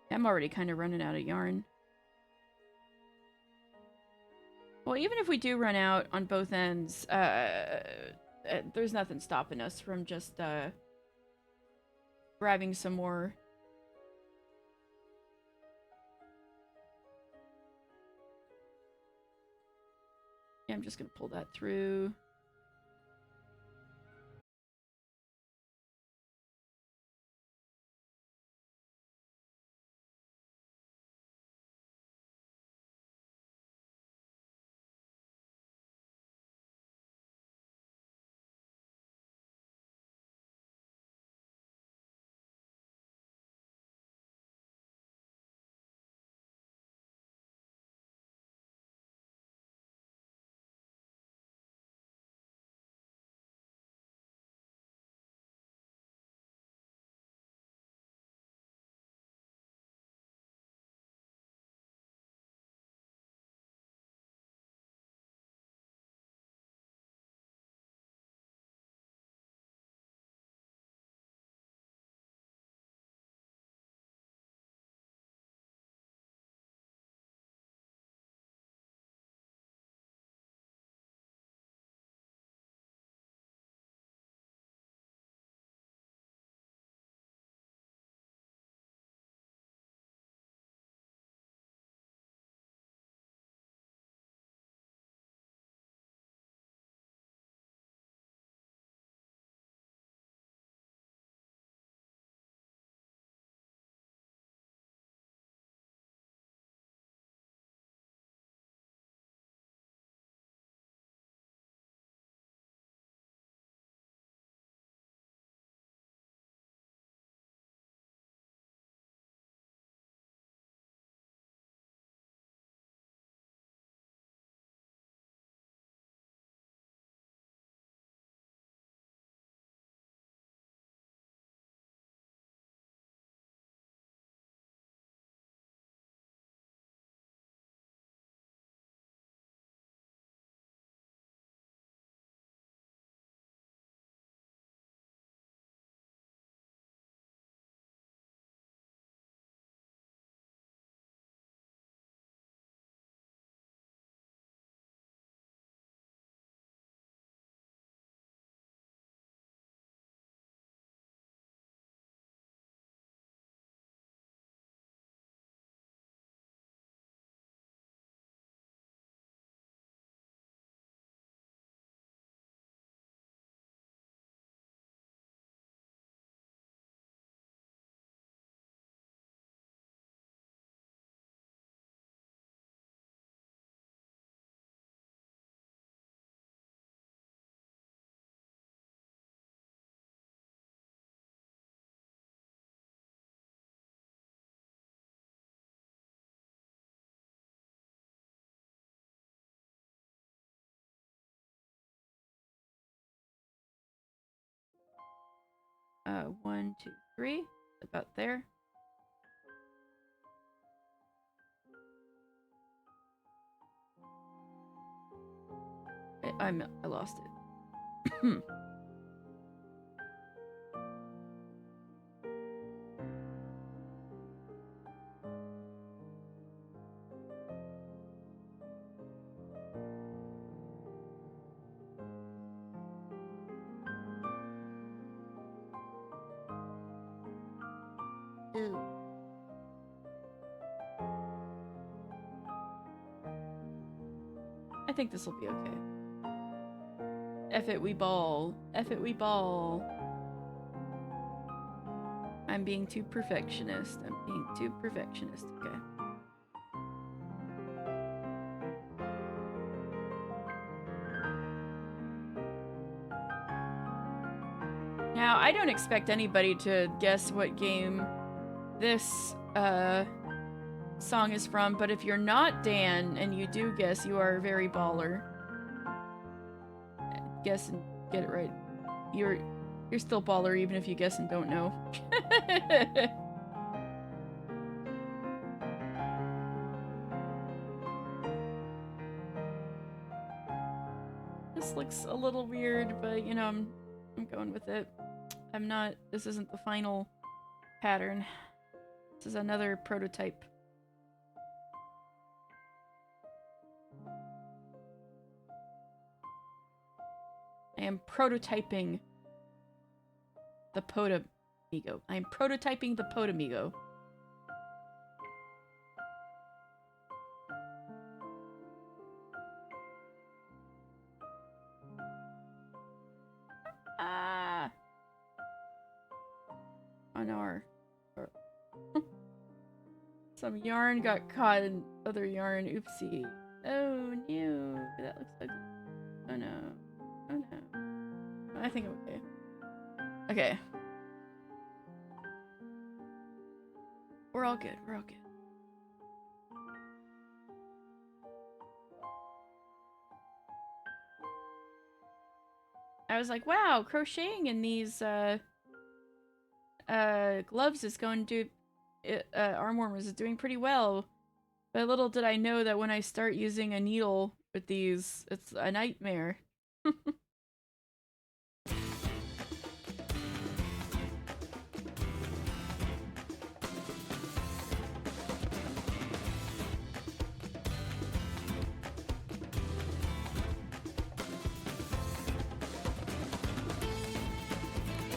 I'm already kind of running out of yarn. Well, even if we do run out on both ends, there's nothing stopping us from just grabbing some more. Yeah, I'm just gonna pull that through. One, two, three. About there. I lost it. Ooh. I think this will be okay. F it, we ball. F it, we ball. I'm being too perfectionist. I'm being too perfectionist. Okay. Now, I don't expect anybody to guess what game this song is from, but if you're not Dan and you do guess, you are very baller. Guess and get it right. You're still baller even if you guess and don't know. This looks a little weird, but you know, I'm going with it. I'm not, this isn't the final pattern. This is another prototype. I am prototyping the Podamigo. I am prototyping the Podamigo. Ah! On our some yarn got caught in other yarn. Oopsie. Oh no, that looks ugly. Oh no. Oh no. I think I'm okay. Okay. We're all good. We're all good. I was like, wow, crocheting in these gloves is going to do arm warmers is doing pretty well. But little did I know that when I start using a needle with these, it's a nightmare.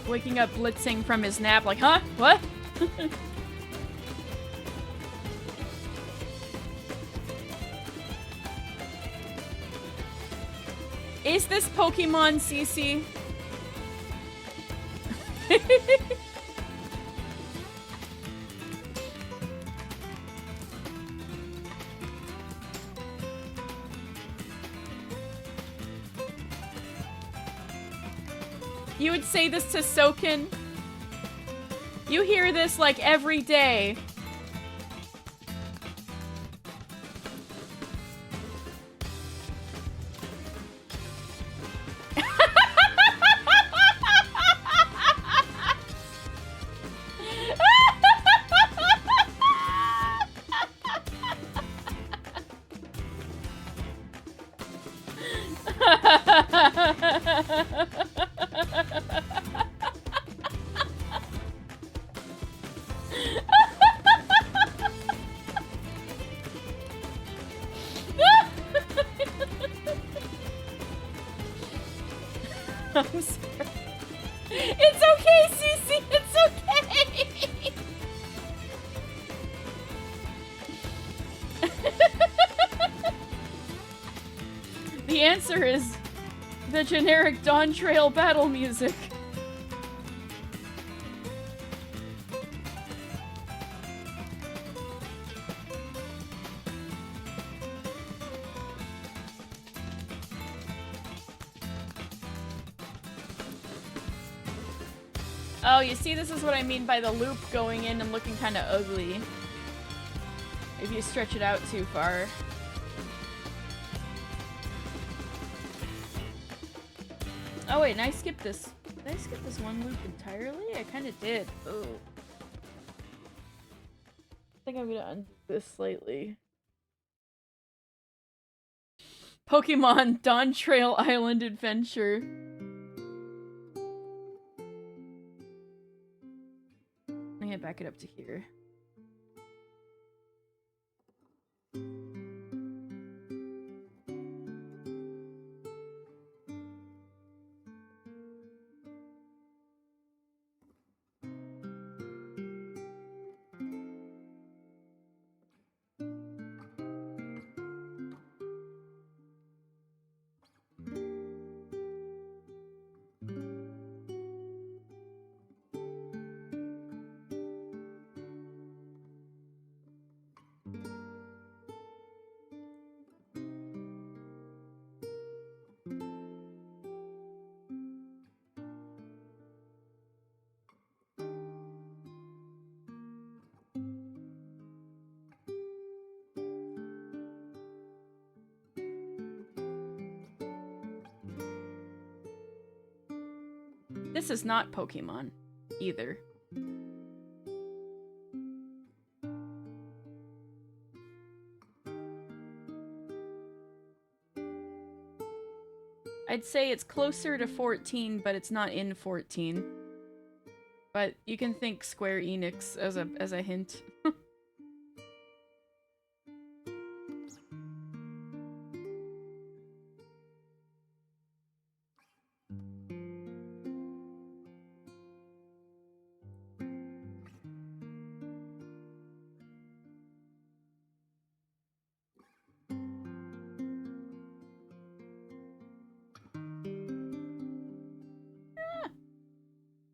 Waking up blitzing from his nap like, huh? What? Is this Pokemon CC? You would say this to Soken? You hear this like every day. I'm sorry. It's okay, Cece. It's okay. The answer is the generic Dawn Trail battle music. Oh, you see, this is what I mean by the loop going in and looking kind of ugly. If you stretch it out too far. Oh wait, and I skipped this. Did I skip this one loop entirely? I kind of did. Oh. I think I'm gonna undo this slightly. Pokemon Dawn Trail Island Adventure. I'm gonna back it up to here. This is not Pokemon either. I'd say it's closer to 14, but it's not in 14. But you can think Square Enix as a hint.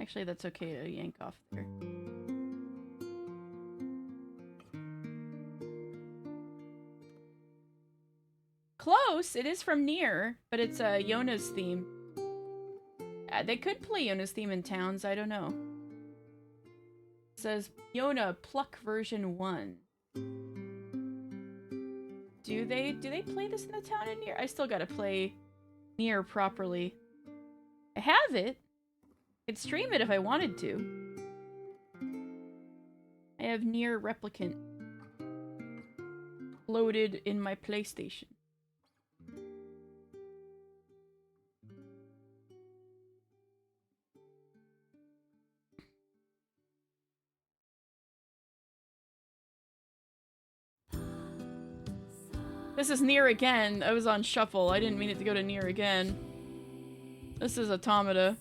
Actually, that's okay to yank off there. Close! It is from Nier, but it's Yona's theme. They could play Yona's theme in towns, I don't know. It says Yona Pluck version 1. Do they play this in the town in Nier? I still gotta play Nier properly. I have it. I could stream it if I wanted to. I have Nier Replicant loaded in my PlayStation. This is Nier again. I was on shuffle. I didn't mean it to go to Nier again. This is Automata.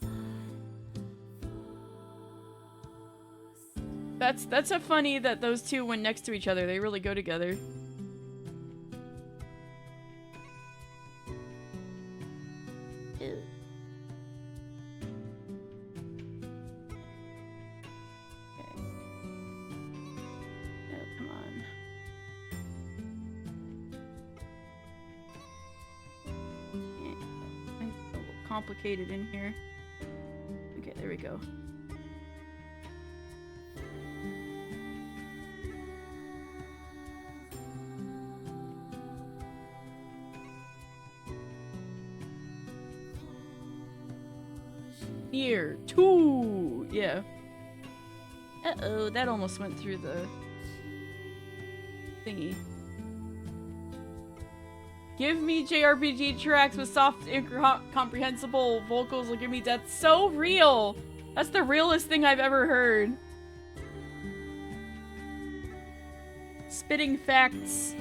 That's so funny that those two went next to each other. They really go together. Ew. Okay. Oh, come on. Yeah. It's a little complicated in here. Okay, there we go. Nier 2! Yeah. Uh-oh, that almost went through the thingy. Give me JRPG tracks with soft, incomprehensible vocals. Look at me, that's so real! That's the realest thing I've ever heard. Spitting facts.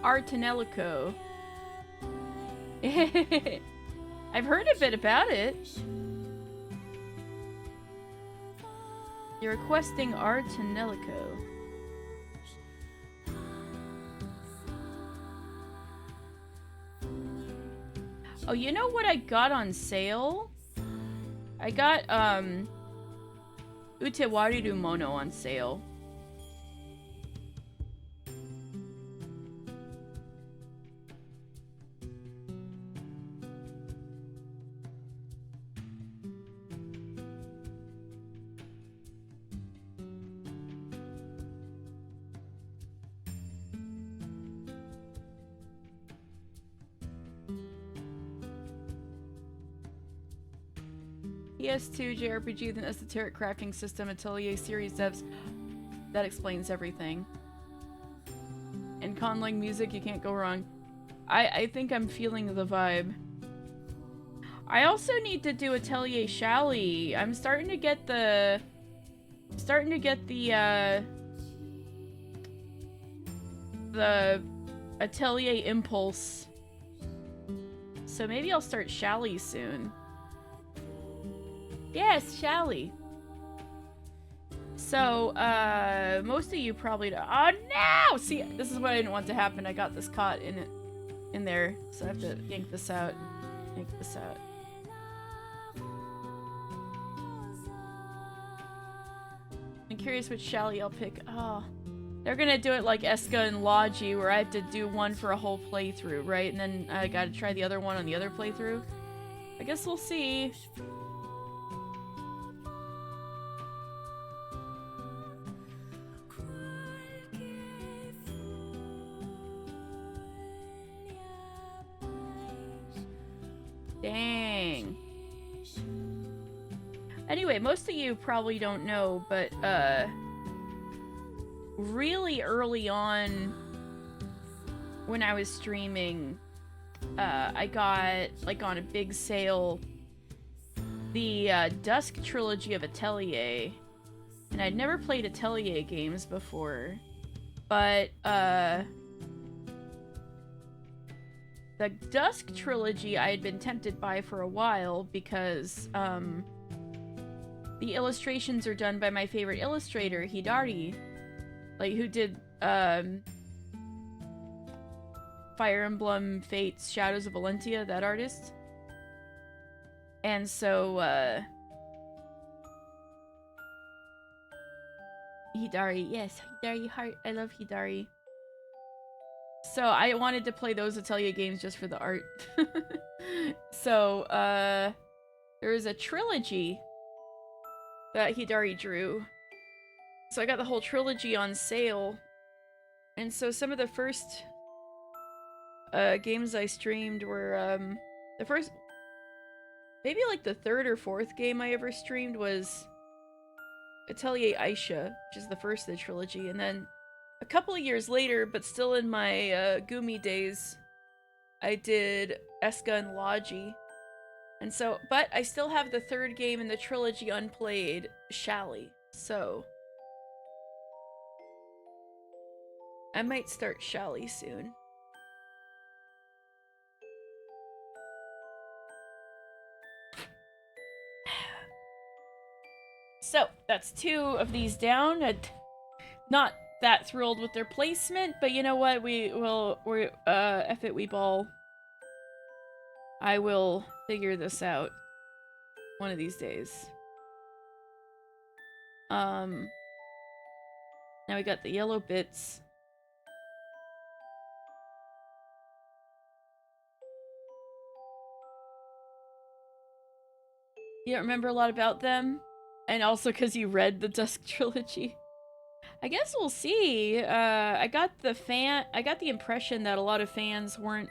Artanelico. I've heard a bit about it. You're requesting Artanelico. Oh, you know what I got on sale? I got, Utewariru Mono on sale. PS2 JRPG with an esoteric crafting system, Atelier series devs. That explains everything. And conlang music, you can't go wrong. I think I'm feeling the vibe. I also need to do Atelier Shally. I'm starting to get the Atelier impulse. So maybe I'll start Shally soon. Yes, Shally. So, most of you probably don't. Oh no! See, this is what I didn't want to happen. I got this caught in there, so I have to yank this out. Yank this out. curious which Shally I'll pick. Oh. They're gonna do it like Eska and Logi, where I have to do one for a whole playthrough, right? And then I gotta try the other one on the other playthrough. I guess we'll see. Dang. Anyway, most of you probably don't know, but, really early on when I was streaming, I got, like, on a big sale, the Dusk trilogy of Atelier. And I'd never played Atelier games before, but the Dusk trilogy I had been tempted by for a while because the illustrations are done by my favorite illustrator, Hidari. Like, who did, Fire Emblem Fates Shadows of Valentia, that artist. And so, Hidari, yes, Hidari Heart, I love Hidari. So, I wanted to play those Atelier games just for the art. So, there is a trilogy that Hidari drew. So I got the whole trilogy on sale. And so some of the first games I streamed were the first, maybe like the third or fourth game I ever streamed was Atelier Aisha, which is the first of the trilogy. And then a couple of years later, but still in my Gumi days, I did Eska and Logi. And so, but I still have the third game in the trilogy unplayed, Shally. So I might start Shally soon. So, that's 2 of these down. Not that thrilled with their placement, but you know what? F it, we ball. I will figure this out one of these days. Now we got the yellow bits. You don't remember a lot about them? And also because you read the Dusk trilogy. I guess we'll see. I got the impression that a lot of fans weren't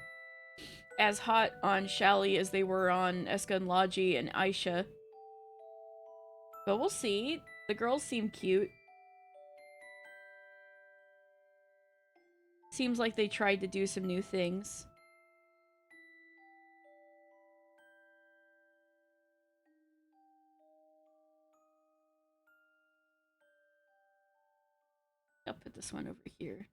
as hot on Shally as they were on Eska and Logi and Aisha. But we'll see. The girls seem cute. Seems like they tried to do some new things. I'll put this one over here.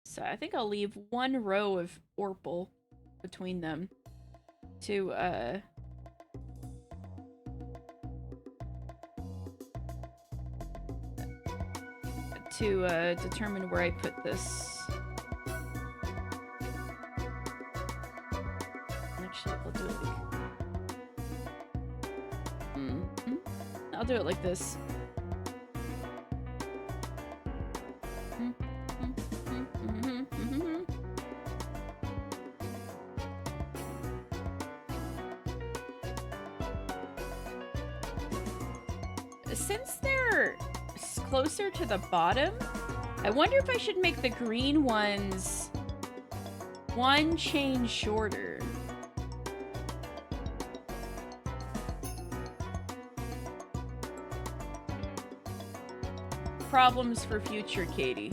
So I think I'll leave one row of Orpal between them to determine where I put this. Actually, I'll do it like... I'll do it like this. Since they're closer to the bottom, I wonder if I should make the green ones one chain shorter. Problems for future, Katie.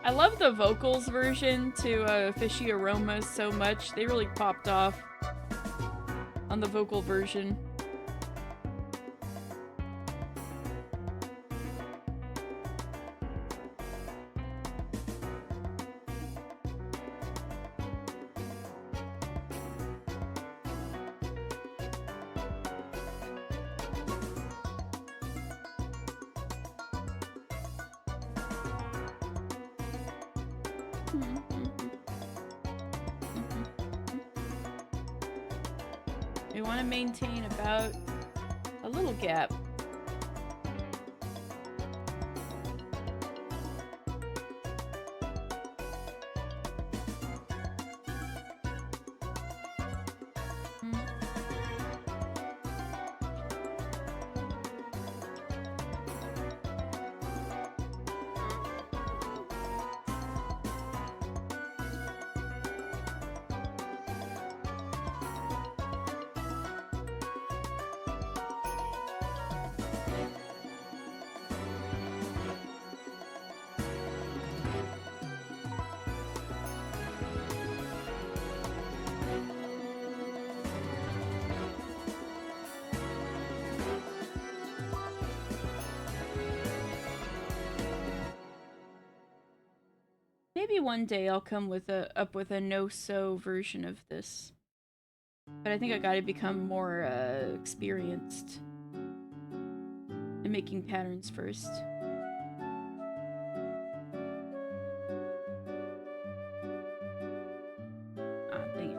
I love the vocals version to Fishy Aromas so much. They really popped off on the vocal version. We want to maintain about a little gap. Maybe one day I'll come with up with a no-sew version of this. But I think I gotta become more experienced in making patterns first. Ah, dang it.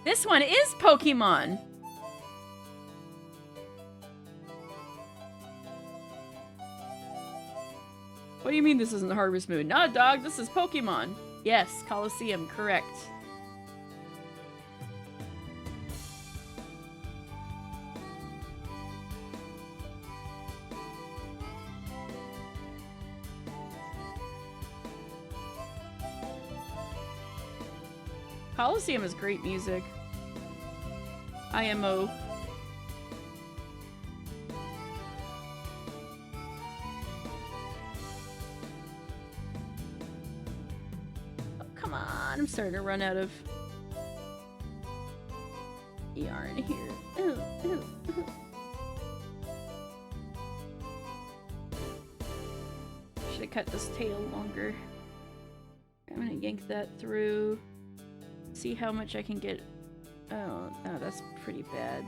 This one is Pokemon! What do you mean this isn't Harvest Moon? Nah, dog, this is Pokemon. Yes, Coliseum, correct. Coliseum is great music. IMO. Oh, come on, I'm starting to run out of yarn here. Ooh, ooh, ooh. Should have cut this tail longer. I'm gonna yank that through. See how much I can get. Oh, that's pretty bad.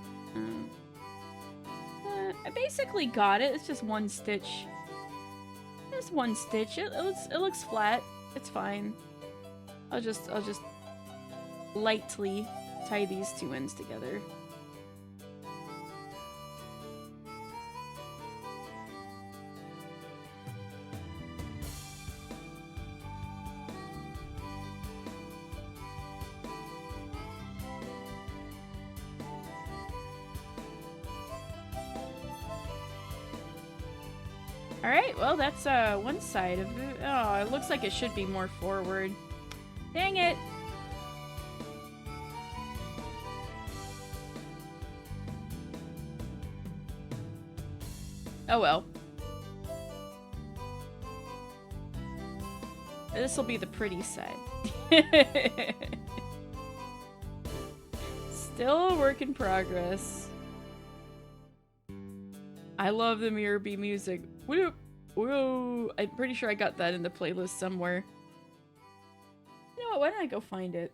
I basically got it. It's just one stitch. Just one stitch. It looks flat. It's fine. I'll just lightly tie these two ends together. Alright, well that's one side of it. Oh, it looks like it should be more forward. Dang it! Oh well. This will be the pretty side. Still a work in progress. I love the Mirror Bee music. Whoop! Whoa! I'm pretty sure I got that in the playlist somewhere. You know what? Why don't I go find it?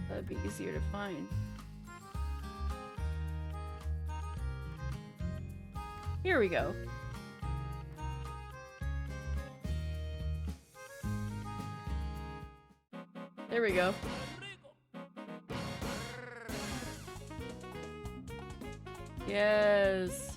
That'd be easier to find. Here we go. There we go. Yes.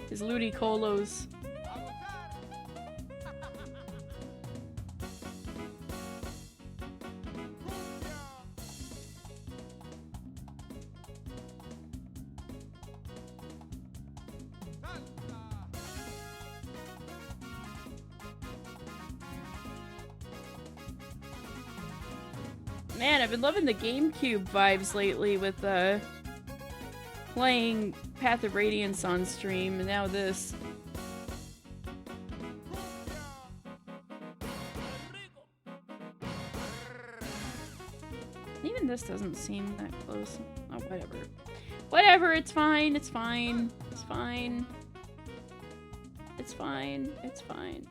His Ludicolo's. Man, I've been loving the GameCube vibes lately with playing Path of Radiance on stream, and now this. Even this doesn't seem that close. Oh, whatever. Whatever, it's fine, it's fine. It's fine. It's fine. It's fine.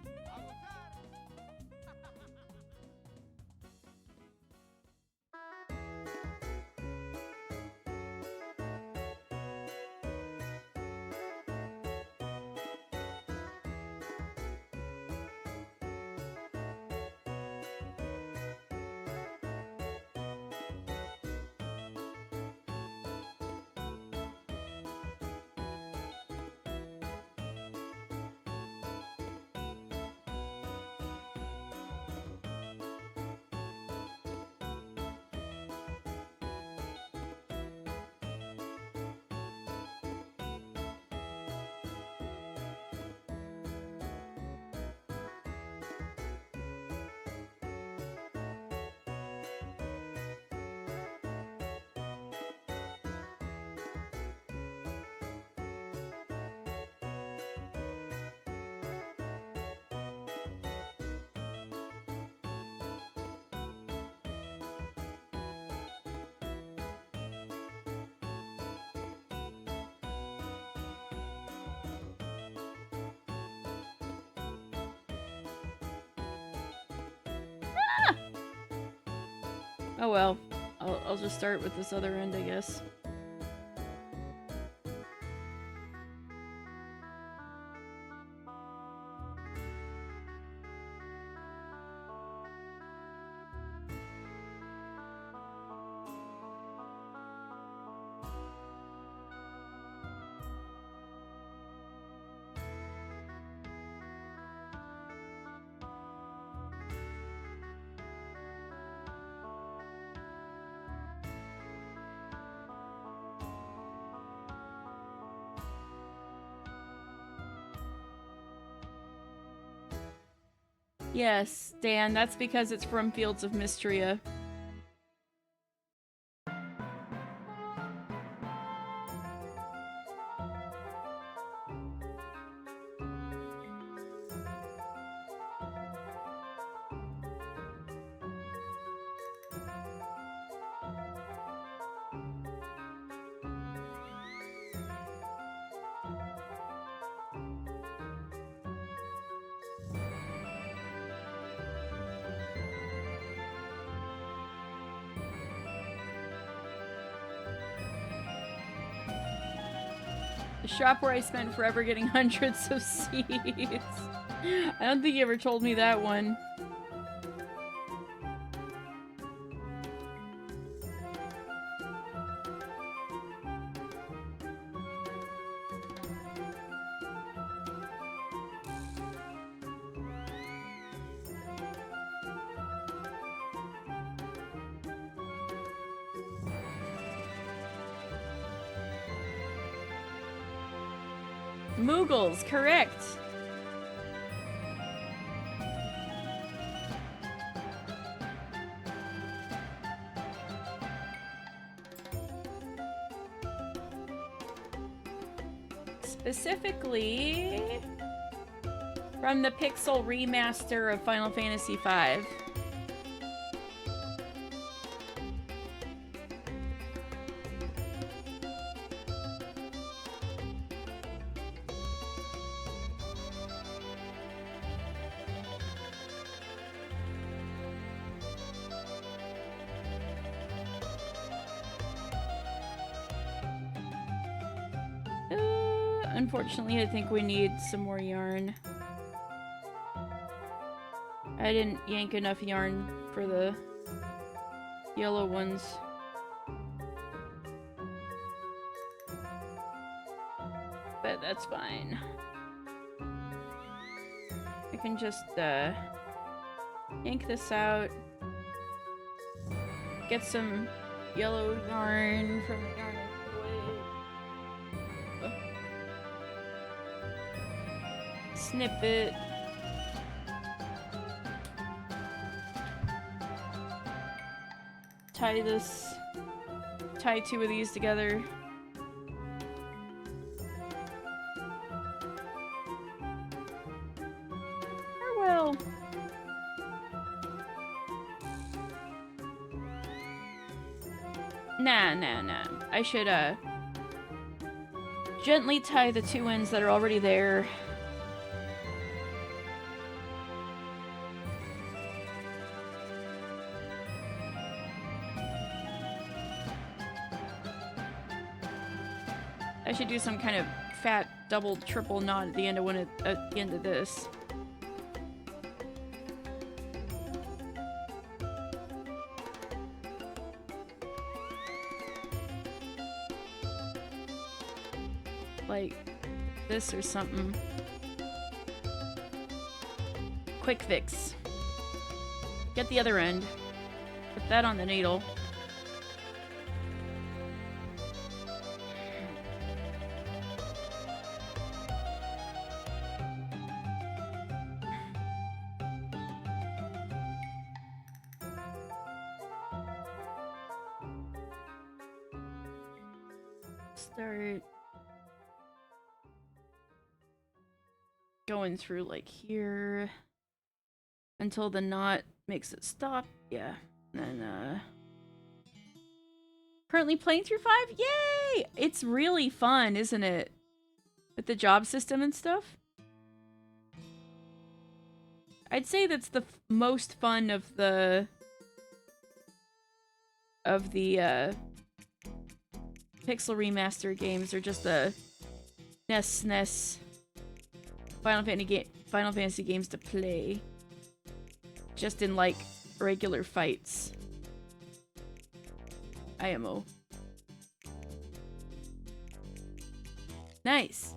Oh well, I'll just start with this other end, I guess. Yes, Dan, that's because it's from Fields of Mystria. The shop where I spent forever getting hundreds of seeds. I don't think you ever told me that one. Moogles, correct. Specifically from the Pixel remaster of Final Fantasy V. Unfortunately, I think we need some more yarn. I didn't yank enough yarn for the yellow ones. But that's fine. I can just yank this out. Get some yellow yarn from the yarn. Snip it. Tie two of these together. Or well. Nah. I should gently tie the two ends that are already there. I should do some kind of fat double, triple knot at the end of at the end of this. Like this or something. Quick fix. Get the other end. Put that on the needle. Start going through like here until the knot makes it stop. Yeah. And then currently playing through 5. Yay! It's really fun, isn't it? With the job system and stuff. I'd say that's the most fun of the Pixel remaster games, or just the SNES Final Fantasy games to play. Just in like regular fights. IMO. Nice.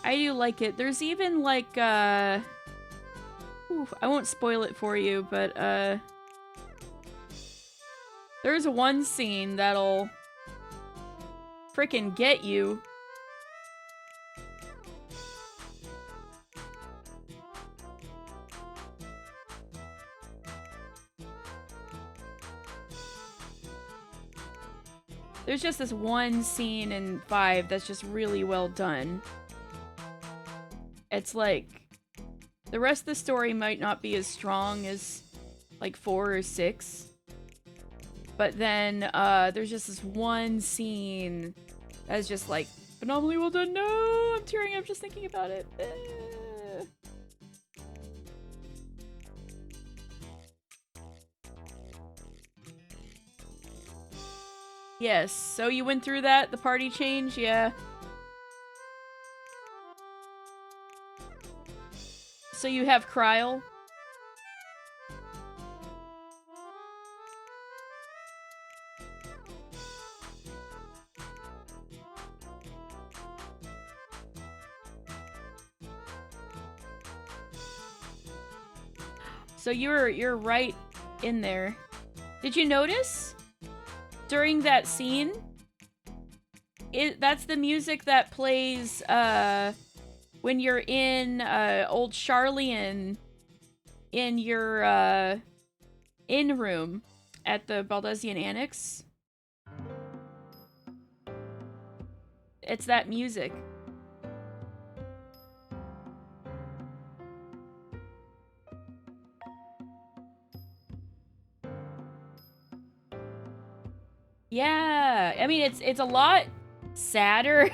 I do like it. There's even like I won't spoil it for you, but there's one scene that'll frickin' get you. there's just this one scene in 5 that's just really well done. It's like the rest of the story might not be as strong as like 4 or 6. But then there's just this one scene that's just like phenomenally well done. No, I'm tearing up just thinking about it. Yes, so you went through that, the party change, yeah. So you have Kryl. So you're right in there. Did you notice? During that scene, that's the music that plays when you're in old Charlian in your inn room at the Baldesion Annex. It's that music. Yeah, I mean it's a lot sadder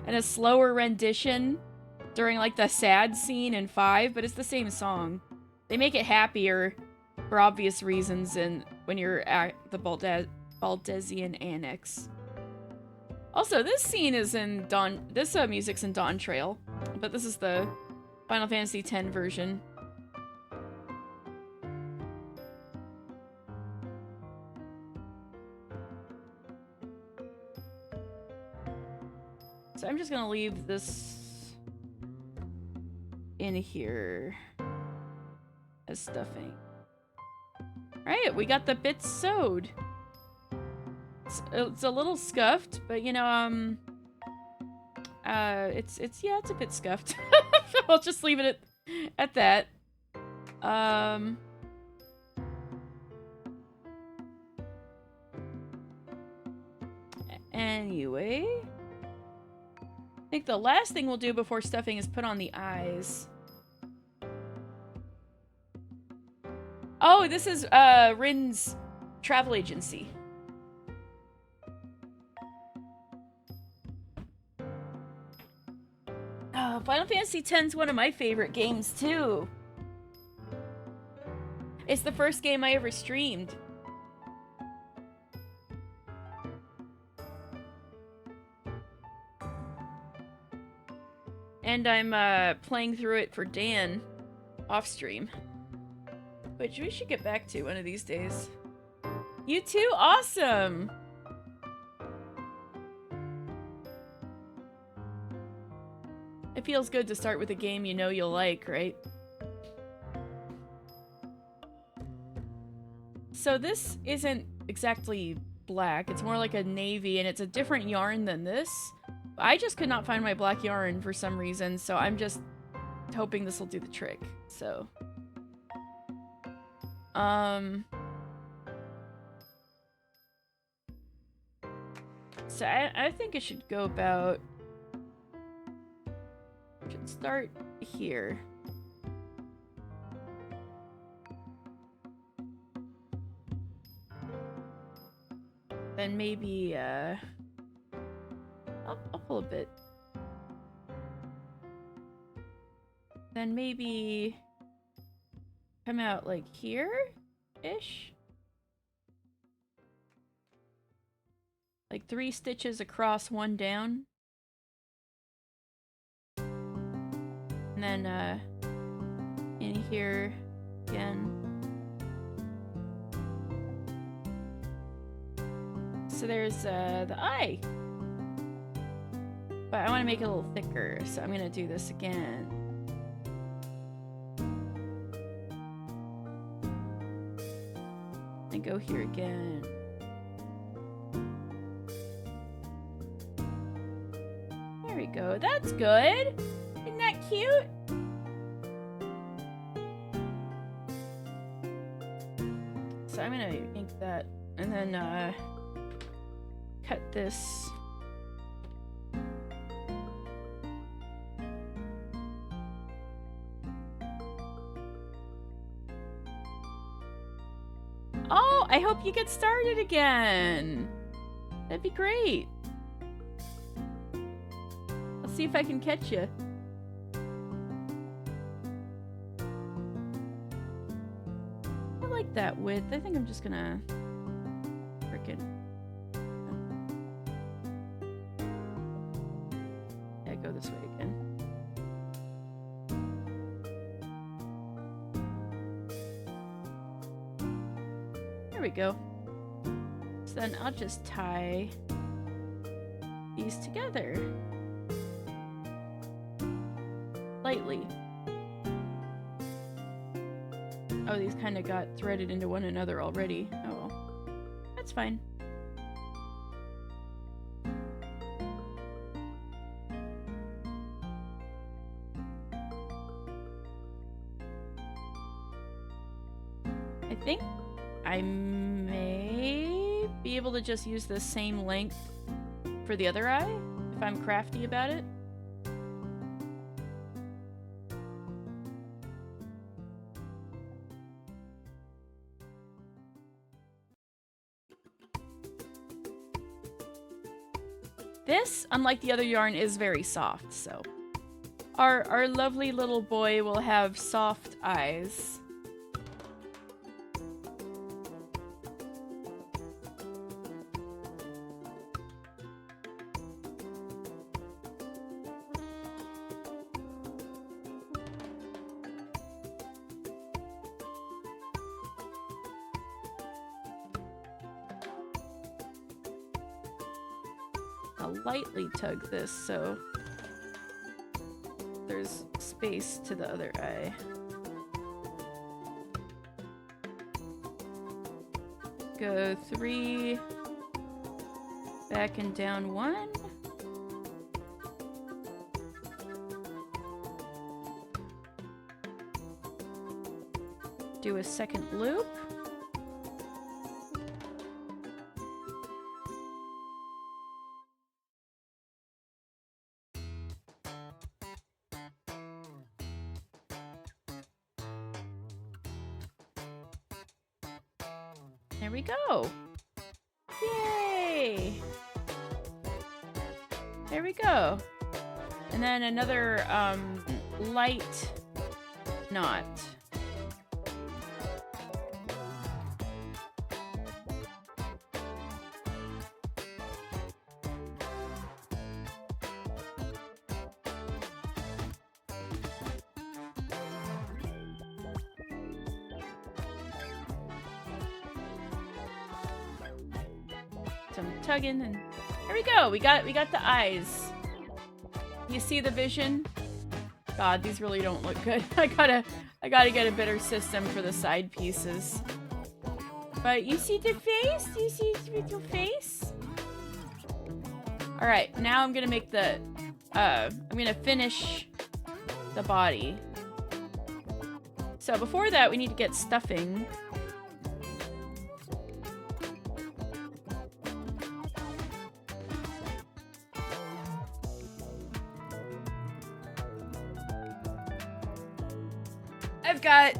and a slower rendition during like the sad scene in 5, but it's the same song. They make it happier for obvious reasons and when you're at the Baldesion Annex. Also, this scene is in this music's in Dawn Trail, but this is the Final Fantasy X version. So I'm just gonna leave this in here as stuffing. Alright, we got the bits sewed. It's a little scuffed, but you know, it's a bit scuffed. I'll just leave it at that. Anyway, I think the last thing we'll do before stuffing is put on the eyes. Oh, this is Rin's travel agency. Oh, Final Fantasy X is one of my favorite games too. It's the first game I ever streamed. And I'm playing through it for Dan off stream, which we should get back to one of these days. You too? Awesome! It feels good to start with a game you know you'll like, right? So this isn't exactly black, it's more like a navy, and it's a different yarn than this. I just could not find my black yarn for some reason, so I'm just hoping this will do the trick. So I think it should go about, should start here. Then maybe I'll pull a bit. Then maybe come out like here-ish? Like 3 stitches across, 1 down. And then in here again. So there's the eye. But I want to make it a little thicker, so I'm gonna do this again. And go here again. There we go. That's good. Isn't that cute? So I'm gonna ink that and then cut this. Oh, I hope you get started again. That'd be great. I'll see if I can catch you. I like that width. I think I'm just gonna frickin'. Yeah, go this way again. There we go. So then I'll just tie these together. Lightly. Oh, these kind of got threaded into one another already. Oh well. That's fine. I think I may be able to just use the same length for the other eye, if I'm crafty about it. This, unlike the other yarn, is very soft, so our lovely little boy will have soft eyes. I'll lightly tug this so there's space to the other eye. Go 3, back and down 1. Do a second loop. There we go. Yay! There we go. And then another light knot. Some tugging, and there we go. We got the eyes. You see the vision? God, these really don't look good. I gotta get a better system for the side pieces. But you see the face? You see the little face? All right, now I'm gonna make the. I'm gonna finish the body. So before that, we need to get stuffing. I've got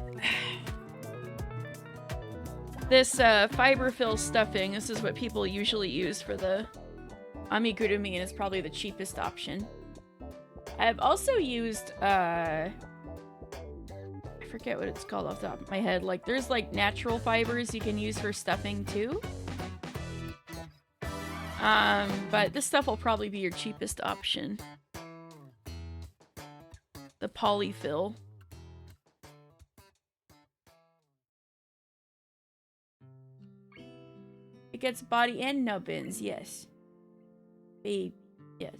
this fiber fill stuffing. This is what people usually use for the amigurumi, and it's probably the cheapest option. I've also used I forget what it's called off the top of my head. Like, there's like natural fibers you can use for stuffing too. But this stuff will probably be your cheapest option. The polyfill. It gets body and nubbins, yes. Babe, yes.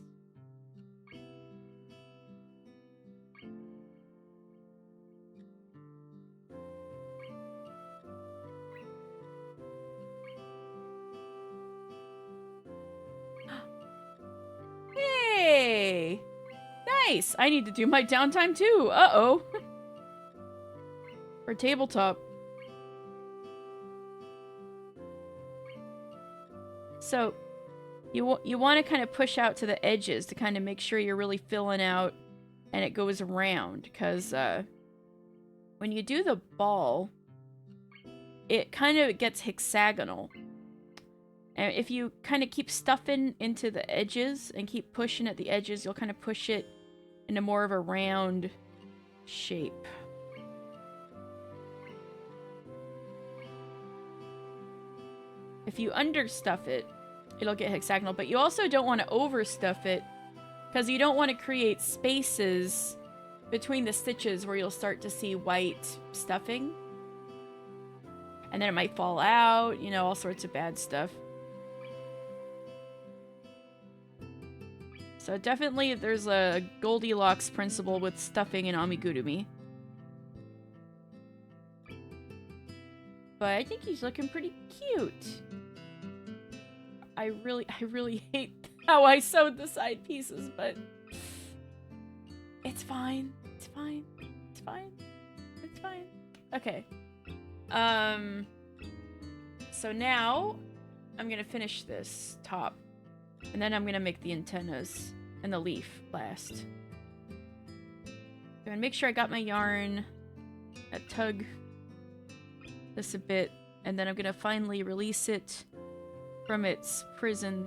Hey! Nice! I need to do my downtime too. Uh-oh. For tabletop. So, you want to kind of push out to the edges to kind of make sure you're really filling out and it goes around, because when you do the ball, it kind of gets hexagonal. And if you kind of keep stuffing into the edges and keep pushing at the edges, you'll kind of push it into more of a round shape. If you understuff it, it'll get hexagonal, but you also don't want to overstuff it, because you don't want to create spaces between the stitches where you'll start to see white stuffing. And then it might fall out, you know, all sorts of bad stuff. So definitely there's a Goldilocks principle with stuffing in amigurumi. But I think he's looking pretty cute. I really hate how I sewed the side pieces, but it's fine. It's fine. It's fine. It's fine. Okay. So now I'm gonna finish this top, and then I'm gonna make the antennas and the leaf last. I'm gonna make sure I got my yarn, tug this a bit, and then I'm gonna finally release it from its prison.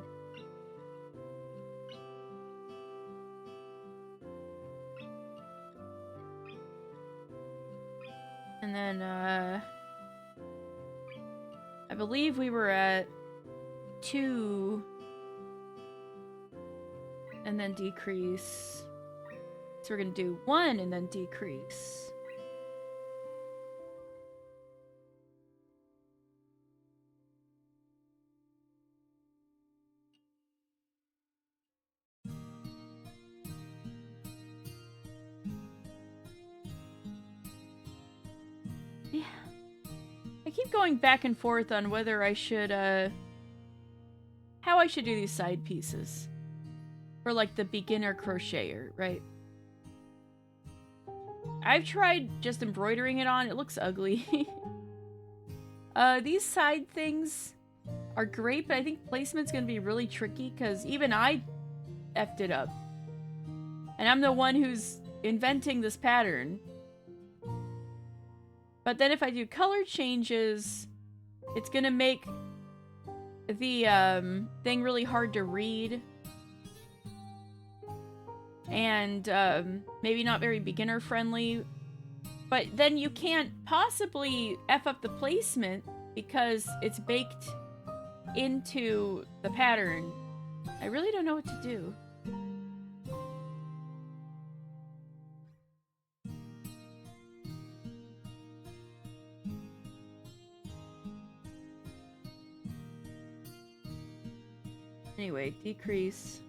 And then, I believe we were at 2, and then decrease. So we're gonna do 1 and then decrease. Yeah. I keep going back and forth on whether I should, how I should do these side pieces. For, like, the beginner crocheter, right? I've tried just embroidering it on. It looks ugly. These side things are great, but I think placement's gonna be really tricky, because even I effed it up. And I'm the one who's inventing this pattern. But then if I do color changes, it's gonna make the thing really hard to read. And maybe not very beginner friendly. But then you can't possibly F up the placement because it's baked into the pattern. I really don't know what to do. Anyway, decrease.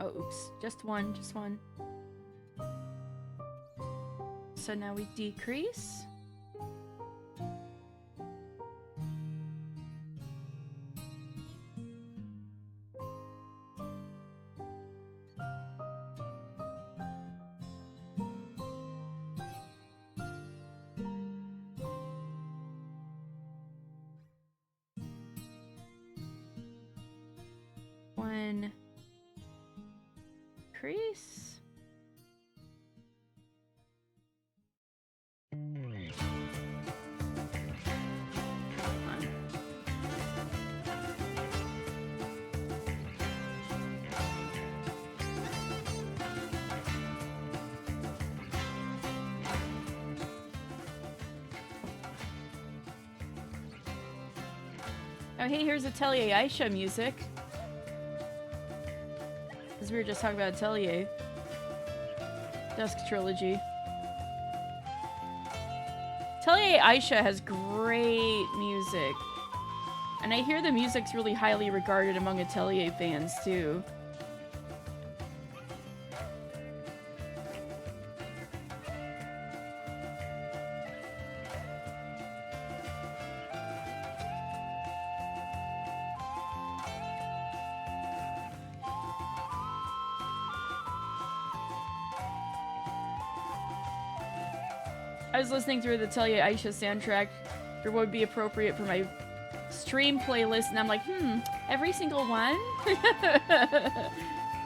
Oh, oops. Just one, just one. So now we decrease. One. Decrease. Oh, hey, here's Atelier Aisha music. Because we were just talking about Atelier. Dusk Trilogy. Atelier Aisha has great music. And I hear the music's really highly regarded among Atelier fans, too. I was listening through the Tell Ya Aisha soundtrack for what would be appropriate for my stream playlist, and I'm like, every single one?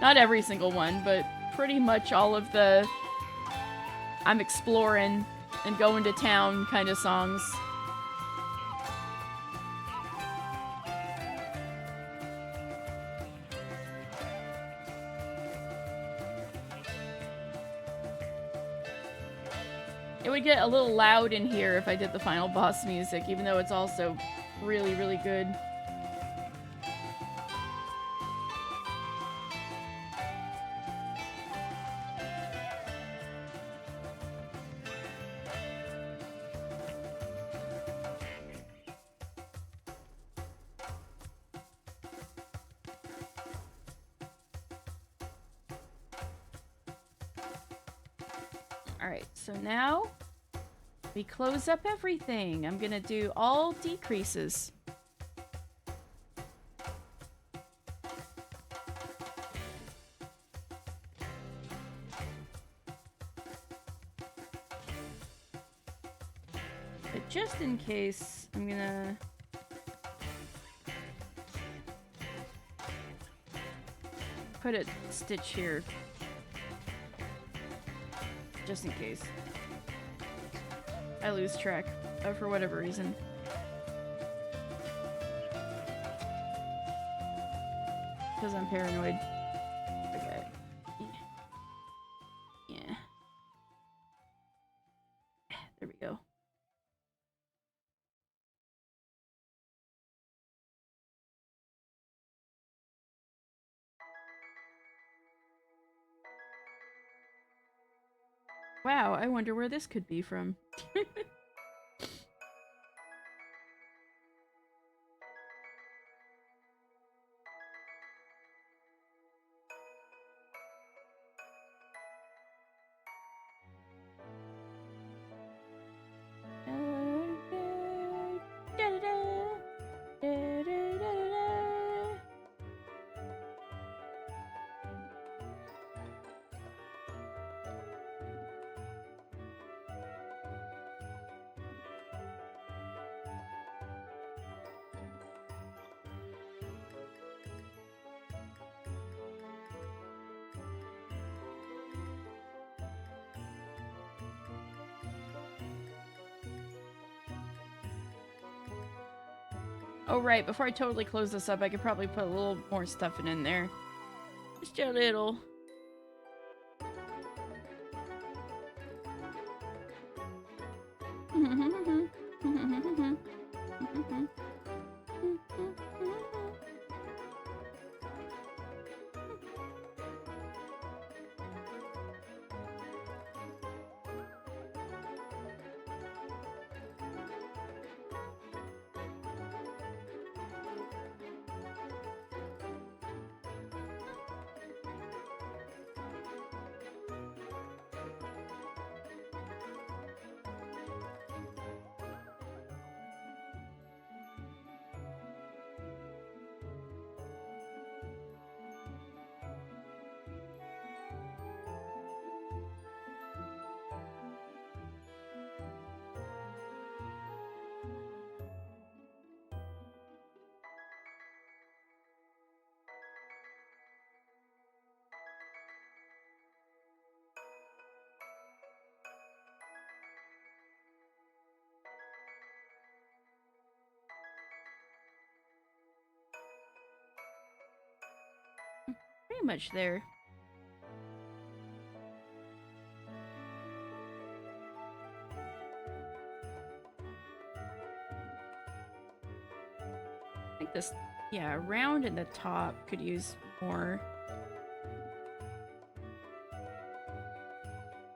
Not every single one, but pretty much all of the I'm exploring and going to town kind of songs. It would get a little loud in here if I did the final boss music, even though it's also really, really good. Alright, so now we close up everything. I'm gonna do all decreases. But just in case, I'm gonna put a stitch here. Just in case I lose track for whatever reason. Because I'm paranoid. Okay. Yeah. There we go. Wow, I wonder where this could be from. Oh right, before I totally close this up, I could probably put a little more stuff in there. Just a little. Pretty much there. I think this, yeah, round in the top could use more.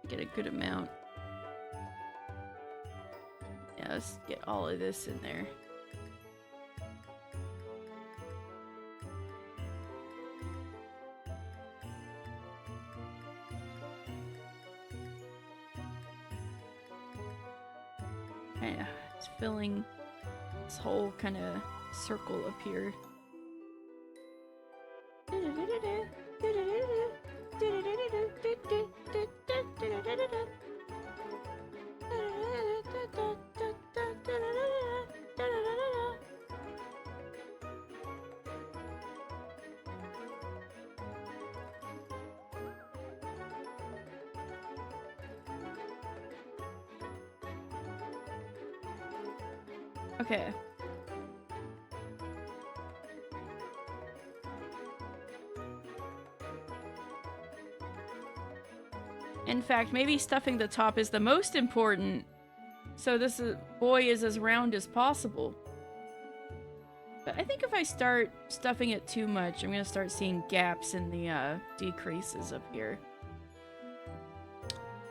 Get a good amount. Yeah, let's get all of this in there. Yeah, it's filling this whole kind of circle up here. Okay. In fact, maybe stuffing the top is the most important. So this boy is as round as possible. But I think if I start stuffing it too much, I'm gonna start seeing gaps in the decreases up here.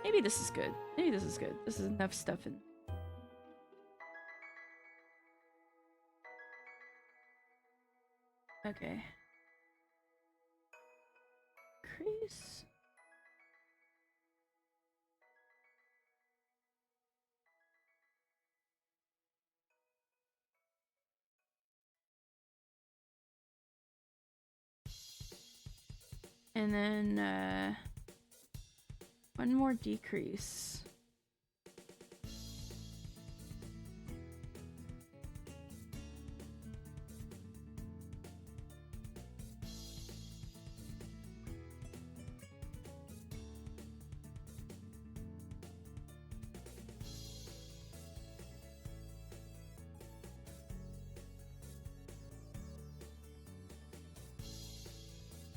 Maybe this is good. Maybe this is good. This is enough stuffing. Okay. Crease. And then, one more decrease.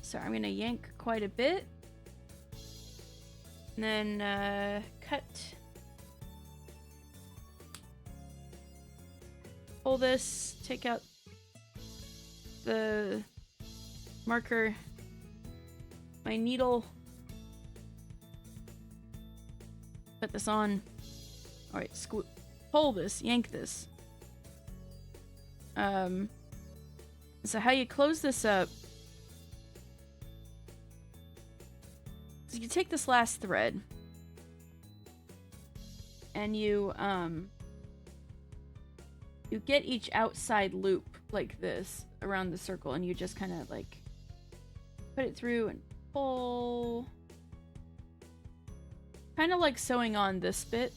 So I'm gonna yank quite a bit. And then cut. Pull this, take out the marker, my needle. Put this on. Alright, pull this, yank this. So how you close this up, so you take this last thread and you get each outside loop like this around the circle, and you just kind of like put it through and pull, kind of like sewing on this bit,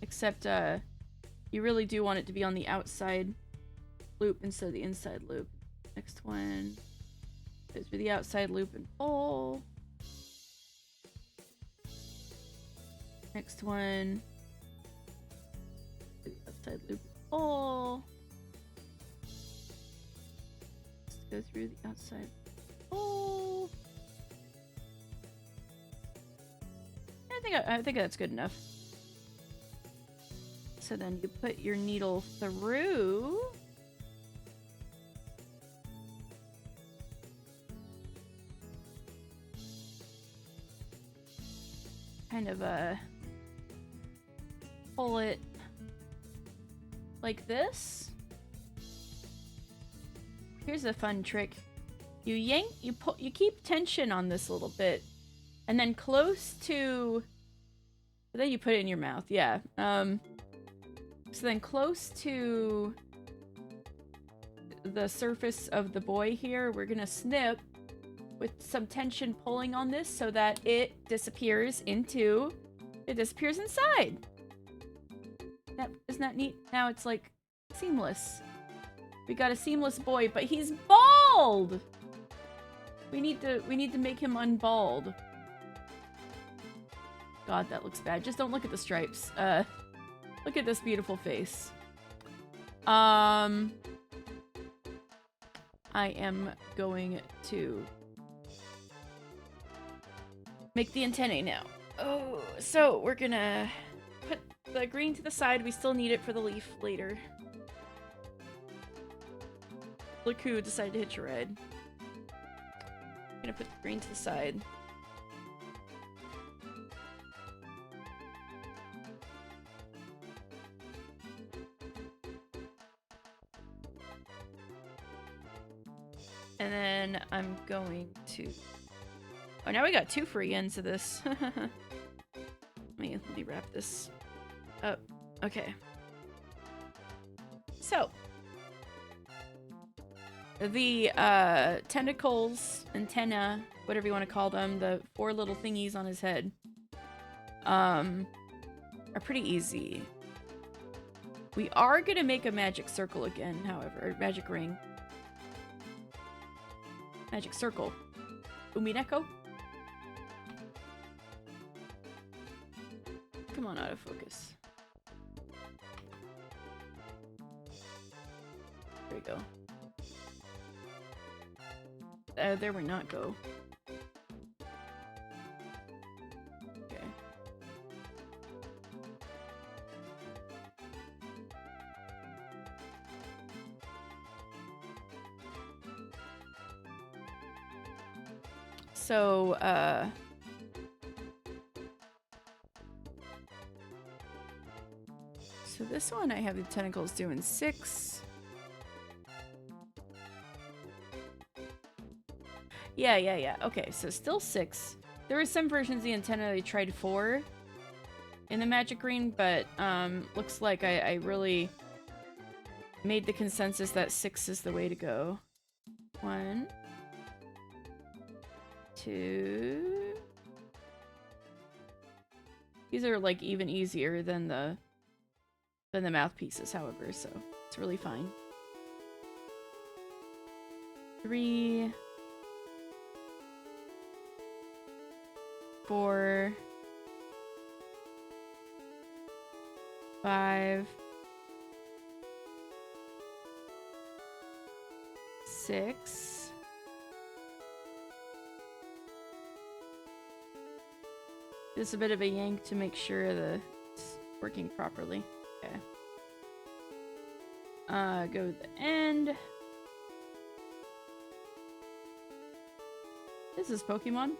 except you really do want it to be on the outside loop instead of the inside loop. Next one, go through the outside loop and pull. Next one, outside loop, pull. Just go through the outside, pull. I think that's good enough. So then you put your needle through. Kind of pull it like this. Here's a fun trick. You yank, you keep tension on this a little bit, and then close to, then you put it in your mouth, yeah. So then close to the surface of the boy here, we're gonna snip with some tension pulling on this so that it disappears inside. Yep, isn't that neat? Now it's like seamless. We got a seamless boy, but he's bald! We need to make him unbald. God, that looks bad. Just don't look at the stripes. Look at this beautiful face. I am going to make the antennae now. Oh, so we're gonna put the green to the side. We still need it for the leaf later. Look who decided to hit your red. I'm gonna put the green to the side. And then I'm going to... Oh, now we got two free ends of this. Let me wrap this up. Okay. So. The tentacles, antenna, whatever you want to call them, the four little thingies on his head, are pretty easy. We are going to make a magic circle again, however. Magic ring. Magic circle. Umineko? Come on, out of focus. go. There we not go. Okay. So, so this one I have the tentacles doing 6. Yeah. Okay, so still 6. There were some versions of the antenna they tried 4 in the magic green, but looks like I really made the consensus that 6 is the way to go. 1, 2. These are like even easier than the mouthpieces, however, so it's really fine. 3, 4, 5, 6. Just a bit of a yank to make sure that it's working properly. Okay. Go to the end. This is Pokemon.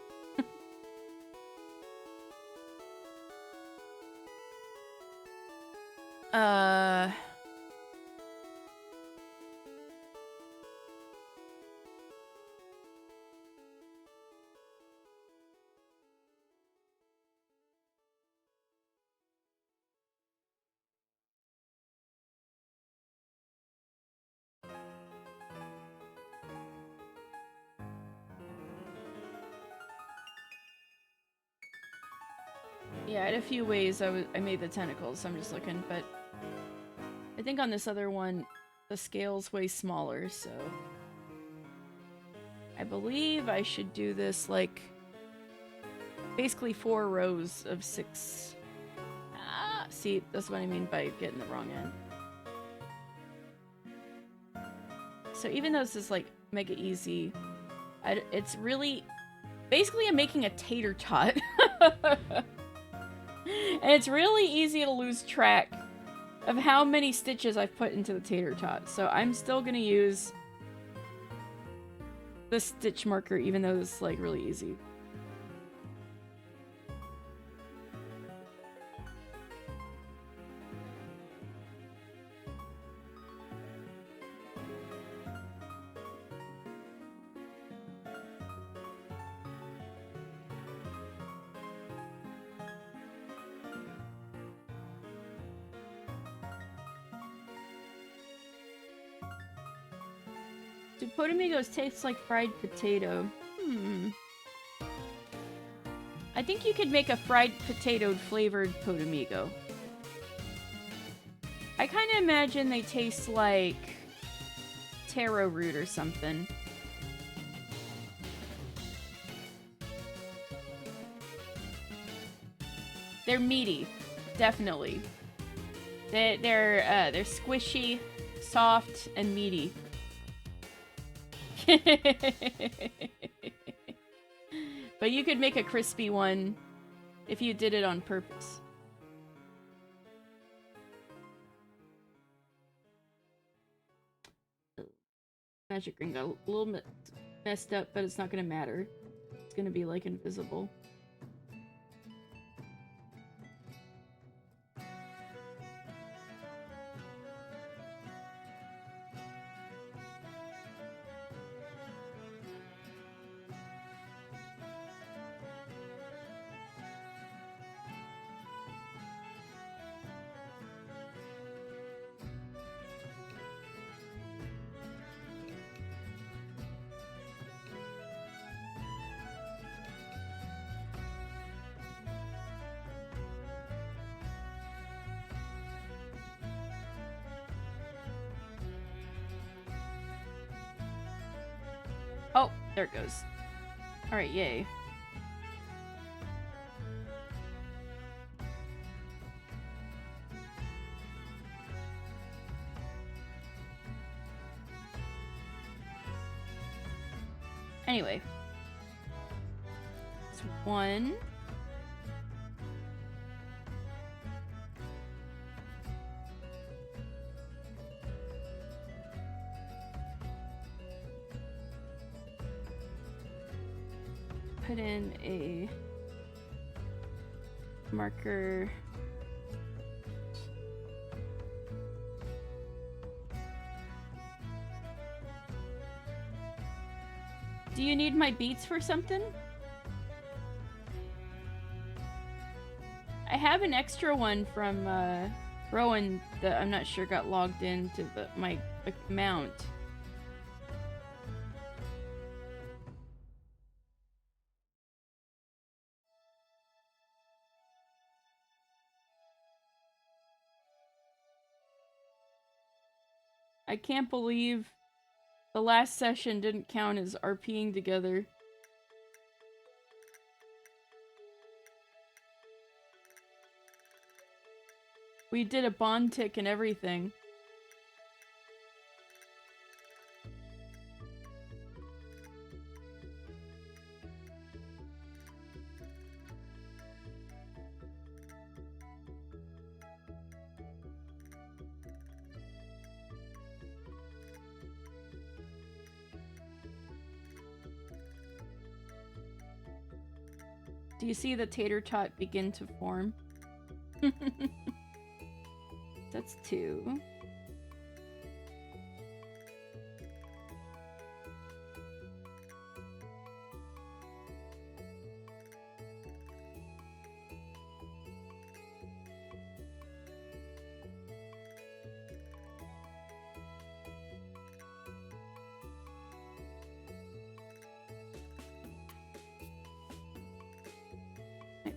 Yeah, I had a few ways I made the tentacles, so I'm just looking, but I think on this other one, the scale's way smaller, so I believe I should do this like basically 4 rows of 6. Ah, see, that's what I mean by getting the wrong end. So even though this is like mega easy, it's really basically I'm making a tater tot. And it's really easy to lose track of how many stitches I've put into the tater tot. So I'm still gonna use the stitch marker even though this is like really easy. Do Potamigos taste like fried potato? I think you could make a fried potato flavored Potamigo. I kind of imagine they taste like taro root or something. They're meaty, definitely. They're squishy, soft, and meaty. But you could make a crispy one if you did it on purpose. Magic ring got a little bit messed up, but it's not gonna matter. It's gonna be like invisible. Oh, there it goes. Alright, yay. Anyway. It's 1. Put in a marker. Do you need my beats for something? I have an extra one from Rowan that I'm not sure got logged into my account. I can't believe the last session didn't count as RPing together. We did a bond tick and everything. Do you see the tater tot begin to form? That's 2.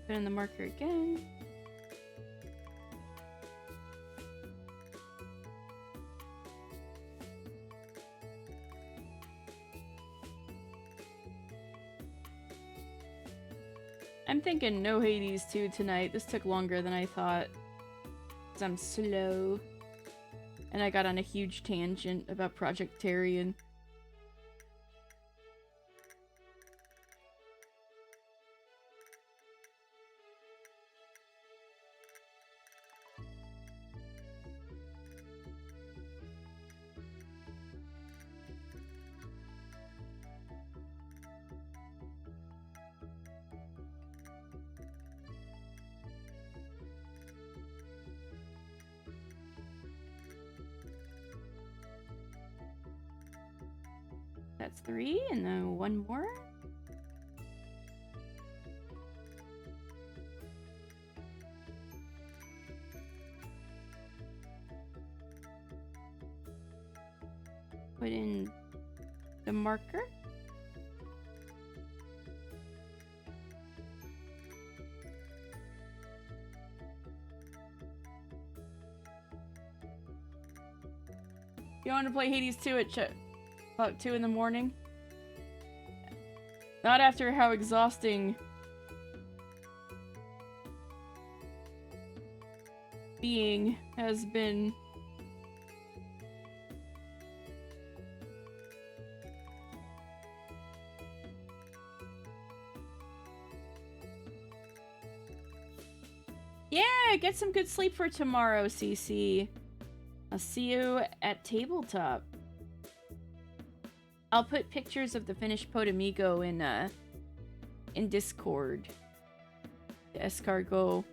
Put in the marker again. I'm thinking no Hades 2 tonight. This took longer than I thought. 'Cause I'm slow. And I got on a huge tangent about Project Tarian. That's 3, and then 1 more. Put in the marker. You want to play Hades 2 at about 2 in the morning? Not after how exhausting being has been. Yeah, get some good sleep for tomorrow, CC. I'll see you at tabletop. I'll put pictures of the finished Podamigo in Discord. The escargot.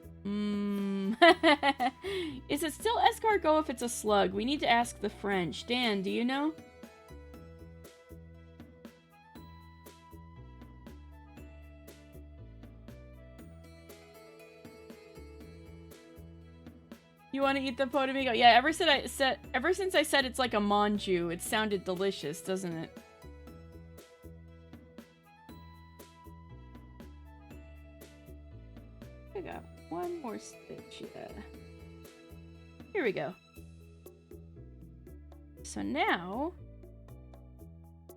Is it still escargot if it's a slug? We need to ask the French. Dan, do you know? You want to eat the Podamigo? Yeah, ever since I said it's like a manju, it sounded delicious, doesn't it? I got one more stitch, yeah. Here we go. So now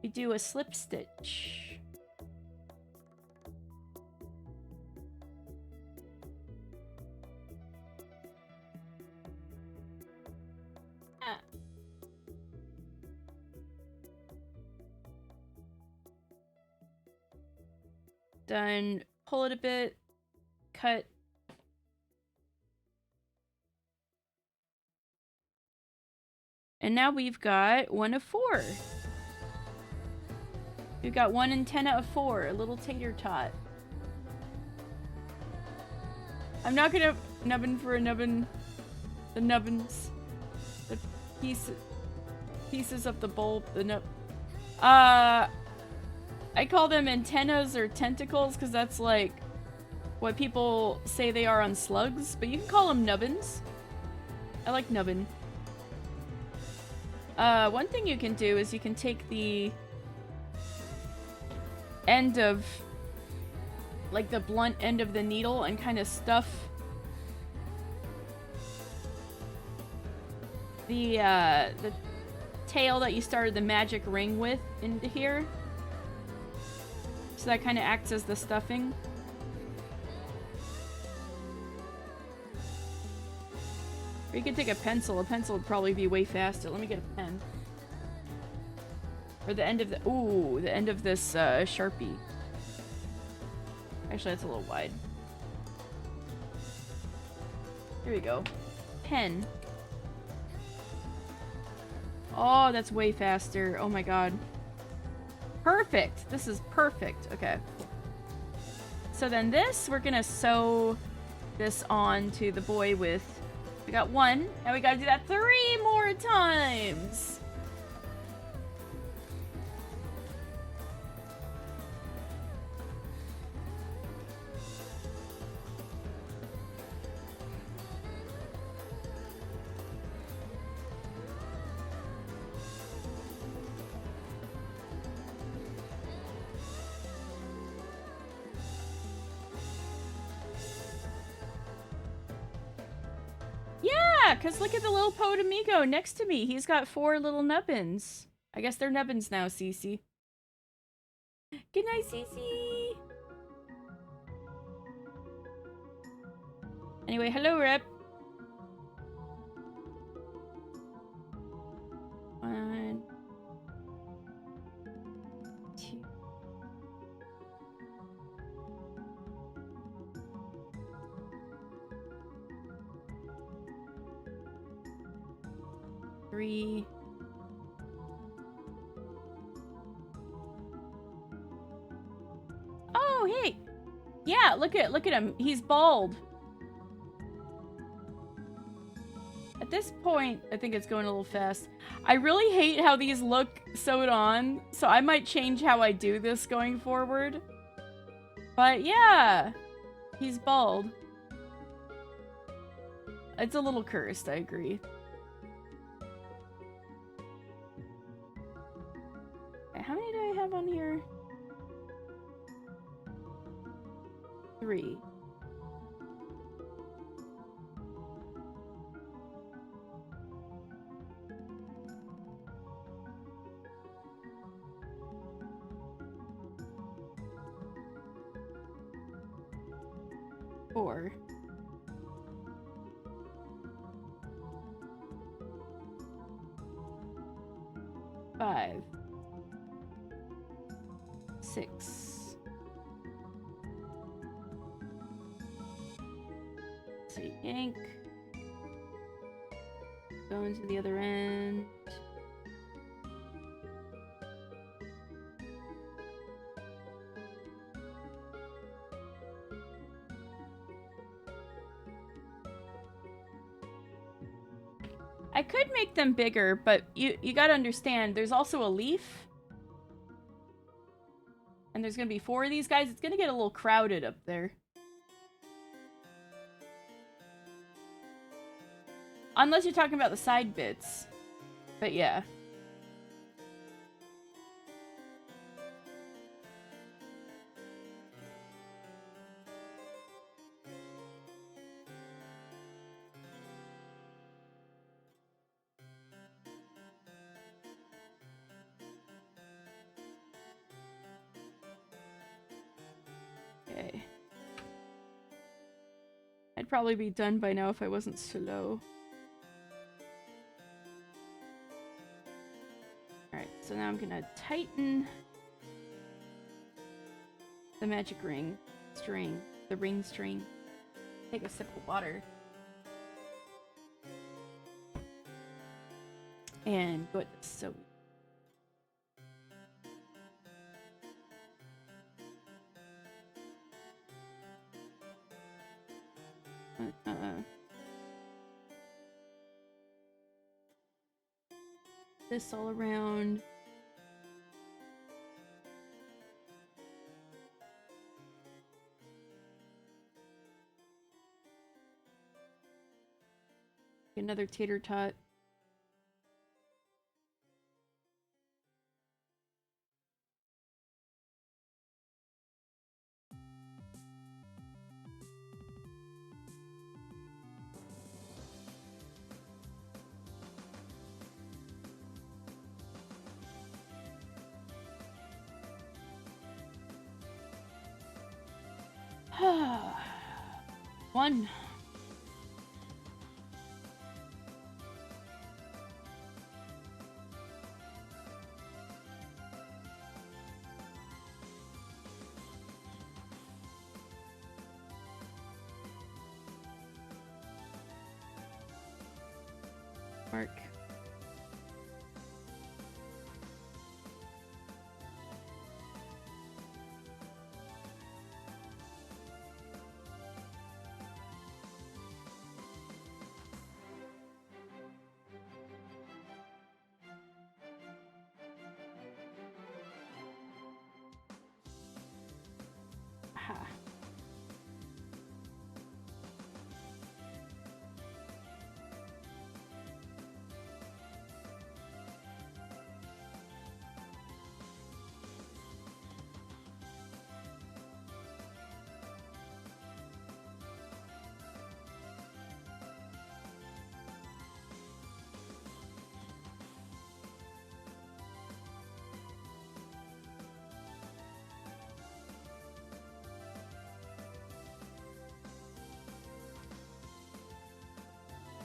we do a slip stitch. Done. Pull it a bit. Cut. And now we've got 1 of 4. We've got 1 antenna of 4. A little tater tot. I'm not gonna nubbin for a nubbin. The nubbins. The pieces of the bulb. The nub. I call them antennas or tentacles because that's like what people say they are on slugs, but you can call them nubbins. I like nubbin. One thing you can do is you can take the end of, like the blunt end of the needle and kind of stuff the tail that you started the magic ring with into here. So that kind of acts as the stuffing. Or you could take a pencil. A pencil would probably be way faster. Let me get a pen. Or the end of the... Ooh, the end of this Sharpie. Actually, that's a little wide. Here we go. Pen. Oh, that's way faster. Oh my god. Perfect! This is perfect. Okay. So then this, we're gonna sew this on to the boy with... We got 1, and we gotta do that 3 more times! Yeah, because look at the little Poet Amigo next to me. He's got 4 little nubbins. I guess they're nubbins now, Cece. Good night, Cece. Anyway, hello, Rip. 1, 2. Three. Oh, hey. Yeah, look at him. He's bald. At this point, I think it's going a little fast. I really hate how these look sewed on, so I might change how I do this going forward. But yeah, he's bald. It's a little cursed, I agree. How many do I have on here? 3. Four. 5. 6. So you yank. Go into the other end. I could make them bigger, but you gotta understand, there's also a leaf. And there's gonna be 4 of these guys. It's gonna get a little crowded up there. Unless you're talking about the side bits. But yeah. Okay. I'd probably be done by now if I wasn't slow. Alright, so now I'm gonna tighten the magic ring string. The ring string. Take a sip of water. And go with this. So this all around. Another tater tot. One. Mark. Aha.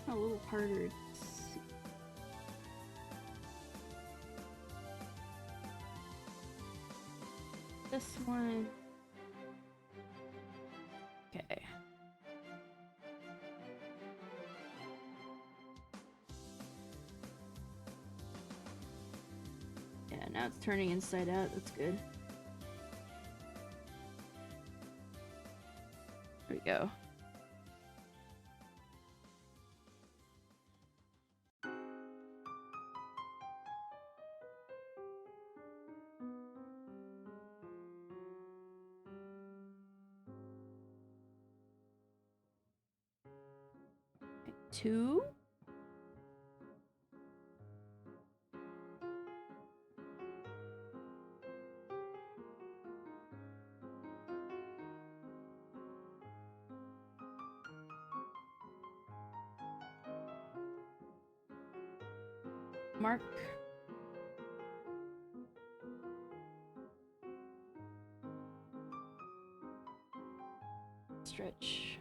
A little harder to see. This one. Okay. Yeah, now it's turning inside out. That's good. There we go. Two. Mark. Stretch.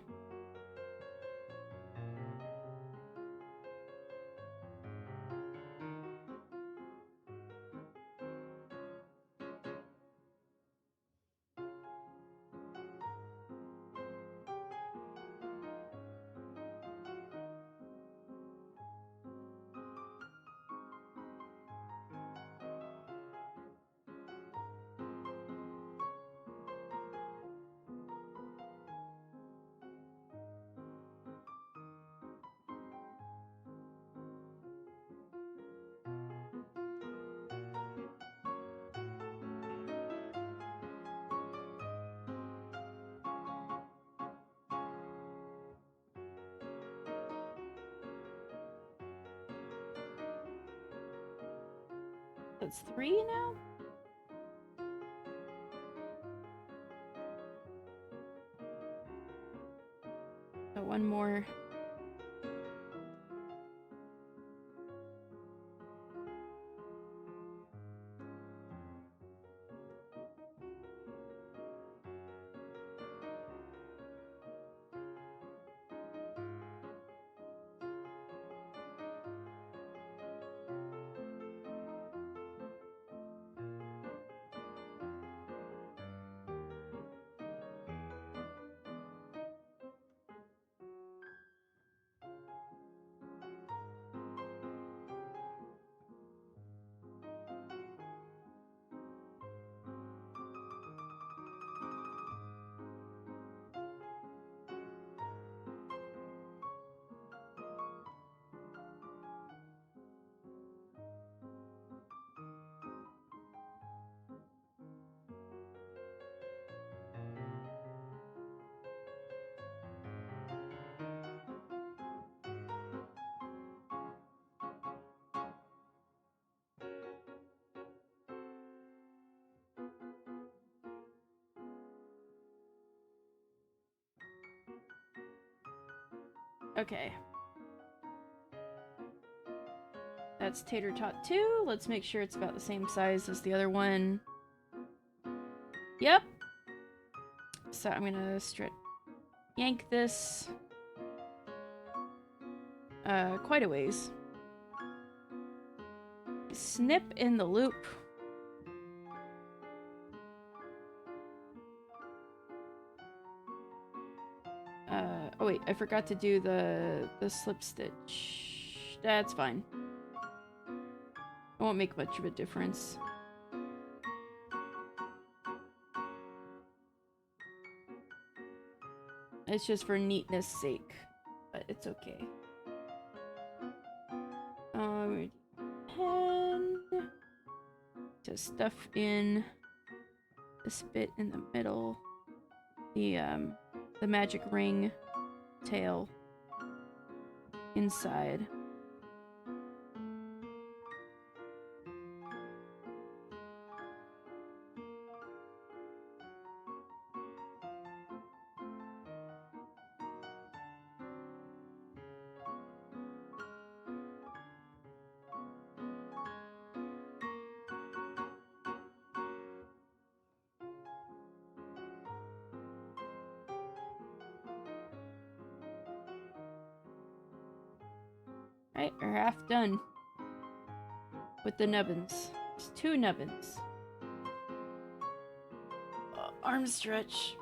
That's three now? So one more. Okay. That's tater tot 2. Let's make sure it's about the same size as the other one. Yep. So I'm gonna yank this quite a ways. Snip in the loop. Oh wait, I forgot to do the slip stitch. That's fine. It won't make much of a difference. It's just for neatness sake, but it's okay. Pen to stuff in this bit in the middle. The magic ring tail inside. Right, we're half done with the nubbins. There's 2 nubbins. Arm stretch.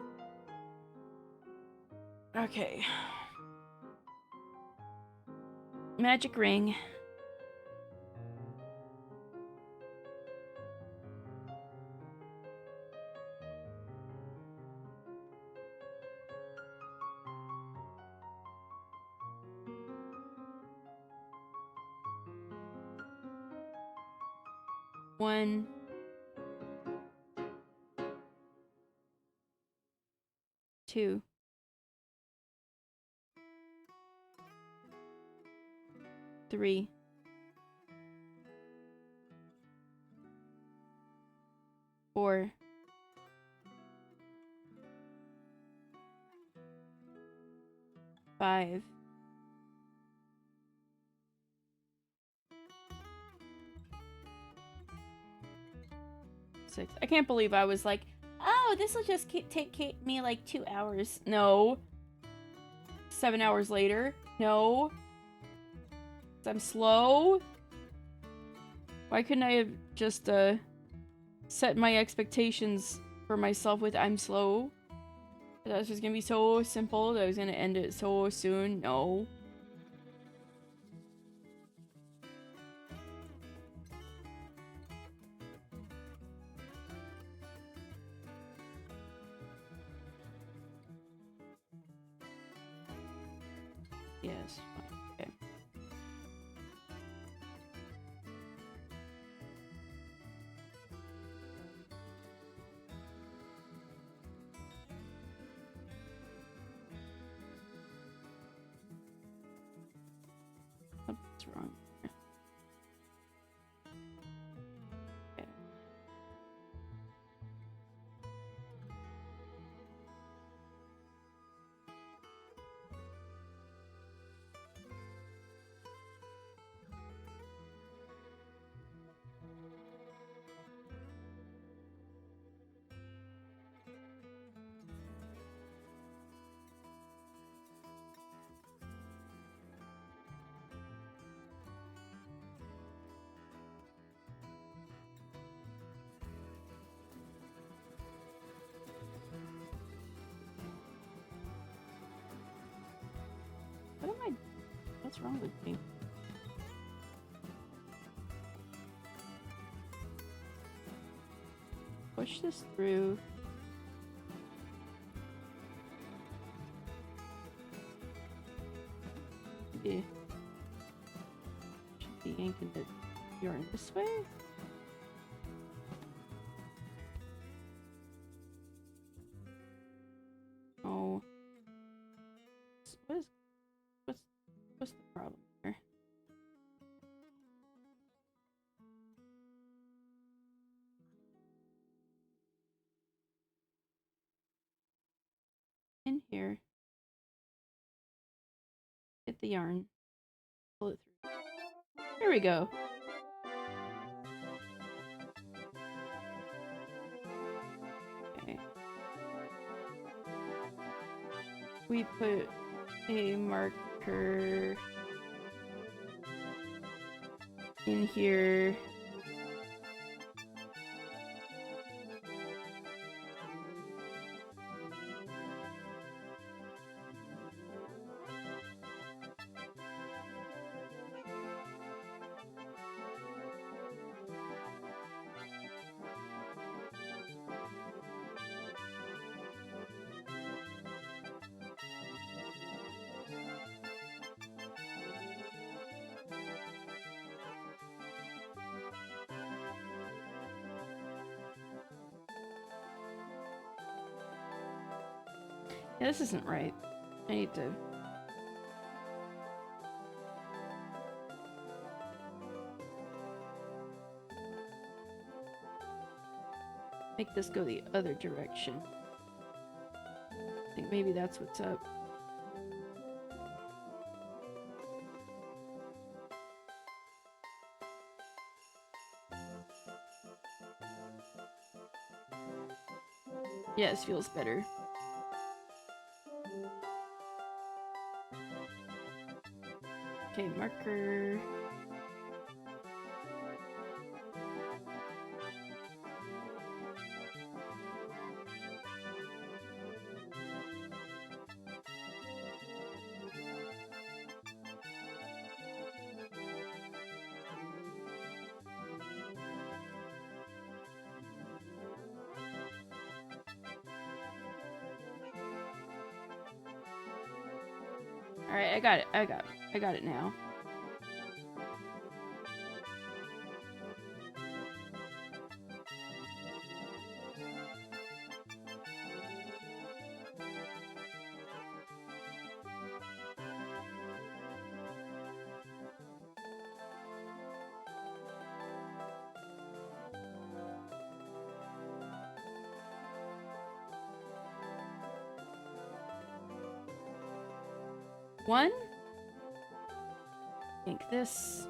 Okay. Magic ring. One. 2. 3. 4. 5. 6. I can't believe I was like, oh, this will just take me like 2 hours. No. 7 hours later. No. I'm slow. Why couldn't I have just set my expectations for myself with I'm slow? That was just gonna be so simple that I was gonna end it so soon. No. Yes. Okay. What's wrong? Okay. What am I? What's wrong with me? Push this through. Maybe should be yanking the yarn this way. Oh, what's the problem here? In here. Get Get the yarn. Pull it through. There we go. Okay. We put a marker in here. Yeah, this isn't right. I need to... make this go the other direction. I think maybe that's what's up. Yes, feels better. Okay, marker. Alright, I got it. I got it now. One. Think this.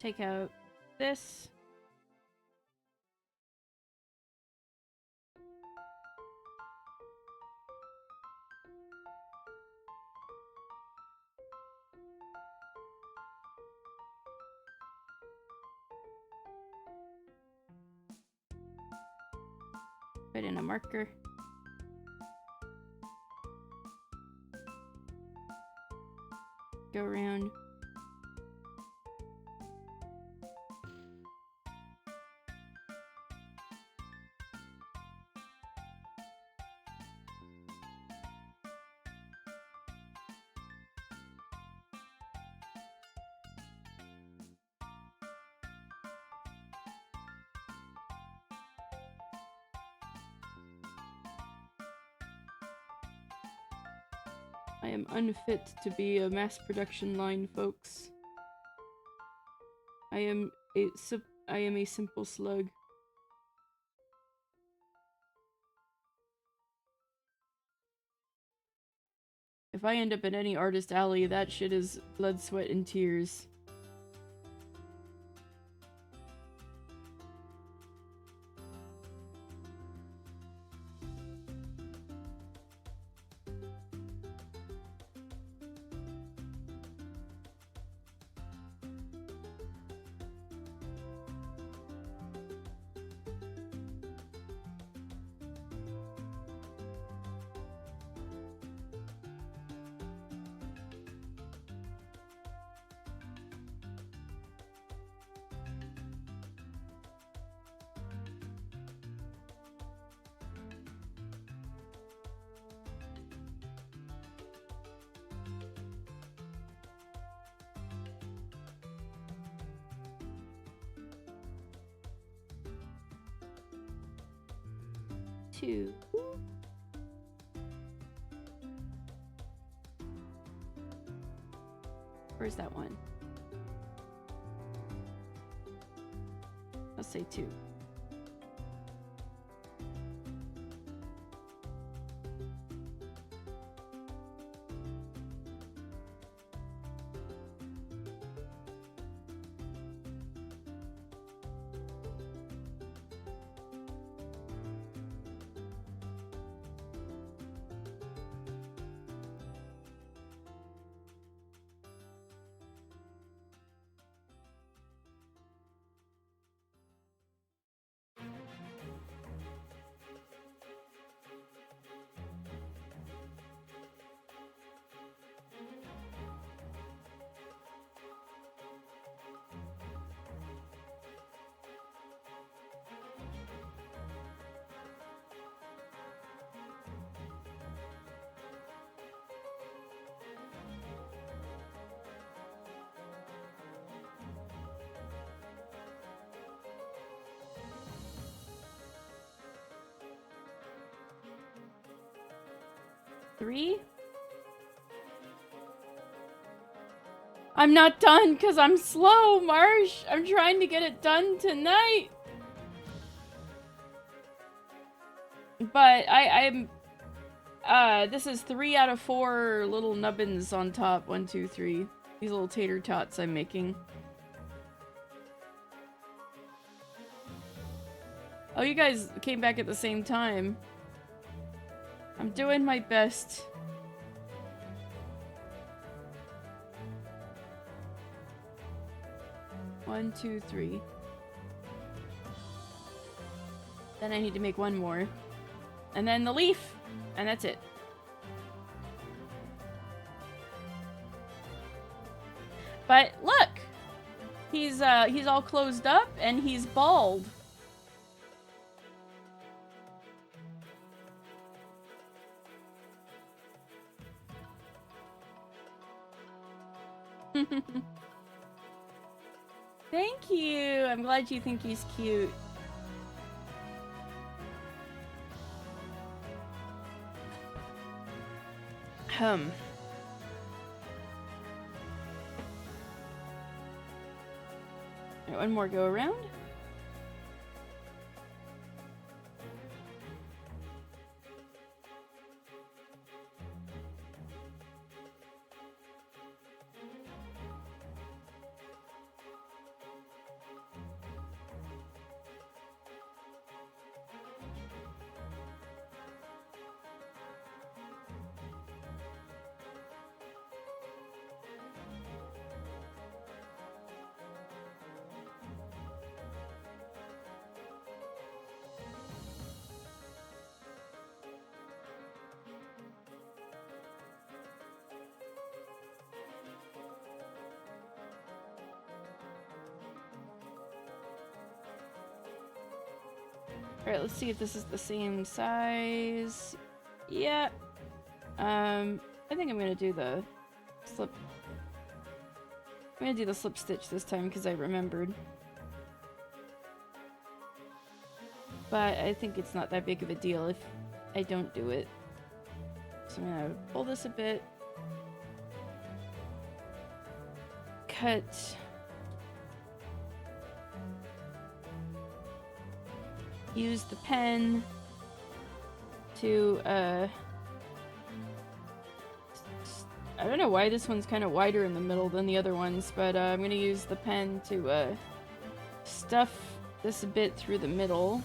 Take out this. Put in a marker. Go around. I am unfit to be a mass production line, folks. I am a simple slug. If I end up in any artist alley, that shit is blood, sweat, and tears. 2. Where's that one? Let's say 2. Three? I'm not done because I'm slow, Marsh. I'm trying to get it done tonight. But I'm this is 3 out of 4 little nubbins on top. 1, 2, 3. These little tater tots I'm making. Oh, you guys came back at the same time. I'm doing my best. One, 2, 3. Then I need to make one more. And then the leaf. And that's it. But look! He's all closed up and he's bald. Thank you! I'm glad you think he's cute. Alright, one more go around. Alright, let's see if this is the same size. Yeah. I think I'm gonna do the slip. I'm gonna do the slip stitch this time because I remembered. But I think it's not that big of a deal if I don't do it. So I'm gonna pull this a bit. Cut. Use the pen to, I don't know why this one's kind of wider in the middle than the other ones, but I'm gonna use the pen to, stuff this a bit through the middle.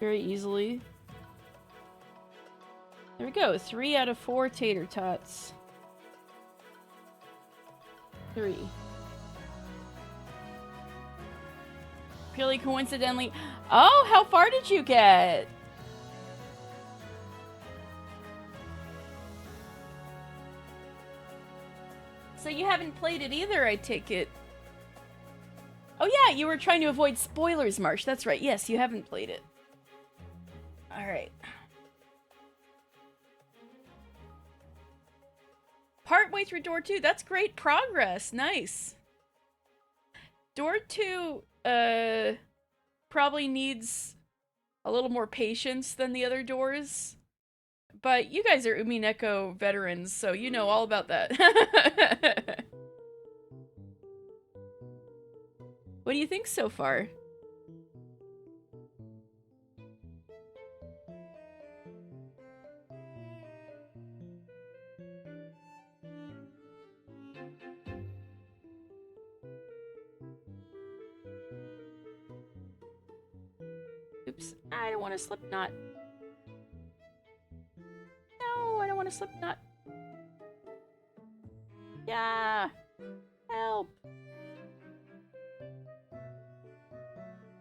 Very easily. There we go, 3 out of 4 tater tots. 3. Purely coincidentally. Oh, how far did you get? So you haven't played it either, I take it. Oh yeah, you were trying to avoid spoilers, Marsh. That's right. Yes, you haven't played it. Alright. Partway through door 2. That's great progress. Nice. Door 2, probably needs a little more patience than the other doors. But you guys are Umineko veterans, so you know all about that. What do you think so far? Oops, I don't want to slip knot. No, I don't want to slip knot. Yeah, help.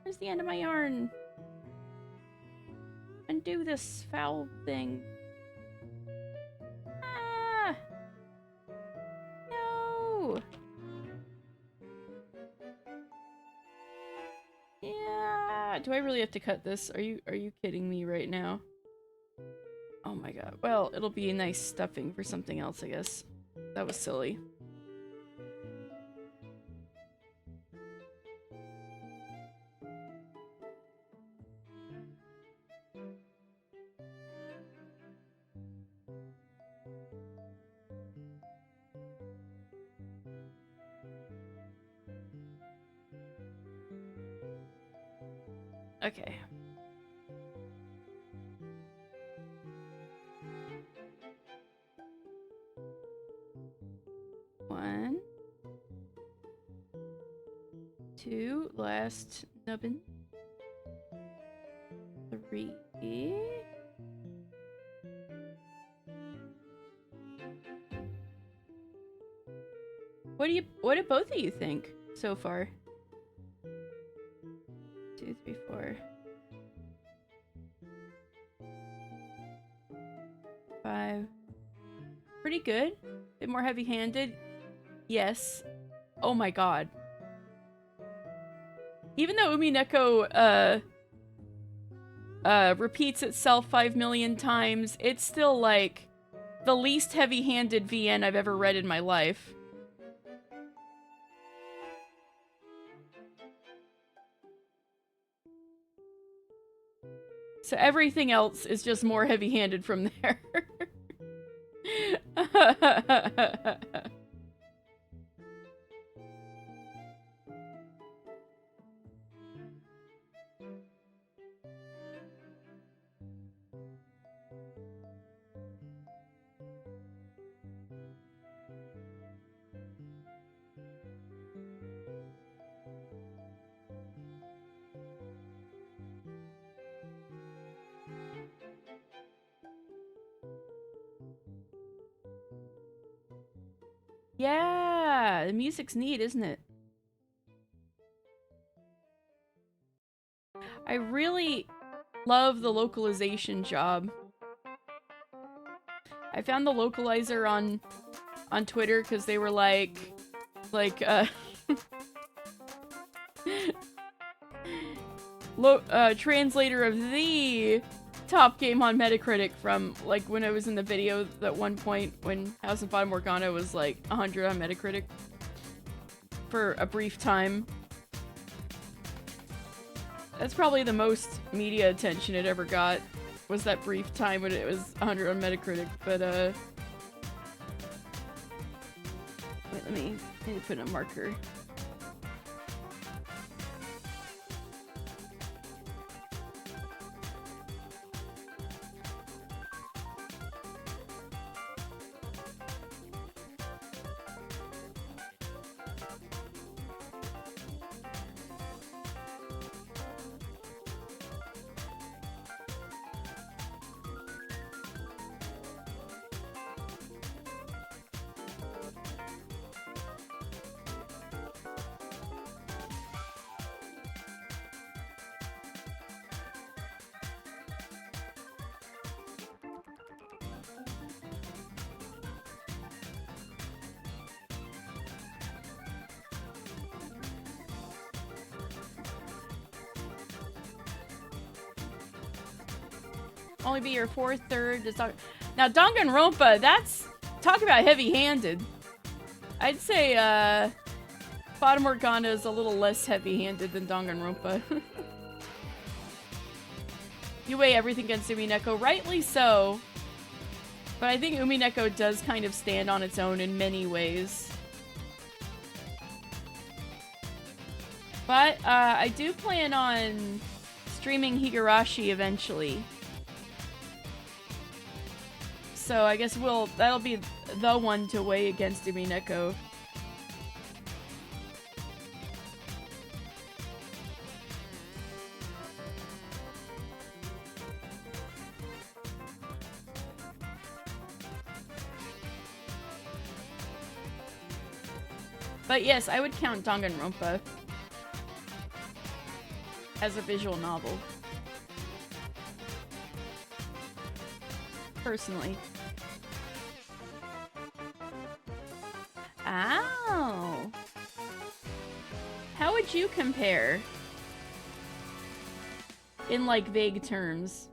Where's the end of my yarn? Undo this foul thing. Ah! No! Yeah. Do I really have to cut this? Are you kidding me right now? Oh my god. Well, it'll be a nice stuffing for something else, I guess. That was silly. Okay. One. Two. Last nubbin. Three. What do both of you think so far? 2, 3, 4. 5. Pretty good. Bit more heavy-handed. Yes. Oh my god. Even though Umineko repeats itself 5 million times, it's still like the least heavy-handed VN I've ever read in my life. So everything else is just more heavy-handed from there. Yeah, the music's neat, isn't it? I really love the localization job. I found the localizer on Twitter because they were like translator of the top game on Metacritic from like when I was in the video at one point when House of Fata Morgana was like 100 on Metacritic for a brief time. That's probably the most media attention it ever got, was that brief time when it was 100 on Metacritic, but wait, I need to put a marker. Only be your fourth, third. Now, Danganronpa, that's... Talk about heavy-handed. I'd say, Fata Morgana is a little less heavy-handed than Danganronpa. You weigh everything against Umineko, rightly so. But I think Umineko does kind of stand on its own in many ways. But I do plan on streaming Higurashi eventually. So I guess that'll be the one to weigh against Umineko. But yes, I would count Danganronpa as a visual novel. Personally. Ow! How would you compare? In, like, vague terms.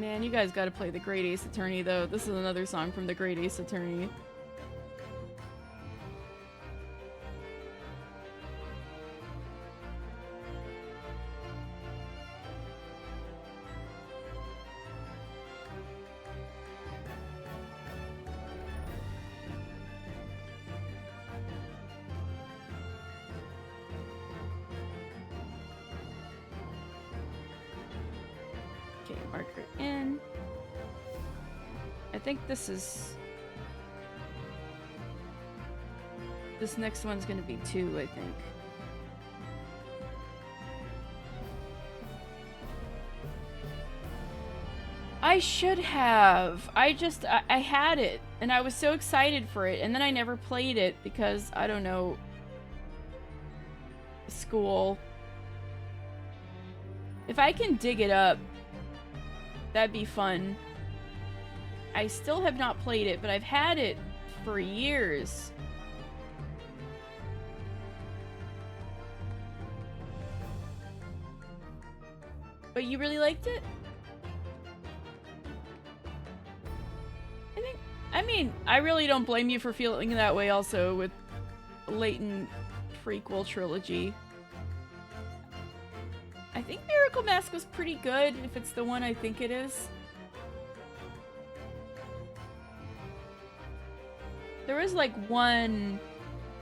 Man, you guys gotta play The Great Ace Attorney, though. This is another song from The Great Ace Attorney. Okay, marker in. I think this is... This next one's gonna be 2, I think. I should have. I had it, and I was so excited for it, and then I never played it because, I don't know, school. If I can dig it up, that'd be fun. I still have not played it, but I've had it for years. But you really liked it? I mean, I really don't blame you for feeling that way also with Latent prequel trilogy. I think Miracle Mask was pretty good, if it's the one I think it is. There was like one...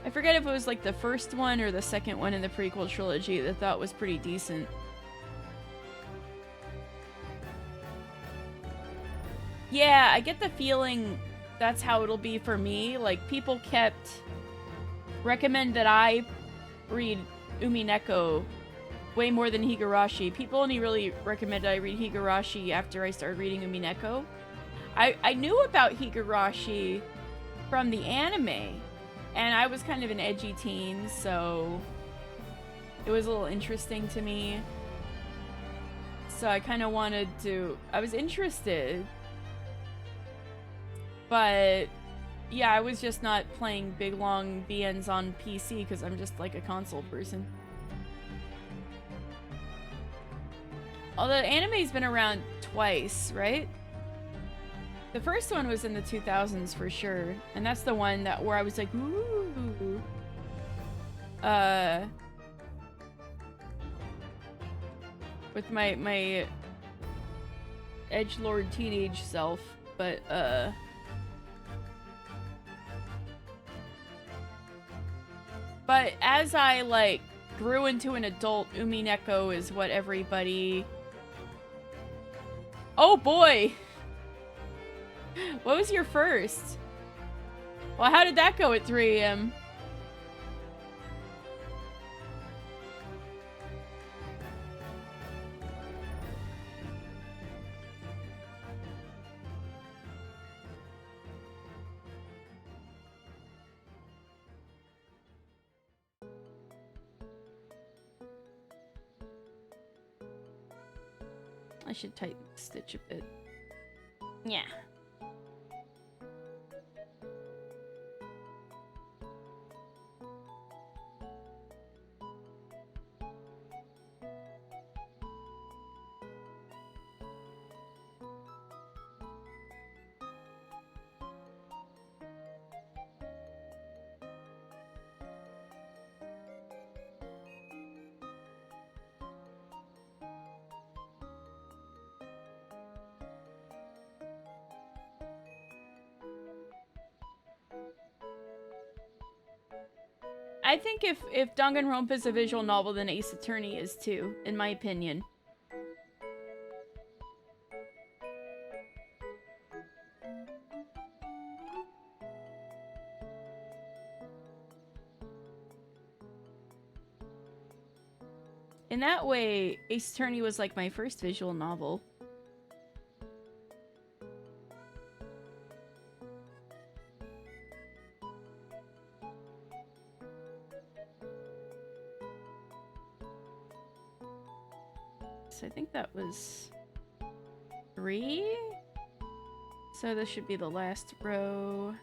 I forget if it was like the first one or the second one in the prequel trilogy that I thought was pretty decent. Yeah, I get the feeling that's how it'll be for me. Like, people kept recommend that I read Umineko way more than Higurashi. People only really recommended I read Higurashi after I started reading Umineko. I knew about Higurashi from the anime, and I was kind of an edgy teen, so it was a little interesting to me. So I kind of wanted to... I was interested. But yeah, I was just not playing big long BNs on PC because I'm just like a console person. Although anime's been around twice, right? The first one was in the 2000s for sure, and that's the one that where I was like, ooh. With my edgelord teenage self, but But as I, like, grew into an adult, Umineko is what everybody... Oh, boy! What was your first? Well, how did that go at 3 AM? I should tighten the stitch a bit. Yeah. I think if Danganronpa is a visual novel, then Ace Attorney is too, in my opinion. In that way, Ace Attorney was like my first visual novel. So I think that was 3. So this should be the last row.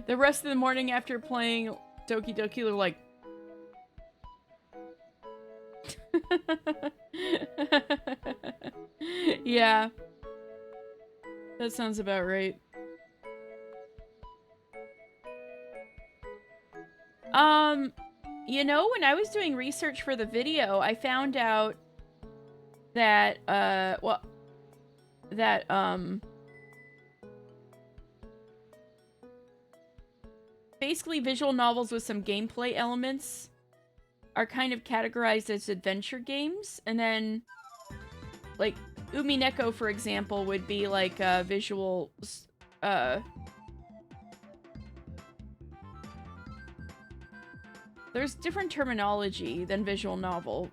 The rest of the morning after playing Doki Doki, they're like... Yeah. That sounds about right. You know, when I was doing research for the video, I found out that, basically visual novels with some gameplay elements are kind of categorized as adventure games, and then, like, Umineko, for example, would be like a visual, there's different terminology than visual novel.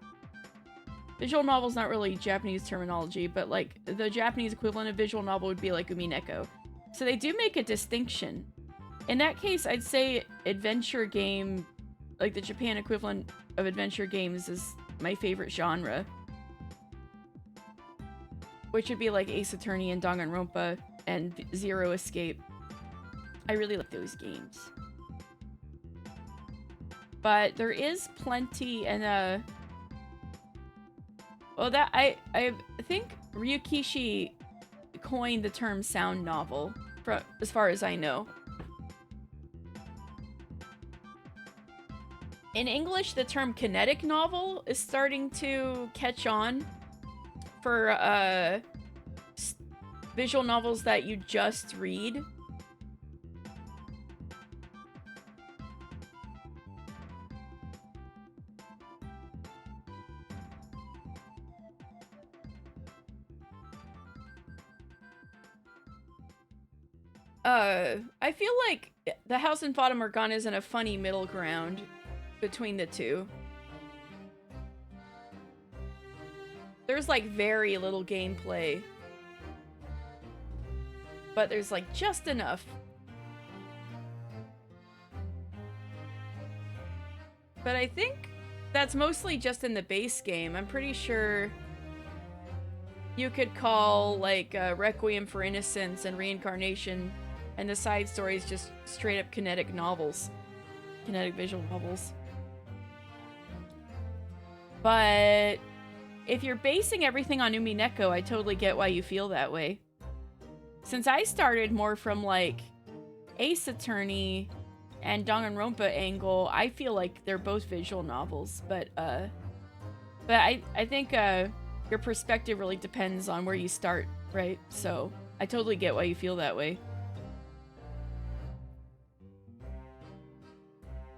Visual novel's not really Japanese terminology, but like the Japanese equivalent of visual novel would be like Umineko. So they do make a distinction. In that case, I'd say adventure game, like the Japan equivalent of adventure games, is my favorite genre. Which would be like Ace Attorney and Danganronpa and Zero Escape. I really like those games. But there is plenty, and well, that I think Ryukishi coined the term sound novel, as far as I know. In English, the term kinetic novel is starting to catch on for visual novels that you just read. I feel like The House in Fata Morgana is in a funny middle ground between the two. There's like very little gameplay, but there's like just enough. But I think that's mostly just in the base game. I'm pretty sure you could call like Requiem for Innocence and Reincarnation and the side stories just straight up kinetic novels. Kinetic visual novels. But if you're basing everything on Umineko, I totally get why you feel that way. Since I started more from like Ace Attorney and Danganronpa angle, I feel like they're both visual novels. But I think your perspective really depends on where you start, right? So I totally get why you feel that way.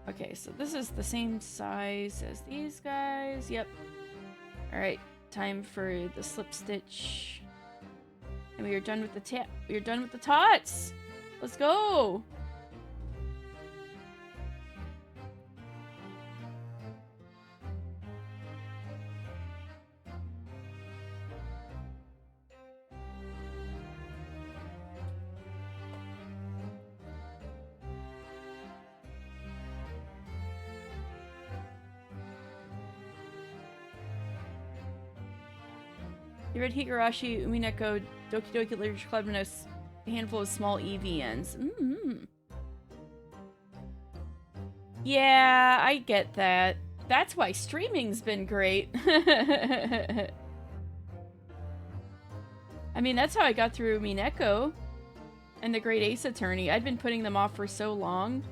Okay, so this is the same size as these guys. Yep. Alright, time for the slip stitch. And we are done with the we are done with the tots! Let's go! You read Higurashi, Umineko, Doki Doki Literature Club, and a handful of small EVNs. Yeah, I get that. That's why streaming's been great. I mean, that's how I got through Umineko and the Great Ace Attorney. I'd been putting them off for so long.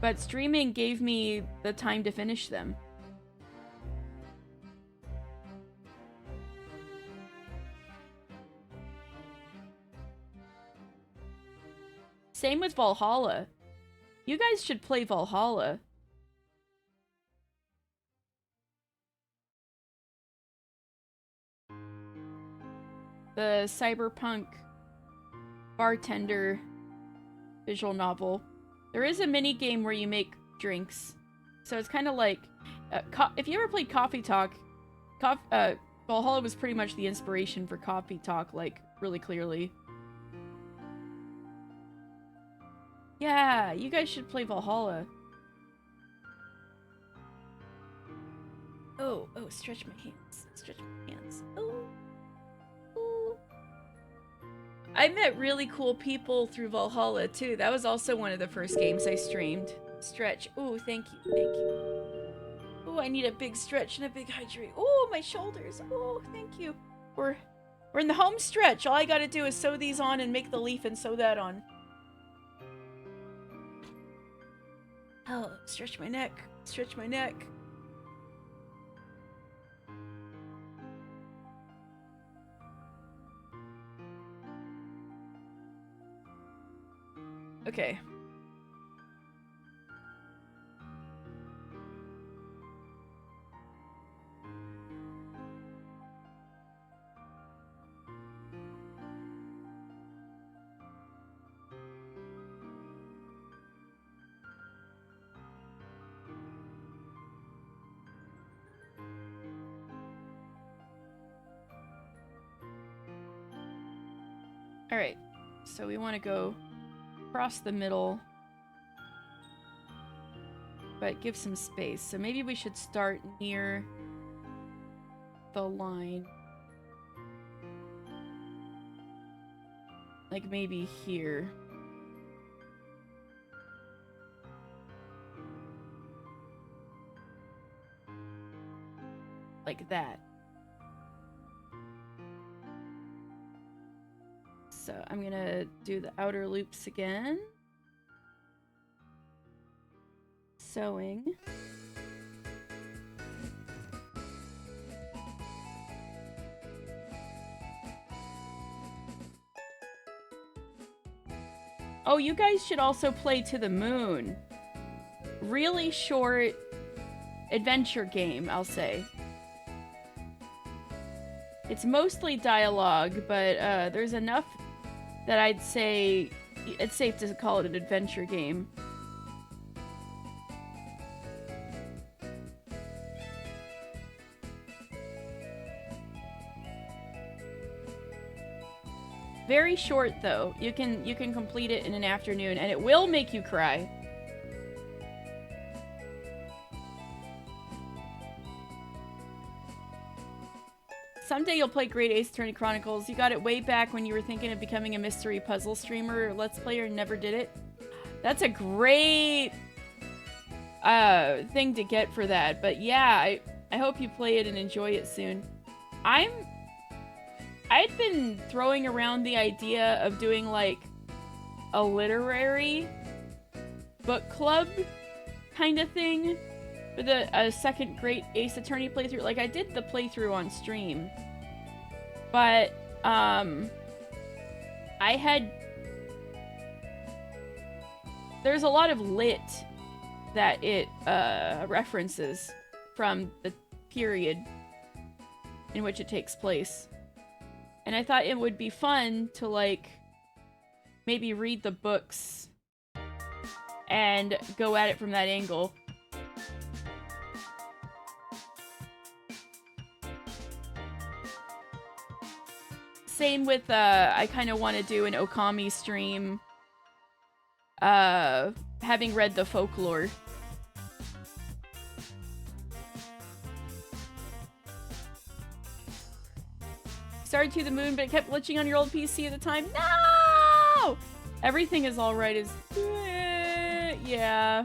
But streaming gave me the time to finish them. Same with Valhalla. You guys should play Valhalla. The cyberpunk bartender visual novel. There is a mini game where you make drinks. So it's kind of like... if you ever played Coffee Talk, Valhalla was pretty much the inspiration for Coffee Talk, like, really clearly. Yeah, you guys should play Valhalla. Oh, stretch my hands. Stretch my hands. Oh. Ooh. I met really cool people through Valhalla, too. That was also one of the first games I streamed. Stretch. Oh, thank you. Thank you. Oh, I need a big stretch and a big hydrate. Oh, my shoulders. Oh, thank you. We're in the home stretch. All I gotta do is sew these on and make the leaf and sew that on. Oh, stretch my neck. Stretch my neck. Okay. Alright, so we want to go across the middle, but give some space. So maybe we should start near the line. Like maybe here. Like that. So I'm gonna do the outer loops again. Sewing. Oh, you guys should also play To the Moon. Really short adventure game, I'll say. It's mostly dialogue, but there's enough that I'd say it's safe to call it an adventure game. Very short though. You can complete it in an afternoon and it will make you cry. Someday you'll play Great Ace Attorney Chronicles. You got it way back when you were thinking of becoming a mystery puzzle streamer or Let's Player and never did it. That's a great thing to get for that. But yeah, I hope you play it and enjoy it soon. I'd been throwing around the idea of doing like a literary book club kind of thing. For a second Great Ace Attorney playthrough. Like, I did the playthrough on stream. But, there's a lot of lit that it, references from the period in which it takes place. And I thought it would be fun to, like, maybe read the books and go at it from that angle. Same with, I kind of want to do an Okami stream, having read the folklore. Started To the Moon, but it kept glitching on your old PC at the time. No! Everything is alright is... yeah.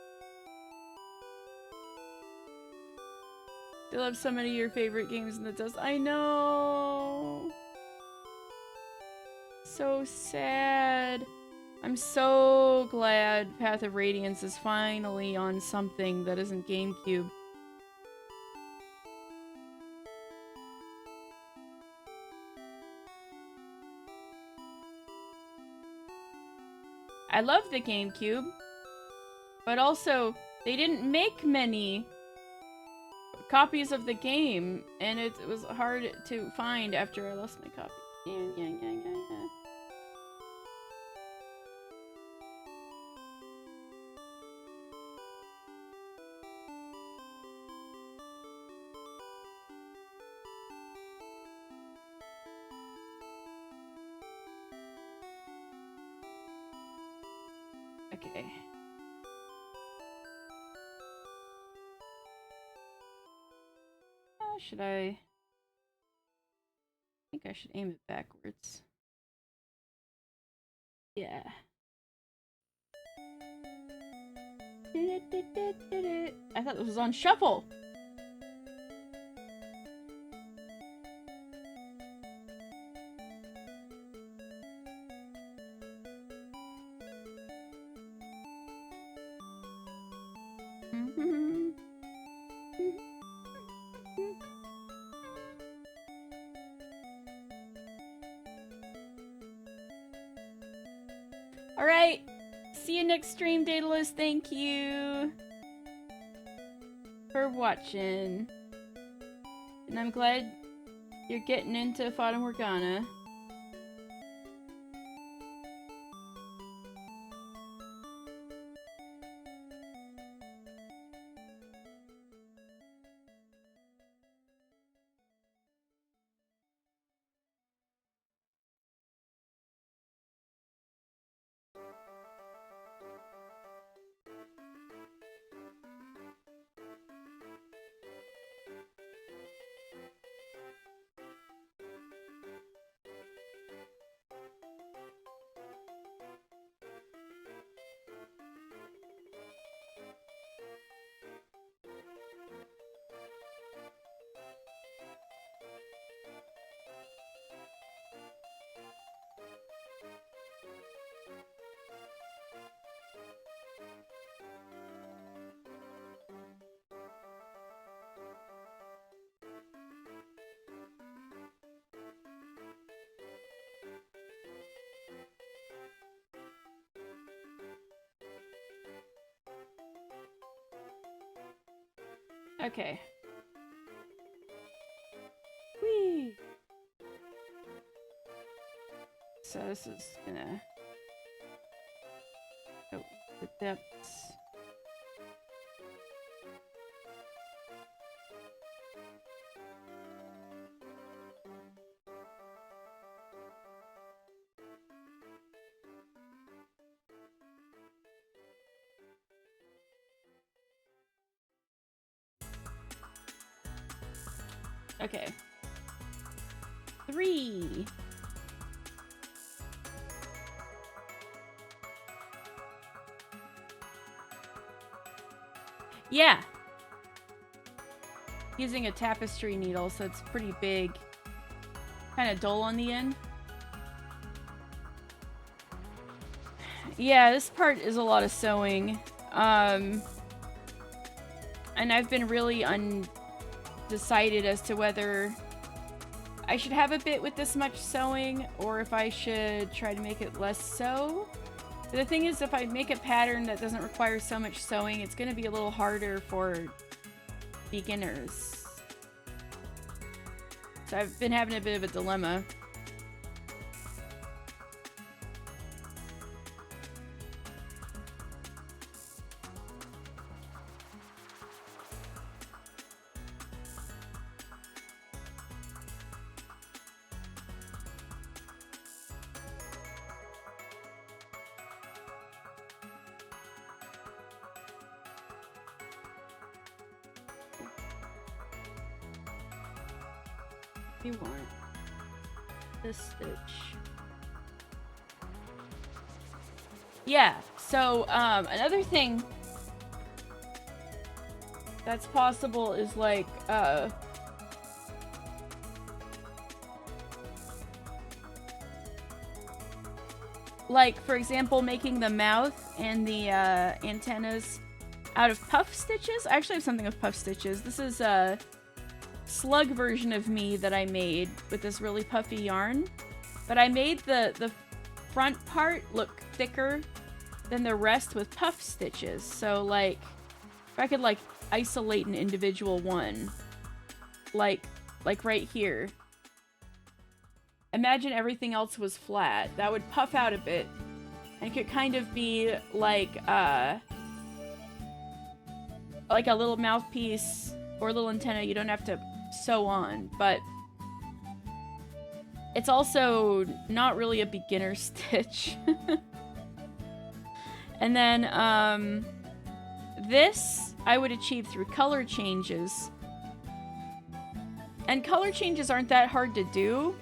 love so many of your favorite games in the dust. I know. So sad. I'm so glad Path of Radiance is finally on something that isn't GameCube. I love the GameCube, but also they didn't make many copies of the game, and it was hard to find after I lost my copy. Yeah. Okay. Should I think I should aim it backwards. Yeah. I thought it was on shuffle. Alright, see you next stream, Daedalus. Thank you for watching. And I'm glad you're getting into Fata Morgana. Okay. Whee! So this is gonna go the depths. Okay. 3. Yeah. Using a tapestry needle, so it's pretty big. Kind of dull on the end. Yeah, this part is a lot of sewing. And I've been really undecided as to whether I should have a bit with this much sewing or if I should try to make it less sew. But the thing is, if I make a pattern that doesn't require so much sewing, it's going to be a little harder for beginners. So I've been having a bit of a dilemma. You want this stitch. Yeah, so another thing that's possible is like, for example, making the mouth and the antennas out of puff stitches. I actually have something of puff stitches. This is a slug version of me that I made with this really puffy yarn. But I made the front part look thicker than the rest with puff stitches. So, like, if I could, like, isolate an individual one, like right here. Imagine everything else was flat. That would puff out a bit. And it could kind of be like a little mouthpiece or a little antenna you don't have to sew on. But it's also not really a beginner stitch. And then, this I would achieve through color changes. And color changes aren't that hard to do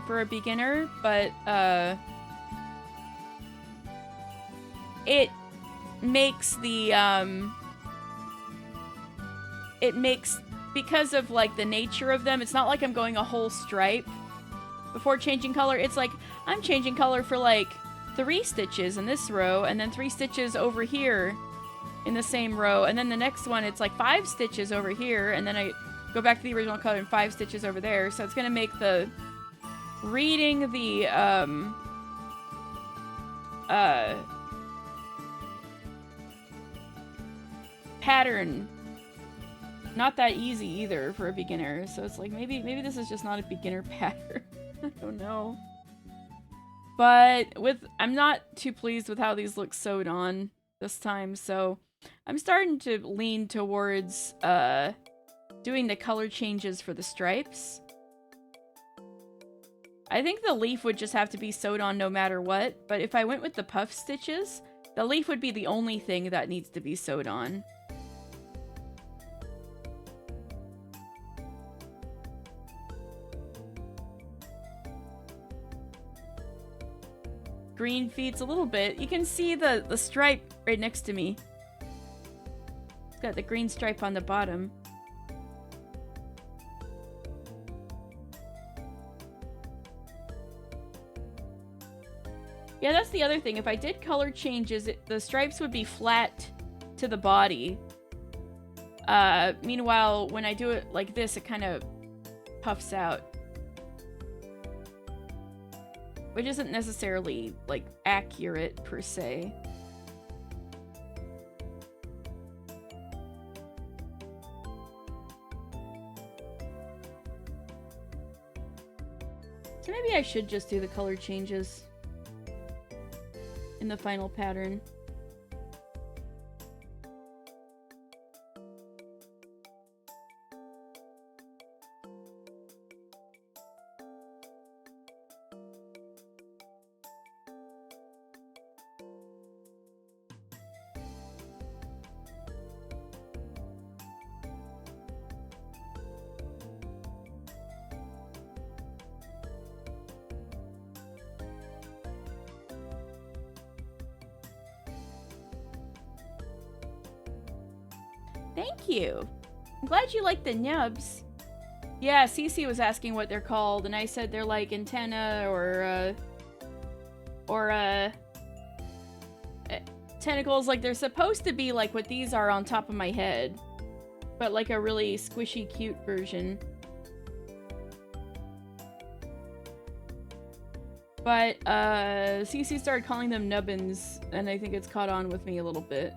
for a beginner, but it makes because of like the nature of them, it's not like I'm going a whole stripe before changing color. It's like I'm changing color for like 3 stitches in this row and then 3 stitches over here in the same row, and then the next one it's like 5 stitches over here, and then I go back to the original color and 5 stitches over there. So it's gonna make the reading the pattern not that easy either for a beginner. So it's like maybe this is just not a beginner pattern. I don't know. But I'm not too pleased with how these look sewed on this time, so I'm starting to lean towards doing the color changes for the stripes. I think the leaf would just have to be sewed on no matter what, but if I went with the puff stitches, the leaf would be the only thing that needs to be sewed on. Green feeds a little bit. You can see the stripe right next to me. It's got the green stripe on the bottom. Yeah, that's the other thing. If I did color changes, the stripes would be flat to the body. Meanwhile, when I do it like this, it kind of puffs out. Which isn't necessarily, like, accurate, per se. So maybe I should just do the color changes in the final pattern. Thank you. I'm glad you like the nubs. Yeah, Cece was asking what they're called, and I said they're like antenna or tentacles. Like, they're supposed to be like what these are on top of my head, but like a really squishy, cute version. But Cece started calling them nubbins, and I think it's caught on with me a little bit.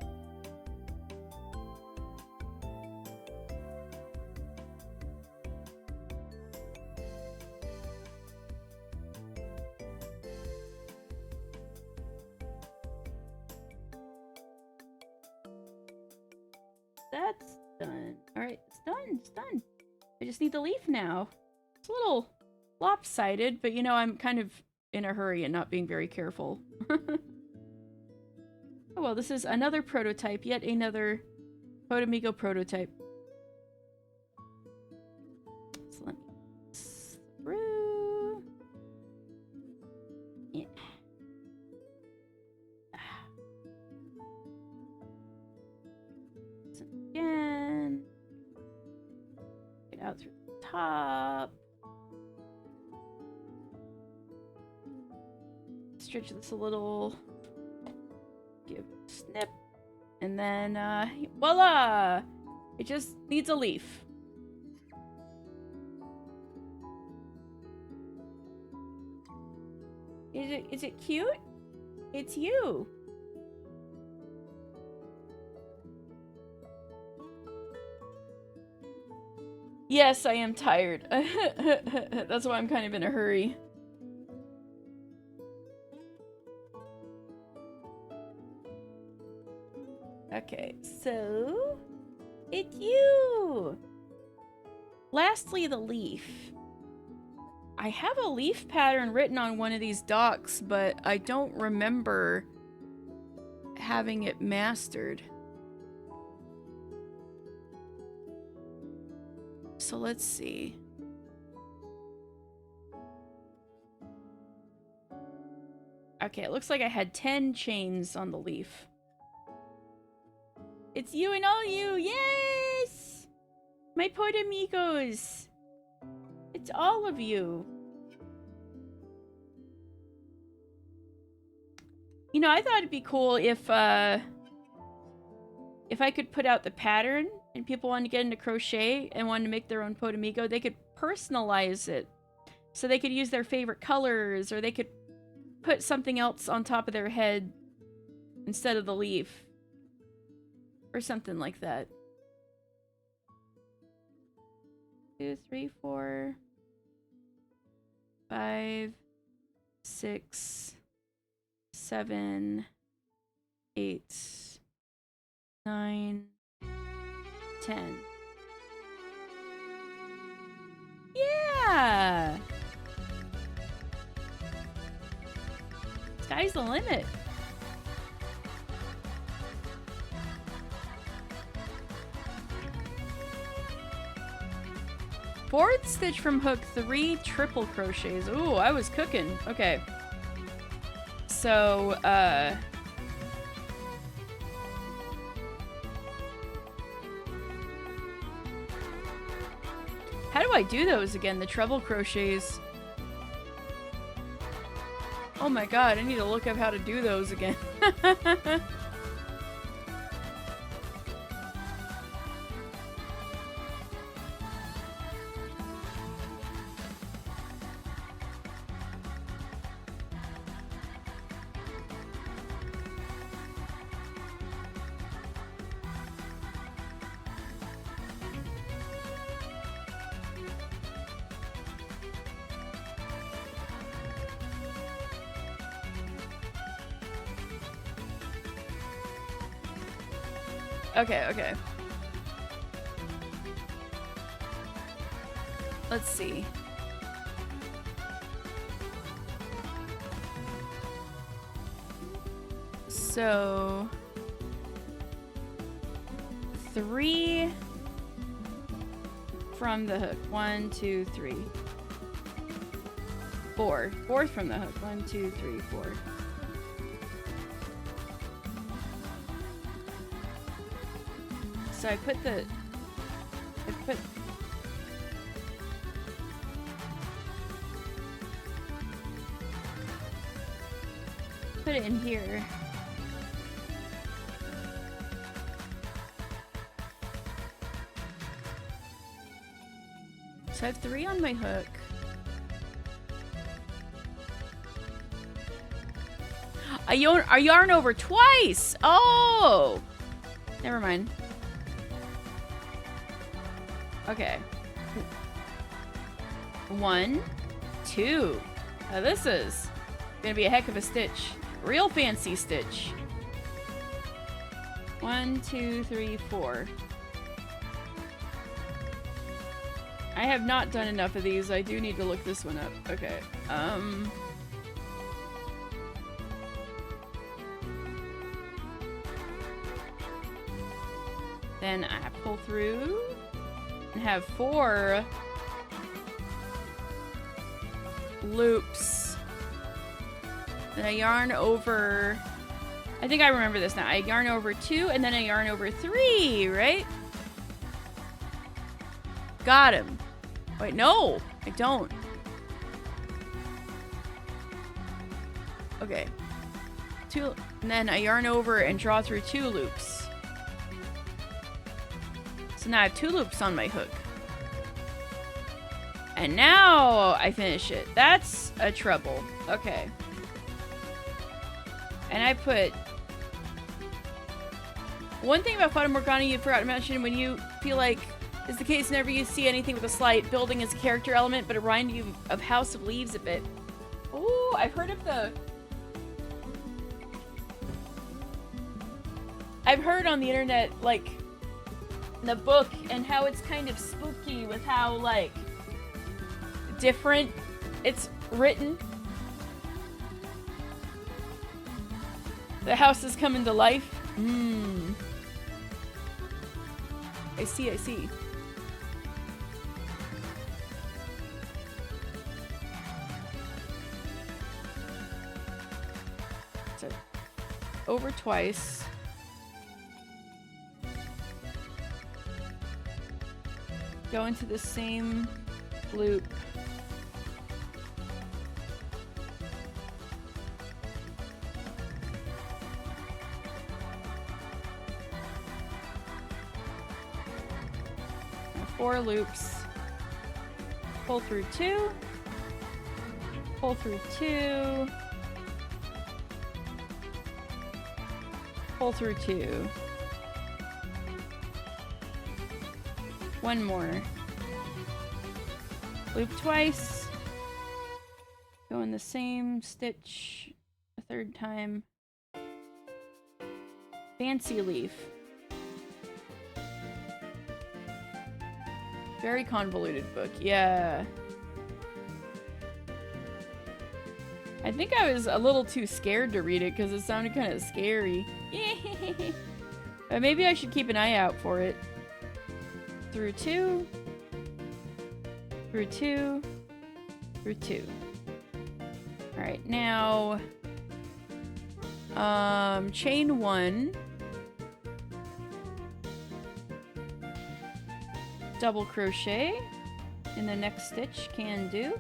That's done. Alright, it's done. It's done. I just need the leaf now. It's a little lopsided, but you know, I'm kind of in a hurry and not being very careful. Oh well, this is another prototype. Yet another Podamigo prototype. So let me through. Yeah. Again. top. Stretch this a little. Give it a snip. And then, voila! It just needs a leaf. Is it cute? It's you. Yes, I am tired. That's why I'm kind of in a hurry. Okay, so it's you. Lastly, the leaf. I have a leaf pattern written on one of these docs, but I don't remember having it mastered. So let's see. Okay, it looks like I had 10 chains on the leaf. It's you and all you, yes! My pod amigos. It's all of you. You know, I thought it'd be cool if I could put out the pattern and people wanted to get into crochet and wanted to make their own pod amigo, they could personalize it. So they could use their favorite colors, or they could put something else on top of their head instead of the leaf. Or something like that. 2, 3, 4, 5, 6, 7, 8, 9, 10. Yeah! Sky's the limit. Fourth stitch from hook, 3 triple crochets. Ooh, I was cooking. Okay. So, how do I do those again? The treble crochets. Oh my god, I need to look up how to do those again. Okay, okay. Let's see. So 3 from the hook. 1, 2, 3. 4. 4 from the hook. 1, 2, 3, 4. So I put it in here. So I have 3 on my hook. I yarn over twice. Oh, never mind. Okay. 1, 2. Now this is gonna be a heck of a stitch. Real fancy stitch. 1, 2, 3, 4. I have not done enough of these. I do need to look this one up. Okay. Then I pull through and have 4 loops. Then I yarn over, I think I remember this now. I yarn over 2 and then I yarn over 3, right? Got him. Wait, no, I don't. Okay. 2, and then I yarn over and draw through 2 loops. So now I have 2 loops on my hook. And now I finish it. That's a trouble. Okay. And I put... One thing about Fata Morgana you forgot to mention when you feel like is the case whenever you see anything with a slight building as a character element, but it reminds you of House of Leaves a bit. Oh, I've heard of the... I've heard on the internet, like, the book and how it's kind of spooky with how, like, different it's written. The house is coming to life. I see, I see. So, over twice. Go into the same loop. Now 4 loops. Pull through 2. Pull through 2. Pull through 2. 1 more. Loop twice. Go in the same stitch a 3rd time. Fancy leaf. Very convoluted book. Yeah. I think I was a little too scared to read it because it sounded kind of scary. But maybe I should keep an eye out for it. Through 2, through 2, through 2. Alright, now chain 1, double crochet in the next stitch, can do.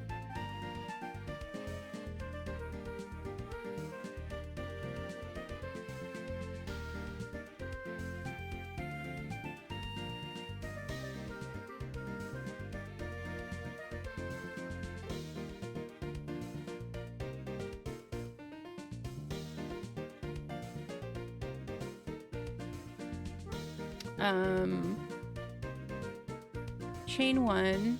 Chain 1,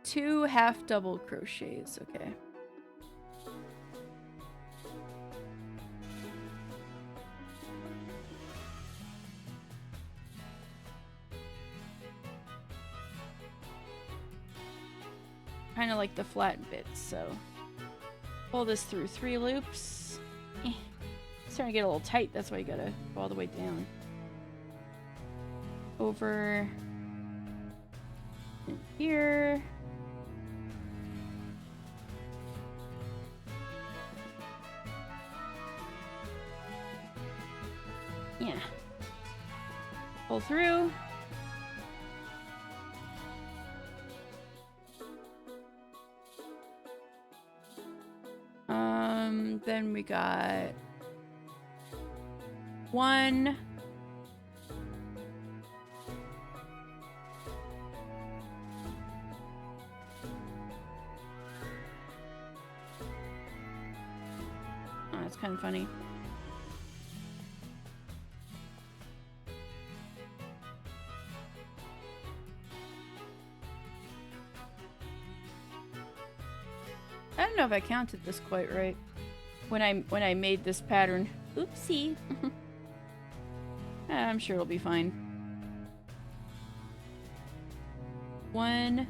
two half double crochets, okay. Kind of like the flat bits, so pull this through 3 loops. It's starting to get a little tight, that's why you gotta go all the way down. Over in here. Yeah. Pull through. Then we got 1, oh, that's kind of funny. I don't know if I counted this quite right when I made this pattern. Oopsie. I'm sure it'll be fine. 1,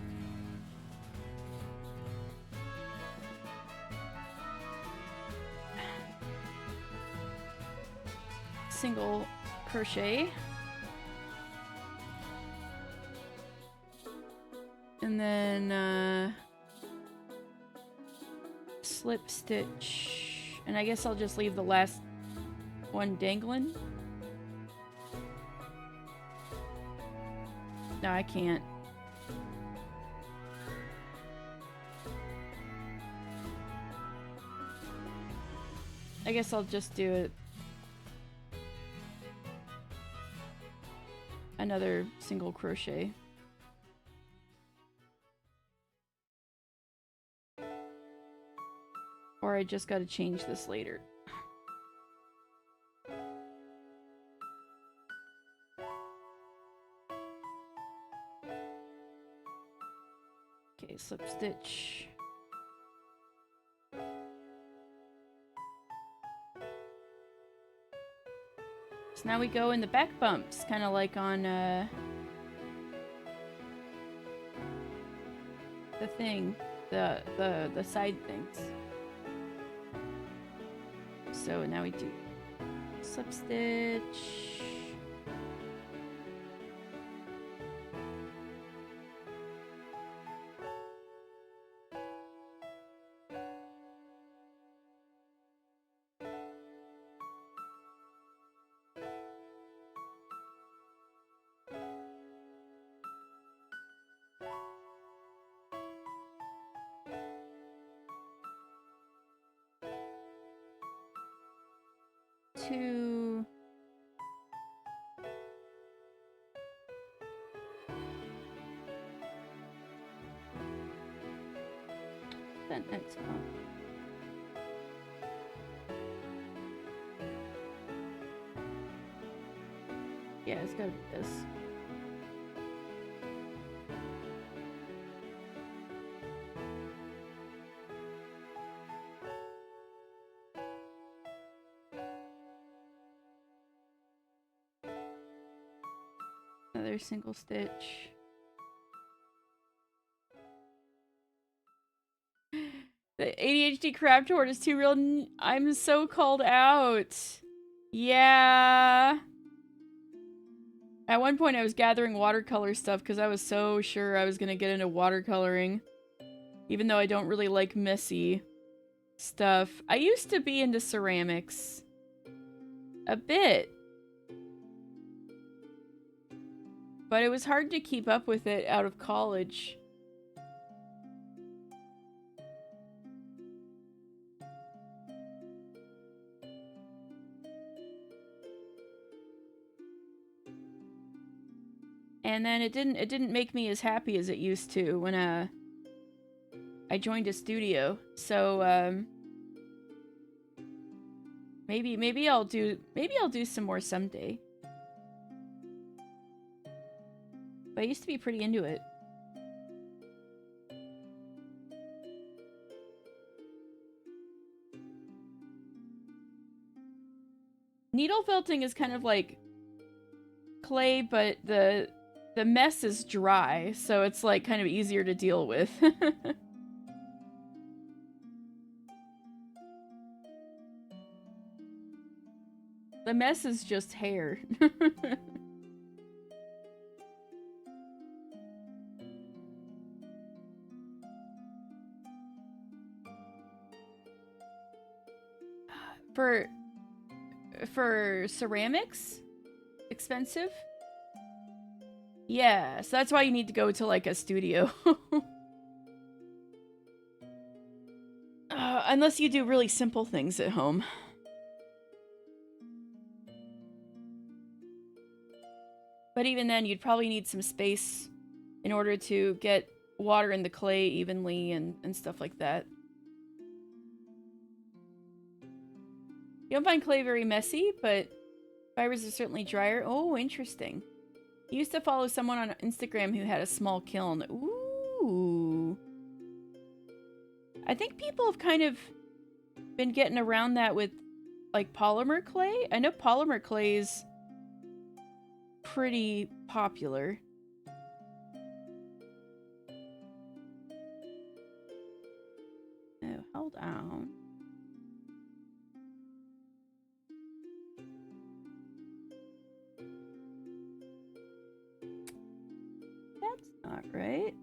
single crochet, and then slip stitch, and I guess I'll just leave the last one dangling. No, I can't. I guess I'll just do it. Another single crochet. Or I just gotta change this later. Okay, slip stitch. So now we go in the back bumps, kind of like on the thing, the side things. So now we do slip stitch. Two. That next one. Yeah, it's gotta be this. Another single stitch. The ADHD crab tort is too real. I'm so called out. Yeah. At one point I was gathering watercolor stuff because I was so sure I was going to get into watercoloring. Even though I don't really like messy stuff. I used to be into ceramics. A bit. But it was hard to keep up with it out of college. And then it didn't make me as happy as it used to when I joined a studio. So maybe I'll do some more someday. But I used to be pretty into it. Needle felting is kind of like clay, but the mess is dry, so it's like kind of easier to deal with. The mess is just hair. For ceramics? Expensive? Yeah, so that's why you need to go to like a studio. Unless you do really simple things at home. But even then, you'd probably need some space in order to get water in the clay evenly and stuff like that. You don't find clay very messy, but fibers are certainly drier. Oh, interesting. I used to follow someone on Instagram who had a small kiln. Ooh. I think people have kind of been getting around that with, like, polymer clay. I know polymer clay is pretty popular. Oh, hold on. That's not right.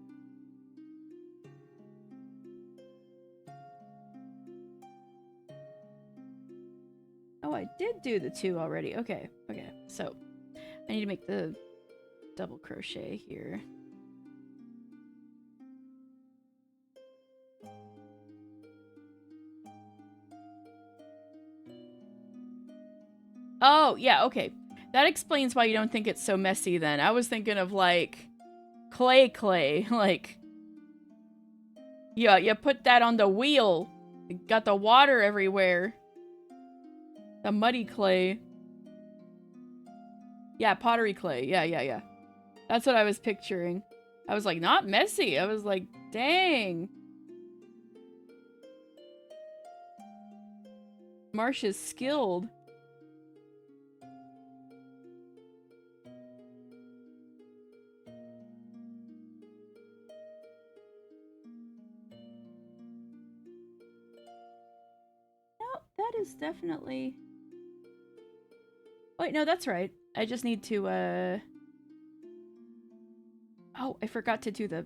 I did do the 2 already. Okay, okay. So, I need to make the double crochet here. Oh, yeah, okay. That explains why you don't think it's so messy then. I was thinking of, like, clay. Like, yeah, you put that on the wheel. You got the water everywhere. The muddy clay. Yeah, pottery clay. Yeah. That's what I was picturing. I was like, not messy. I was like, dang. Marsh is skilled. No, that is definitely... Wait, no, that's right. I just need to, Oh, I forgot to do the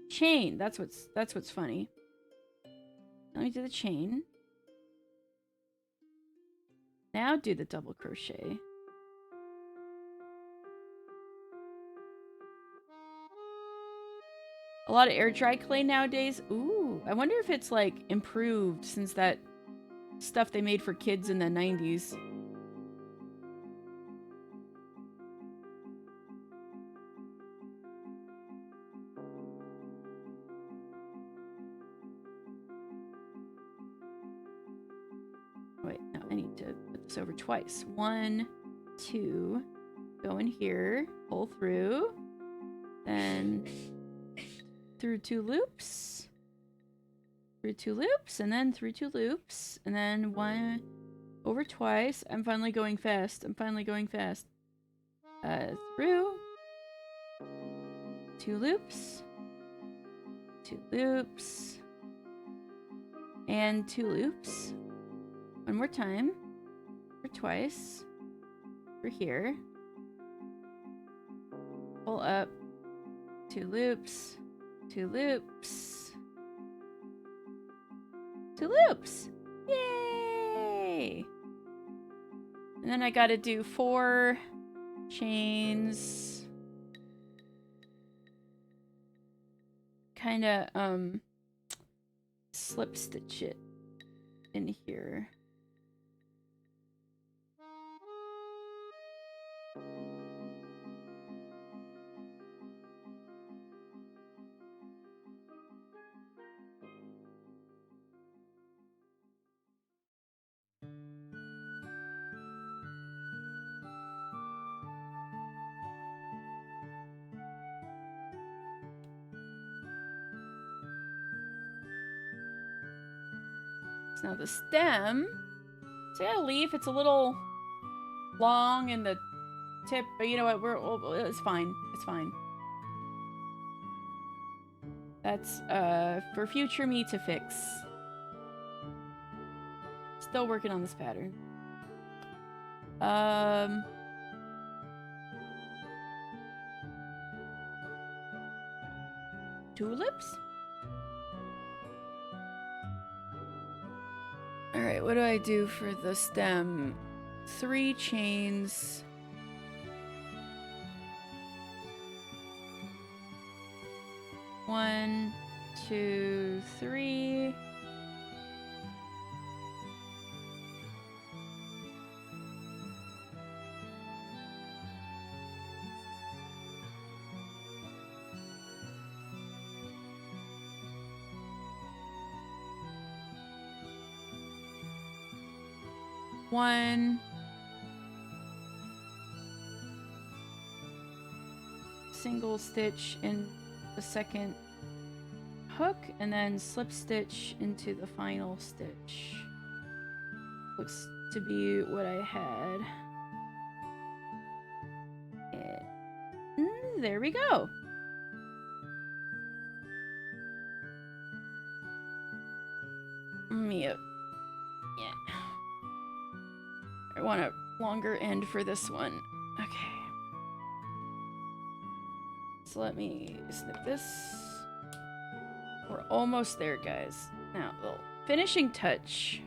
chain. That's what's funny. Let me do the chain. Now do the double crochet. A lot of air dry clay nowadays. Ooh, I wonder if it's like improved since that stuff they made for kids in the 90s. Wait, no, I need to put this over twice. 1, 2, go in here, pull through, then through 2 loops, through 2 loops, and then through 2 loops, and then 1 over twice. I'm finally going fast. Through 2 loops, 2 loops, and 2 loops. One more time, or twice, for here. Pull up, 2 loops, 2 loops, 2 loops! Yay! And then I gotta do 4 chains. Kinda, slip stitch it in here. Now the stem, see that leaf? It's a little long in the tip, but you know what? It's fine. It's fine. That's for future me to fix. Still working on this pattern. Tulips? Alright, what do I do for the stem? 3 chains. One, 2, 3. One single stitch in the second hook and then slip stitch into the final stitch. Looks to be what I had. And there we go. Yep. Yeah. I want a longer end for this one. Okay. So let me snip this. We're almost there, guys. Now, the finishing touch.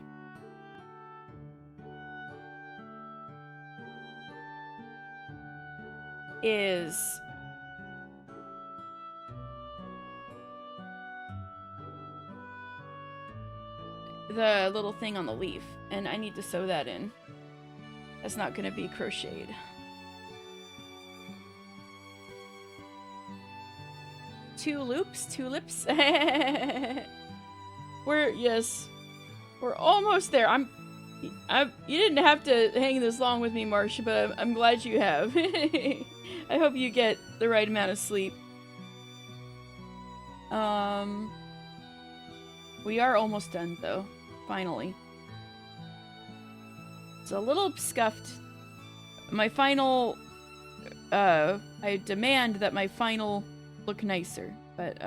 is the little thing on the leaf, and I need to sew that in. That's not going to be crocheted. Tulips. We're almost there. You didn't have to hang this long with me, Marcia, but I'm glad you have. I hope you get the right amount of sleep. We are almost done, though. Finally. It's a little scuffed. My final... I demand that my final look nicer, but,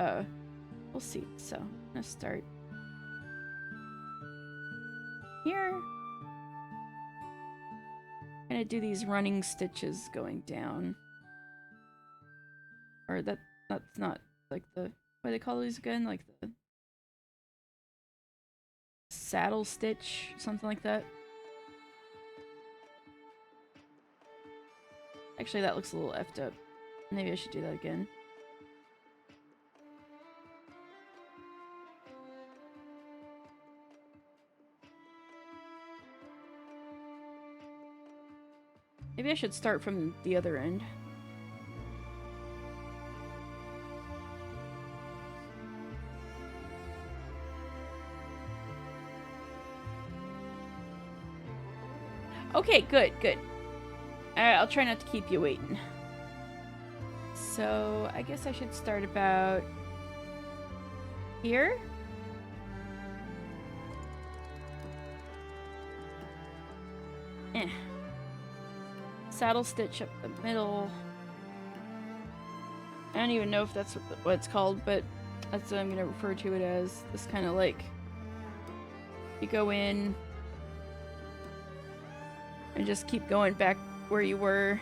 we'll see. So, I'm gonna start here. I'm gonna do these running stitches going down. Or that's not like the... What do they call these again? Like the... saddle stitch? Something like that. Actually, that looks a little effed up. Maybe I should do that again. Maybe I should start from the other end. Okay, good. Alright, I'll try not to keep you waiting. So, I guess I should start about here? Saddle stitch up the middle. I don't even know if that's what it's called, but that's what I'm gonna refer to it as. This kind of like... You go in... and just keep going back where you were.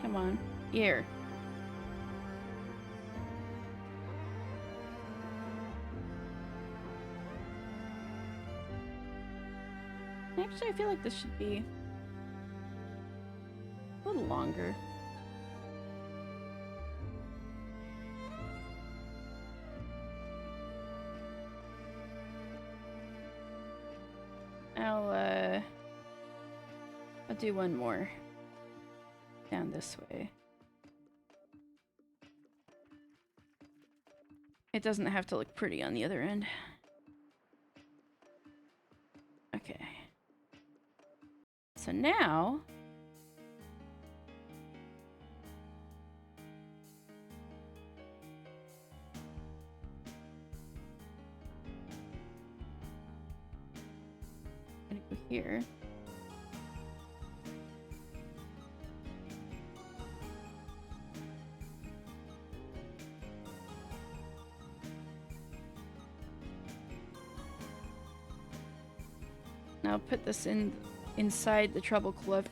Come on. Here. Actually, I feel like this should be a little longer. I'll do one more down this way. It doesn't have to look pretty on the other end. Okay. So now I'm gonna go here. Now put this inside the treble clef,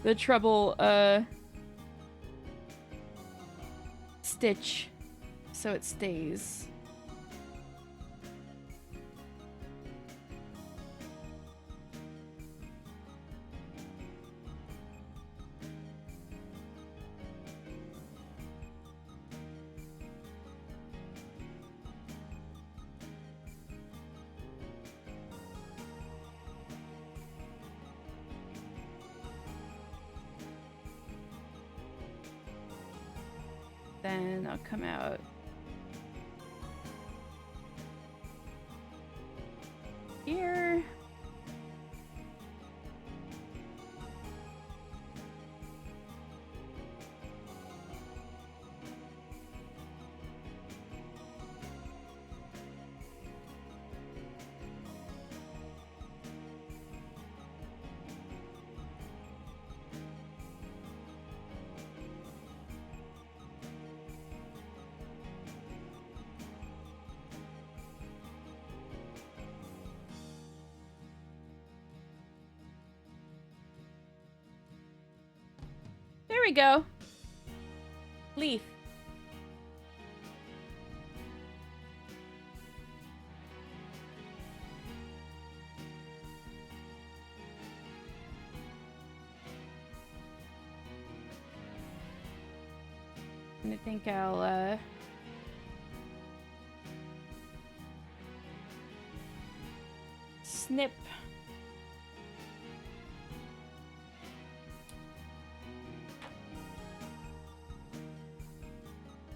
the treble stitch, so it stays. Then I'll come out we go. Leaf. And I think I'll, snip.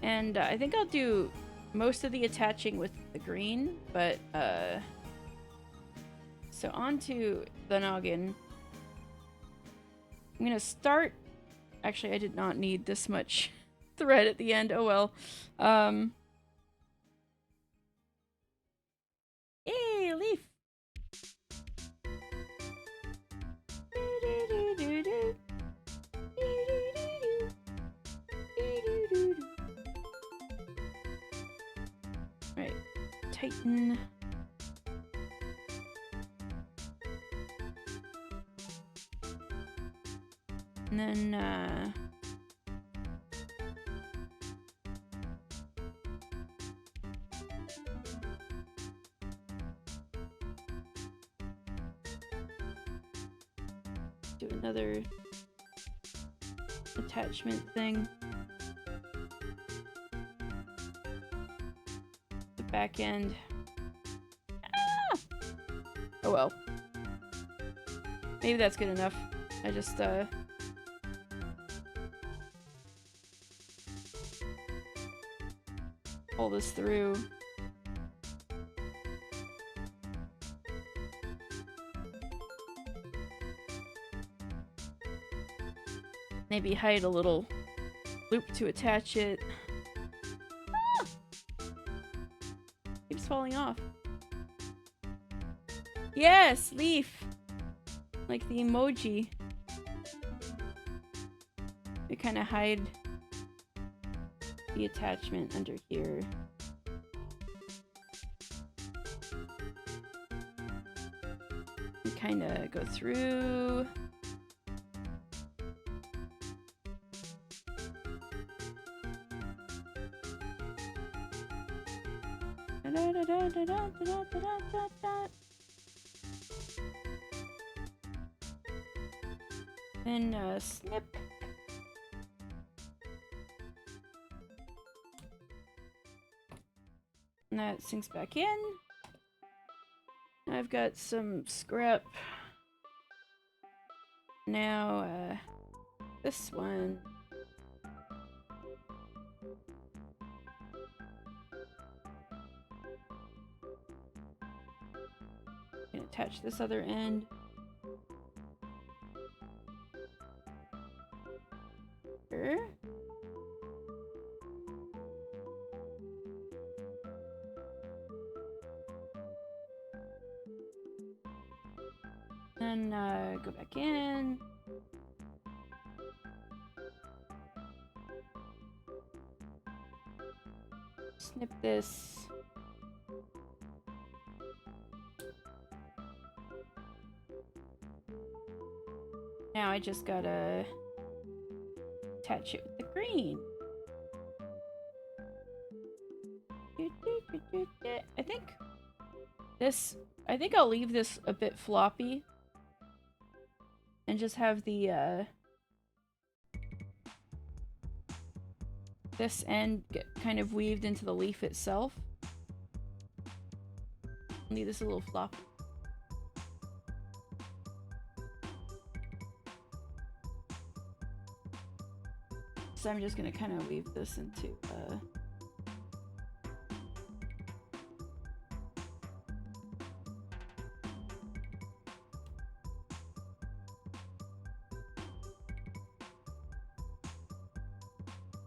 And I think I'll do most of the attaching with the green, but, so onto the noggin. I'm gonna start. Actually, I did not need this much thread at the end. Oh well. Yay, leaf. Right, tighten. And then, do another attachment thing. The back end. Ah! Oh well. Maybe that's good enough. I just, pull this through. Maybe hide a little loop to attach it. Ah! Keeps falling off. Yes, leaf. Like the emoji. We kind of hide the attachment under here. We kind of go through. Then snip. And that sinks back in. I've got some scrap. Now, this one. I'm gonna attach this other end. Here. Then go back in. Snip this. Now I just gotta attach it with the green. I think I'll leave this a bit floppy and just have the this end get kind of weaved into the leaf itself. Leave this a little floppy. So I'm just gonna kind of weave this into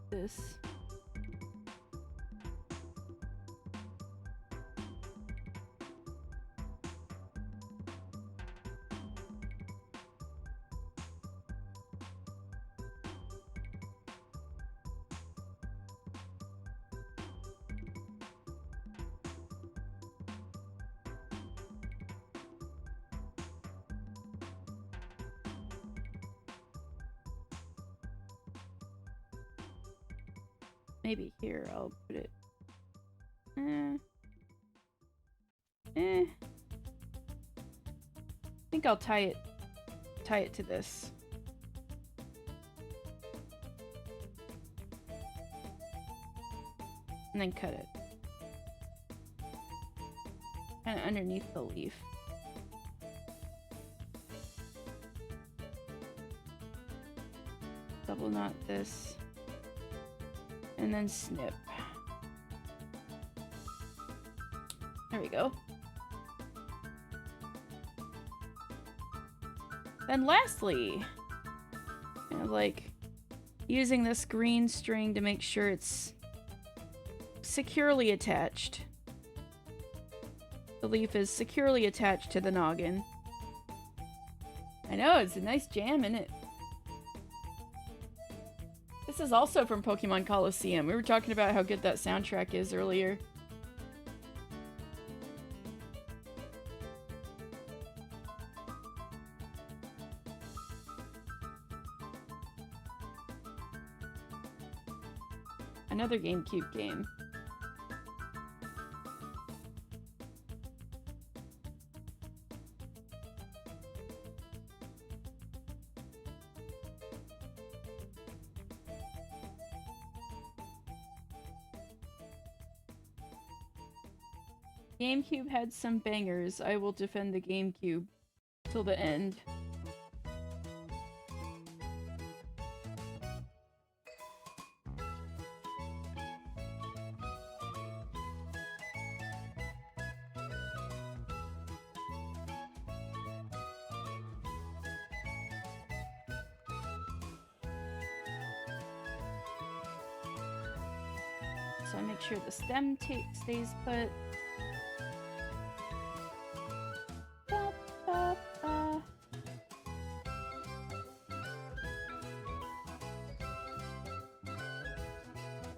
this. Maybe here I'll put it. I think I'll tie it to this. And then cut it. Kind of underneath the leaf. Double knot this. And then snip. There we go. Then lastly, kind of like using this green string to make sure it's securely attached. The leaf is securely attached to the noggin. I know, it's a nice jam, isn't it? This is also from Pokemon Coliseum. We were talking about how good that soundtrack is earlier. Another GameCube game. GameCube had some bangers. I will defend the GameCube till the end. So I make sure the stem stays put.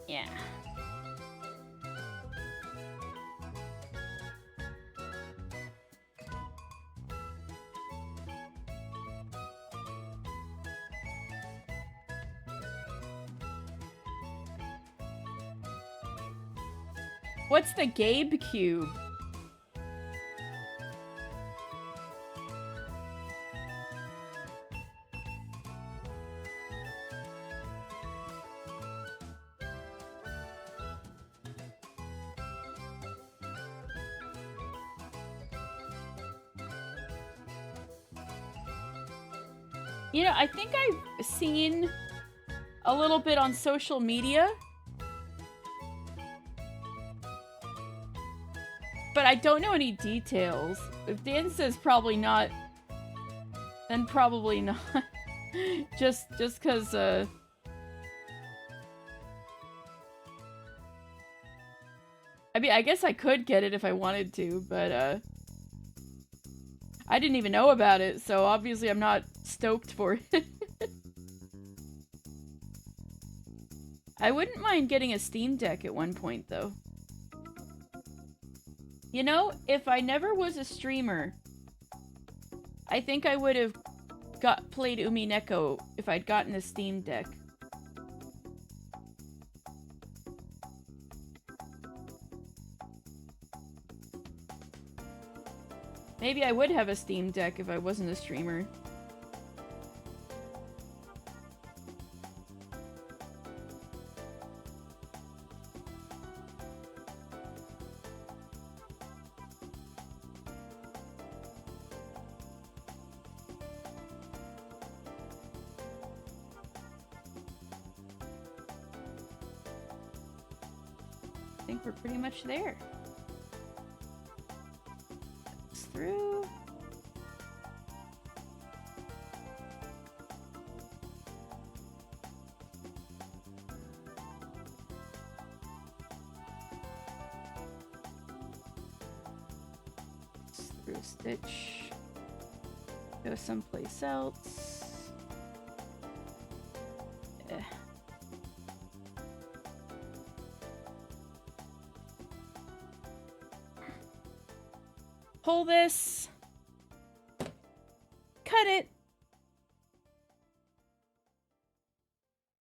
Yeah. What's the Gabe cube? You know, I think I've seen a little bit on social media, but I don't know any details. If Dan says probably not, then probably not. just cause, I mean, I guess I could get it if I wanted to, but, I didn't even know about it, so obviously I'm not stoked for it. I wouldn't mind getting a Steam Deck at one point, though. You know, if I never was a streamer, I think I would have played Umineko if I'd gotten a Steam Deck. Maybe I would have a Steam Deck if I wasn't a streamer. I think we're pretty much there. Through. Through stitch. Go someplace else. Pull this. Cut it.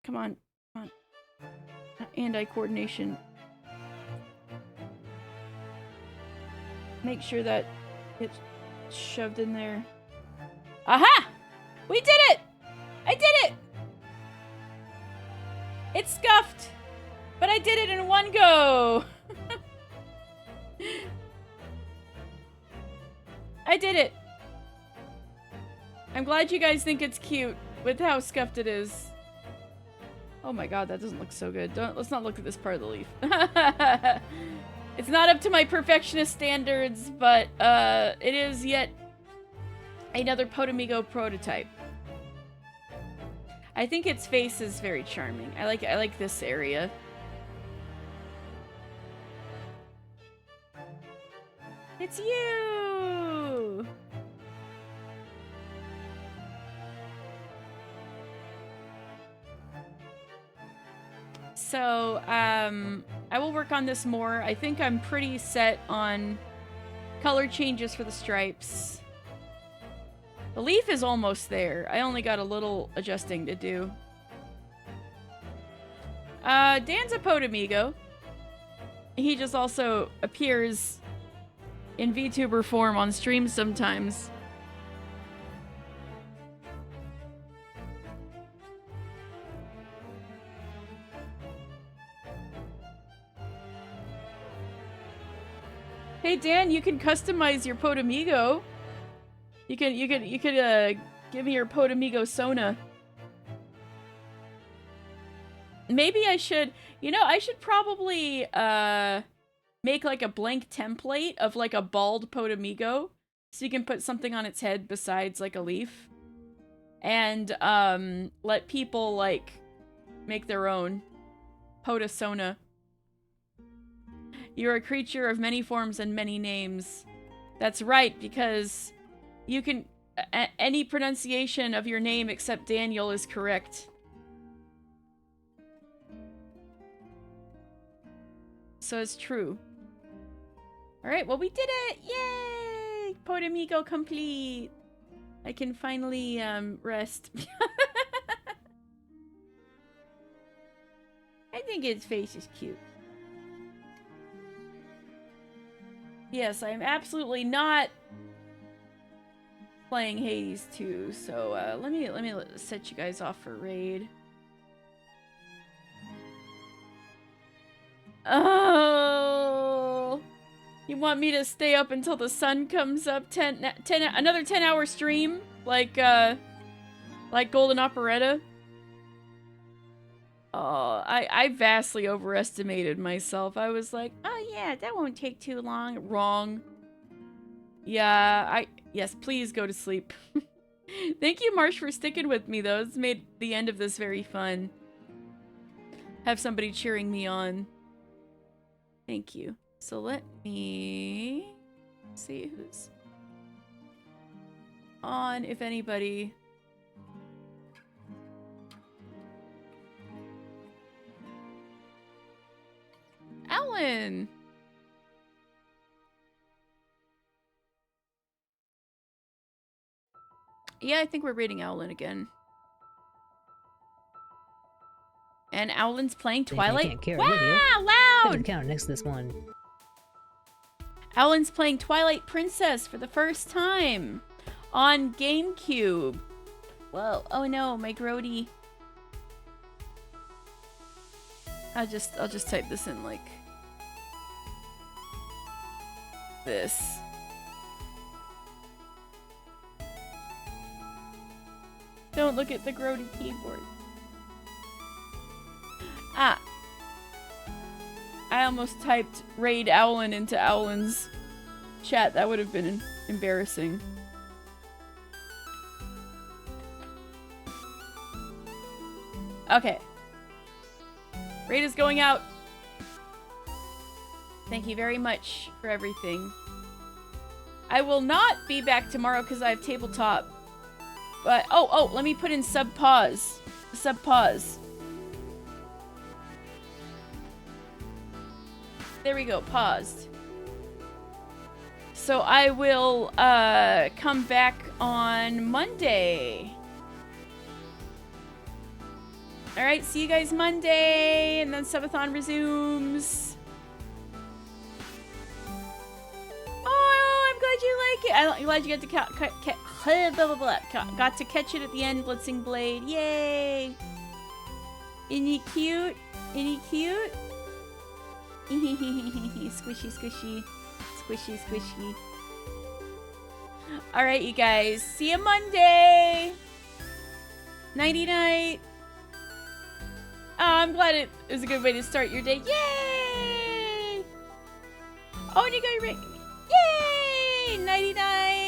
Come on. Come on. hand-eye coordination. Make sure that it's shoved in there. Aha! We did it! I did it! It's scuffed! But I did it in one go! I did it! I'm glad you guys think it's cute with how scuffed it is. Oh my god, that doesn't look so good. Let's not look at this part of the leaf. It's not up to my perfectionist standards, but it is yet another Potamigo prototype. I think its face is very charming. I like this area. It's you! So, I will work on this more. I think I'm pretty set on color changes for the stripes. The leaf is almost there. I only got a little adjusting to do. Dan's a Potamigo. He just also appears in VTuber form on stream sometimes. Hey Dan, you can customize your Potamigo. You could give me your Potamigo Sona. Maybe I should, you know, I should probably make like a blank template of like a bald Potamigo, so you can put something on its head besides like a leaf, and let people like make their own Potasona. You're a creature of many forms and many names. That's right, because you can any pronunciation of your name except Daniel is correct. So it's true. Alright, well we did it! Yay! Potamigo complete! I can finally, rest. I think its face is cute. Yes, I am absolutely not playing Hades 2, so, let me set you guys off for raid. Oh, you want me to stay up until the sun comes up? Another 10-hour stream, like Golden Operetta. Oh, I vastly overestimated myself. I was like, oh yeah, that won't take too long. Wrong. Yeah, yes, please go to sleep. Thank you, Marsh, for sticking with me, though. It's made the end of this very fun. Have somebody cheering me on. Thank you. So let me see who's on, if anybody. Alan! Yeah, I think we're raiding Owlin again. And Owlin's playing Twilight. Wow, loud! Count next to this one. Owlin's playing Twilight Princess for the first time on GameCube. Whoa! Oh no, my grody. I'll just type this in like this. Don't look at the grody keyboard. Ah. I almost typed raid Owlin into Owlin's chat. That would have been embarrassing. Okay. Raid is going out. Thank you very much for everything. I will not be back tomorrow because I have tabletop. But, oh, let me put in sub pause. Sub pause. There we go, paused. So I will come back on Monday. Alright, see you guys Monday, and then Subathon resumes. Oh, I'm glad you like it. I'm glad you got to got to catch it at the end, Blitzing Blade. Yay! Isn't he cute? Isn't he cute? Squishy, squishy. Squishy, squishy. Alright, you guys. See you Monday! Nighty-night. Oh, I'm glad it was a good way to start your day. Yay! Oh, and you got your ring. Yay! Nighty-night.